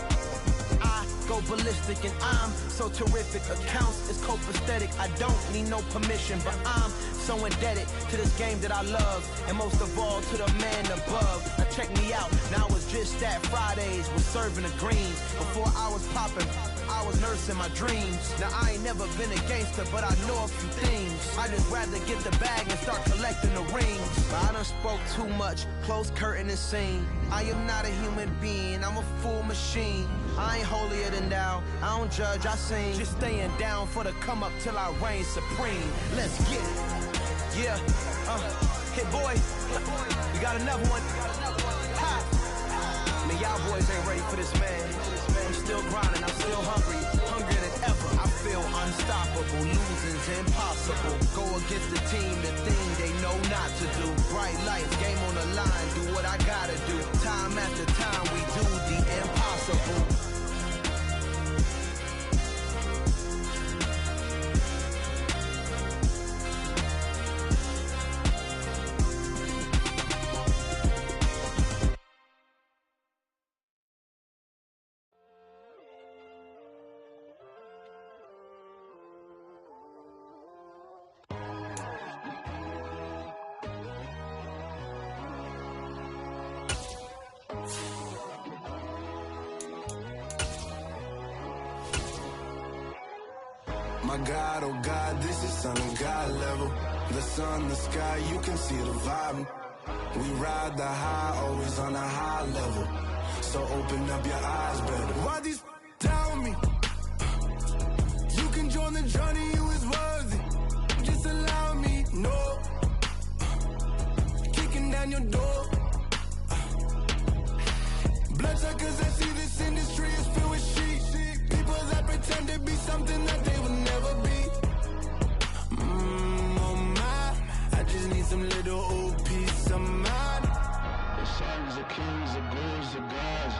I go ballistic and I'm so terrific. Accounts is copacetic, I don't need no permission, but I'm so indebted to this game that I love, and most of all to the man above. Now check me out, now it's just that Fridays was serving the greens. Before I was popping, I was nursing my dreams. Now I ain't never been a gangster, but I know a few things. I just rather get the bag and start collecting the rings. But I done spoke too much, close curtain and scene. I am not a human being, I'm a full machine. I ain't holier than thou, I don't judge, I sing. Just staying down for the come up till I reign supreme. Let's get it. Yeah, hit boy, we got another one. Ha! Man, y'all boys ain't ready for this, man. I'm still grinding, I'm still hungry, hungrier than ever. I feel unstoppable, losing's impossible. Go against the team, the thing they know not to do. Bright lights, game on the line, do what I gotta do. Time after time, we do the impossible. My God, oh God, this is Son of God level. The sun, the sky, you can see the vibe. We ride the high, always on a high level. So open up your eyes, better. Why these tell me? You can join the journey, you is worthy. Just allow me, no. Kicking down your door. Bloodsuckers, I see this industry is filled with sheep. People that pretend to be something that they will never be. Oh my, I just need some little old peace of mind. The sons of kings, the ghouls, the gods.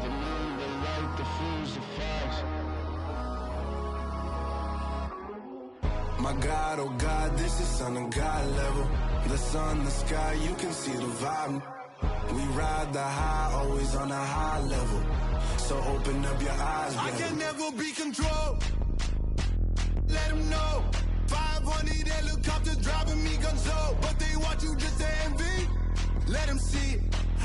The moon, the light, the fools, the facts. My God, oh God, this is Son of God level. The sun, the sky, you can see the vibe. We ride the high, always on a high level. So open up your eyes, baby. I can never be controlled. Let them know. 500 helicopters driving me gonzo. But they want you just to envy. Let them see it.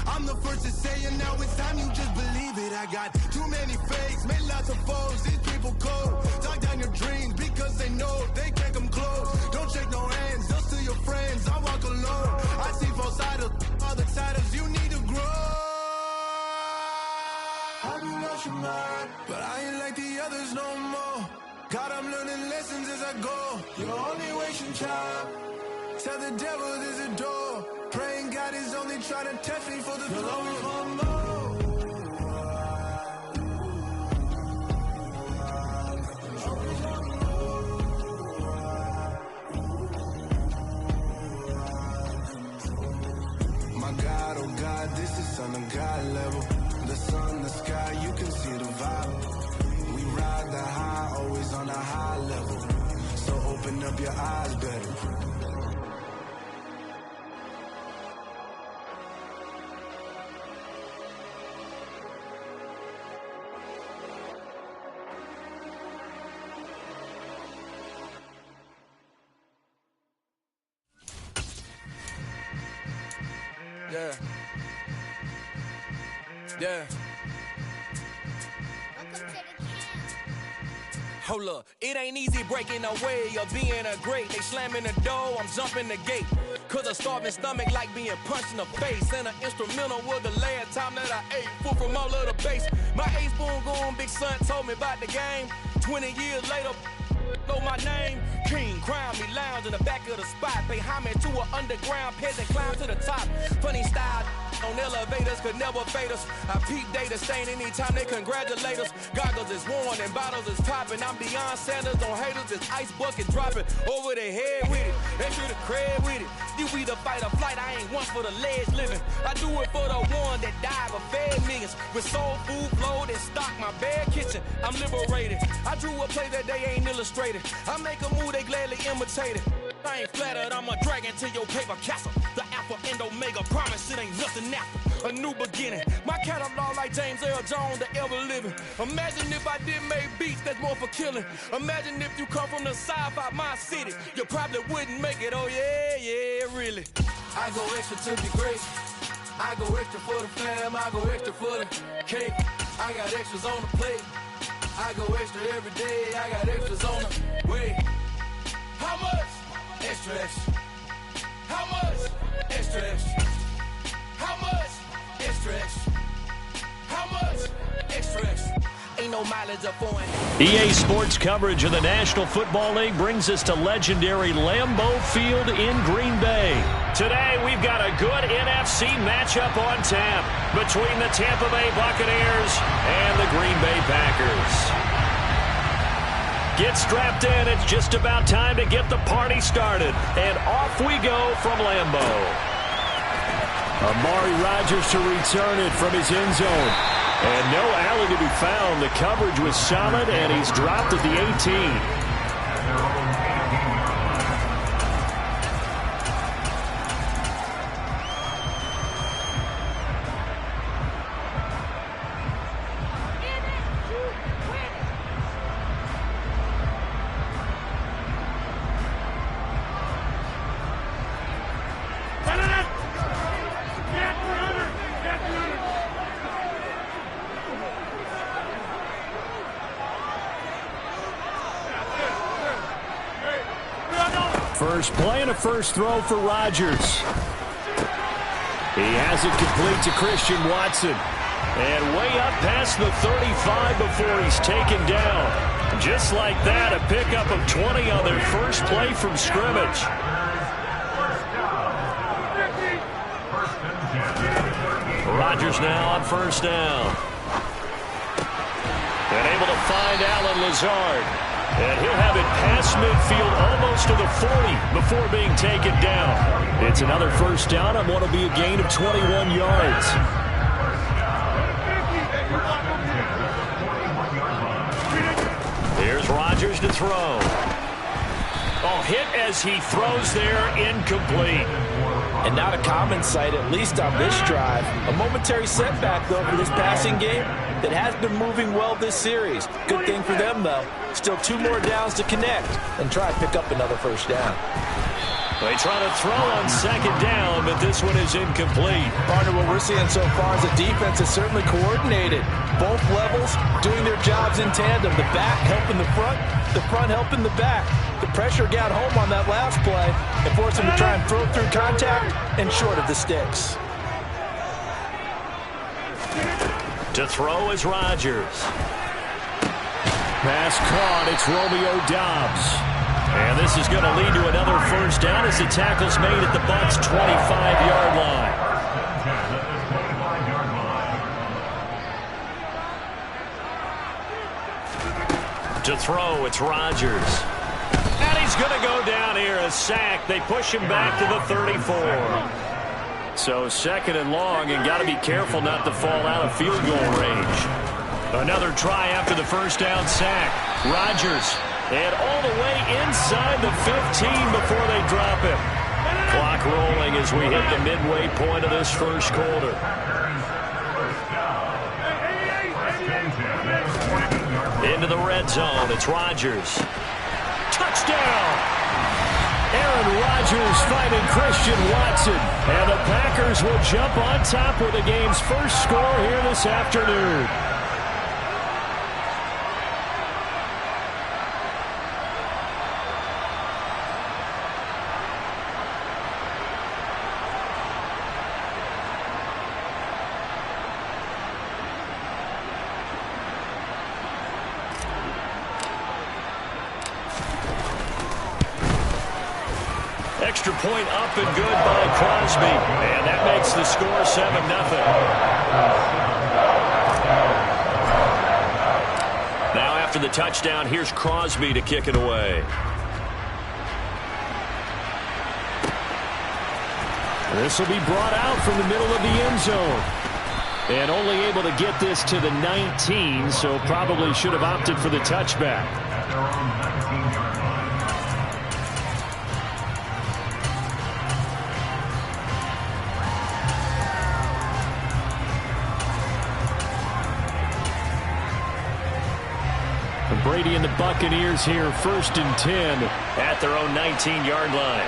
I'm the first to say it, now it's time you just believe it. I got too many fakes, made lots of foes. These people cold. Talk down your dreams because they know they can't come close. Don't shake no hands, just to your friends. I walk alone. I see both sides, other siders. You need to grow. Have you lost your mind? But I ain't like the others no more. God, I'm learning lessons as I go. You're only wasting time. Tell the devil there's a door. Praying God is only trying to test me for the throne. You'll always want more. My God, oh God, this is Son of God level. the sun, the sky, you can see the vibe. We ride the high, always on a high level. So open up your eyes, baby. Yeah. Yeah. Hold up, it ain't easy breaking away or being a great. They slamming the door, I'm jumping the gate. Cause a starving stomach like being punched in the face. And an instrumental was the last time that I ate food from all of the base. My ace boom goon, big son told me about the game. 20 years later, know my name. King, crown me, lounge in the back of the spot. Pay homage to an underground peasant, climb to the top. Funny style on elevators could never fade us. I peep data stain anytime they congratulate us. Goggles is worn and bottles is popping. I'm Deion Sanders on haters, this ice bucket dropping over their head with it. Extra the cred with it. You either fight or flight, I ain't one for the ledge living. I do it for the one that died but fed millions. With soul food flowed and stock my bare kitchen. I'm liberated. I drew a play that they ain't illustrated. I make a move, they gladly imitate it. I ain't flattered, I'm a dragon to your paper castle. The Alpha and Omega, promise it ain't nothing after. A new beginning. My catalog like James Earl Jones, the ever living. Imagine if I didn't make beats that's more for killing. Imagine if you come from the sci-fi my city. You probably wouldn't make it, oh yeah, yeah, really. I go extra to be great. I go extra for the fam, I go extra for the cake. I got extras on the plate. I go extra every day, I got extras on the way. How much? Extra, extra. How much? Extra, extra. How much? Extra, extra. How much? Extra, extra. Ain't no mileage up on EA Sports coverage of the National Football League brings us to legendary Lambeau Field in Green Bay. Today, we've got a good NFC matchup on tap between the Tampa Bay Buccaneers and the Green Bay Packers. Get strapped in. It's just about time to get the party started. And off we go from Lambeau. Amari Rodgers to return it from his end zone. And no alley to be found. The coverage was solid, and he's dropped at the 18. First play and a first throw for Rodgers. He has it complete to Christian Watson. And way up past the 35 before he's taken down. Just like that, a pickup of 20 on their first play from scrimmage. Rodgers now on first down. And able to find Allen Lazard. And he'll have it past midfield almost to the 40 before being taken down. It's another first down on what will be a gain of 21 yards. Here's Rodgers to throw. Oh, hit as he throws there, incomplete. And not a common sight, at least on this drive. A momentary setback, though, for this passing game that has been moving well this series. Good thing for them, though. Still 2 more downs to connect and try to pick up another first down. They try to throw on second down, but this one is incomplete. Partner, what we're seeing so far is the defense is certainly coordinated. Both levels doing their jobs in tandem. The back helping the front helping the back. The pressure got home on that last play and forced him to try and throw through contact and short of the sticks. To throw is Rodgers. Pass caught. It's Romeo Doubs. And this is going to lead to another first down as the tackle's made at the Bucs' 25-yard line. To throw, it's Rodgers. And he's going to go down here, a sack. They push him back to the 34. So 2nd and long, and got to be careful not to fall out of field goal range. Another try after the first down sack. Rodgers, and all the way inside the 15 before they drop him. Clock rolling as we hit the midway point of this first quarter. Into the red zone, it's Rodgers. Touchdown! Aaron Rodgers finding Christian Watson. And the Packers will jump on top with the game's first score here this afternoon. Extra point up and good by Crosby. And that makes the score 7-0. Now after the touchdown, here's Crosby to kick it away. This will be brought out from the middle of the end zone. And only able to get this to the 19, so probably should have opted for the touchback. Brady and the Buccaneers here, 1st and 10 at their own 19-yard line.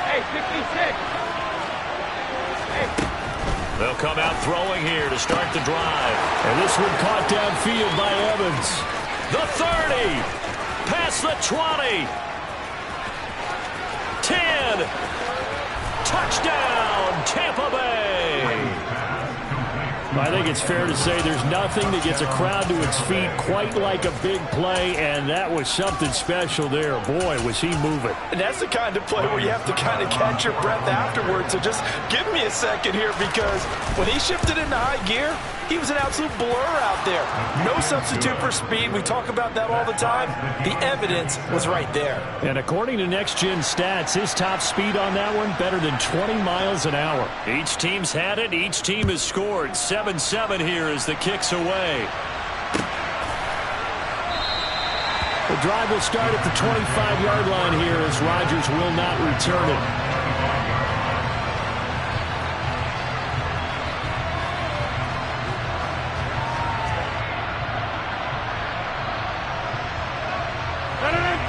Hey, 66. Hey. They'll come out throwing here to start the drive. And this one caught downfield by Evans. The 30. Past the 20. 10. Touchdown, Tampa Bay. I think it's fair to say there's nothing that gets a crowd to its feet quite like a big play, and that was something special there. Boy, was he moving. And that's the kind of play where you have to kind of catch your breath afterwards. So just give me a second here, because when he shifted into high gear, he was an absolute blur out there. No substitute for speed. We talk about that all the time. The evidence was right there. And according to Next Gen Stats, his top speed on that one, better than 20 miles an hour. Each team's had it. Each team has scored. 7-7 here as the kick's away. The drive will start at the 25-yard line here as Rodgers will not return it.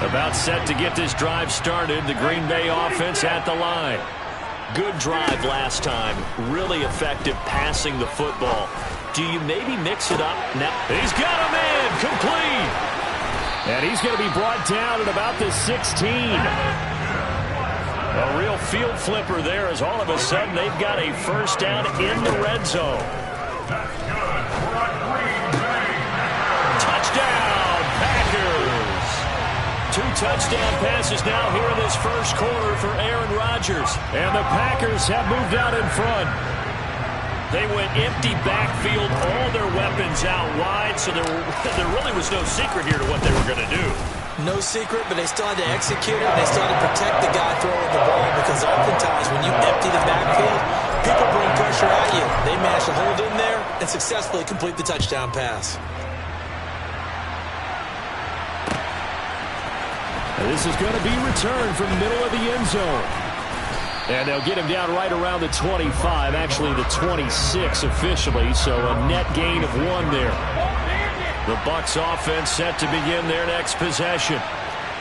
About set to get this drive started. The Green Bay offense at the line. Good drive last time. Really effective passing the football. Do you maybe mix it up now? He's got a man complete. And he's going to be brought down at about the 16. A real field flipper there as all of a sudden they've got a first down in the red zone. Touchdown, Packers. 2 touchdown passes now here in this first quarter for Aaron Rodgers. And the Packers have moved out in front. They went empty backfield, all their weapons out wide, so there really was no secret here to what they were going to do. No secret, but they still had to execute it, and they still had to protect the guy throwing the ball, because oftentimes when you empty the backfield, people bring pressure at you. They managed to hold in there and successfully complete the touchdown pass. This is going to be returned from the middle of the end zone. And they'll get him down right around the 25, actually the 26 officially, so a net gain of 1 there. The Bucs offense set to begin their next possession.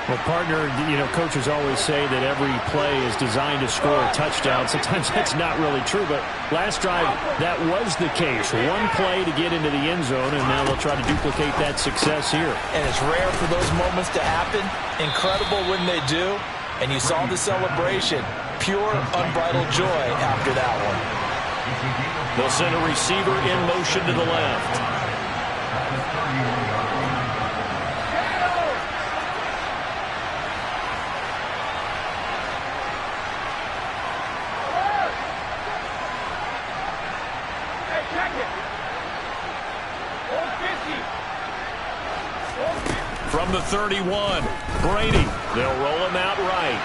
Well, partner, you know, coaches always say that every play is designed to score a touchdown. Sometimes that's not really true, but last drive, that was the case. 1 play to get into the end zone, and now they'll try to duplicate that success here. And it's rare for those moments to happen. Incredible when they do. And you saw the celebration. Pure, unbridled joy after that one. They'll send a receiver in motion to the left. From the 31, Brady. They'll roll him out right.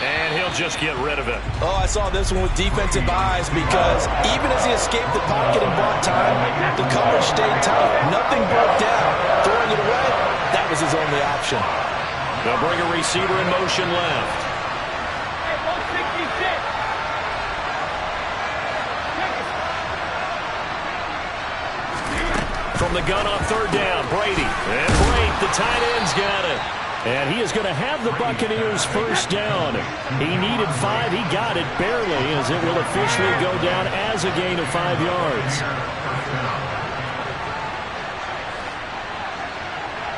And he'll just get rid of it. Oh, I saw this one with defensive eyes because even as he escaped the pocket and bought time, the coverage stayed tight. Nothing broke down. Throwing it away, that was his only option. They'll bring a receiver in motion left. From the gun on third down, Brady. And Brady, the tight end's got it. And he is going to have the Buccaneers first down. He needed 5. He got it barely, as it will officially go down as a gain of 5 yards.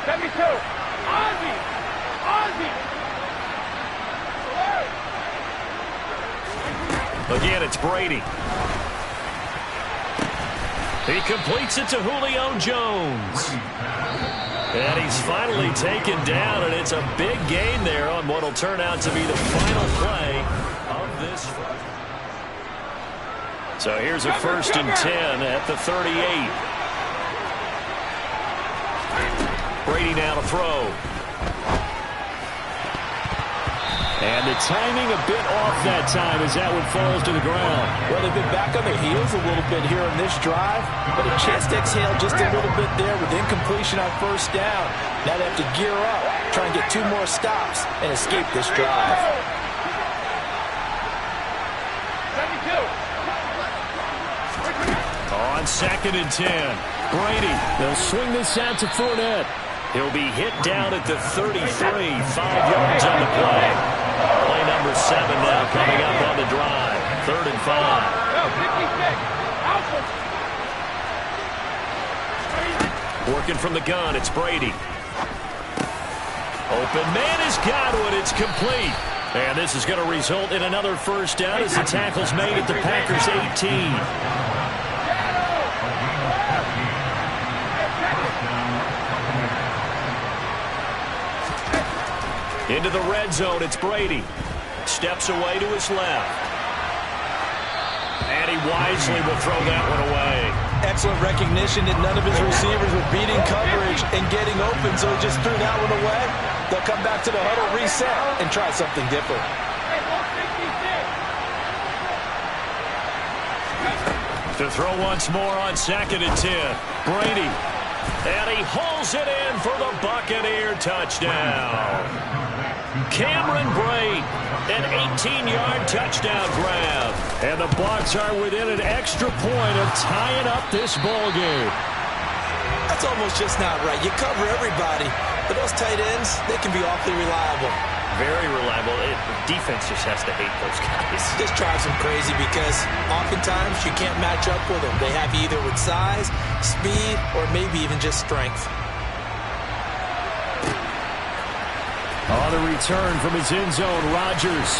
72. Ozzie. Again, it's Brady. He completes it to Julio Jones. And he's finally taken down, and it's a big gain there on what will turn out to be the final play of this. So here's a 1st and 10 at the 38. Brady now to throw. And the timing a bit off that time as that one falls to the ground. Well, they've been back on their heels a little bit here in this drive, but a chance to exhale just a little bit there with incompletion on first down. Now they have to gear up, try and get 2 more stops and escape this drive. 72. On 2nd and 10, Brady. They'll swing this out to Fournette. He'll be hit down at the 33, 5 yards on the play. Play number 7 now coming up on the drive. 3rd and 5. Working from the gun, it's Brady. Open man has got one. It's complete. And this is going to result in another first down as the tackle's made at the Packers' 18. Into the red zone, it's Brady. Steps away to his left. And he wisely will throw that one away. Excellent recognition that none of his receivers were beating coverage and getting open, so he just threw that one away. They'll come back to the huddle, reset, and try something different. To throw once more on 2nd and 10. Brady. And he hauls it in for the Buccaneer touchdown. Cameron Brate, an 18-yard touchdown grab. And the Bucs are within an extra point of tying up this ball game. That's almost just not right. You cover everybody, but those tight ends, they can be awfully reliable. Very reliable. The defense just has to hate those guys. This drives them crazy because oftentimes you can't match up with them. They have you either with size, speed, or maybe even just strength. On the return from his end zone, Rodgers.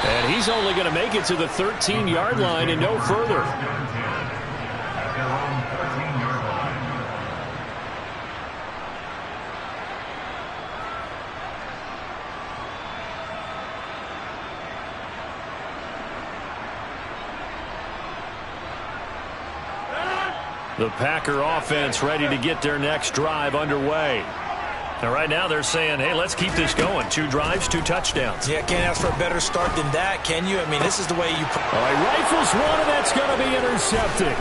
And he's only going to make it to the 13-yard line and no further. The Packer offense ready to get their next drive underway. And right now they're saying, hey, let's keep this going. 2 drives, 2 touchdowns. Yeah, can't ask for a better start than that, can you? I mean, this is the way you... All right, rifles one, and that's going to be intercepted.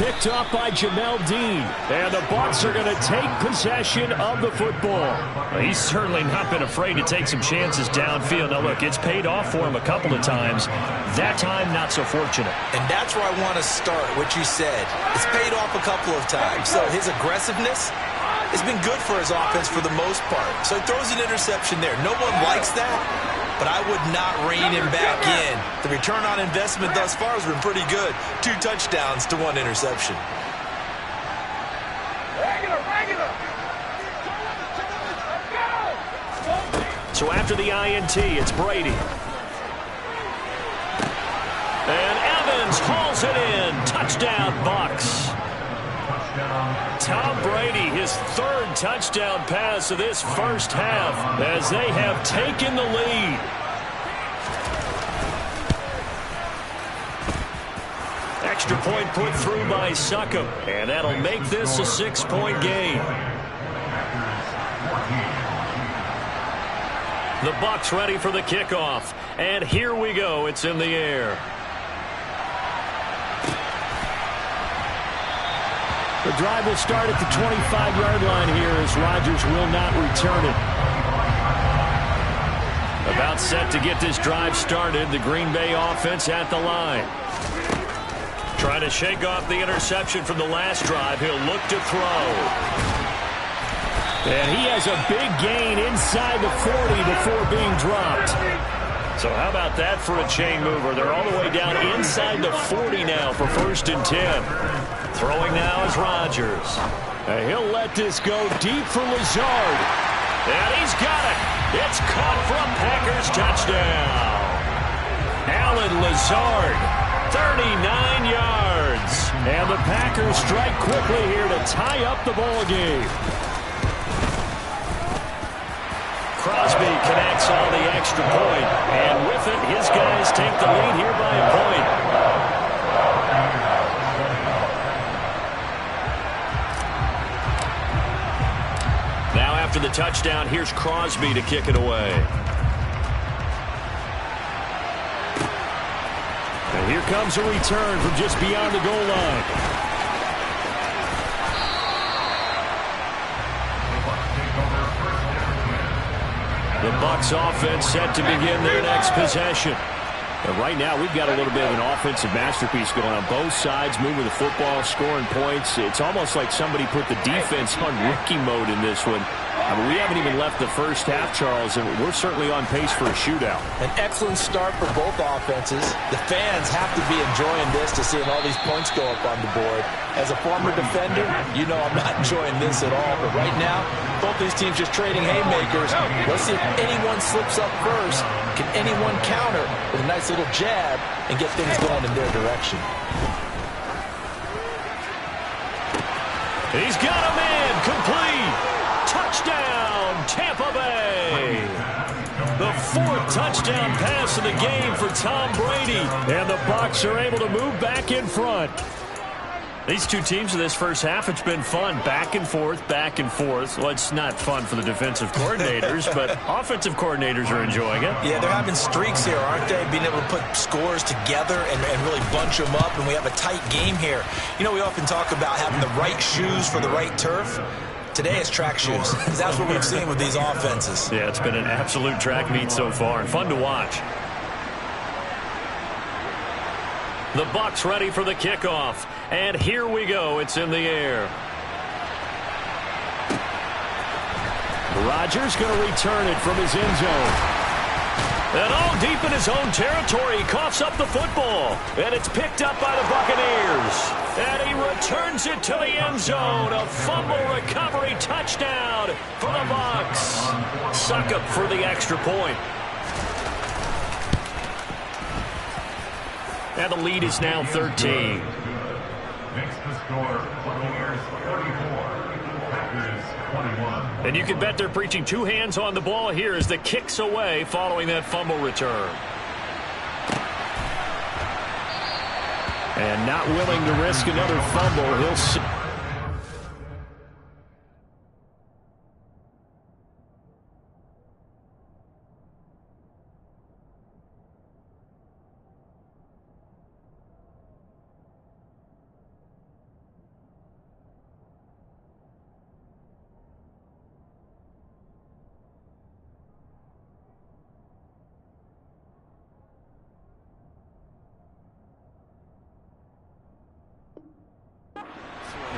Picked up by Jamel Dean. And the Bucs are going to take possession of the football. Well, he's certainly not been afraid to take some chances downfield. Now, look, it's paid off for him a couple of times. That time, not so fortunate. And that's where I want to start, what you said. It's paid off a couple of times. So his aggressiveness has been good for his offense for the most part. So he throws an interception there. No one likes that, but I would not rein him back in. The return on investment thus far has been pretty good. 2 touchdowns to 1 interception. So after the INT, it's Brady. And Evans hauls it in. Touchdown, Bucs. Tom Brady, his 3rd touchdown pass of this first half as they have taken the lead. Extra point put through by Succop, and that'll make this a 6-point game. The Bucs ready for the kickoff. And here we go. It's in the air. The drive will start at the 25-yard line here as Rodgers will not return it. About set to get this drive started. The Green Bay offense at the line. Trying to shake off the interception from the last drive. He'll look to throw. And he has a big gain inside the 40 before being dropped. So how about that for a chain mover? They're all the way down inside the 40 now for 1st and 10. Throwing now is Rodgers. And he'll let this go deep for Lazard. And he's got it. It's caught for a Packers touchdown. Allen Lazard, 39 yards. And the Packers strike quickly here to tie up the ball game. Crosby connects on the extra point. And with it, his guys take the lead here by a point. Now after the touchdown, here's Crosby to kick it away. And here comes a return from just beyond the goal line. The Bucs offense set to begin their next possession. And right now, we've got a little bit of an offensive masterpiece going on both sides, moving the football, scoring points. It's almost like somebody put the defense on rookie mode in this one. I mean, we haven't even left the first half, Charles, and we're certainly on pace for a shootout. An excellent start for both offenses. The fans have to be enjoying this to seeing all these points go up on the board. As a former defender, you know I'm not enjoying this at all. But right now, both these teams just trading haymakers. Let's see if anyone slips up first. Can anyone counter with a nice little jab and get things going in their direction? He's got a man complete. Touchdown, Tampa Bay. The 4th touchdown pass of the game for Tom Brady. And the Bucs are able to move back in front. These two teams in this first half, it's been fun. Back and forth, back and forth. Well, it's not fun for the defensive coordinators, but offensive coordinators are enjoying it. Yeah, they're having streaks here, aren't they? Being able to put scores together and really bunch them up, and we have a tight game here. You know, we often talk about having the right shoes for the right turf. Today it's track shoes, because that's what we've seen with these offenses. Yeah, it's been an absolute track meet so far, and fun to watch. The Bucs ready for the kickoff. And here we go. It's in the air. Rodgers going to return it from his end zone. And all deep in his own territory, he coughs up the football. And it's picked up by the Buccaneers. And he returns it to the end zone. A fumble recovery touchdown for the Bucs. Suck up for the extra point. And the lead is now 13. Makes the score Buccaneers 34, Packers 21. And you can bet they're preaching two hands on the ball here as the kick's away following that fumble return. And not willing to risk another fumble, he'll see.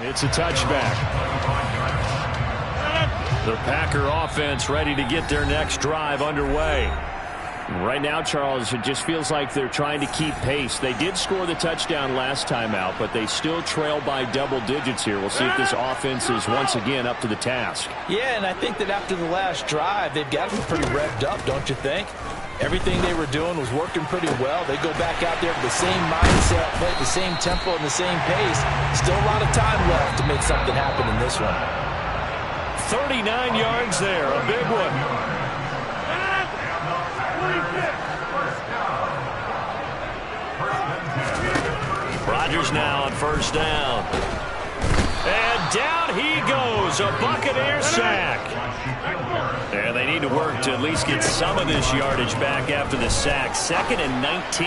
It's a touchback. The Packer offense ready to get their next drive underway. Right now, Charles, it just feels like they're trying to keep pace. They did score the touchdown last time out, but they still trail by double digits here. We'll see if this offense is once again up to the task. Yeah, and I think that after the last drive, they've got to be pretty revved up, don't you think? Everything they were doing was working pretty well. They go back out there with the same mindset, play at the same tempo and the same pace. Still a lot of time left to make something happen in this one. 39 yards there, a big one. Rodgers now on first down. And down he goes goes, a Buccaneer sack. And they need to work to at least get some of this yardage back after the sack. 2nd and 19.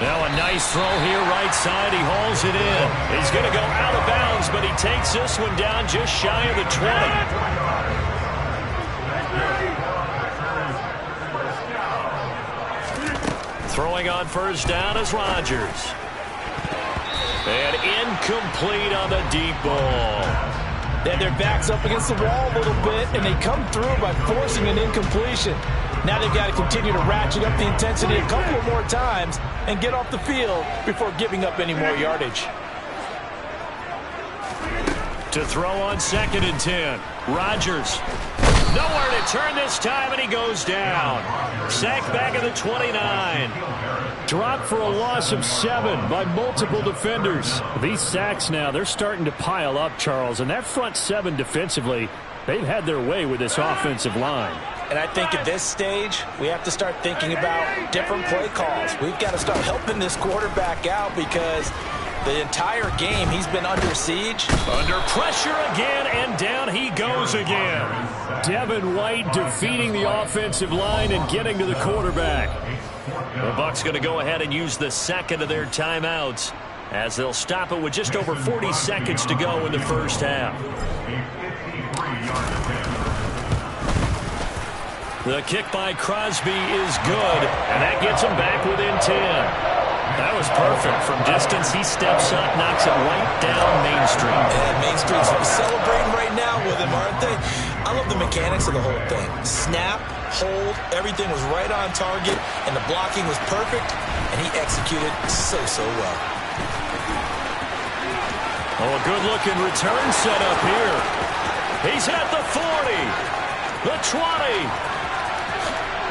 Now a nice throw here, right side. He hauls it in. He's going to go out of bounds, but he takes this one down just shy of the 20. Throwing on first down is Rodgers. And incomplete on the deep ball. They have their backs up against the wall a little bit, and they come through by forcing an incompletion. Now they've got to continue to ratchet up the intensity a couple of more times and get off the field before giving up any more yardage. To throw on 2nd and 10. Rodgers. Nowhere to turn this time, and he goes down. Sacked back at the 29. Dropped for a loss of 7 by multiple defenders. These sacks now, they're starting to pile up, Charles. And that front 7 defensively, they've had their way with this offensive line. And I think at this stage, we have to start thinking about different play calls. We've got to start helping this quarterback out because the entire game he's been under siege. Under pressure again, and down he goes again. Devin White defeating the offensive line and getting to the quarterback. The Bucs going to go ahead and use the 2nd of their timeouts as they'll stop it with just over 40 seconds to go in the first half. The kick by Crosby is good, and that gets him back within 10. That was perfect. From distance, he steps up, knocks it right down Main Street. And Main Street's celebrating right now with him, aren't they? I love the mechanics of the whole thing. Snap, hold, everything was right on target, and the blocking was perfect, and he executed so well. Oh, a good-looking return set up here. He's at the 40, the 20.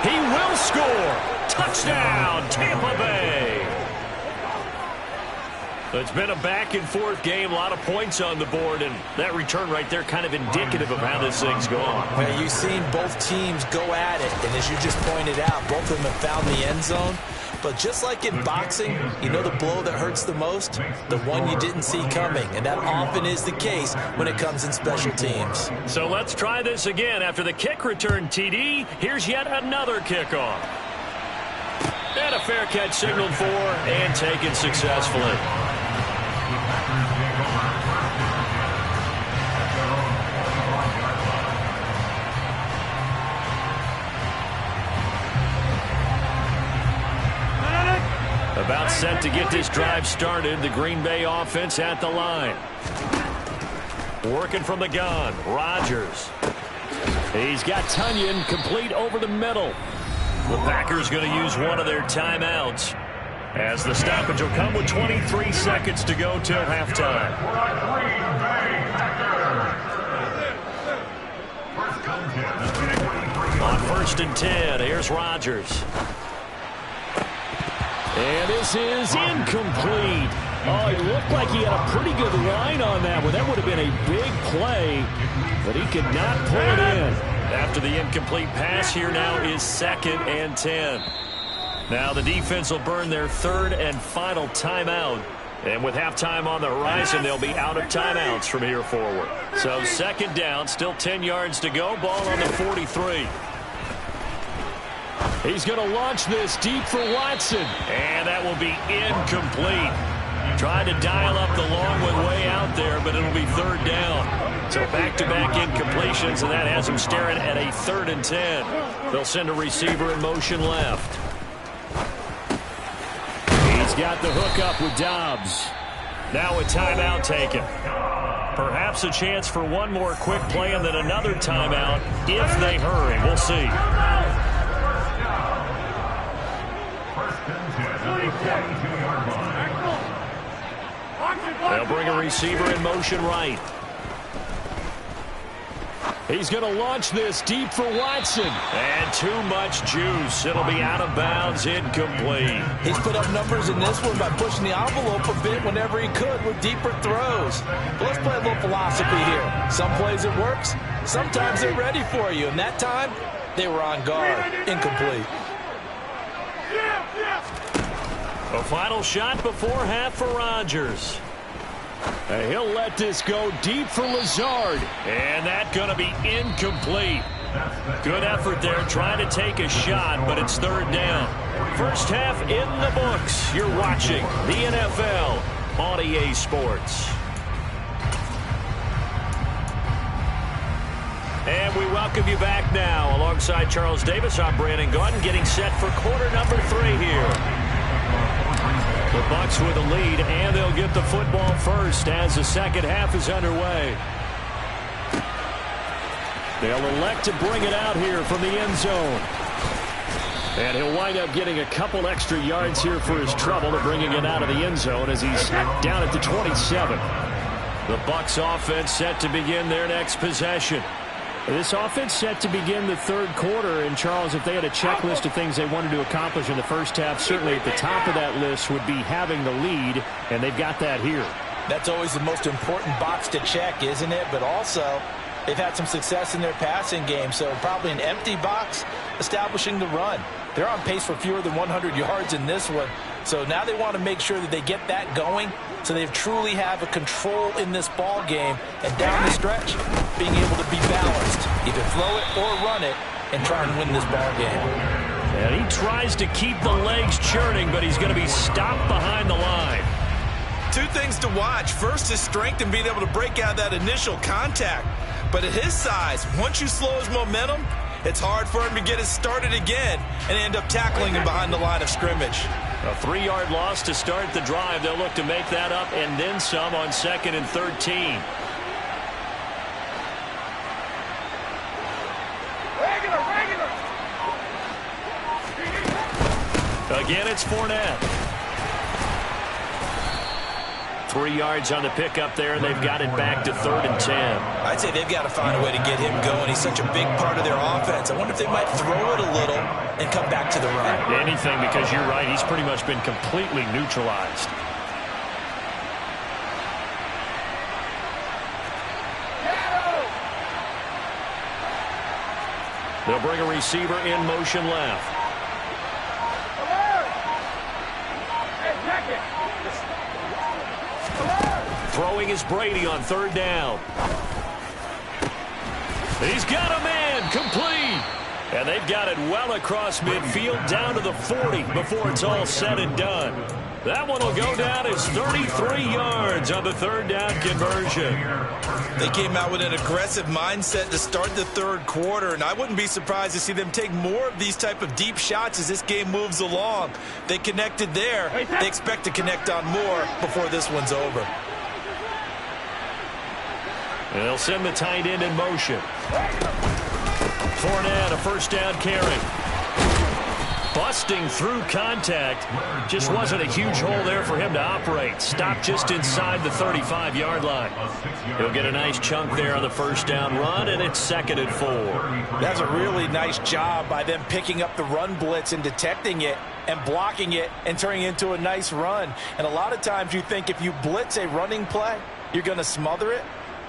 He will score. Touchdown, Tampa Bay. It's been a back-and-forth game, a lot of points on the board, and that return right there kind of indicative of how this thing's going. Well, you've seen both teams go at it, and as you just pointed out, both of them have found the end zone. But just like in boxing, you know the blow that hurts the most? The one you didn't see coming, and that often is the case when it comes in special teams. So let's try this again. After the kick return TD, here's yet another kickoff. And a fair catch signaled for and taken successfully. About set to get this drive started. The Green Bay offense at the line. Working from the gun. Rodgers. He's got Tunyon complete over the middle. The Packers going to use one of their timeouts as the stoppage will come with 23 seconds to go till halftime. On 1st and 10, here's Rodgers. And this is incomplete. Oh, it looked like he had a pretty good line on that one. That would have been a big play, but he could not pull it in. After the incomplete pass, here now is 2nd and 10. Now the defense will burn their 3rd and final timeout. And with halftime on the horizon, they'll be out of timeouts from here forward. So 2nd down, still 10 yards to go. Ball on the 43. He's going to launch this deep for Watson. And that will be incomplete. Tried to dial up the long one way out there, but it'll be 3rd down. So back-to-back incompletions, and that has him staring at a 3rd and 10. They'll send a receiver in motion left. He's got the hook up with Dobbs. Now a timeout taken. Perhaps a chance for one more quick play and then another timeout if they hurry. We'll see. They'll bring a receiver in motion right. He's going to launch this deep for Watson. And too much juice. It'll be out of bounds, incomplete. He's put up numbers in this one by pushing the envelope a bit whenever he could with deeper throws. But let's play a little philosophy here. Some plays it works. Sometimes they're ready for you. And that time, they were on guard. Incomplete. A final shot before half for Rodgers. And he'll let this go deep for Lazard. And that's going to be incomplete. Good effort there, trying to take a shot, but it's third down. First half in the books. You're watching the NFL on EA Sports. And we welcome you back now. Alongside Charles Davis, I'm Brandon Gaudin, getting set for quarter number 3 here. The Bucs with a lead, and they'll get the football first as the second half is underway. They'll elect to bring it out here from the end zone. And he'll wind up getting a couple extra yards here for his trouble of bringing it out of the end zone as he's down at the 27. The Bucs offense set to begin their next possession. This offense set to begin the third quarter, and Charles, if they had a checklist of things they wanted to accomplish in the first half, certainly at the top of that list would be having the lead, and they've got that here. That's always the most important box to check, isn't it? But also, they've had some success in their passing game, so probably an empty box establishing the run. They're on pace for fewer than 100 yards in this one, so now they want to make sure that they get that going so they truly have a control in this ball game, and down the stretch, being able to be balanced, either throw it or run it, and try and win this ball game. And he tries to keep the legs churning, but he's going to be stopped behind the line. Two things to watch. First, his strength and being able to break out that initial contact. But at his size, once you slow his momentum, it's hard for him to get it started again and end up tackling him behind the line of scrimmage. A 3-yard loss to start the drive. They'll look to make that up and then some on 2nd and 13. Again, it's Fournette. 3 yards on the pickup there, and they've got it back to 3rd and 10. I'd say they've got to find a way to get him going. He's such a big part of their offense. I wonder if they might throw it a little and come back to the run. Anything, because you're right. He's pretty much been completely neutralized. They'll bring a receiver in motion left. Throwing is Brady on 3rd down. He's got a man, complete. And they've got it well across midfield down to the 40 before it's all said and done. That one will go down as 33 yards on the 3rd down conversion. They came out with an aggressive mindset to start the third quarter, and I wouldn't be surprised to see them take more of these type of deep shots as this game moves along. They connected there. They expect to connect on more before this one's over. And they'll send the tight end in motion. Fournette, a 1st down carry. Busting through contact. Just wasn't a huge hole there for him to operate. Stopped just inside the 35-yard line. He'll get a nice chunk there on the 1st down run, and it's 2nd and 4. That's a really nice job by them picking up the run blitz and detecting it and blocking it and turning it into a nice run. And a lot of times you think if you blitz a running play, you're going to smother it.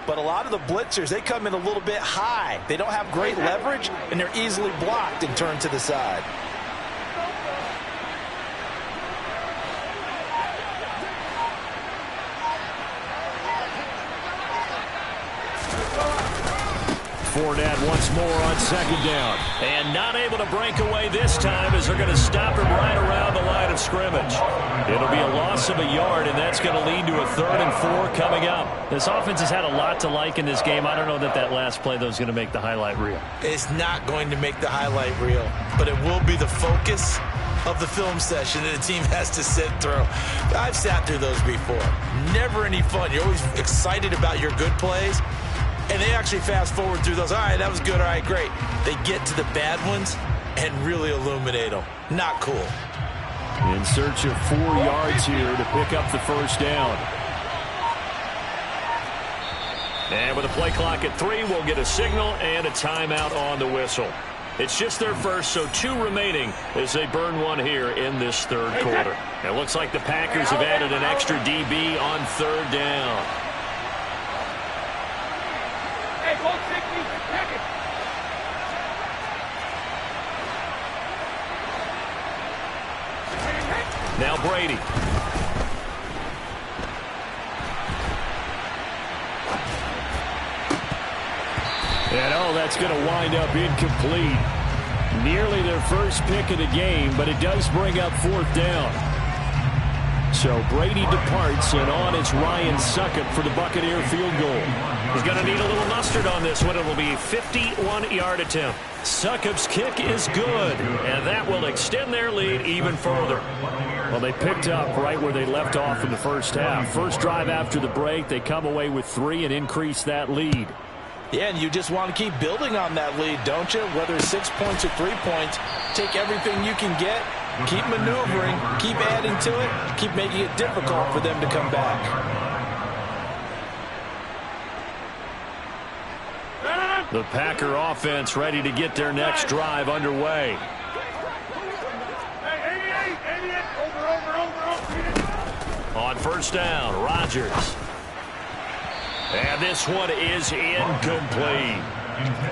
But a lot of the blitzers, they come in a little bit high. They don't have great leverage, and they're easily blocked and turned to the side. Fournette once more on 2nd down. And not able to break away this time as they're going to stop him right around the line of scrimmage. It'll be a loss of a yard, and that's going to lead to a 3rd and 4 coming up. This offense has had a lot to like in this game. I don't know that last play, though, is going to make the highlight reel. It's not going to make the highlight reel, but it will be the focus of the film session that the team has to sit through. I've sat through those before. Never any fun. You're always excited about your good plays. And they actually fast forward through those. All right, that was good. All right, great. They get to the bad ones and really illuminate them. Not cool. In search of 4 yards here to pick up the 1st down. And with a play clock at 3, we'll get a signal and a timeout on the whistle. It's just their first, so 2 remaining as they burn one here in this 3rd quarter. It looks like the Packers have added an extra DB on 3rd down. Now Brady. And that's going to wind up incomplete. Nearly their first pick of the game, but it does bring up 4th down. So Brady departs, and on is Ryan Succop for the Buccaneer field goal. He's going to need a little mustard on this one. It will be a 51-yard attempt. Succop's kick is good, and that will extend their lead even further. Well, they picked up right where they left off in the first half. First drive after the break, they come away with 3 and increase that lead. Yeah, and you just want to keep building on that lead, don't you? Whether it's 6 points or 3 points, take everything you can get, keep maneuvering, keep adding to it, keep making it difficult for them to come back. The Packer offense ready to get their next drive underway. On first down, Rodgers. And this one is incomplete.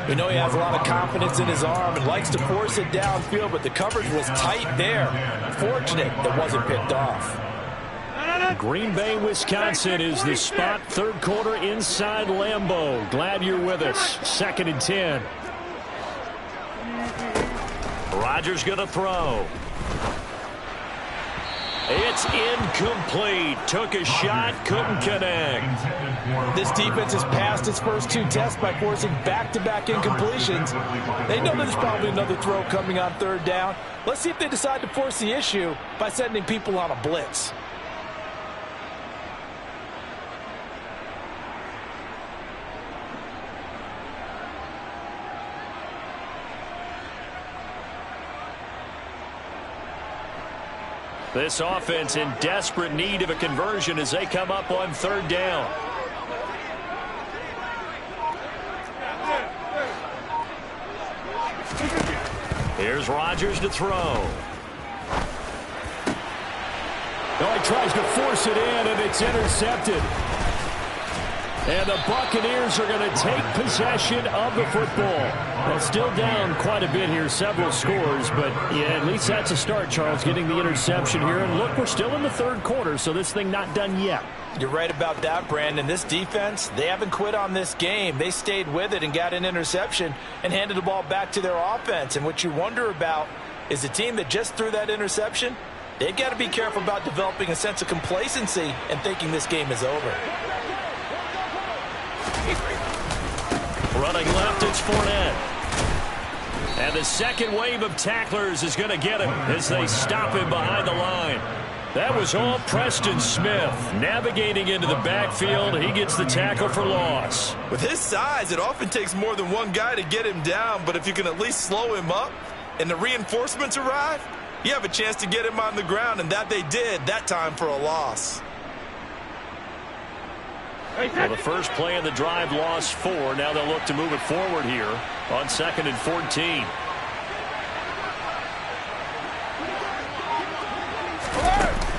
We know he has a lot of confidence in his arm and likes to force it downfield, but the coverage was tight there. Fortunate that wasn't picked off. Green Bay, Wisconsin is the spot. Third quarter inside Lambeau. Glad you're with us. 2nd and 10. Rodgers going to throw. It's incomplete. Took a shot, couldn't connect. This defense has passed its first 2 tests by forcing back-to-back incompletions. They know there's probably another throw coming on 3rd down. Let's see if they decide to force the issue by sending people on a blitz. This offense in desperate need of a conversion as they come up on 3rd down. Here's Rodgers to throw. He tries to force it in, and it's intercepted. And the Buccaneers are going to take possession of the football. Well, still down quite a bit here, several scores, but yeah, at least that's a start, Charles, getting the interception here. And look, we're still in the 3rd quarter, so this thing not done yet. You're right about that, Brandon. This defense, they haven't quit on this game. They stayed with it and got an interception and handed the ball back to their offense. And what you wonder about is the team that just threw that interception, they've got to be careful about developing a sense of complacency and thinking this game is over. Running left, it's Fournette. And the second wave of tacklers is going to get him as they stop him behind the line. That was all Preston Smith. Navigating into the backfield, he gets the tackle for loss. With his size, it often takes more than one guy to get him down, but if you can at least slow him up and the reinforcements arrive, you have a chance to get him on the ground, and that they did that time for a loss. Well, the first play of the drive lost 4. Now they'll look to move it forward here on 2nd and 14.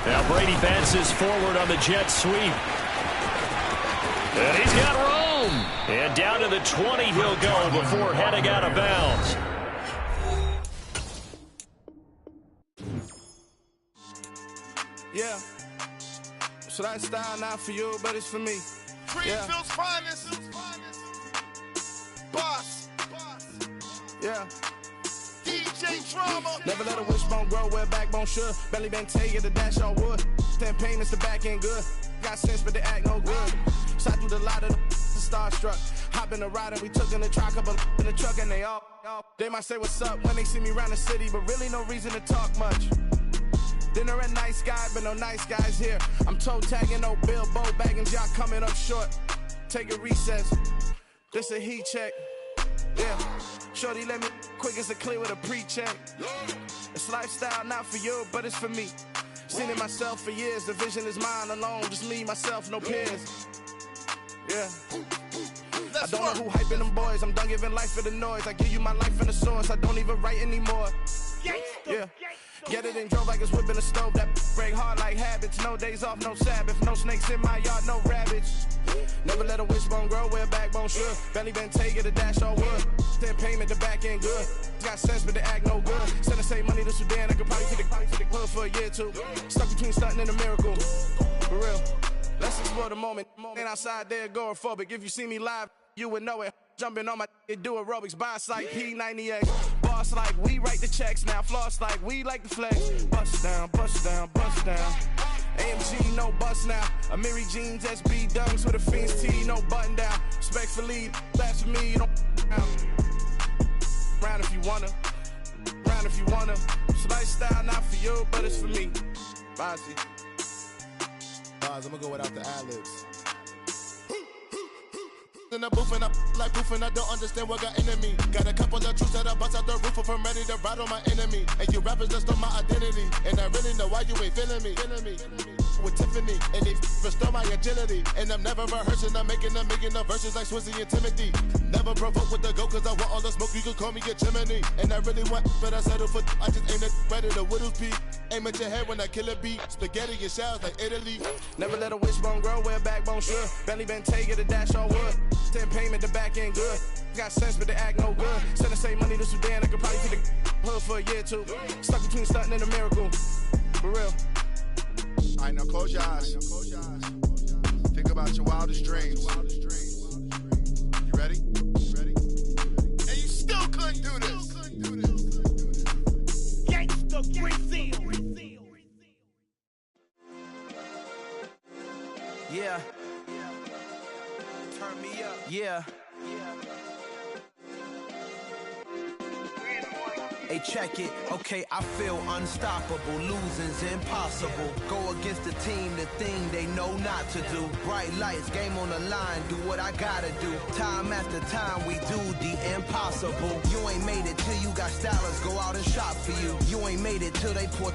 Now Brady bounces forward on the jet sweep. And he's got room. And down to the 20 he'll go before heading out of bounds. Yeah. So that style not for you, but it's for me. Greenfield's finest. Boss. Yeah. DJ Drama. Never let a wishbone grow where backbone should. Belly been taking the dash on wood. 10 payments, the back end good. Got sense, but they act no good. Shot through the lot of the starstruck. Hop in the ride and we took in the truck, couple in the truck, and they might say what's up when they see me around the city, but really no reason to talk much. Dinner at nice guy, but no nice guys here. I'm toe tagging, no Bilbo Baggins, y'all coming up short. Take a recess. This a heat check. Yeah. Shorty let me quick as a clear with a pre-check. It's lifestyle not for you, but it's for me. Seen it myself for years. The vision is mine alone. Just me, myself, no peers. Yeah. I don't know who hyping them boys. I'm done giving life for the noise. I give you my life in the source. I don't even write anymore. Yeah. Get it and drove like it's whipping a stove. That break hard like habits. No days off, no Sabbath. No snakes in my yard, no rabbits. Never let a wishbone grow where backbone should. Belly been taking the dash on wood. 10 payment, the back end good. Got sense, but they act no good. Send the same money to Sudan. I could probably take the club for a year or two. Stuck between stunting and a miracle. For real. Let's explore the moment. Ain't outside there agoraphobic. If you see me live, you would know it. jumping on my do aerobics, boss like P90X. Boss like we write the checks now, floss like we like the flex. Bust down, bust down, bust down. AMG, no bust now. Amiri jeans, SB dunks with a Fiends T, no button down. Respectfully, that's for me, you don't down. Round if you wanna, round if you wanna. It's lifestyle, not for you, but it's for me. Bossy. Bars, I'm gonna go without the ad-libs. In the booth and I like proof and I don't understand what got into me. Got a couple of truths that I bust out the roof if I'm ready to ride on my enemy. And you rappers just stole my identity, and I really know why you ain't feeling me. With Tiffany, and they restore my agility. And I'm never rehearsing, I'm making the verses like Swizzy and Timothy. Never provoke with the go, cause I want all the smoke, you can call me a chimney. And I really want, but I settle for, I just aim it ready to Whittles Peak. Aim at your head when I kill a beat. Spaghetti and shells like Italy. Never let a wishbone grow where a backbone should. Belly been take a dash on wood. 10 payment, the back end good. Got sense, but they act no good. Send the same money to Sudan, I could probably see the hood for a year or two. Stuck between stunting and a miracle. For real. All right, now close your eyes. Think about your wildest dreams. You ready? And you still couldn't do this. Gangsta Brazil. Yeah. Turn me up. Yeah. Hey, check it. Okay, I feel unstoppable. Losing's impossible. Go against the team, the thing they know not to do. Bright lights, game on the line, do what I gotta do. Time after time, we do the impossible. You ain't made it till you got stylists go out and shop for you. You ain't made it till they put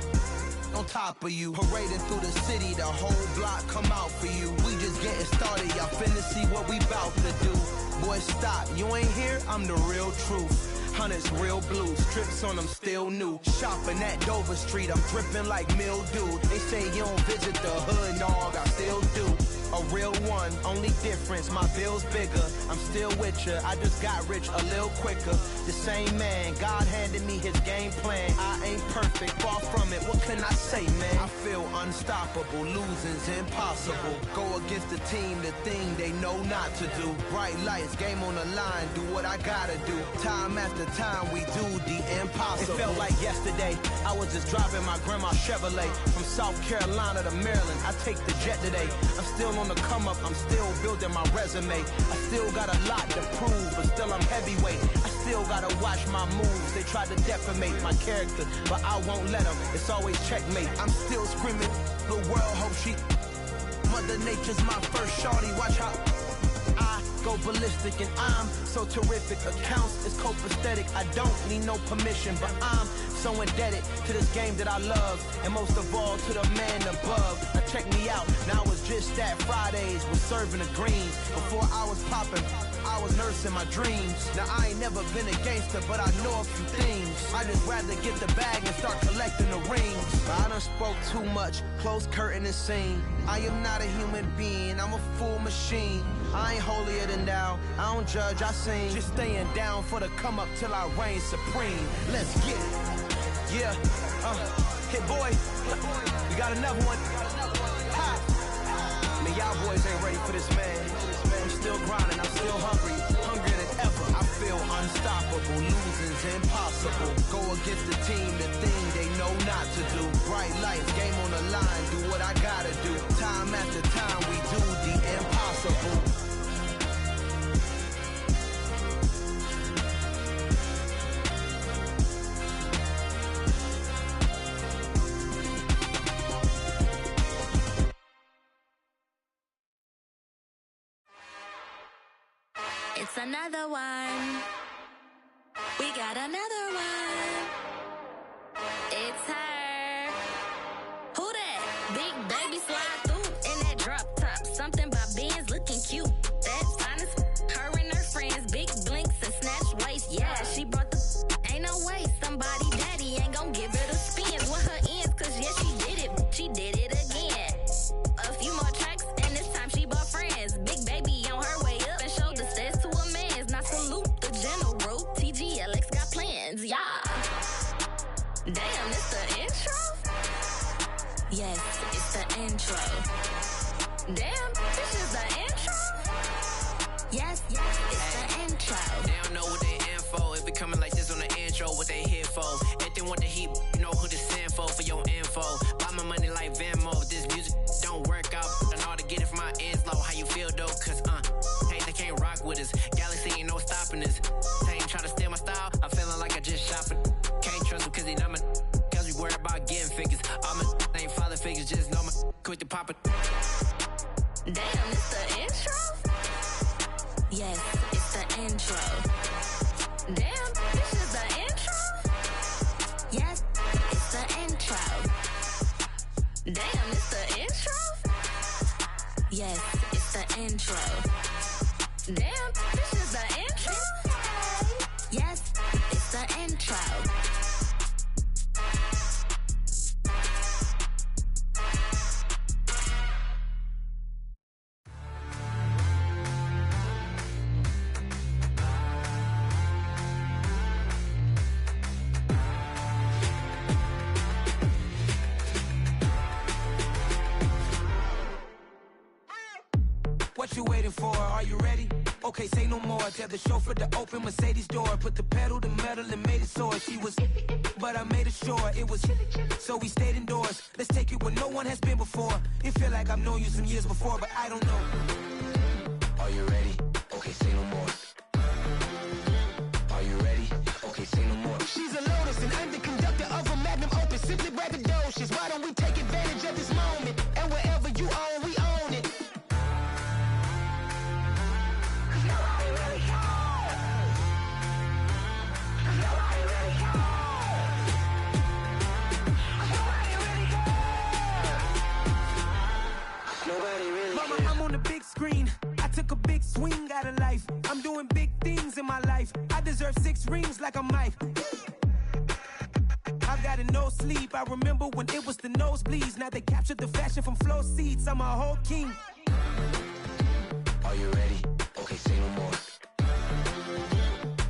on top of you. Parading through the city, the whole block come out for you. We just getting started, y'all finna see what we bout to do. Boy, stop, you ain't here, I'm the real truth. Hunters real blue, strips on them still new. Shopping at Dover Street, I'm dripping like mildew. They say you don't visit the hood, dog, I still do. A real one, only difference, my bill's bigger. I'm still with ya, I just got rich a little quicker. The same man, God handed me his game plan. I ain't perfect, far from it, what can I say, man? I feel unstoppable, losing's impossible. Go against the team, the thing they know not to do. Bright lights, game on the line, do what I gotta do. Time after time, we do the impossible. It felt like yesterday, I was just driving my grandma's Chevrolet. From South Carolina to Maryland, I take the jet today. I'm still on the come up, I'm still building my resume. I still got a lot to prove, but still I'm heavyweight. I still gotta watch my moves. They tried to defamate my character, but I won't let them. It's always checkmate. I'm still screaming, the world hope she. Mother Nature's my first shorty, watch how I go ballistic, and I'm so terrific. Accounts is copacetic, I don't need no permission, but I'm so indebted to this game that I love, and most of all to the man above. Now check me out, now it's just that Fridays was serving the greens. Before I was popping, I was nursing my dreams. Now I ain't never been a gangster, but I know a few things. I just rather get the bag and start collecting the rings. But I done spoke too much, close curtain and scene. I am not a human being, I'm a full machine. I ain't holier than thou, I don't judge, I sing. Just staying down for the come up till I reign supreme. Let's get it. Yeah, hey boy, we got another one. Ha. Man, y'all boys ain't ready for this, man. I'm still grinding, I'm still hungry, hungrier than ever. I feel unstoppable, losing's impossible. Go against the team, the thing they know not to do. Bright lights, game on the line, do what I gotta do. Time after time, we do the impossible. It's another one. We got another one. It's her. Who that? Big baby slide through in that drop top. Something by Benz looking cute. That's fine as her and her friends. Big blinks and snatch waist. Yeah, she brought the ain't no way. Somebody daddy ain't gon' give her the spins with her ends. Cause yeah, she did it. She did it again. A few more tracks and this time she bought friends. Big baby on her way up and showed the steps to a man's. Now salute the general. TGLX got plans, yeah. Damn, it's the intro? Yes, it's the intro. Damn, this is the intro? Yes, it's the intro. know how you feel though, cause hey, they can't rock with us. Galaxy ain't no stopping us. They ain't try to steal my style. I'm feeling like I just shop it. Can't trust him cause he not my. Cause we worried about getting figures. All my ain't father figures, just know my quick to pop it. Damn, it's the intro? Yes, it's the intro. Damn, this is the intro? Yes, it's the intro. Damn, it's the intro? Yes, it's the intro. Damn, this is the intro? Yes, it's the intro. What you waiting for? Are you ready? Okay, say no more. Tell the chauffeur to open Mercedes door. Put the pedal to metal and made it soar. She was, but I made it sure it was. So we stayed indoors. Let's take it where no one has been before. It feel like I've known you some years before, but I don't know. Are you ready? Okay, say no more. Are you ready? Okay, say no more. She's a Lotus and I'm the conductor of a Magnum Opus. Simply braggadocious. Why don't we take advantage of this moment? And wherever you own, we own it. Mama, I'm on the big screen. I took a big swing out of life. I'm doing big things in my life. I deserve 6 rings like a Mike. I've got no sleep. I remember when it was the nosebleeds. Now they captured the fashion from flow seats. I'm a whole king. Are you ready? Okay, say no more.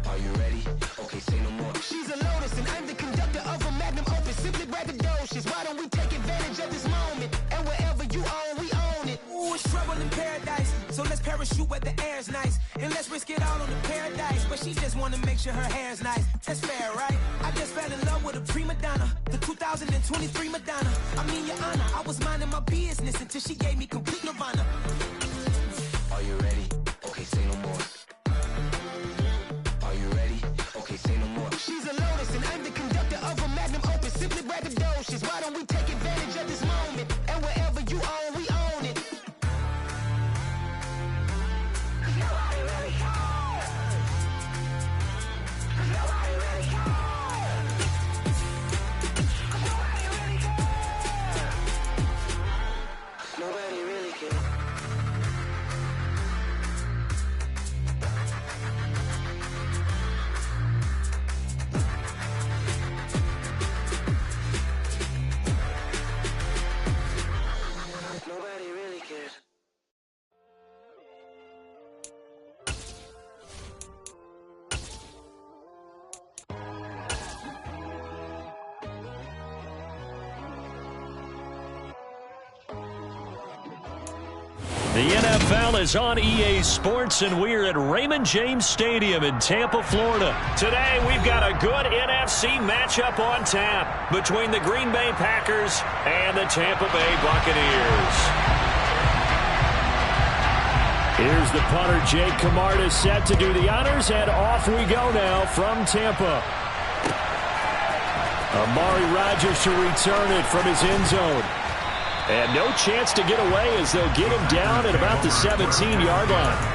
Are you ready? Okay, say no more. She's a Lotus and I'm the conductor of a Magnum Opus. Simply braggadocious. Why don't we take advantage of this moment? And wherever you own, we own it. Ooh, it's trouble in paradise. So let's parachute where the air's nice. And let's risk it all on the paradise. But she just wanna make sure her hair's nice. That's fair, right? I just fell in love with a prima donna. The 2023 Madonna. I mean, your honor, I was minding my business until she gave me complete nirvana. Are you ready? Okay, say no more. Are you ready? Okay, say no more. She's a Lotus and I'm the conductor of a Magnum Opus. Simply braggadocious. Why don't we take advantage of this moment? And wherever you own, we own it. Nobody really cares. Nobody really cares. Nobody really cares. Nobody really cares. Nobody really cares. The NFL is on EA Sports, and we're at Raymond James Stadium in Tampa, Florida. Today, we've got a good NFC matchup on tap between the Green Bay Packers and the Tampa Bay Buccaneers. Here's the punter, Jake Camarda, set to do the honors, and off we go now from Tampa. Amari Rodgers to return it from his end zone. And no chance to get away as they'll get him down at about the 17-yard line.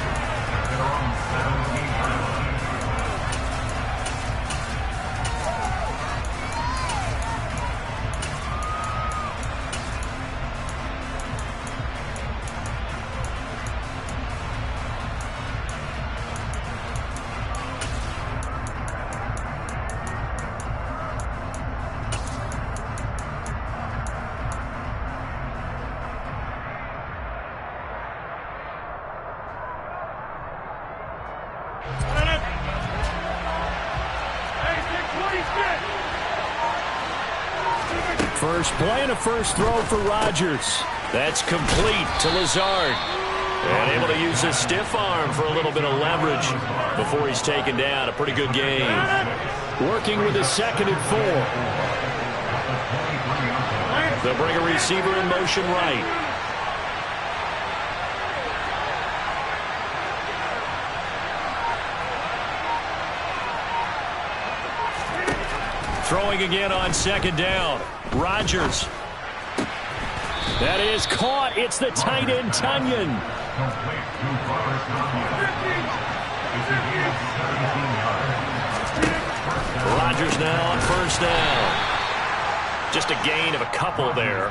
First play and a first throw for Rodgers. That's complete to Lazard. And able to use his stiff arm for a little bit of leverage before he's taken down. A pretty good game. Working with a 2nd and 4. They'll bring a receiver in motion right. Throwing again on second down. Rodgers. That is caught. It's the tight end, Tonyan. Rodgers now on first down. Just a gain of a couple there.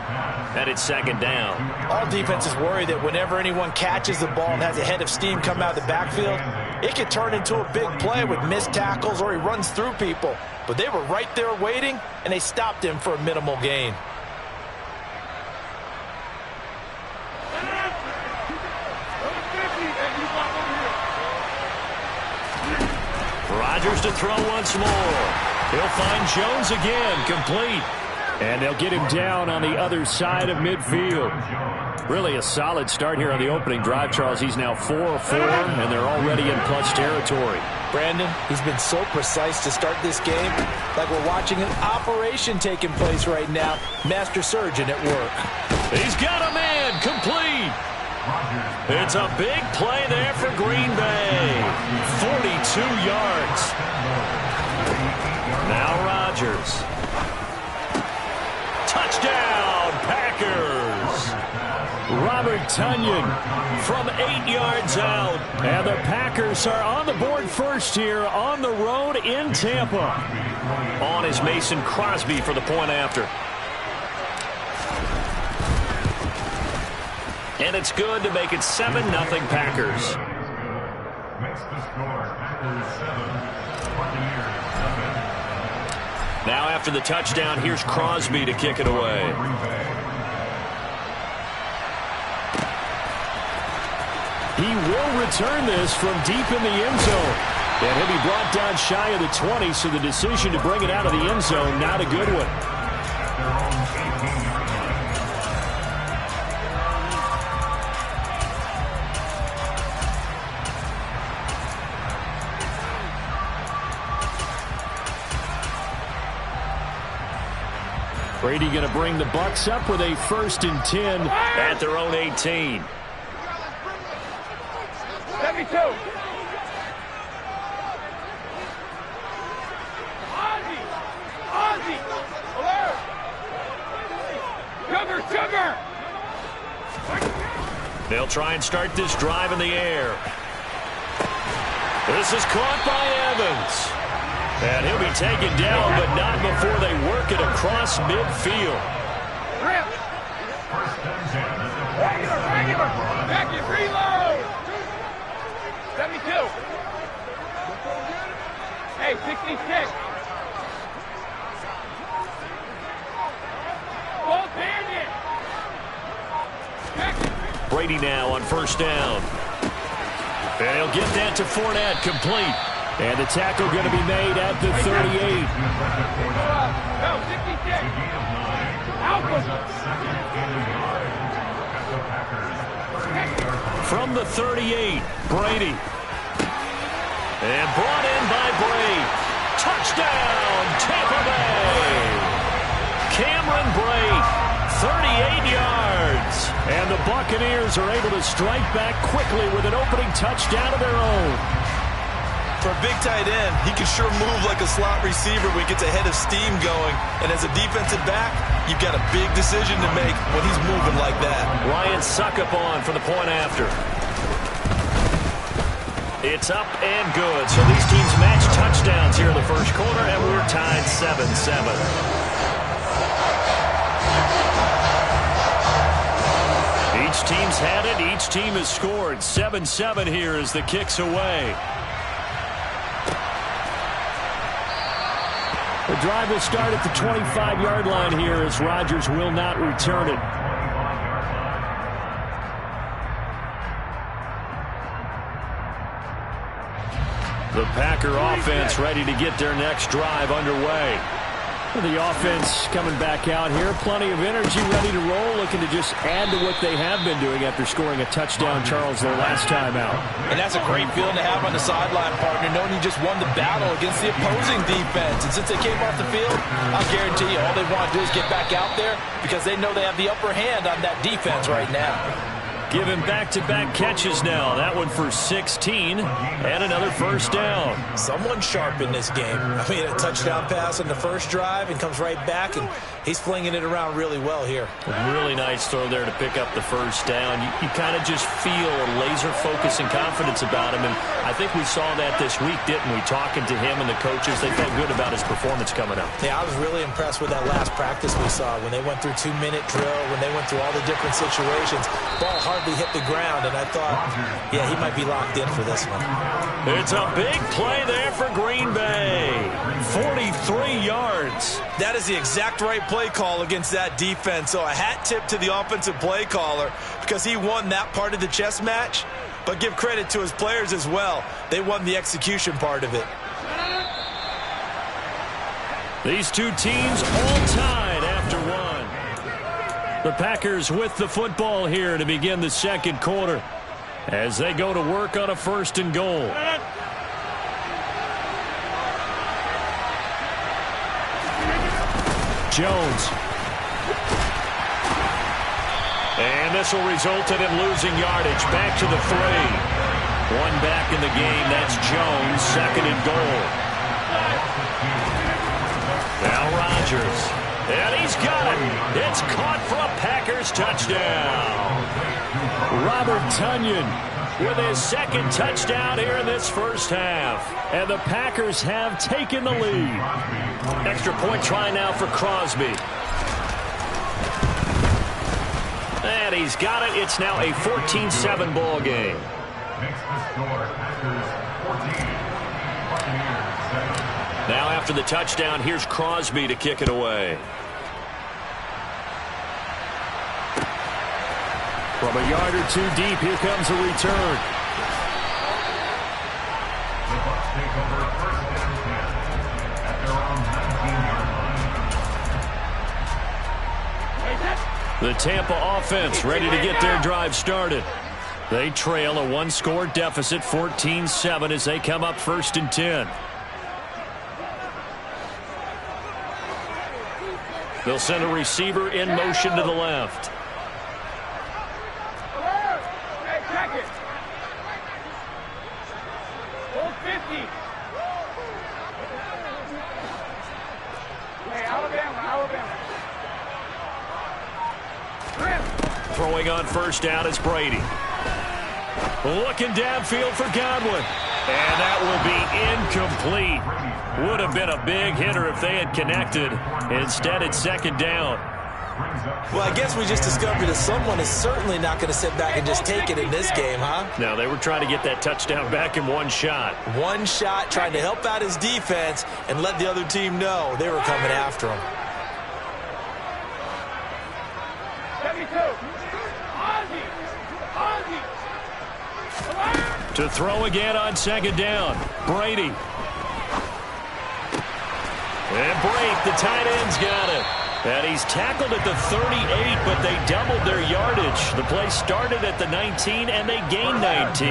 And it's second down. All defenses worry that whenever anyone catches the ball and has a head of steam come out of the backfield, it could turn into a big play with missed tackles or he runs through people. But they were right there waiting, and they stopped him for a minimal gain. Rodgers to throw once more. He'll find Jones again, complete. And they'll get him down on the other side of midfield. Really a solid start here on the opening drive, Charles. He's now 4-4, and they're already in plus territory. Brandon, he's been so precise to start this game, like we're watching an operation taking place right now. Master surgeon at work. He's got a man, complete. It's a big play there for Green Bay. 42 yards. Now Rodgers. Touchdown, Packers. Robert Tonyan from 8 yards out. And the Packers are on the board first here on the road in Tampa. On is Mason Crosby for the point after. And it's good to make it 7-0 Packers. Makes the score Packers 7, Buccaneers 7. Now after the touchdown, here's Crosby to kick it away. He will return this from deep in the end zone. And he'll be brought down shy of the 20, so the decision to bring it out of the end zone, not a good one. Brady going to bring the Bucs up with a 1st and 10 at their own 18. 72. Ozzie, alert! Sugar! They'll try and start this drive in the air. This is caught by Evans. And he'll be taken down, but not before they work it across midfield. Regular. Back it, reload. 72. Hey, 66. Ball bandit. Brady now on first down. And he'll get that to Fournette, complete. And the tackle going to be made at the 38. From the 38, Brady. And brought in by Brady. Touchdown, Tampa Bay. Cameron Brate, 38 yards. And the Buccaneers are able to strike back quickly with an opening touchdown of their own. For a big tight end, he can sure move like a slot receiver when he gets a head of steam going. And as a defensive back, you've got a big decision to make when he's moving like that. Ryan Succop on for the point after. It's up and good. So these teams match touchdowns here in the first quarter, and we're tied 7-7. Each team's had it. Each team has scored. 7-7 here as the kick's away. The drive will start at the 25-yard line here as Rodgers will not return it. The Packer offense ready to get their next drive underway. The offense coming back out here. Plenty of energy, ready to roll, looking to just add to what they have been doing after scoring a touchdown, Charles, their last time out. And that's a great feeling to have on the sideline, partner, knowing you just won the battle against the opposing defense. And since they came off the field, I'll guarantee you all they want to do is get back out there because they know they have the upper hand on that defense right now. Giving back-to-back catches now. That one for 16 and another first down. Someone sharp in this game. I mean, a touchdown pass on the first drive and comes right back, and he's flinging it around really well here. A really nice throw there to pick up the first down. You kind of just feel a laser focus and confidence about him, and I think we saw that this week, didn't we? Talking to him and the coaches, they felt good about his performance coming up. Yeah, I was really impressed with that last practice we saw when they went through 2-minute drill, when they went through all the different situations. Ball hardly hit the ground, and I thought, yeah, he might be locked in for this one. It's a big play there for Green Bay. 43 yards. That is the exact right play call against that defense. So a hat tip to the offensive play caller because he won that part of the chess match. But give credit to his players as well. They won the execution part of it. These two teams all tied after one. The Packers with the football here to begin the second quarter as they go to work on a 1st and goal. Jones. And this will result in him losing yardage. Back to the 3. One back in the game. That's Jones. 2nd and goal. Now Rodgers. And he's got it. It's caught for a Packers touchdown. Robert Tonyan with his 2nd touchdown here in this first half. And the Packers have taken the lead. Extra point try now for Crosby. And he's got it. It's now a 14-7 ball game. Now after the touchdown, here's Crosby to kick it away. From a yard or two deep, here comes a return. The Bucs take over 1st and 10 at their own 19-yard line. The Tampa offense ready to get their drive started. They trail a 1-score deficit, 14-7, as they come up 1st and 10. They'll send a receiver in motion to the left. Throwing on 1st down is Brady. Looking downfield for Godwin. And that will be incomplete. Would have been a big hitter if they had connected. Instead, it's 2nd down. Well, I guess we just discovered that someone is certainly not going to sit back and just take it in this game, huh? No, they were trying to get that touchdown back in one shot. One shot, trying to help out his defense and let the other team know they were coming after him. 72. To throw again on 2nd down. Brady. And Brake, the tight end's got it. And he's tackled at the 38, but they doubled their yardage. The play started at the 19, and they gained 19.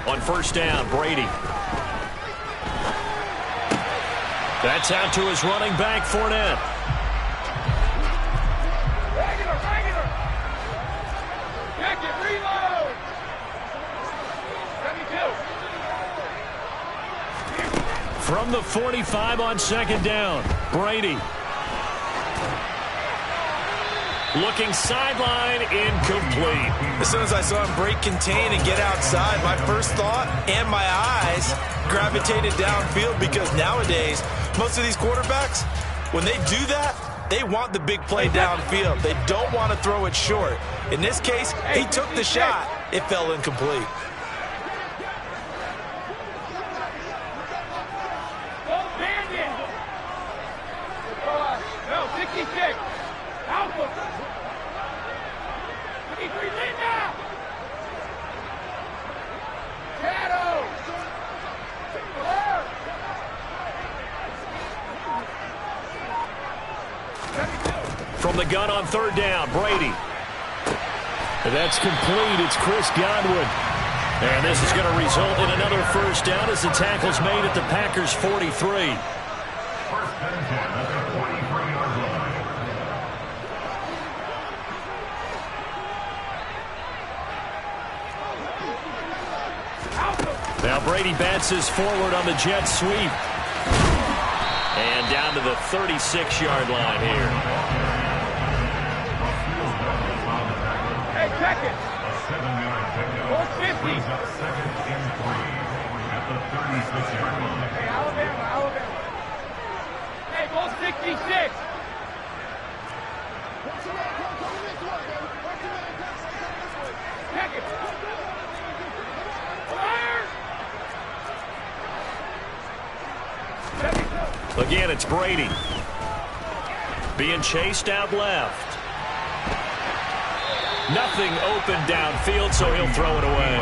On 1st down, Brady. That's out to his running back, Fournette. From the 45 on 2nd down, Brady. Looking sideline, incomplete. As soon as I saw him break contain and get outside, my first thought and my eyes gravitated downfield because nowadays, most of these quarterbacks, when they do that, they want the big play downfield. They don't want to throw it short. In this case, he took the shot. It fell incomplete. From the gun on 3rd down, Brady. And that's complete. It's Chris Godwin. And this is going to result in another first down as the tackle's made at the Packers' 43. First and 10 at the 23-yard line. Now Brady bounces forward on the jet sweep. And down to the 36-yard line here. Hey, check it. A 7-yard pickup. 50. Brings up second and 3 at the 36-yard line. Hey, Alabama. Hey, ball 66. Check it. Again, it's Brady. Being chased out left. Nothing open downfield, so he'll throw it away.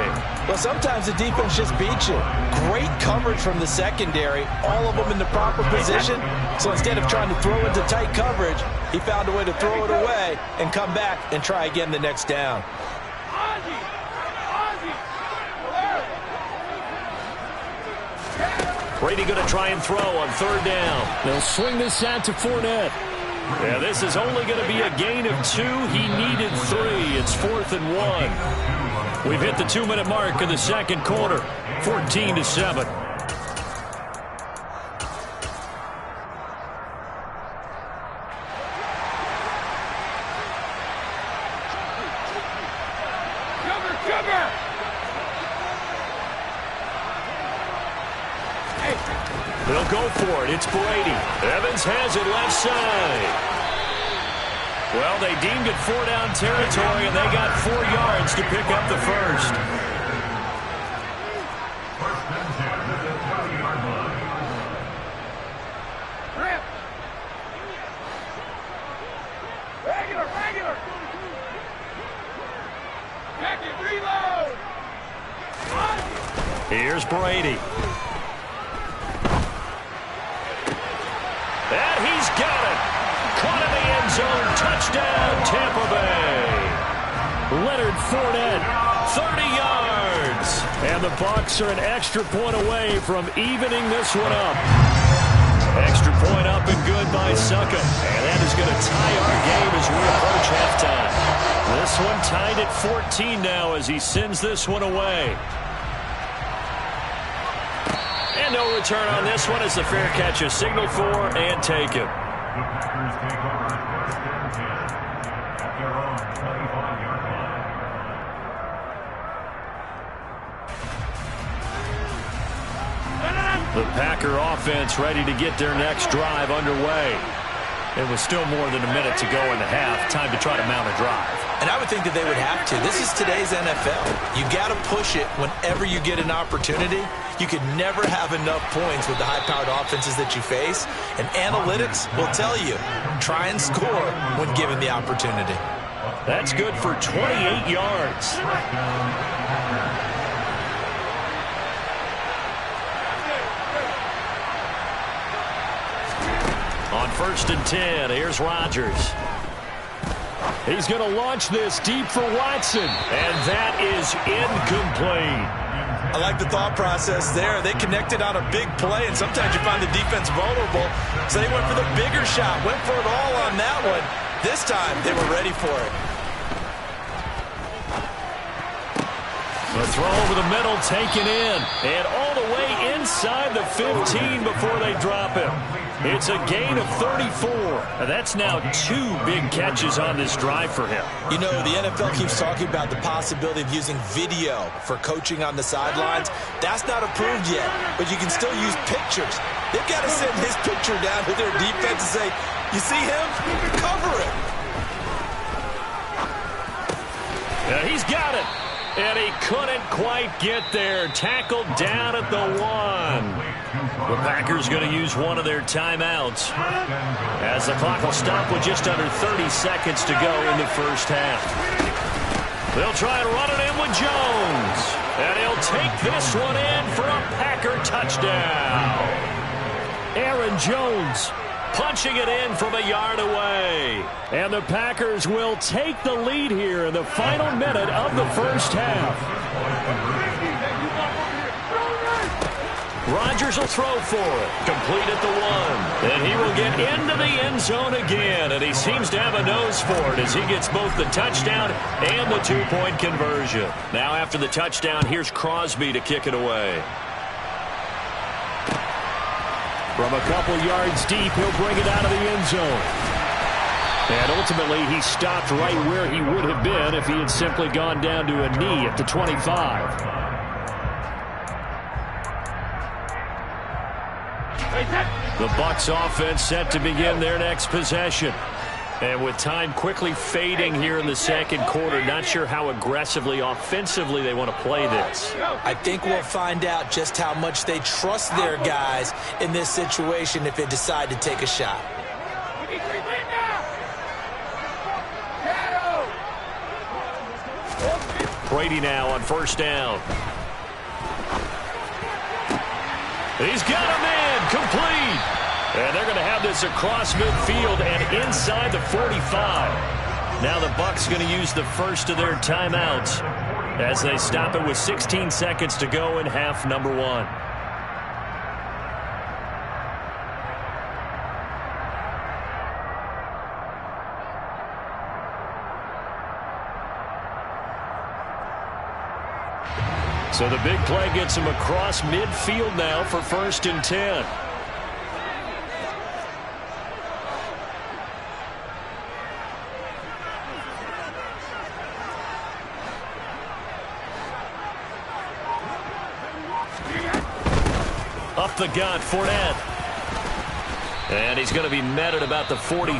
Well, sometimes the defense just beats you. Great coverage from the secondary, all of them in the proper position. So instead of trying to throw into tight coverage, he found a way to throw it away and come back and try again the next down. Brady going to try and throw on third down. They'll swing this out to Fournette. Yeah, this is only going to be a gain of 2. He needed 3. It's 4th and 1. We've hit the 2-minute mark of the second quarter. 14-7. They'll go for it. It's Brady. Evans has it left side. Well, they deemed it 4-down territory, and they got 4 yards to pick up the first. First and 10 at the 20-yard line. Rip. Regular. Check it, reload. Here's Brady. And he's got it. Caught in the end zone. Touchdown, Tampa Bay. Leonard Fournette, 30 yards. And the Bucs are an extra point away from evening this one up. Extra point up and good by Succop. And that is going to tie our game as we approach halftime. This one tied at 14 now as he sends this one away. And no return on this one as the fair catch is signaled for and taken. The Packers take over first and 10 at their own 25-yard line. The Packer offense ready to get their next drive underway. It was still more than a minute to go in the half. Time to try to mount a drive. And I would think that they would have to. This is today's NFL. You got to push it whenever you get an opportunity. You could never have enough points with the high-powered offenses that you face. And analytics will tell you, try and score when given the opportunity. That's good for 28 yards. On first and 10, here's Rodgers. He's going to launch this deep for Watson. And that is incomplete. I like the thought process there. They connected on a big play, and sometimes you find the defense vulnerable. So they went for the bigger shot, went for it all on that one. This time, they were ready for it. The throw over the middle, taken in. And all the way inside the 15 before they drop him. It's a gain of 34. And that's now 2 big catches on this drive for him. You know, the NFL keeps talking about the possibility of using video for coaching on the sidelines. That's not approved yet, but you can still use pictures. They've got to send his picture down to their defense and say, you see him? Cover it. Yeah, he's got it. And he couldn't quite get there. Tackled down at the 1. The Packers going to use one of their timeouts as the clock will stop with just under 30 seconds to go in the first half. They'll try and run it in with Jones. And he'll take this one in for a Packer touchdown. Aaron Jones punching it in from a yard away. And the Packers will take the lead here in the final minute of the first half. Rodgers will throw for it. Complete at the 1. And he will get into the end zone again. And he seems to have a nose for it as he gets both the touchdown and the 2-point conversion. Now after the touchdown, here's Crosby to kick it away. From a couple yards deep, he'll bring it out of the end zone. And ultimately, he stopped right where he would have been if he had simply gone down to a knee at the 25. The Bucs offense set to begin their next possession. And with time quickly fading here in the second quarter, not sure how aggressively, offensively they want to play this. I think we'll find out just how much they trust their guys in this situation if they decide to take a shot. Brady now on first down. He's got a man complete. And they're going to have this across midfield and inside the 45. Now the Bucs going to use the first of their timeouts as they stop it with 16 seconds to go in half number 1. So the big play gets him across midfield now for 1st and 10. Up the gut, Fournette. And he's going to be met at about the 43.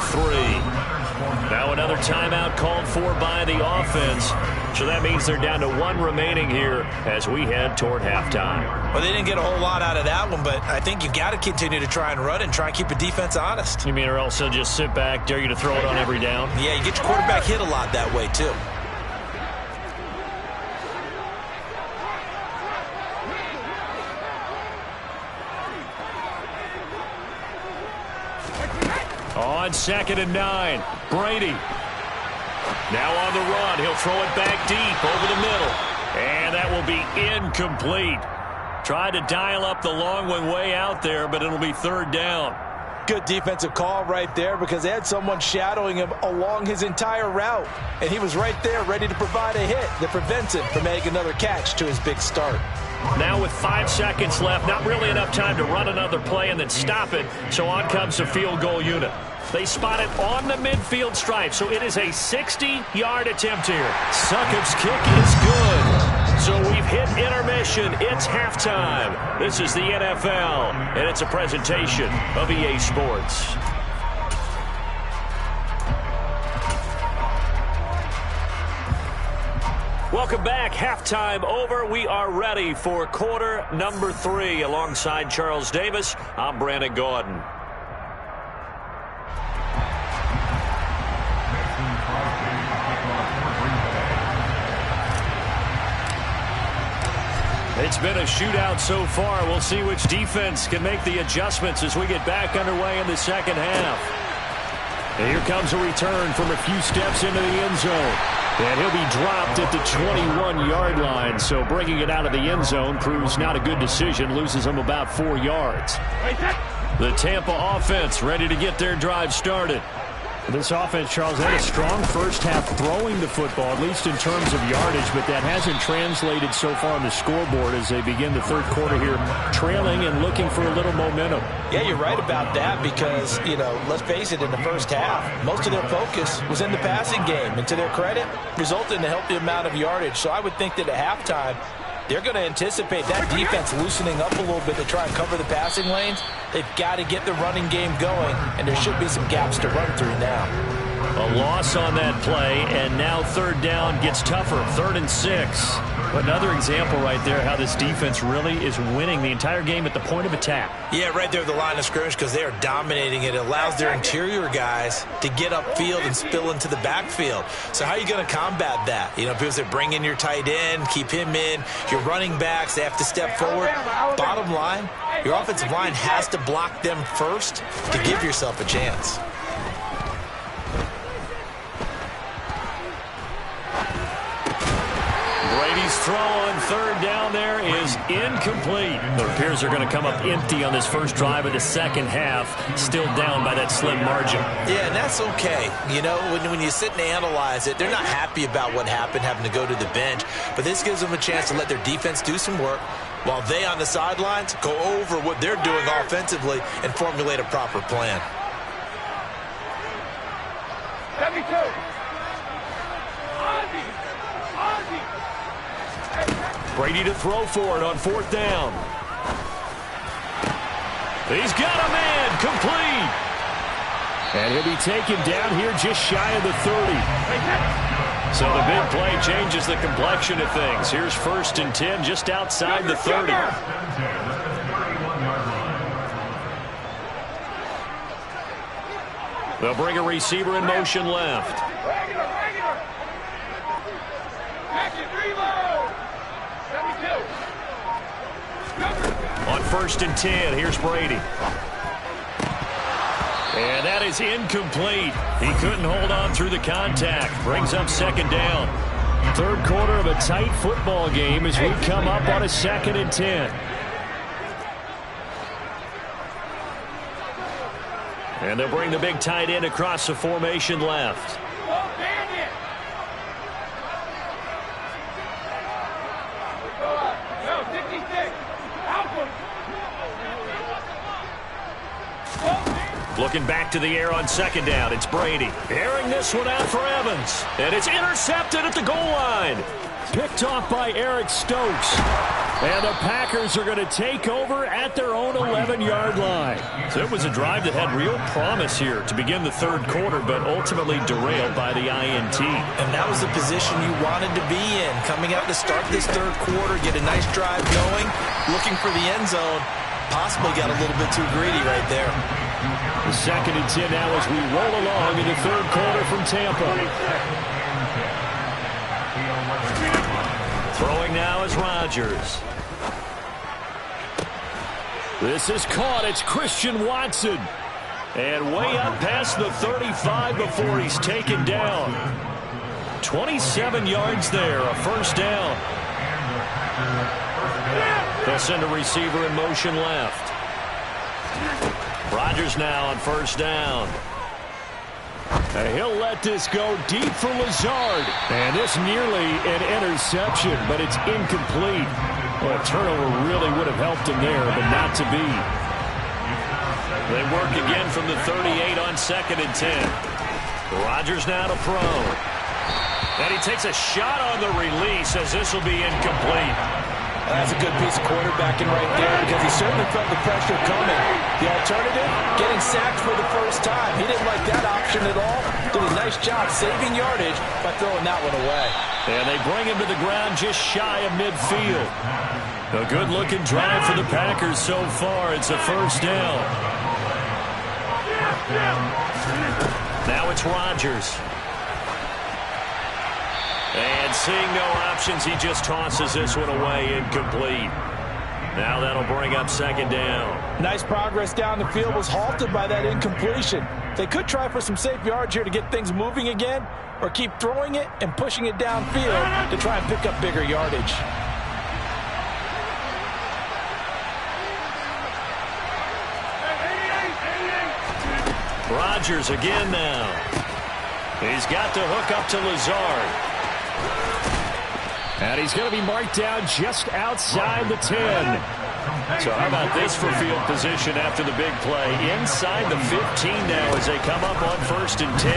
Now another timeout called for by the offense. So that means they're down to 1 remaining here as we head toward halftime. Well, they didn't get a whole lot out of that one, but I think you got to continue to try and run and try and keep the defense honest. You mean or else they'll just sit back, dare you to throw it on every down? Yeah, you get your quarterback hit a lot that way, too. On 2nd and 9, Brady. Now on the run, he'll throw it back deep over the middle. And that will be incomplete. Tried to dial up the long one way out there, but it'll be 3rd down. Good defensive call right there because they had someone shadowing him along his entire route. And he was right there ready to provide a hit that prevents him from making another catch to his big start. Now with 5 seconds left, not really enough time to run another play and then stop it. So on comes the field goal unit. They spot it on the midfield stripe, so it is a 60-yard attempt here. Succop's kick is good. So we've hit intermission. It's halftime. This is the NFL, and it's a presentation of EA Sports. Welcome back. Halftime over. We are ready for quarter number 3. Alongside Charles Davis, I'm Brandon Gaudin. It's been a shootout so far. We'll see which defense can make the adjustments as we get back underway in the second half. And here comes a return from a few steps into the end zone. And he'll be dropped at the 21-yard line. So bringing it out of the end zone proves not a good decision. Loses him about 4 yards. The Tampa offense ready to get their drive started. This offense, Charles, had a strong first half throwing the football, at least in terms of yardage, but that hasn't translated so far on the scoreboard as they begin the third quarter here, trailing and looking for a little momentum. Yeah, you're right about that because, let's face it, in the first half, most of their focus was in the passing game. And to their credit, resulted in a healthy amount of yardage. So I would think that at halftime, they're going to anticipate that defense loosening up a little bit to try and cover the passing lanes. They've got to get the running game going, and there should be some gaps to run through now. A loss on that play, and now 3rd down gets tougher, 3rd and 6. Another example right there how this defense really is winning the entire game at the point of attack. Yeah, right there at the line of scrimmage because they are dominating it. It allows their interior guys to get upfield and spill into the backfield. So how are you going to combat that? Because they bring in your tight end, keep him in. Your running backs, they have to step forward. Bottom line, your offensive line has to block them first to give yourself a chance. His throw on third down there is incomplete. It appears they're going to come up empty on this first drive of the second half, still down by that slim margin. Yeah, and that's okay. You know, when you sit and analyze it, they're not happy about what happened, having to go to the bench. But this gives them a chance to let their defense do some work while they on the sidelines go over what they're doing offensively and formulate a proper plan. 72. Brady to throw for it on fourth down. He's got a man, complete. And he'll be taken down here just shy of the 30. So the big play changes the complexion of things. Here's 1st and 10 just outside the 30. They'll bring a receiver in motion left. On 1st and 10, here's Brady. And that is incomplete. He couldn't hold on through the contact. Brings up 2nd down. Third quarter of a tight football game as we come up on a 2nd and 10. And they'll bring the big tight end across the formation left. Looking back to the air on 2nd down. It's Brady. Airing this one out for Evans. And it's intercepted at the goal line. Picked off by Eric Stokes. And the Packers are going to take over at their own 11-yard line. So it was a drive that had real promise here to begin the third quarter, but ultimately derailed by the INT. And that was the position you wanted to be in. Coming out to start this third quarter, get a nice drive going, looking for the end zone. Possibly got a little bit too greedy right there. The 2nd and 10 now as we roll along in the third quarter from Tampa. Throwing now is Rodgers. This is caught. It's Christian Watson. And way up past the 35 before he's taken down. 27 yards there, a 1st down. They'll send a receiver in motion left. Rodgers now on 1st down. And he'll let this go deep for Lazard. And this nearly an interception, but it's incomplete. Well, a turnover really would have helped him there, but not to be. They work again from the 38 on 2nd and 10. Rodgers now to throw. And he takes a shot on the release as this will be incomplete. That's a good piece of quarterbacking right there because he certainly felt the pressure coming. The alternative, getting sacked for the first time. He didn't like that option at all. Did a nice job saving yardage by throwing that one away. And they bring him to the ground just shy of midfield. A good-looking drive for the Packers so far. It's a 1st down. Now it's Rodgers. And seeing no options, he just tosses this one away, incomplete. Now that'll bring up 2nd down. Nice progress down the field, was halted by that incompletion. They could try for some safe yards here to get things moving again, or keep throwing it and pushing it downfield to try and pick up bigger yardage. Rodgers again now. He's got to hook up to Lazard. And he's going to be marked down just outside the 10. So how about this for field position after the big play? Inside the 15 now as they come up on 1st and 10.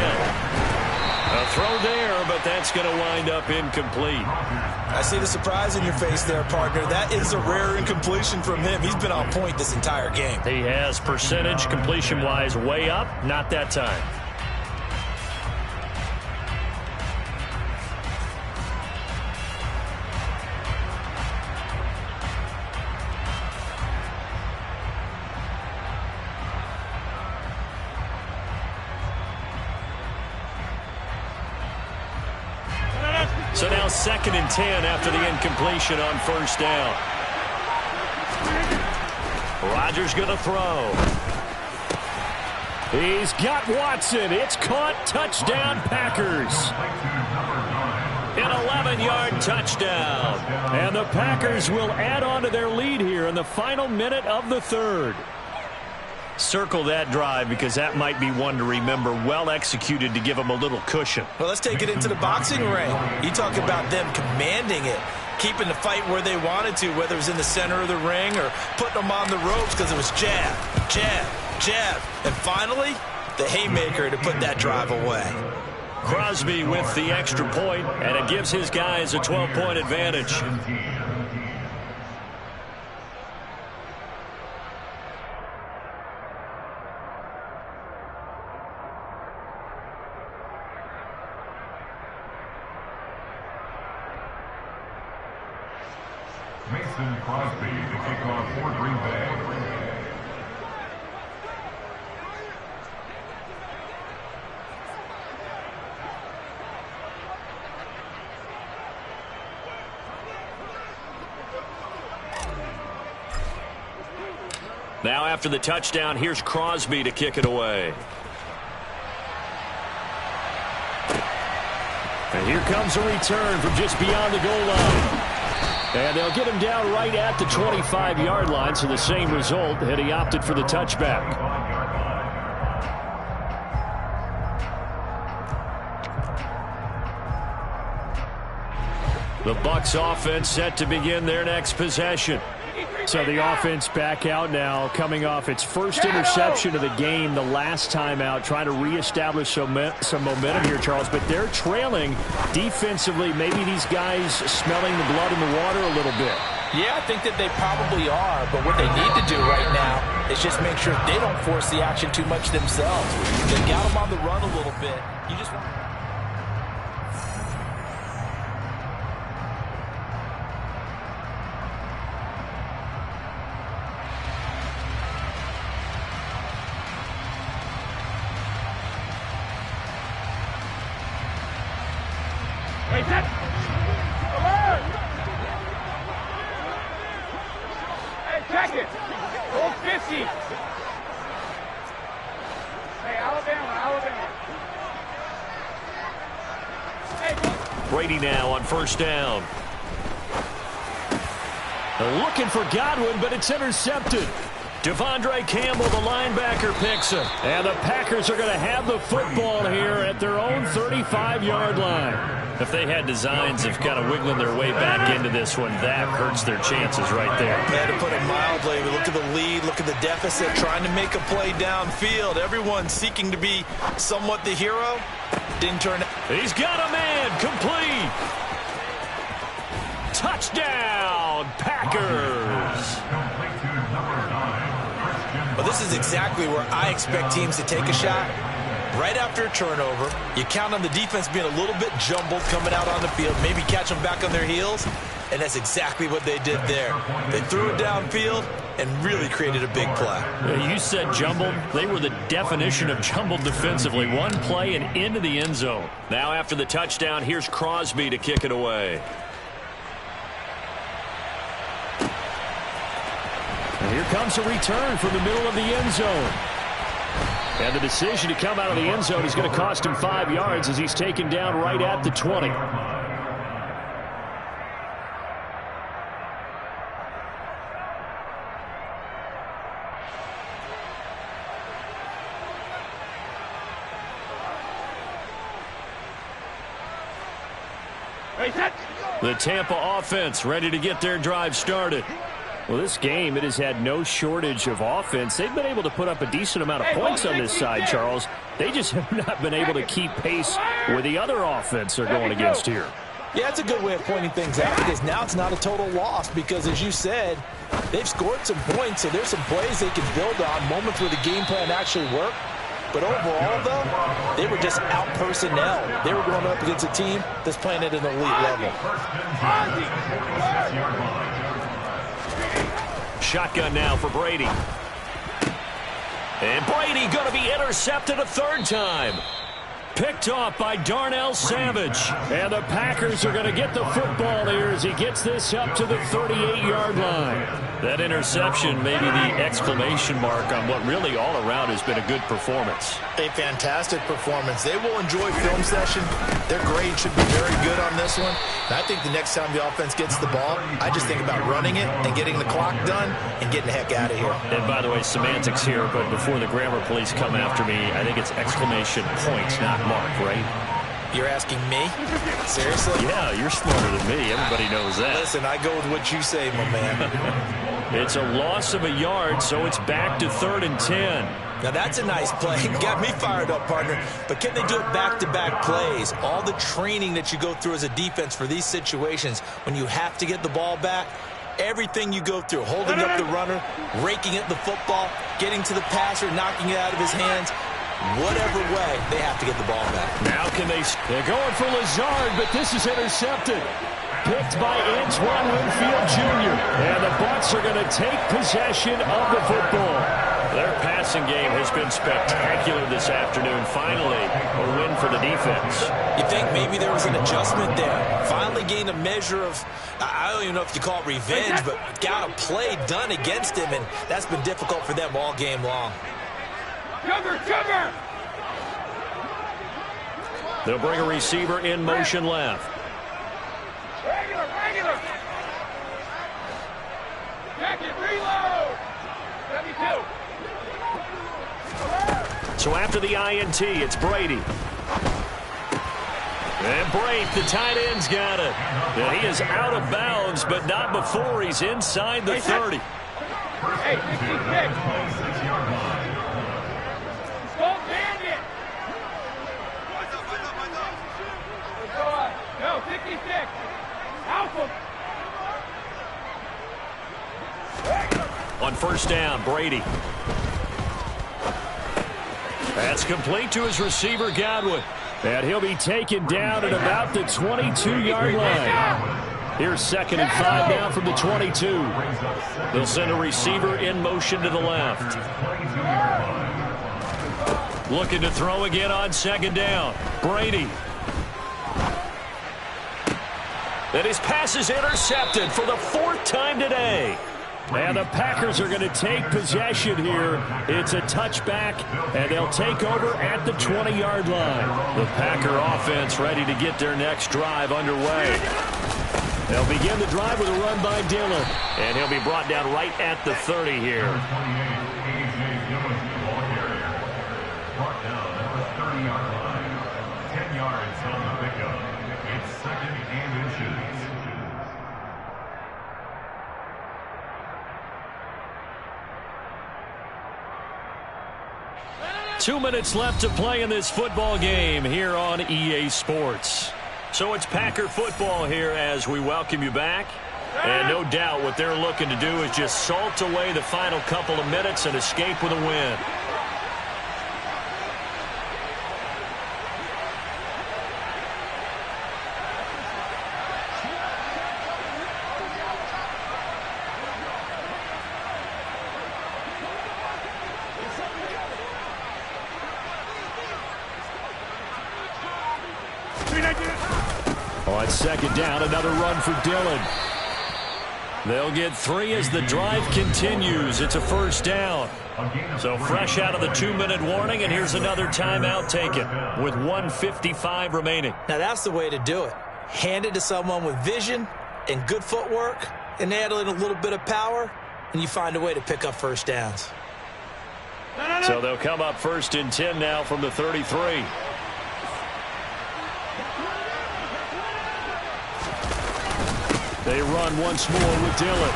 A throw there, but that's going to wind up incomplete. I see the surprise in your face there, partner. That is a rare incompletion from him. He's been on point this entire game. He has percentage completion-wise way up, not that time. So now 2nd and 10 after the incompletion on 1st down. Rodgers going to throw. He's got Watson. It's caught. Touchdown, Packers. An 11-yard touchdown. And the Packers will add on to their lead here in the final minute of the third. Circle that drive because that might be one to remember. Well executed to give them a little cushion. Well, let's take it into the boxing ring. You talk about them commanding it, keeping the fight where they wanted to, whether it was in the center of the ring or putting them on the ropes because it was jab, jab, jab. And finally, the haymaker to put that drive away. Crosby with the extra point, and it gives his guys a 12-point advantage. Mason Crosby to kick off for Green Bay. Now after the touchdown, here's Crosby to kick it away. And here comes a return from just beyond the goal line. And they'll get him down right at the 25-yard line, so the same result had he opted for the touchback. The Bucs offense set to begin their next possession. So the offense back out now, coming off its first interception of the game the last time out, trying to reestablish some momentum here, Charles. But they're trailing defensively. Maybe these guys smelling the blood in the water a little bit. Yeah, I think that they probably are. But what they need to do right now is just make sure they don't force the action too much themselves. They got them on the run a little bit. You just want... Brady now on first down. They're looking for Godwin, but it's intercepted. Devondre Campbell, the linebacker, picks him. And the Packers are going to have the football here at their own 35-yard line. If they had designs of kind of wiggling their way back into this one, that hurts their chances right there. Yeah, to put it mildly, we look at the lead, look at the deficit, trying to make a play downfield. Everyone seeking to be somewhat the hero. Didn't turn out. He's got a man, complete. Touchdown, Packers. Well, this is exactly where I expect teams to take a shot. Right after a turnover, you count on the defense being a little bit jumbled coming out on the field, maybe catch them back on their heels, and that's exactly what they did there. They threw it downfield and really created a big play. You said jumbled. They were the definition of jumbled defensively. One play and into the end zone. Now after the touchdown, here's Crosby to kick it away. And here comes a return from the middle of the end zone. And the decision to come out of the end zone is going to cost him 5 yards as he's taken down right at the 20. The Tampa offense ready to get their drive started. Well, this game, it has had no shortage of offense. They've been able to put up a decent amount of points on this side, Charles. They just have not been able to keep pace with the other offense they're going against here. Yeah, that's a good way of pointing things out because now it's not a total loss because, as you said, they've scored some points, so there's some plays they can build on, moments where the game plan actually worked. But overall, though, they were just out personnel. They were going up against a team that's playing at an elite level. Shotgun now for Brady. And Brady going to be intercepted a third time. Picked off by Darnell Savage. And the Packers are going to get the football here as he gets this up to the 38-yard line. That interception may be the exclamation mark on what really all around has been a good performance. A fantastic performance. They will enjoy film session. Their grade should be very good on this one. And I think the next time the offense gets the ball, I just think about running it and getting the clock done and getting the heck out of here. And by the way, semantics here, but before the grammar police come after me, I think it's exclamation point, not mark, right? You're asking me? Seriously? Yeah, you're smarter than me. Everybody knows that. Listen, I go with what you say, my man. It's a loss of a yard, so it's back to 3rd and 10. Now, that's a nice play. Got me fired up, partner. But can they do it back-to-back plays? All the training that you go through as a defense for these situations, when you have to get the ball back, everything you go through, holding up the runner, raking at the football, getting to the passer, knocking it out of his hands, whatever way, they have to get the ball back. Now they're going for Lazard, but this is intercepted. Picked by Antoine Winfield Jr. And the Bucs are going to take possession of the football. Their passing game has been spectacular this afternoon. Finally, a win for the defense. You think maybe there was an adjustment there? Finally gained a measure of, I don't even know if you call it revenge, but got a play done against him, and that's been difficult for them all game long. Cover! They'll bring a receiver in motion left. Regular! Jacket, reload! 72. So after the INT, it's Brady. And Brate, the tight end's got it. And he is out of bounds, but not before he's inside the 30. Hey, 66. Don't bend it. No, 66. Alpha. On first down, Brady. That's complete to his receiver, Godwin. And he'll be taken down at about the 22-yard line. Here's 2nd and 5 now from the 22. They'll send a receiver in motion to the left. Looking to throw again on 2nd down. Brady. And his pass is intercepted for the 4th time today. And the Packers are going to take possession here. It's a touchback, and they'll take over at the 20-yard line. The Packer offense ready to get their next drive underway. They'll begin the drive with a run by Dillon. And he'll be brought down right at the 30 here. Brought down at the 30-yard line. 10 yards on the pickup. It's 2nd and inches. 2 minutes left to play in this football game here on EA Sports. So it's Packer football here as we welcome you back. And no doubt what they're looking to do is just salt away the final couple of minutes and escape with a win. On 2nd down, another run for Dillon. They'll get 3 as the drive continues. It's a first down. So fresh out of the 2-minute warning, and here's another timeout taken with 1:55 remaining. Now that's the way to do it. Hand it to someone with vision and good footwork, and add in a little bit of power, and you find a way to pick up first downs. So they'll come up 1st and 10 now from the 33. They run once more with Dillon.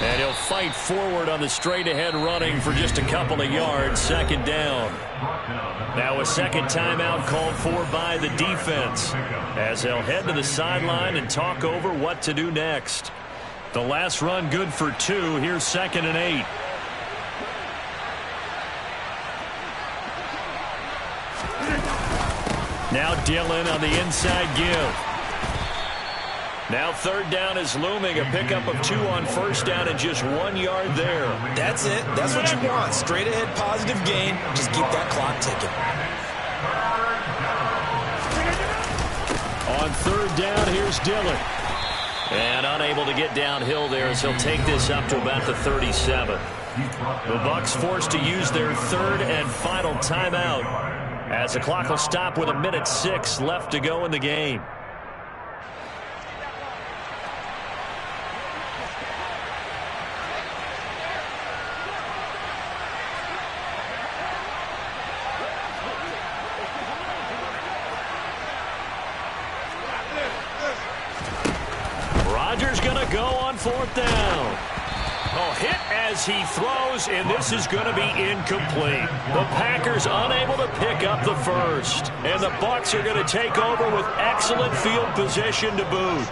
And he'll fight forward on the straight-ahead running for just a couple of yards. 2nd down. Now a second timeout called for by the defense as they'll head to the sideline and talk over what to do next. The last run good for 2. Here's 2nd and 8. Now Dillon on the inside give. Now 3rd down is looming. A pickup of 2 on first down and just 1 yard there. That's it. That's what you want. Straight ahead positive gain. Just keep that clock ticking. On 3rd down, here's Dillon. And unable to get downhill there as he'll take this up to about the 37. The Bucs forced to use their third and final timeout as the clock will stop with 1:06 left to go in the game. Rodgers going to go on 4th down. Oh, hit as he throws, and this is going to be incomplete. The Packers unable to pick up the first. And the Bucs are going to take over with excellent field position to boot.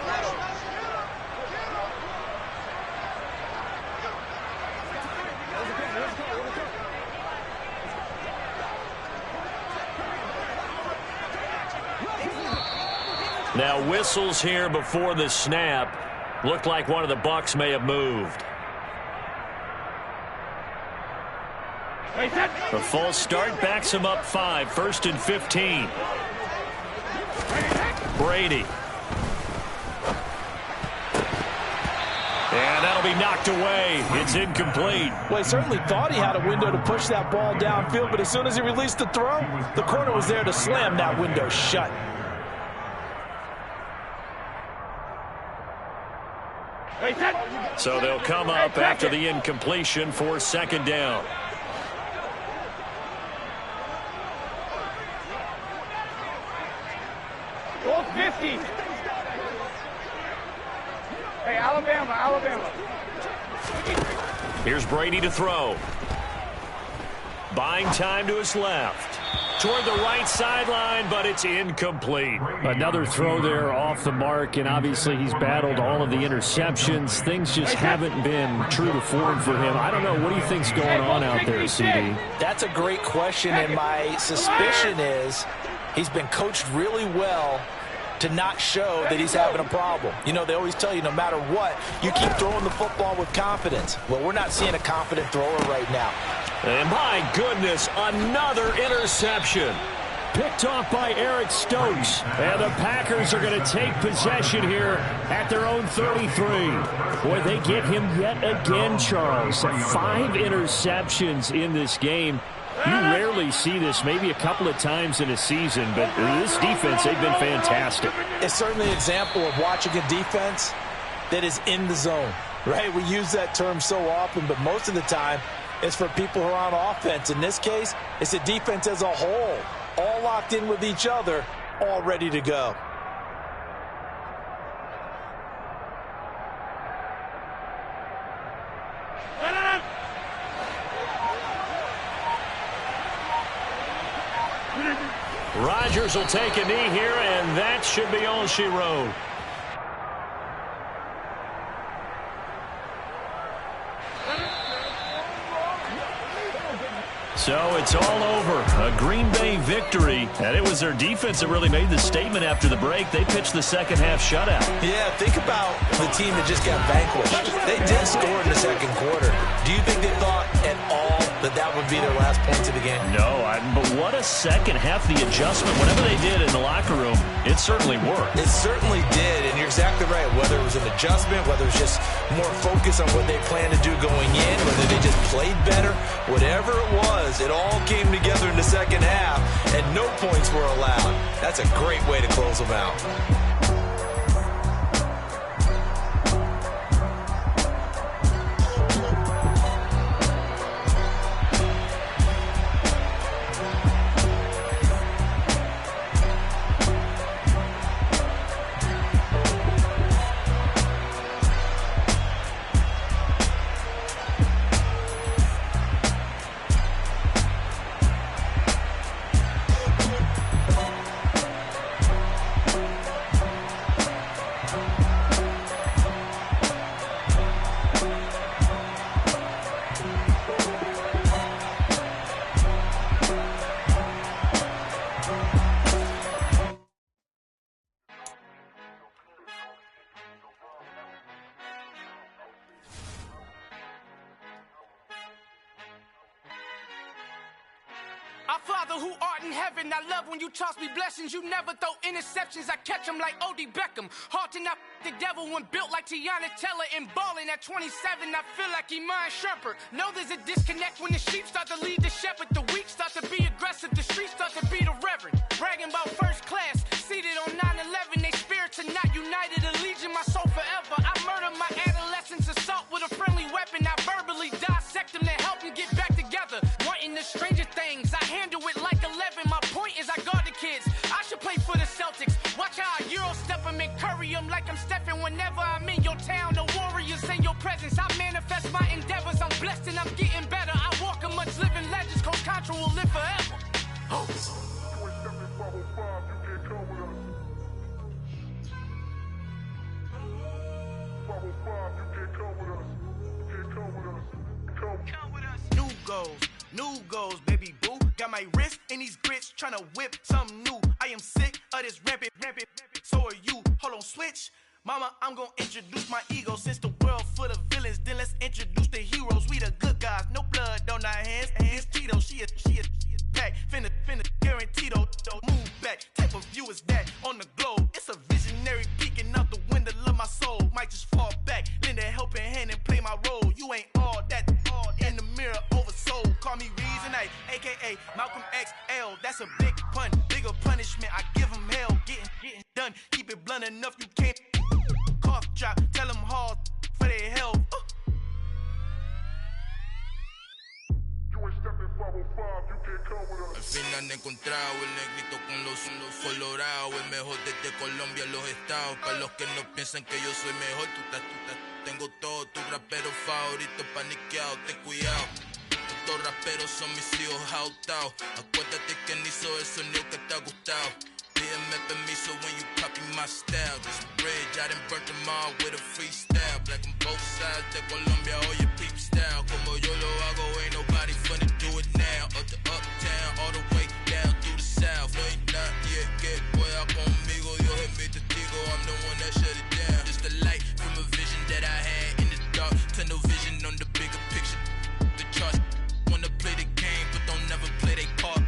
Now whistles here before the snap. Looked like one of the Bucs may have moved. The false start backs him up 5. 1st and 15. Brady. And that'll be knocked away. It's incomplete. Well, he certainly thought he had a window to push that ball downfield, but as soon as he released the throw, the corner was there to slam that window shut. So they'll come up after the incompletion for 2nd down. Goal 50. Hey, Alabama. Here's Brady to throw. Buying time to his left. Toward the right sideline, but it's incomplete. Another throw there off the mark, and obviously he's battled all of the interceptions. Things just haven't been true to form for him. I don't know. What do you think's going on out there, CD? That's a great question, and my suspicion is he's been coached really well to not show that he's having a problem. You know, they always tell you no matter what, you keep throwing the football with confidence. Well, we're not seeing a confident thrower right now. And my goodness, another interception. Picked off by Eric Stokes. And the Packers are going to take possession here at their own 33. Boy, they get him yet again, Charles. 5 interceptions in this game. You rarely see this, maybe a couple of times in a season, but this defense, they've been fantastic. It's certainly an example of watching a defense that is in the zone, right? We use that term so often, but most of the time, it's for people who are on offense. In this case, it's the defense as a whole, all locked in with each other, all ready to go. Rodgers will take a knee here, and that should be all she wrote. So it's all over. A Green Bay victory. And it was their defense that really made the statement after the break. They pitched the second half shutout. Yeah, think about the team that just got vanquished. They did score in the second quarter. Do you think they thought at all that that would be their last points of the game? No, but what a second half. The adjustment, whatever they did in the locker room, it certainly worked. It certainly did, and you're exactly right. Whether it was an adjustment, whether it was just more focus on what they planned to do going in, whether they just played better, whatever it was, it all came together in the second half, and no points were allowed. That's a great way to close them out. art in heaven. I love when you toss me blessings. You never throw interceptions. I catch them like O.D. Beckham. Hard to not the devil when built like Tiana Teller and balling at 27. I feel like Iman Shumpert. Know there's a disconnect when the sheep start to lead the shepherd. The weak start to be aggressive. The streets start to be the reverend. Bragging about first class. Seated on 9/11. They spirits are not united. A legion, my soul forever. I murder my adolescence. Assault with a friendly weapon. I verbally dissect them to help them get back together. Wanting the stranger things. I handle it like 11. My point is I guard the kids. I should play for the Celtics. Watch how I Euro step them and curry them like I'm Stephen. Whenever I'm in your town, the Warriors in your presence. I manifest my endeavors. I'm blessed and I'm getting better. I walk amongst living legends. Coach Contra will live forever. Oh. New goals, baby boo. Got my wrist in these grits, tryna whip something new. I am sick of this rampant. So are you. Hold on, switch. Mama, I'm gonna introduce my ego. Since the world full of villains, then let's introduce the heroes. We the good guys, no blood on our hands. Hands Tito, she a pack. Finna, guaranteed, move back. Type of view is that on the globe? It's a visionary peeking out the window of my soul. Might just fall back, lend a helping hand and play my role. You ain't all that in the mirror oversold. Call me Reason A, aka Malcolm XL. That's a big pun, bigger punishment. I give him hell, getting done. Keep it blunt enough, you can't cough drop. Tell them hard for their health. Al fin han encontrado el negrito con los colorados, el mejor desde Colombia a los estados. Para los que no piensan que yo soy mejor, tengo todo, tus raperos favoritos paniqueados, ten cuidado. Estos raperos son mis hijos adoptados. Acuérdate que ni hizo el sonido que te ha gustado. Pídeme permiso when you copy my style. This bridge, I done burnt them all with a freestyle. Black on both sides de Colombia, oye peep style. Como yo lo hago, ain't nobody finna do it now. Up to uptown, all the way down through the south. No ain't not yet, que pueda conmigo. Dios es mi testigo, I'm the one that shut it down. Just a light from a vision that I had in the dark. Tunnel vision on the bigger picture. The charts wanna play the game, but don't never play their part.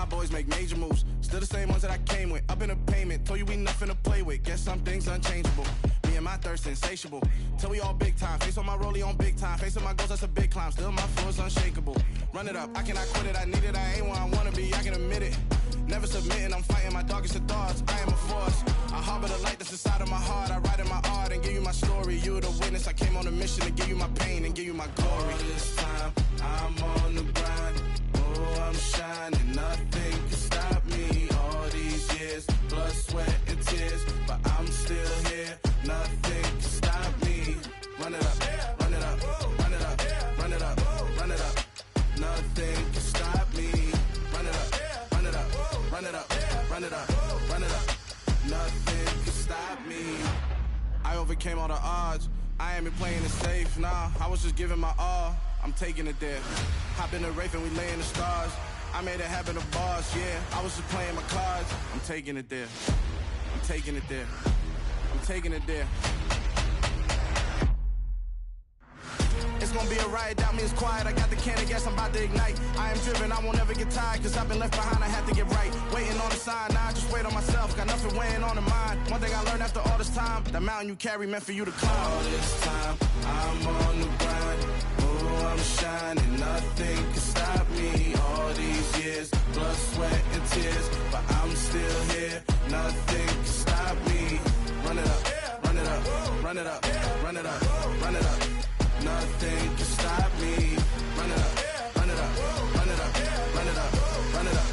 Boys make major moves, still the same ones that I came with. Up in the payment, told you we nothing to play with. Guess some things unchangeable. Me and my thirst insatiable. Till we all big time. Face on my rollie on big time. Facing my goals, that's a big climb. Still my flow is unshakable. Run it up, I cannot quit it. I need it, I ain't where I wanna be. I can admit it. Never submitting, I'm fighting my darkest of thoughts. I am a force. I harbor the light that's inside of my heart. I write in my art and give you my story. You're the witness. I came on a mission to give you my pain and give you my glory. All this time, I'm on the grind. Oh, I'm shining. Nothing can stop me. All these years, blood, sweat, and tears. But I'm still here. Nothing can stop me. Run it up, run it up, run it up, run it up, run it up. Nothing can stop me. Run it up, run it up, run it up, run it up, run it up. Nothing can stop me. I overcame all the odds. I ain't been playing it safe, nah. I was just giving my all. I'm taking it there. Hop in the Wraith and we lay in the stars. I made it happen to bars, yeah. I was just playing my cards. I'm taking it there. I'm taking it there. I'm taking it there. It's gonna be a riot, doubt me it's quiet. I got the can of gas, I'm about to ignite. I am driven, I won't ever get tired, cause I've been left behind, I have to get right. Waiting on the sign, now I just wait on myself. Got nothing weighing on the mind. One thing I learned after all this time, that mountain you carry meant for you to climb. All this time, I'm on the grind. Oh, I'm shining, nothing can stop me. All these years, blood, sweat, and tears. But I'm still here, nothing can stop me. Run it up, run it up, run it up, run it up, run it up. Nothing can stop me. Run it up, run it up, run it up, run it up, run it up.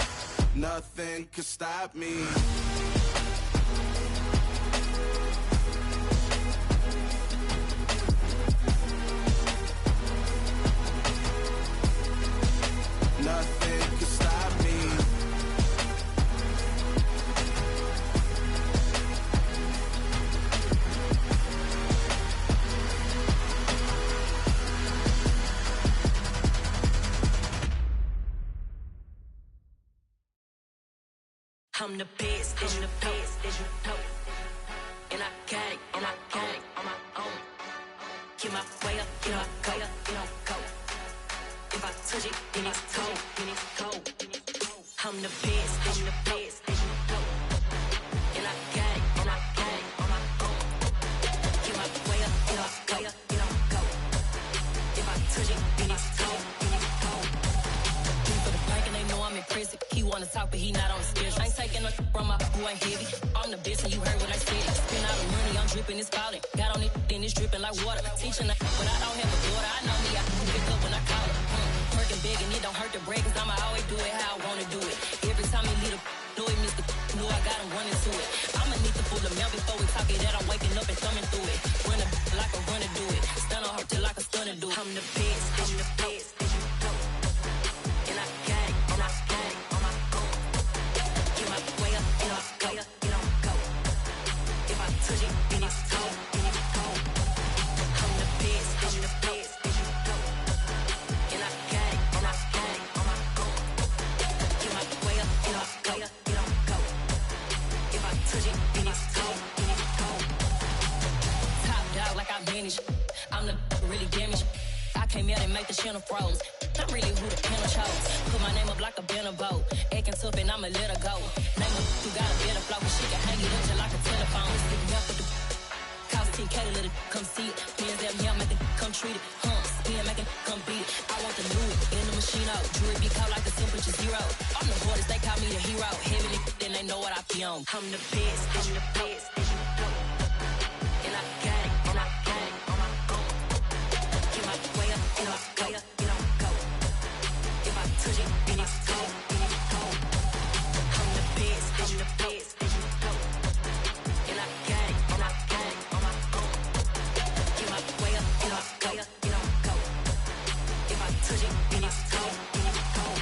Nothing can stop me. Nothing can stop me. I'm the best, I'm the best, as you know. And I got it, and I got it on my own. Get my way up, get my go, get on go. If I touch it, then it's cold, then it's cold. I'm the best, I'm the best, as you know. And I got it, and I got it on my own. Get my way up, get my go, get on go. If I touch it, then it's cold, then it's cold. For the bank and they know I'm in prison. He wanna talk, but he not on the schedule. I ain't taking no from my who ain't heavy. I'm the best and you heard what I said. Spend all the money, I'm dripping, it's falling. Got on it, then it's dripping like water. Teaching that, but I don't have a daughter. I know me, I can pick up when I call her. Working big and it don't hurt to break, cause I'ma always do it how I wanna do it. Every time he lead a know it, Mr. Know I got him running to it. I'ma need to pull the mail before we talk it that I'm waking up and thumbing through it. Run a like a runner do it. Stun on her till like a stunner do it. I'm the best, I'm the best, as you know. And I got it, and I got it on my own. Get my way up, get my go, get on go. If I touch it, then it's cold, then it's cold. I'm the best, as you know. And I got it, and I got it on my own. Get my way up, get my go, get on go. If I touch it, then it's cold, then it's cold. Top dog like I manage. I'm the really damaged. I came out and make the channel froze. I'm really who the panel chose. Put my name up like a banner boat. Acting tough and I'ma let her go. Name her who got a better flow. She can hang it up just like a telephone. Stick me up with the cost 10K to let it come see it. Pins that me, make it come treat it. Spin, make it come beat it. I want the new in the machine out. Jewelry be caught like the temperature zero. I'm the hardest, they call me the hero. Heavy then they know what I be on. I'm the best, I'm the best, as you know. And I got it, and I got it on my own. Get my way up, get my go, get on go. If I touch it, then it's cold, then it's cold. I'm the best, I'm the best, as you know. And I got it, and I got it on my own. Get my way up, get my go, get on go. If I touch it, then it's cold, then it's cold.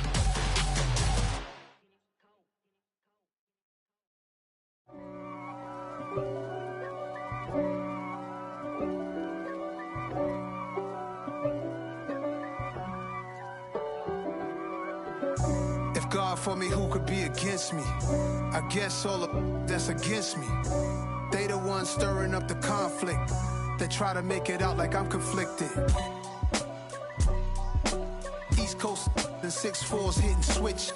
If God for me, who could be against me? I guess all of that's against me. They the ones stirring up the conflict. They try to make it out like I'm conflicted. East Coast and 6'4's hitting switch.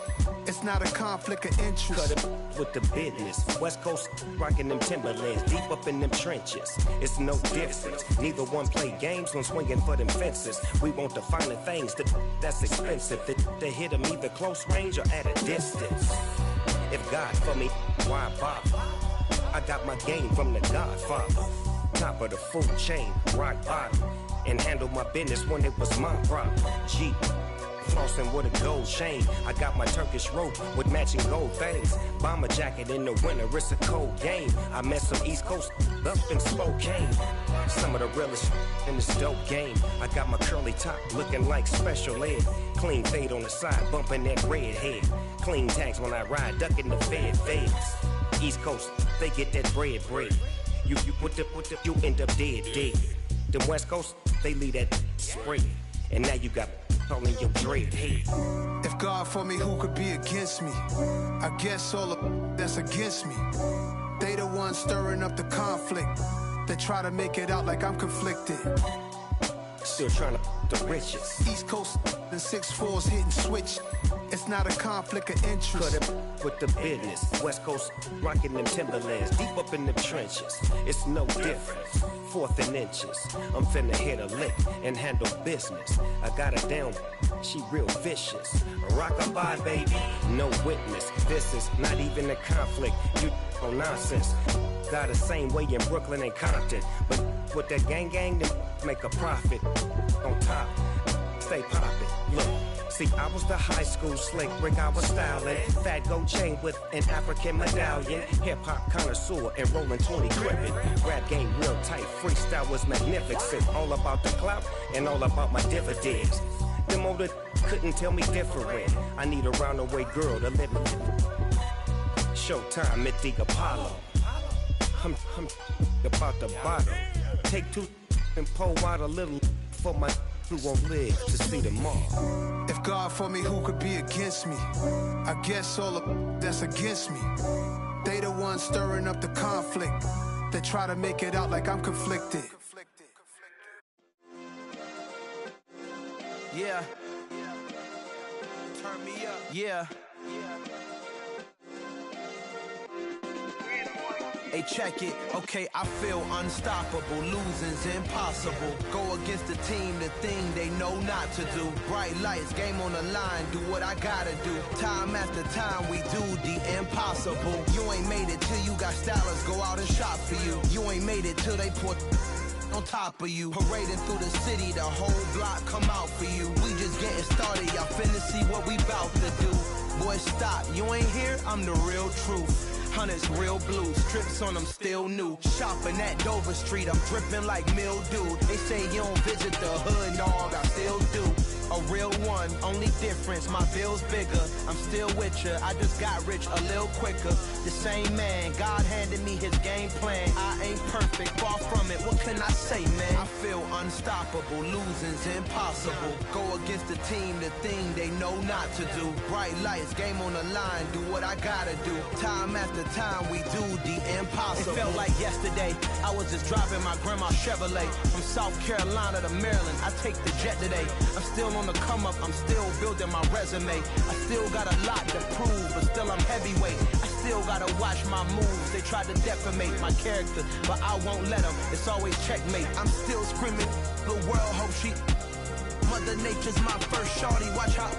It's not a conflict of interest. Cut it with the business. West Coast rocking them Timberlands, deep up in them trenches. It's no difference. Neither one play games when swinging for them fences. We want the finer things that's expensive. To hit them either close range or at a distance. If God for me, why bother? I got my game from the Godfather. Top of the food chain, rock bottom. And handle my business when it was my problem. G. Flossing with a gold chain. I got my Turkish rope with matching gold things. Bomber jacket in the winter, it's a cold game. I met some East Coast up in Spokane. Some of the realest in this dope game. I got my curly top looking like special ed. Clean fade on the side, bumping that red head. Clean tags when I ride, ducking the feds. East Coast, they get that bread. You end up dead. Then West Coast, they leave that spray. And now you got all in your dread head. If God for me, who could be against me? I guess all of that's against me. They the ones stirring up the conflict. They try to make it out like I'm conflicted. Still trying to the riches. East Coast and 6'4's hitting switch. It's not a conflict of interest. Cut it with the business. West Coast rocking them Timberlands, deep up in the trenches. It's no difference. 4th and inches. I'm finna hit a lick and handle business. I got her down, she real vicious. Rock-a-bye, baby, no witness. This is not even a conflict. You on nonsense. Got the same way in Brooklyn and Compton. But with that gang, then make a profit. On top, stay poppin'. Look. See, I was the high school slick brick, I was styling. Fat gold chain with an African medallion. Hip-hop connoisseur and rolling 20 gripping. Rap game real tight, freestyle was magnificent. All about the clout and all about my dividends. Them older couldn't tell me different. I need a roundaway girl to live in. Showtime at the Apollo. I'm about the bottle. Take 2 and pour out a little for my who won't live to see tomorrow. If God for me, who could be against me? I guess all of that's against me. They the ones stirring up the conflict. They try to make it out like I'm conflicted. Yeah. Turn me up. Yeah. Hey, check it. Okay, I feel unstoppable. Losing's impossible. Go against the team, the thing they know not to do. Bright lights, game on the line. Do what I gotta do. Time after time, we do the impossible. You ain't made it till you got stylers go out and shop for you. You ain't made it till they put on top of you. Parading through the city, the whole block come out for you. We just getting started, y'all finna see what we bout to do. Boy, stop, you ain't here, I'm the real truth. Hunters, real blue, strips on them still new. Shopping at Dover Street, I'm dripping like mildew. They say you don't visit the hood, dog, I still do. A real one, only difference, my bill's bigger. I'm still with ya, I just got rich a little quicker. The same man, God handed me his game plan. I ain't perfect, far from it, what can I say, man? I feel unstoppable, losing's impossible. Go against the team, the thing they know not to do. Bright lights, game on the line, do what I gotta do. Time after time, we do the impossible. It felt like yesterday, I was just driving my grandma's Chevrolet. From South Carolina to Maryland, I take the jet today. I'm still on the come up, I'm still building my resume. I still got a lot to prove, but still I'm heavyweight. I still gotta watch my moves. They tried to defamate my character, but I won't let them. It's always checkmate. I'm still screaming, the world hope she. Mother Nature's my first shorty. Watch how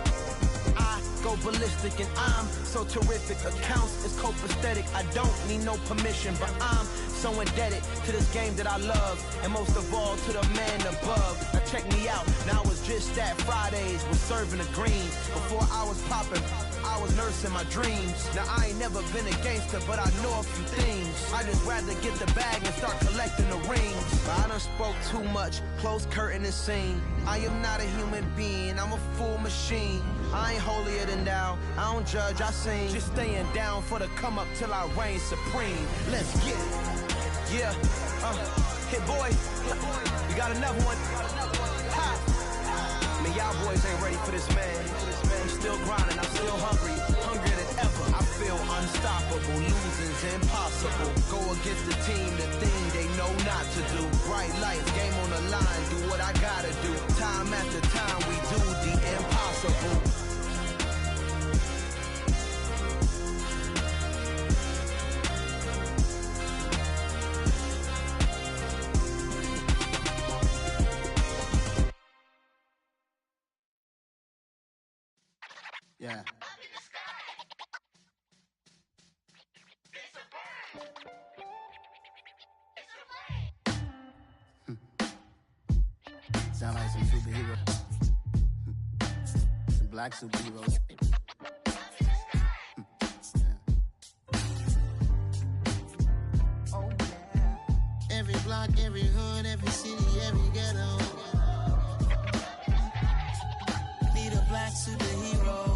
I go ballistic, and I'm so terrific. Accounts is copacetic. I don't need no permission, but I'm so indebted to this game that I love, and most of all to the man above. Now check me out, now I was just at Fridays, was serving the greens. Before I was popping, I was nursing my dreams. Now I ain't never been a gangster, but I know a few things. I just rather get the bag and start collecting the rings. But I done spoke too much, close curtain and scene. I am not a human being, I'm a full machine. I ain't holier than thou, I don't judge, I sing. Just staying down for the come up till I reign supreme. Let's get it. Yeah, hit boy, we got another one. Ha. Man, y'all boys ain't ready for this, man. I'm still grinding, I'm still hungry, hungrier than ever. I feel unstoppable, losing's impossible. Go against the team, the thing they know not to do. Bright lights, game on the line, do what I gotta do. Time after time, we do the impossible. Yeah. Sound like some superheroes. Some black superheroes. Oh, yeah. Every block, every hood, every city, every ghetto. Need a black superhero.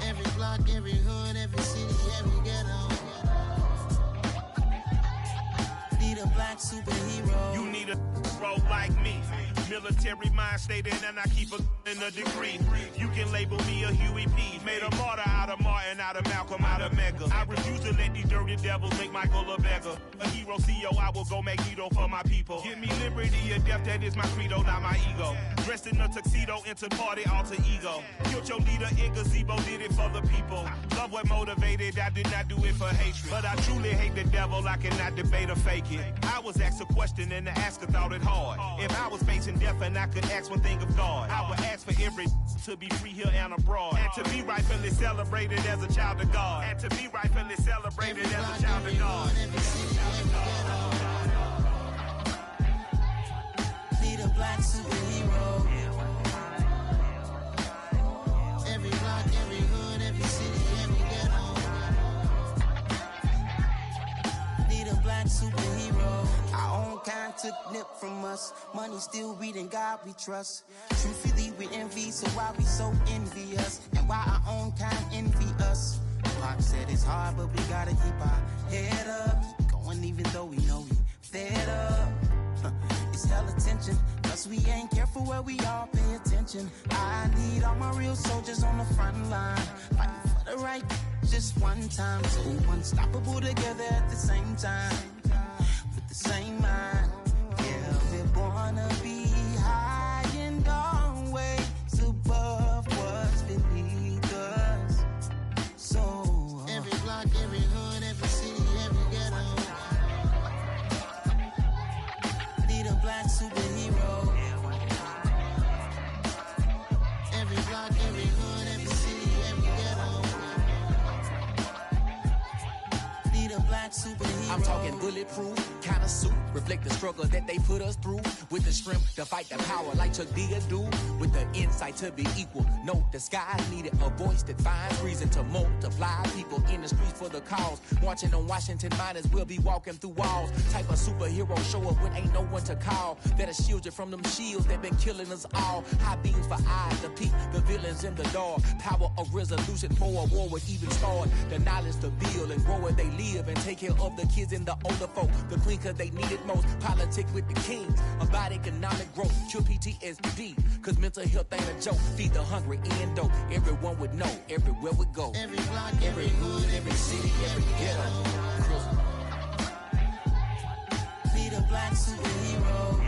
Every block, every hood, every city, every ghetto. Need a black superhero. You need a bro like me. Military mind stated, and I keep in a degree. You can label me a Huey P. Made a martyr out of Martin, out of Malcolm, out of Mega. I refuse to let these dirty devils make Michael a beggar. A hero CEO, I will go Magneto for my people. Give me liberty or death, that is my credo, not my ego. Dressed in a tuxedo, into party, alter ego. Killed your leader in gazebo, did it for the people. Love what motivated, I did not do it for hatred. But I truly hate the devil, I cannot debate or fake it. I was asked a question and the asker thought it hard. If I was facing death and I could ask one thing of God, I would ask for every to be free here and abroad, and to be rightfully celebrated as a child of God, and to be rightfully celebrated as a child of God. Need a black superhero. Every block, every hood, every city, every ghetto. Need a black superhero. Our own kind took nip from us. Money still reading, God we trust. Truthfully we envy, so why we so envious? And why our own kind envy us? Pac said it's hard, but we gotta keep our head up. Keep going even though we know we fed up. It's tell attention. Cause we ain't careful where we all pay attention. I need all my real soldiers on the front line, fighting for the right just one time. So unstoppable together at the same time, with the same mind. Yeah, we wanna be high and always above what's beneath us. So every block, every hood, every city, every ghetto need a black superhero. Every block, every hood, every city, every ghetto need a black superhero. I'm talking bulletproof kind of suit, reflect the struggle that they put us through, with the strength to fight the power like Chuck D do, with the insight to be equal. Note the skies needed a voice that finds reason to multiply people in the streets for the cause. Marching on Washington, might as well be walking through walls. Type of superhero show up when ain't no one to call, that'll shield you from them shields that been killing us all. High beams for eyes to peek the villains in the dark. Power of resolution for a war would even start. The knowledge to build and grow where they live and take care of the kids and the older folk. The queen cause they need it most. Politics with the kings about economic growth. Cure PTSD cause mental health ain't a joke. Feed the hungry and dope. Everyone would know everywhere we go. Every block, every hood, every city, every ghetto need a black superhero.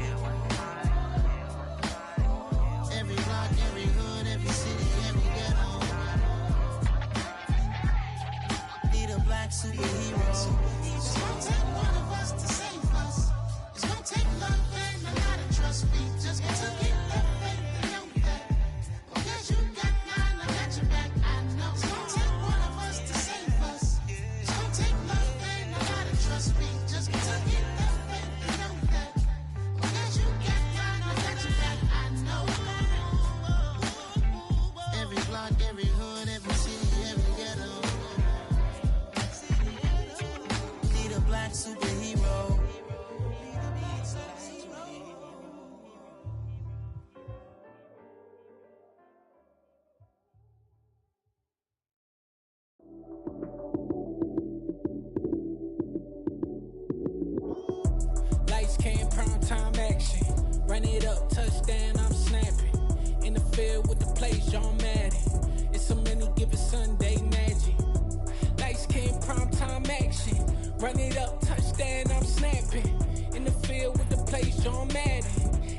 Every block, every hood, every city, every ghetto need a black superhero. It's gonna take one of us to save us. It's gonna take love and a lot of trust. We just got to get that faith and know that. Because you got mine, I got your back, I know. It's gonna take one of us to save us. It's gonna take love and a lot of trust. We just got to get that faith and know that. Because you got mine, I got your back, I know. Every block, every hood, every city, every ghetto need a black superhero. Lights came, prime time action. Run it up, touchdown, I'm snapping. In the field with the plays, John Madden. It's a many given Sunday magic. Lights came, prime time action. Run it up, touchdown, I'm snapping. In the field with the plays, John Madden.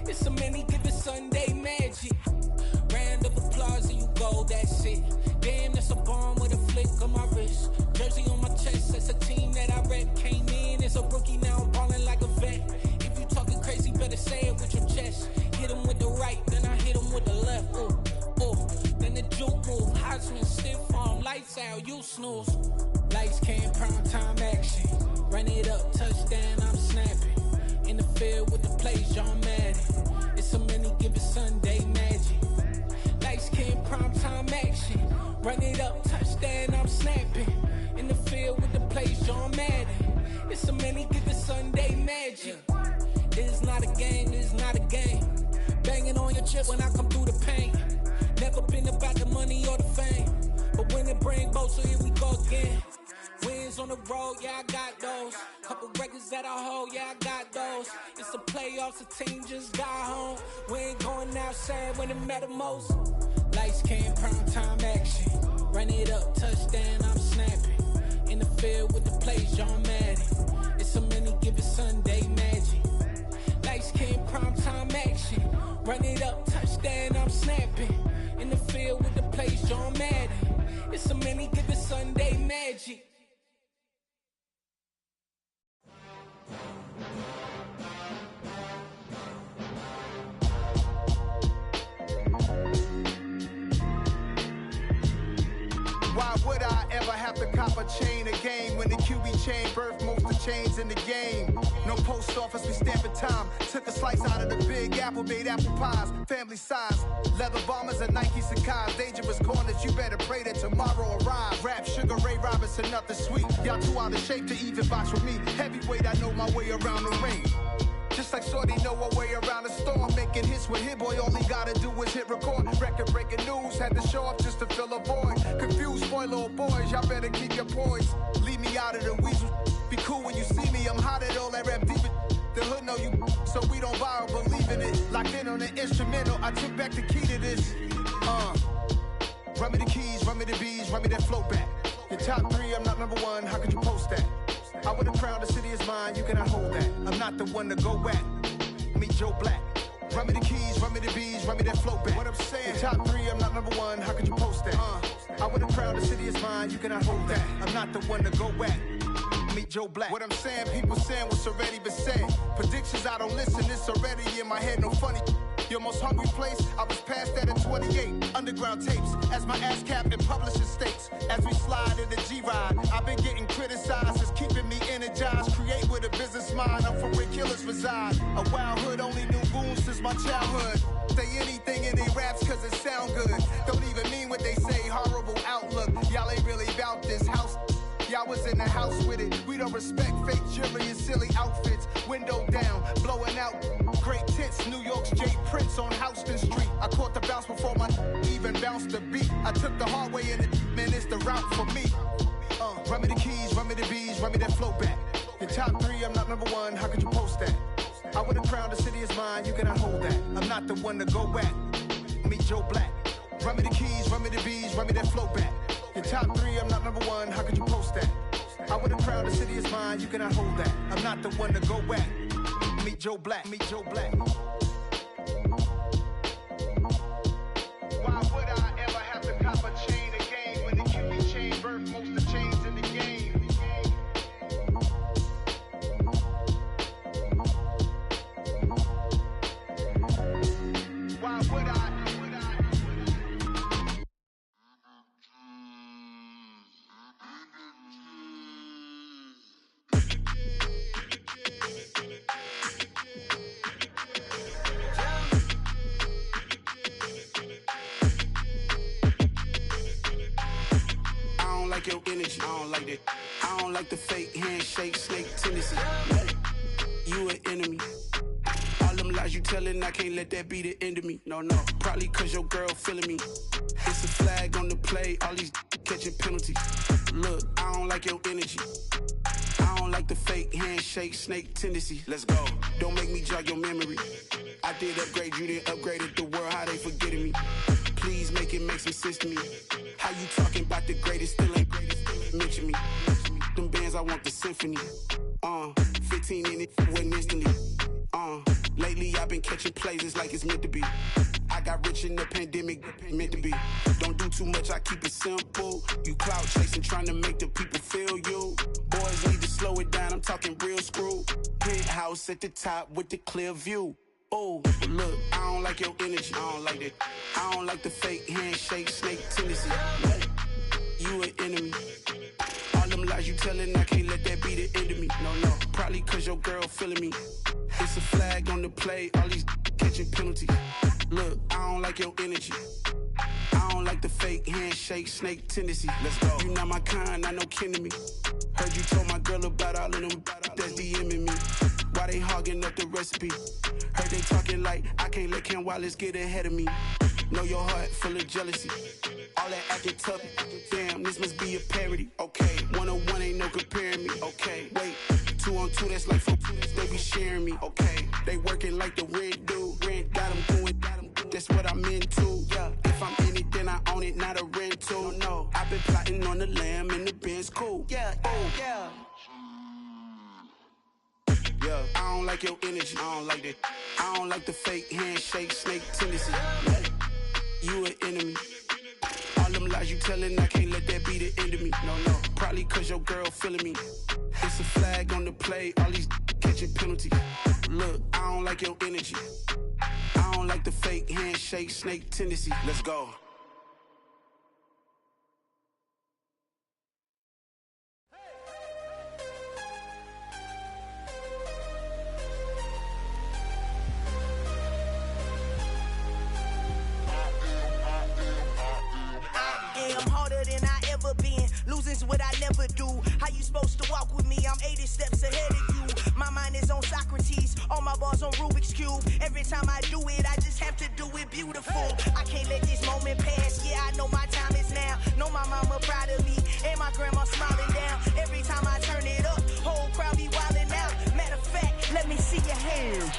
It's a many given Sunday magic. Round of applause and you go, that's it. Damn, that's a bomb with a flick on my wrist. Jersey on my chest, that's a team that I rep. Came in as a rookie, now I'm ballin' like a vet. If you talking crazy, better say it with your chest. Hit him with the right, then I hit him with the left. Then the juke move, Heisman, stiff arm, lights out, you snooze. Lights came, prime time action. Run it up, touchdown, I'm snapping. In the field with the plays, John Madden. It's a many given Sunday magic. Lights came, prime time action. Run it up, touchdown, I'm snapping. In the field with the plays, John Madden. It's a many given Sunday magic. It's not a game, it's not a game. Banging on your chip when I come through the paint. Never been about the money or the fame, but when it bring both, so here we go again. Wins on the road, yeah, I got those. Couple records that I hold, yeah, I got those. It's the playoffs, the team just got home. We ain't going outside when it matter most. Lights came, prime time action. Run it up, touchdown, I'm snapping. In the field with the plays, John Madden. It's a many given Sunday magic. Lights came, prime time action. Run it up, touchdown, I'm snapping. In the field with the plays, John Madden. It's a many given Sunday magic. Why would I ever have to cop a chain again when the QB chain birthed most of the chains in the game? No post office, we stamping time. Took a slice out of the big apple, made apple pies, family size. Leather bombers and Nike Sacai's. Dangerous corners, you better pray that tomorrow arrives. Rap, Sugar Ray Robinson, nothing sweet. Y'all too out of shape to even box with me. Heavyweight, I know my way around the ring. Just like Shorty know her way around the storm. Making hits with Hit Boy, all he gotta do is hit record. Record breaking news, had to show up just to fill a void. Confused, spoiled little boys, y'all better keep your poise. Leave me out of the weasel. Be cool when you see me, I'm hot at all that rap deep. The hood know you, so we don't borrow, believe in it. Locked in on the instrumental, I took back the key to this. Run me the keys, run me the bees, run me that flow back. Your top 3, I'm not number 1, how could you post that? I would've crowned the city is mine, you cannot hold that. I'm not the one to go at. Meet Joe Black. Run me the keys, run me the bees, run me that flow back. What I'm saying, your top 3, I'm not number 1, how could you post that? I would've crowned the city is mine, you cannot hold that. I'm not the one to go at. Meet Joe Black. What I'm saying, people saying what's already been said. Predictions, I don't listen, it's already in my head, no funny. Your most hungry place, I was past that at 28. Underground tapes, as my ass cap in publishing states. As we slide in the G-Ride, I've been getting criticized, it's keeping me energized. Create with a business mind, I'm from where killers reside. A wild hood, only knew goons since my childhood. Say anything in they raps cause it sound good. Don't even mean what they say, horrible outlook. Y'all ain't really about this house. Y'all was in the house with it. We don't respect fake jewelry and silly outfits. Window down, blowing out great tits. New York's J. Prince on Houston Street. I caught the bounce before my even bounced the beat. I took the hard way in it, man, it's the route for me. Run me the keys, run me the bees, run me that flow back. Your top 3, I'm not number 1, how could you post that? I would've crowned the city is mine, you cannot hold that. I'm not the one to go at. Meet Joe Black. Run me the keys, run me the bees, run me that flow back. Your top 3, I'm not number 1, how could you post that? I would've crowned the city is mine, you cannot hold that. I'm not the one to go at. Meet Joe Black, meet Joe Black. Why would I ever have to cop a chain again when the QB chain birthed most of chains in the game? Why would I? Your energy, I don't like that. I don't like the fake handshake, snake tendency. You an enemy. All them lies you telling, I can't let that be the end of me. No, probably cause your girl feeling me. It's a flag on the play, all these catching penalties. Look, I don't like your energy. I don't like the fake handshake, snake tendency. Let's go. Don't make me jog your memory. I did upgrade, you didn't upgrade it. The world, how they forgetting me. Please make it make some sense to me. How you talking about the greatest, still ain't greatest, mention me. Them bands, I want the symphony. 15 in it, wasn't instantly. Lately I've been catching plays, it's like it's meant to be. I got rich in the pandemic, meant to be. Don't do too much, I keep it simple. You clout chasing, trying to make the people feel you. Boys need to slow it down, I'm talking real screw. Penthouse at the top with the clear view. Oh, look, I don't like your energy, I don't like that. I don't like the fake handshake, snake tendency. You an enemy. All them lies you telling, I can't let that be the end of me. No, probably cause your girl feeling me. It's a flag on the play, all these catching penalties. Look, I don't like your energy. I don't like the fake handshake, snake tendency. Let's go. You not my kind, not no kin to me. Heard you told my girl about all of them that's DMing me. Why they hogging up the recipe? Heard they talking like I can't let Ken Wallace get ahead of me. Know your heart full of jealousy. All that acting tough, damn, this must be a parody. Okay, 1-on-1 ain't no comparing me. Okay, wait, 2-on-2, that's like 4, they be sharing me. Okay, they working like the rent dude. Rent got them doing, that's what I'm into. Yeah, if I'm in it, then I own it, not a rental. No, I've been plotting on the lamb and the Benz cool. Yeah, oh, yeah. Yeah, I don't like your energy, I don't like that. I don't like the fake handshake, snake tendency. You an enemy. All them lies you telling, I can't let that be the end of me. No, probably cause your girl feeling me. It's a flag on the play, all these catching penalties. Look, I don't like your energy. I don't like the fake handshake, snake tendency. Let's go. Losing's what I never do. How you supposed to walk with me? I'm 80 steps ahead of you. My mind is on Socrates, all my bars on Rubik's Cube. Every time I do it, I just have to do it beautiful. I can't let this moment pass. Yeah, I know my time is now. Know my mama proud of me, and my grandma smiling down. Every time I turn it up, whole crowd be wildin' out. Matter of fact, let me see you him.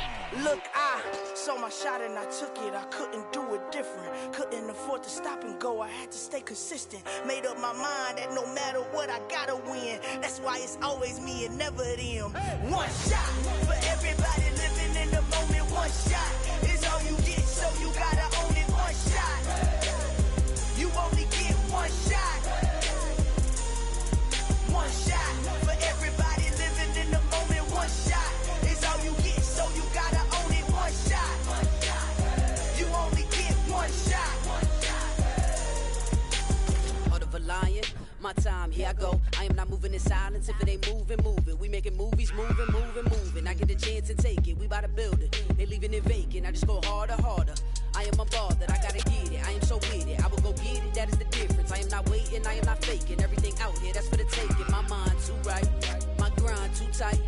Look, I saw my shot and I took it. I couldn't do it different. Couldn't afford to stop and go. I had to stay consistent. Made up my mind that no matter what, I gotta win. That's why it's always me and never them. One shot for everybody living in the moment. One shot is all you get, so you gotta own it. One shot. You only get one shot. One shot for everybody living in the moment. One shot is all you get, so you gotta own it. One shot. You only get one shot. Heart of a lion, my time, here I go. I am not moving in silence. If it ain't moving, move it. We making movies, moving. I get a chance to take it. We about to build it. They leaving it vacant. I just go harder. I am a ball that I gotta get it. I am so with it. I will go get it. That is the difference. I am not waiting. I am not faking. Everything out here, that's for the taking. My mind too right. My grind too tight.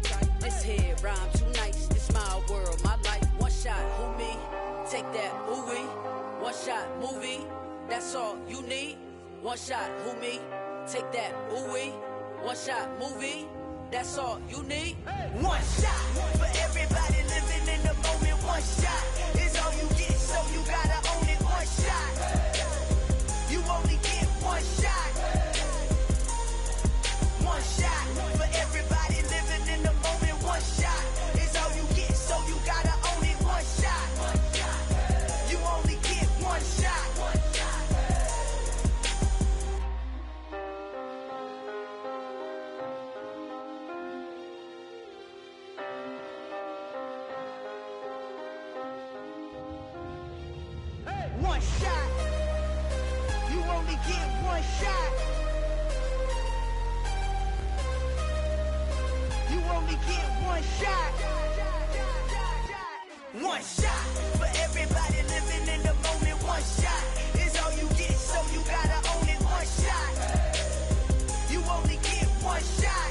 This head rhyme too nice. This my world, my life. One shot, who me? Take that, who we? One shot, movie. That's all you need. One shot, who me? Take that, who we? One shot, movie. That's all you need. One shot for everybody living in the moment. One shot is all you get, so you gotta own it. One shot. You only get one shot. One shot for everybody living in the moment. One shot is all you get, so you gotta own it. One shot. You only get one shot. One shot. You only get one shot. You only get one shot. One shot for everybody living in the moment. One shot is all you get, so you gotta own it. One shot. You only get one shot.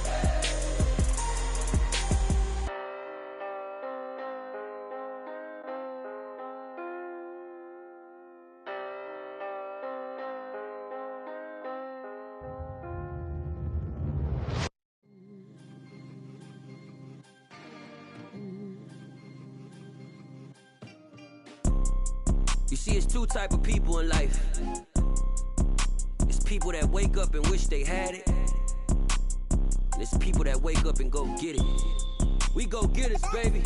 You see, it's two type of people in life. It's people that wake up and wish they had it. And it's people that wake up and go get it. We go get it, baby.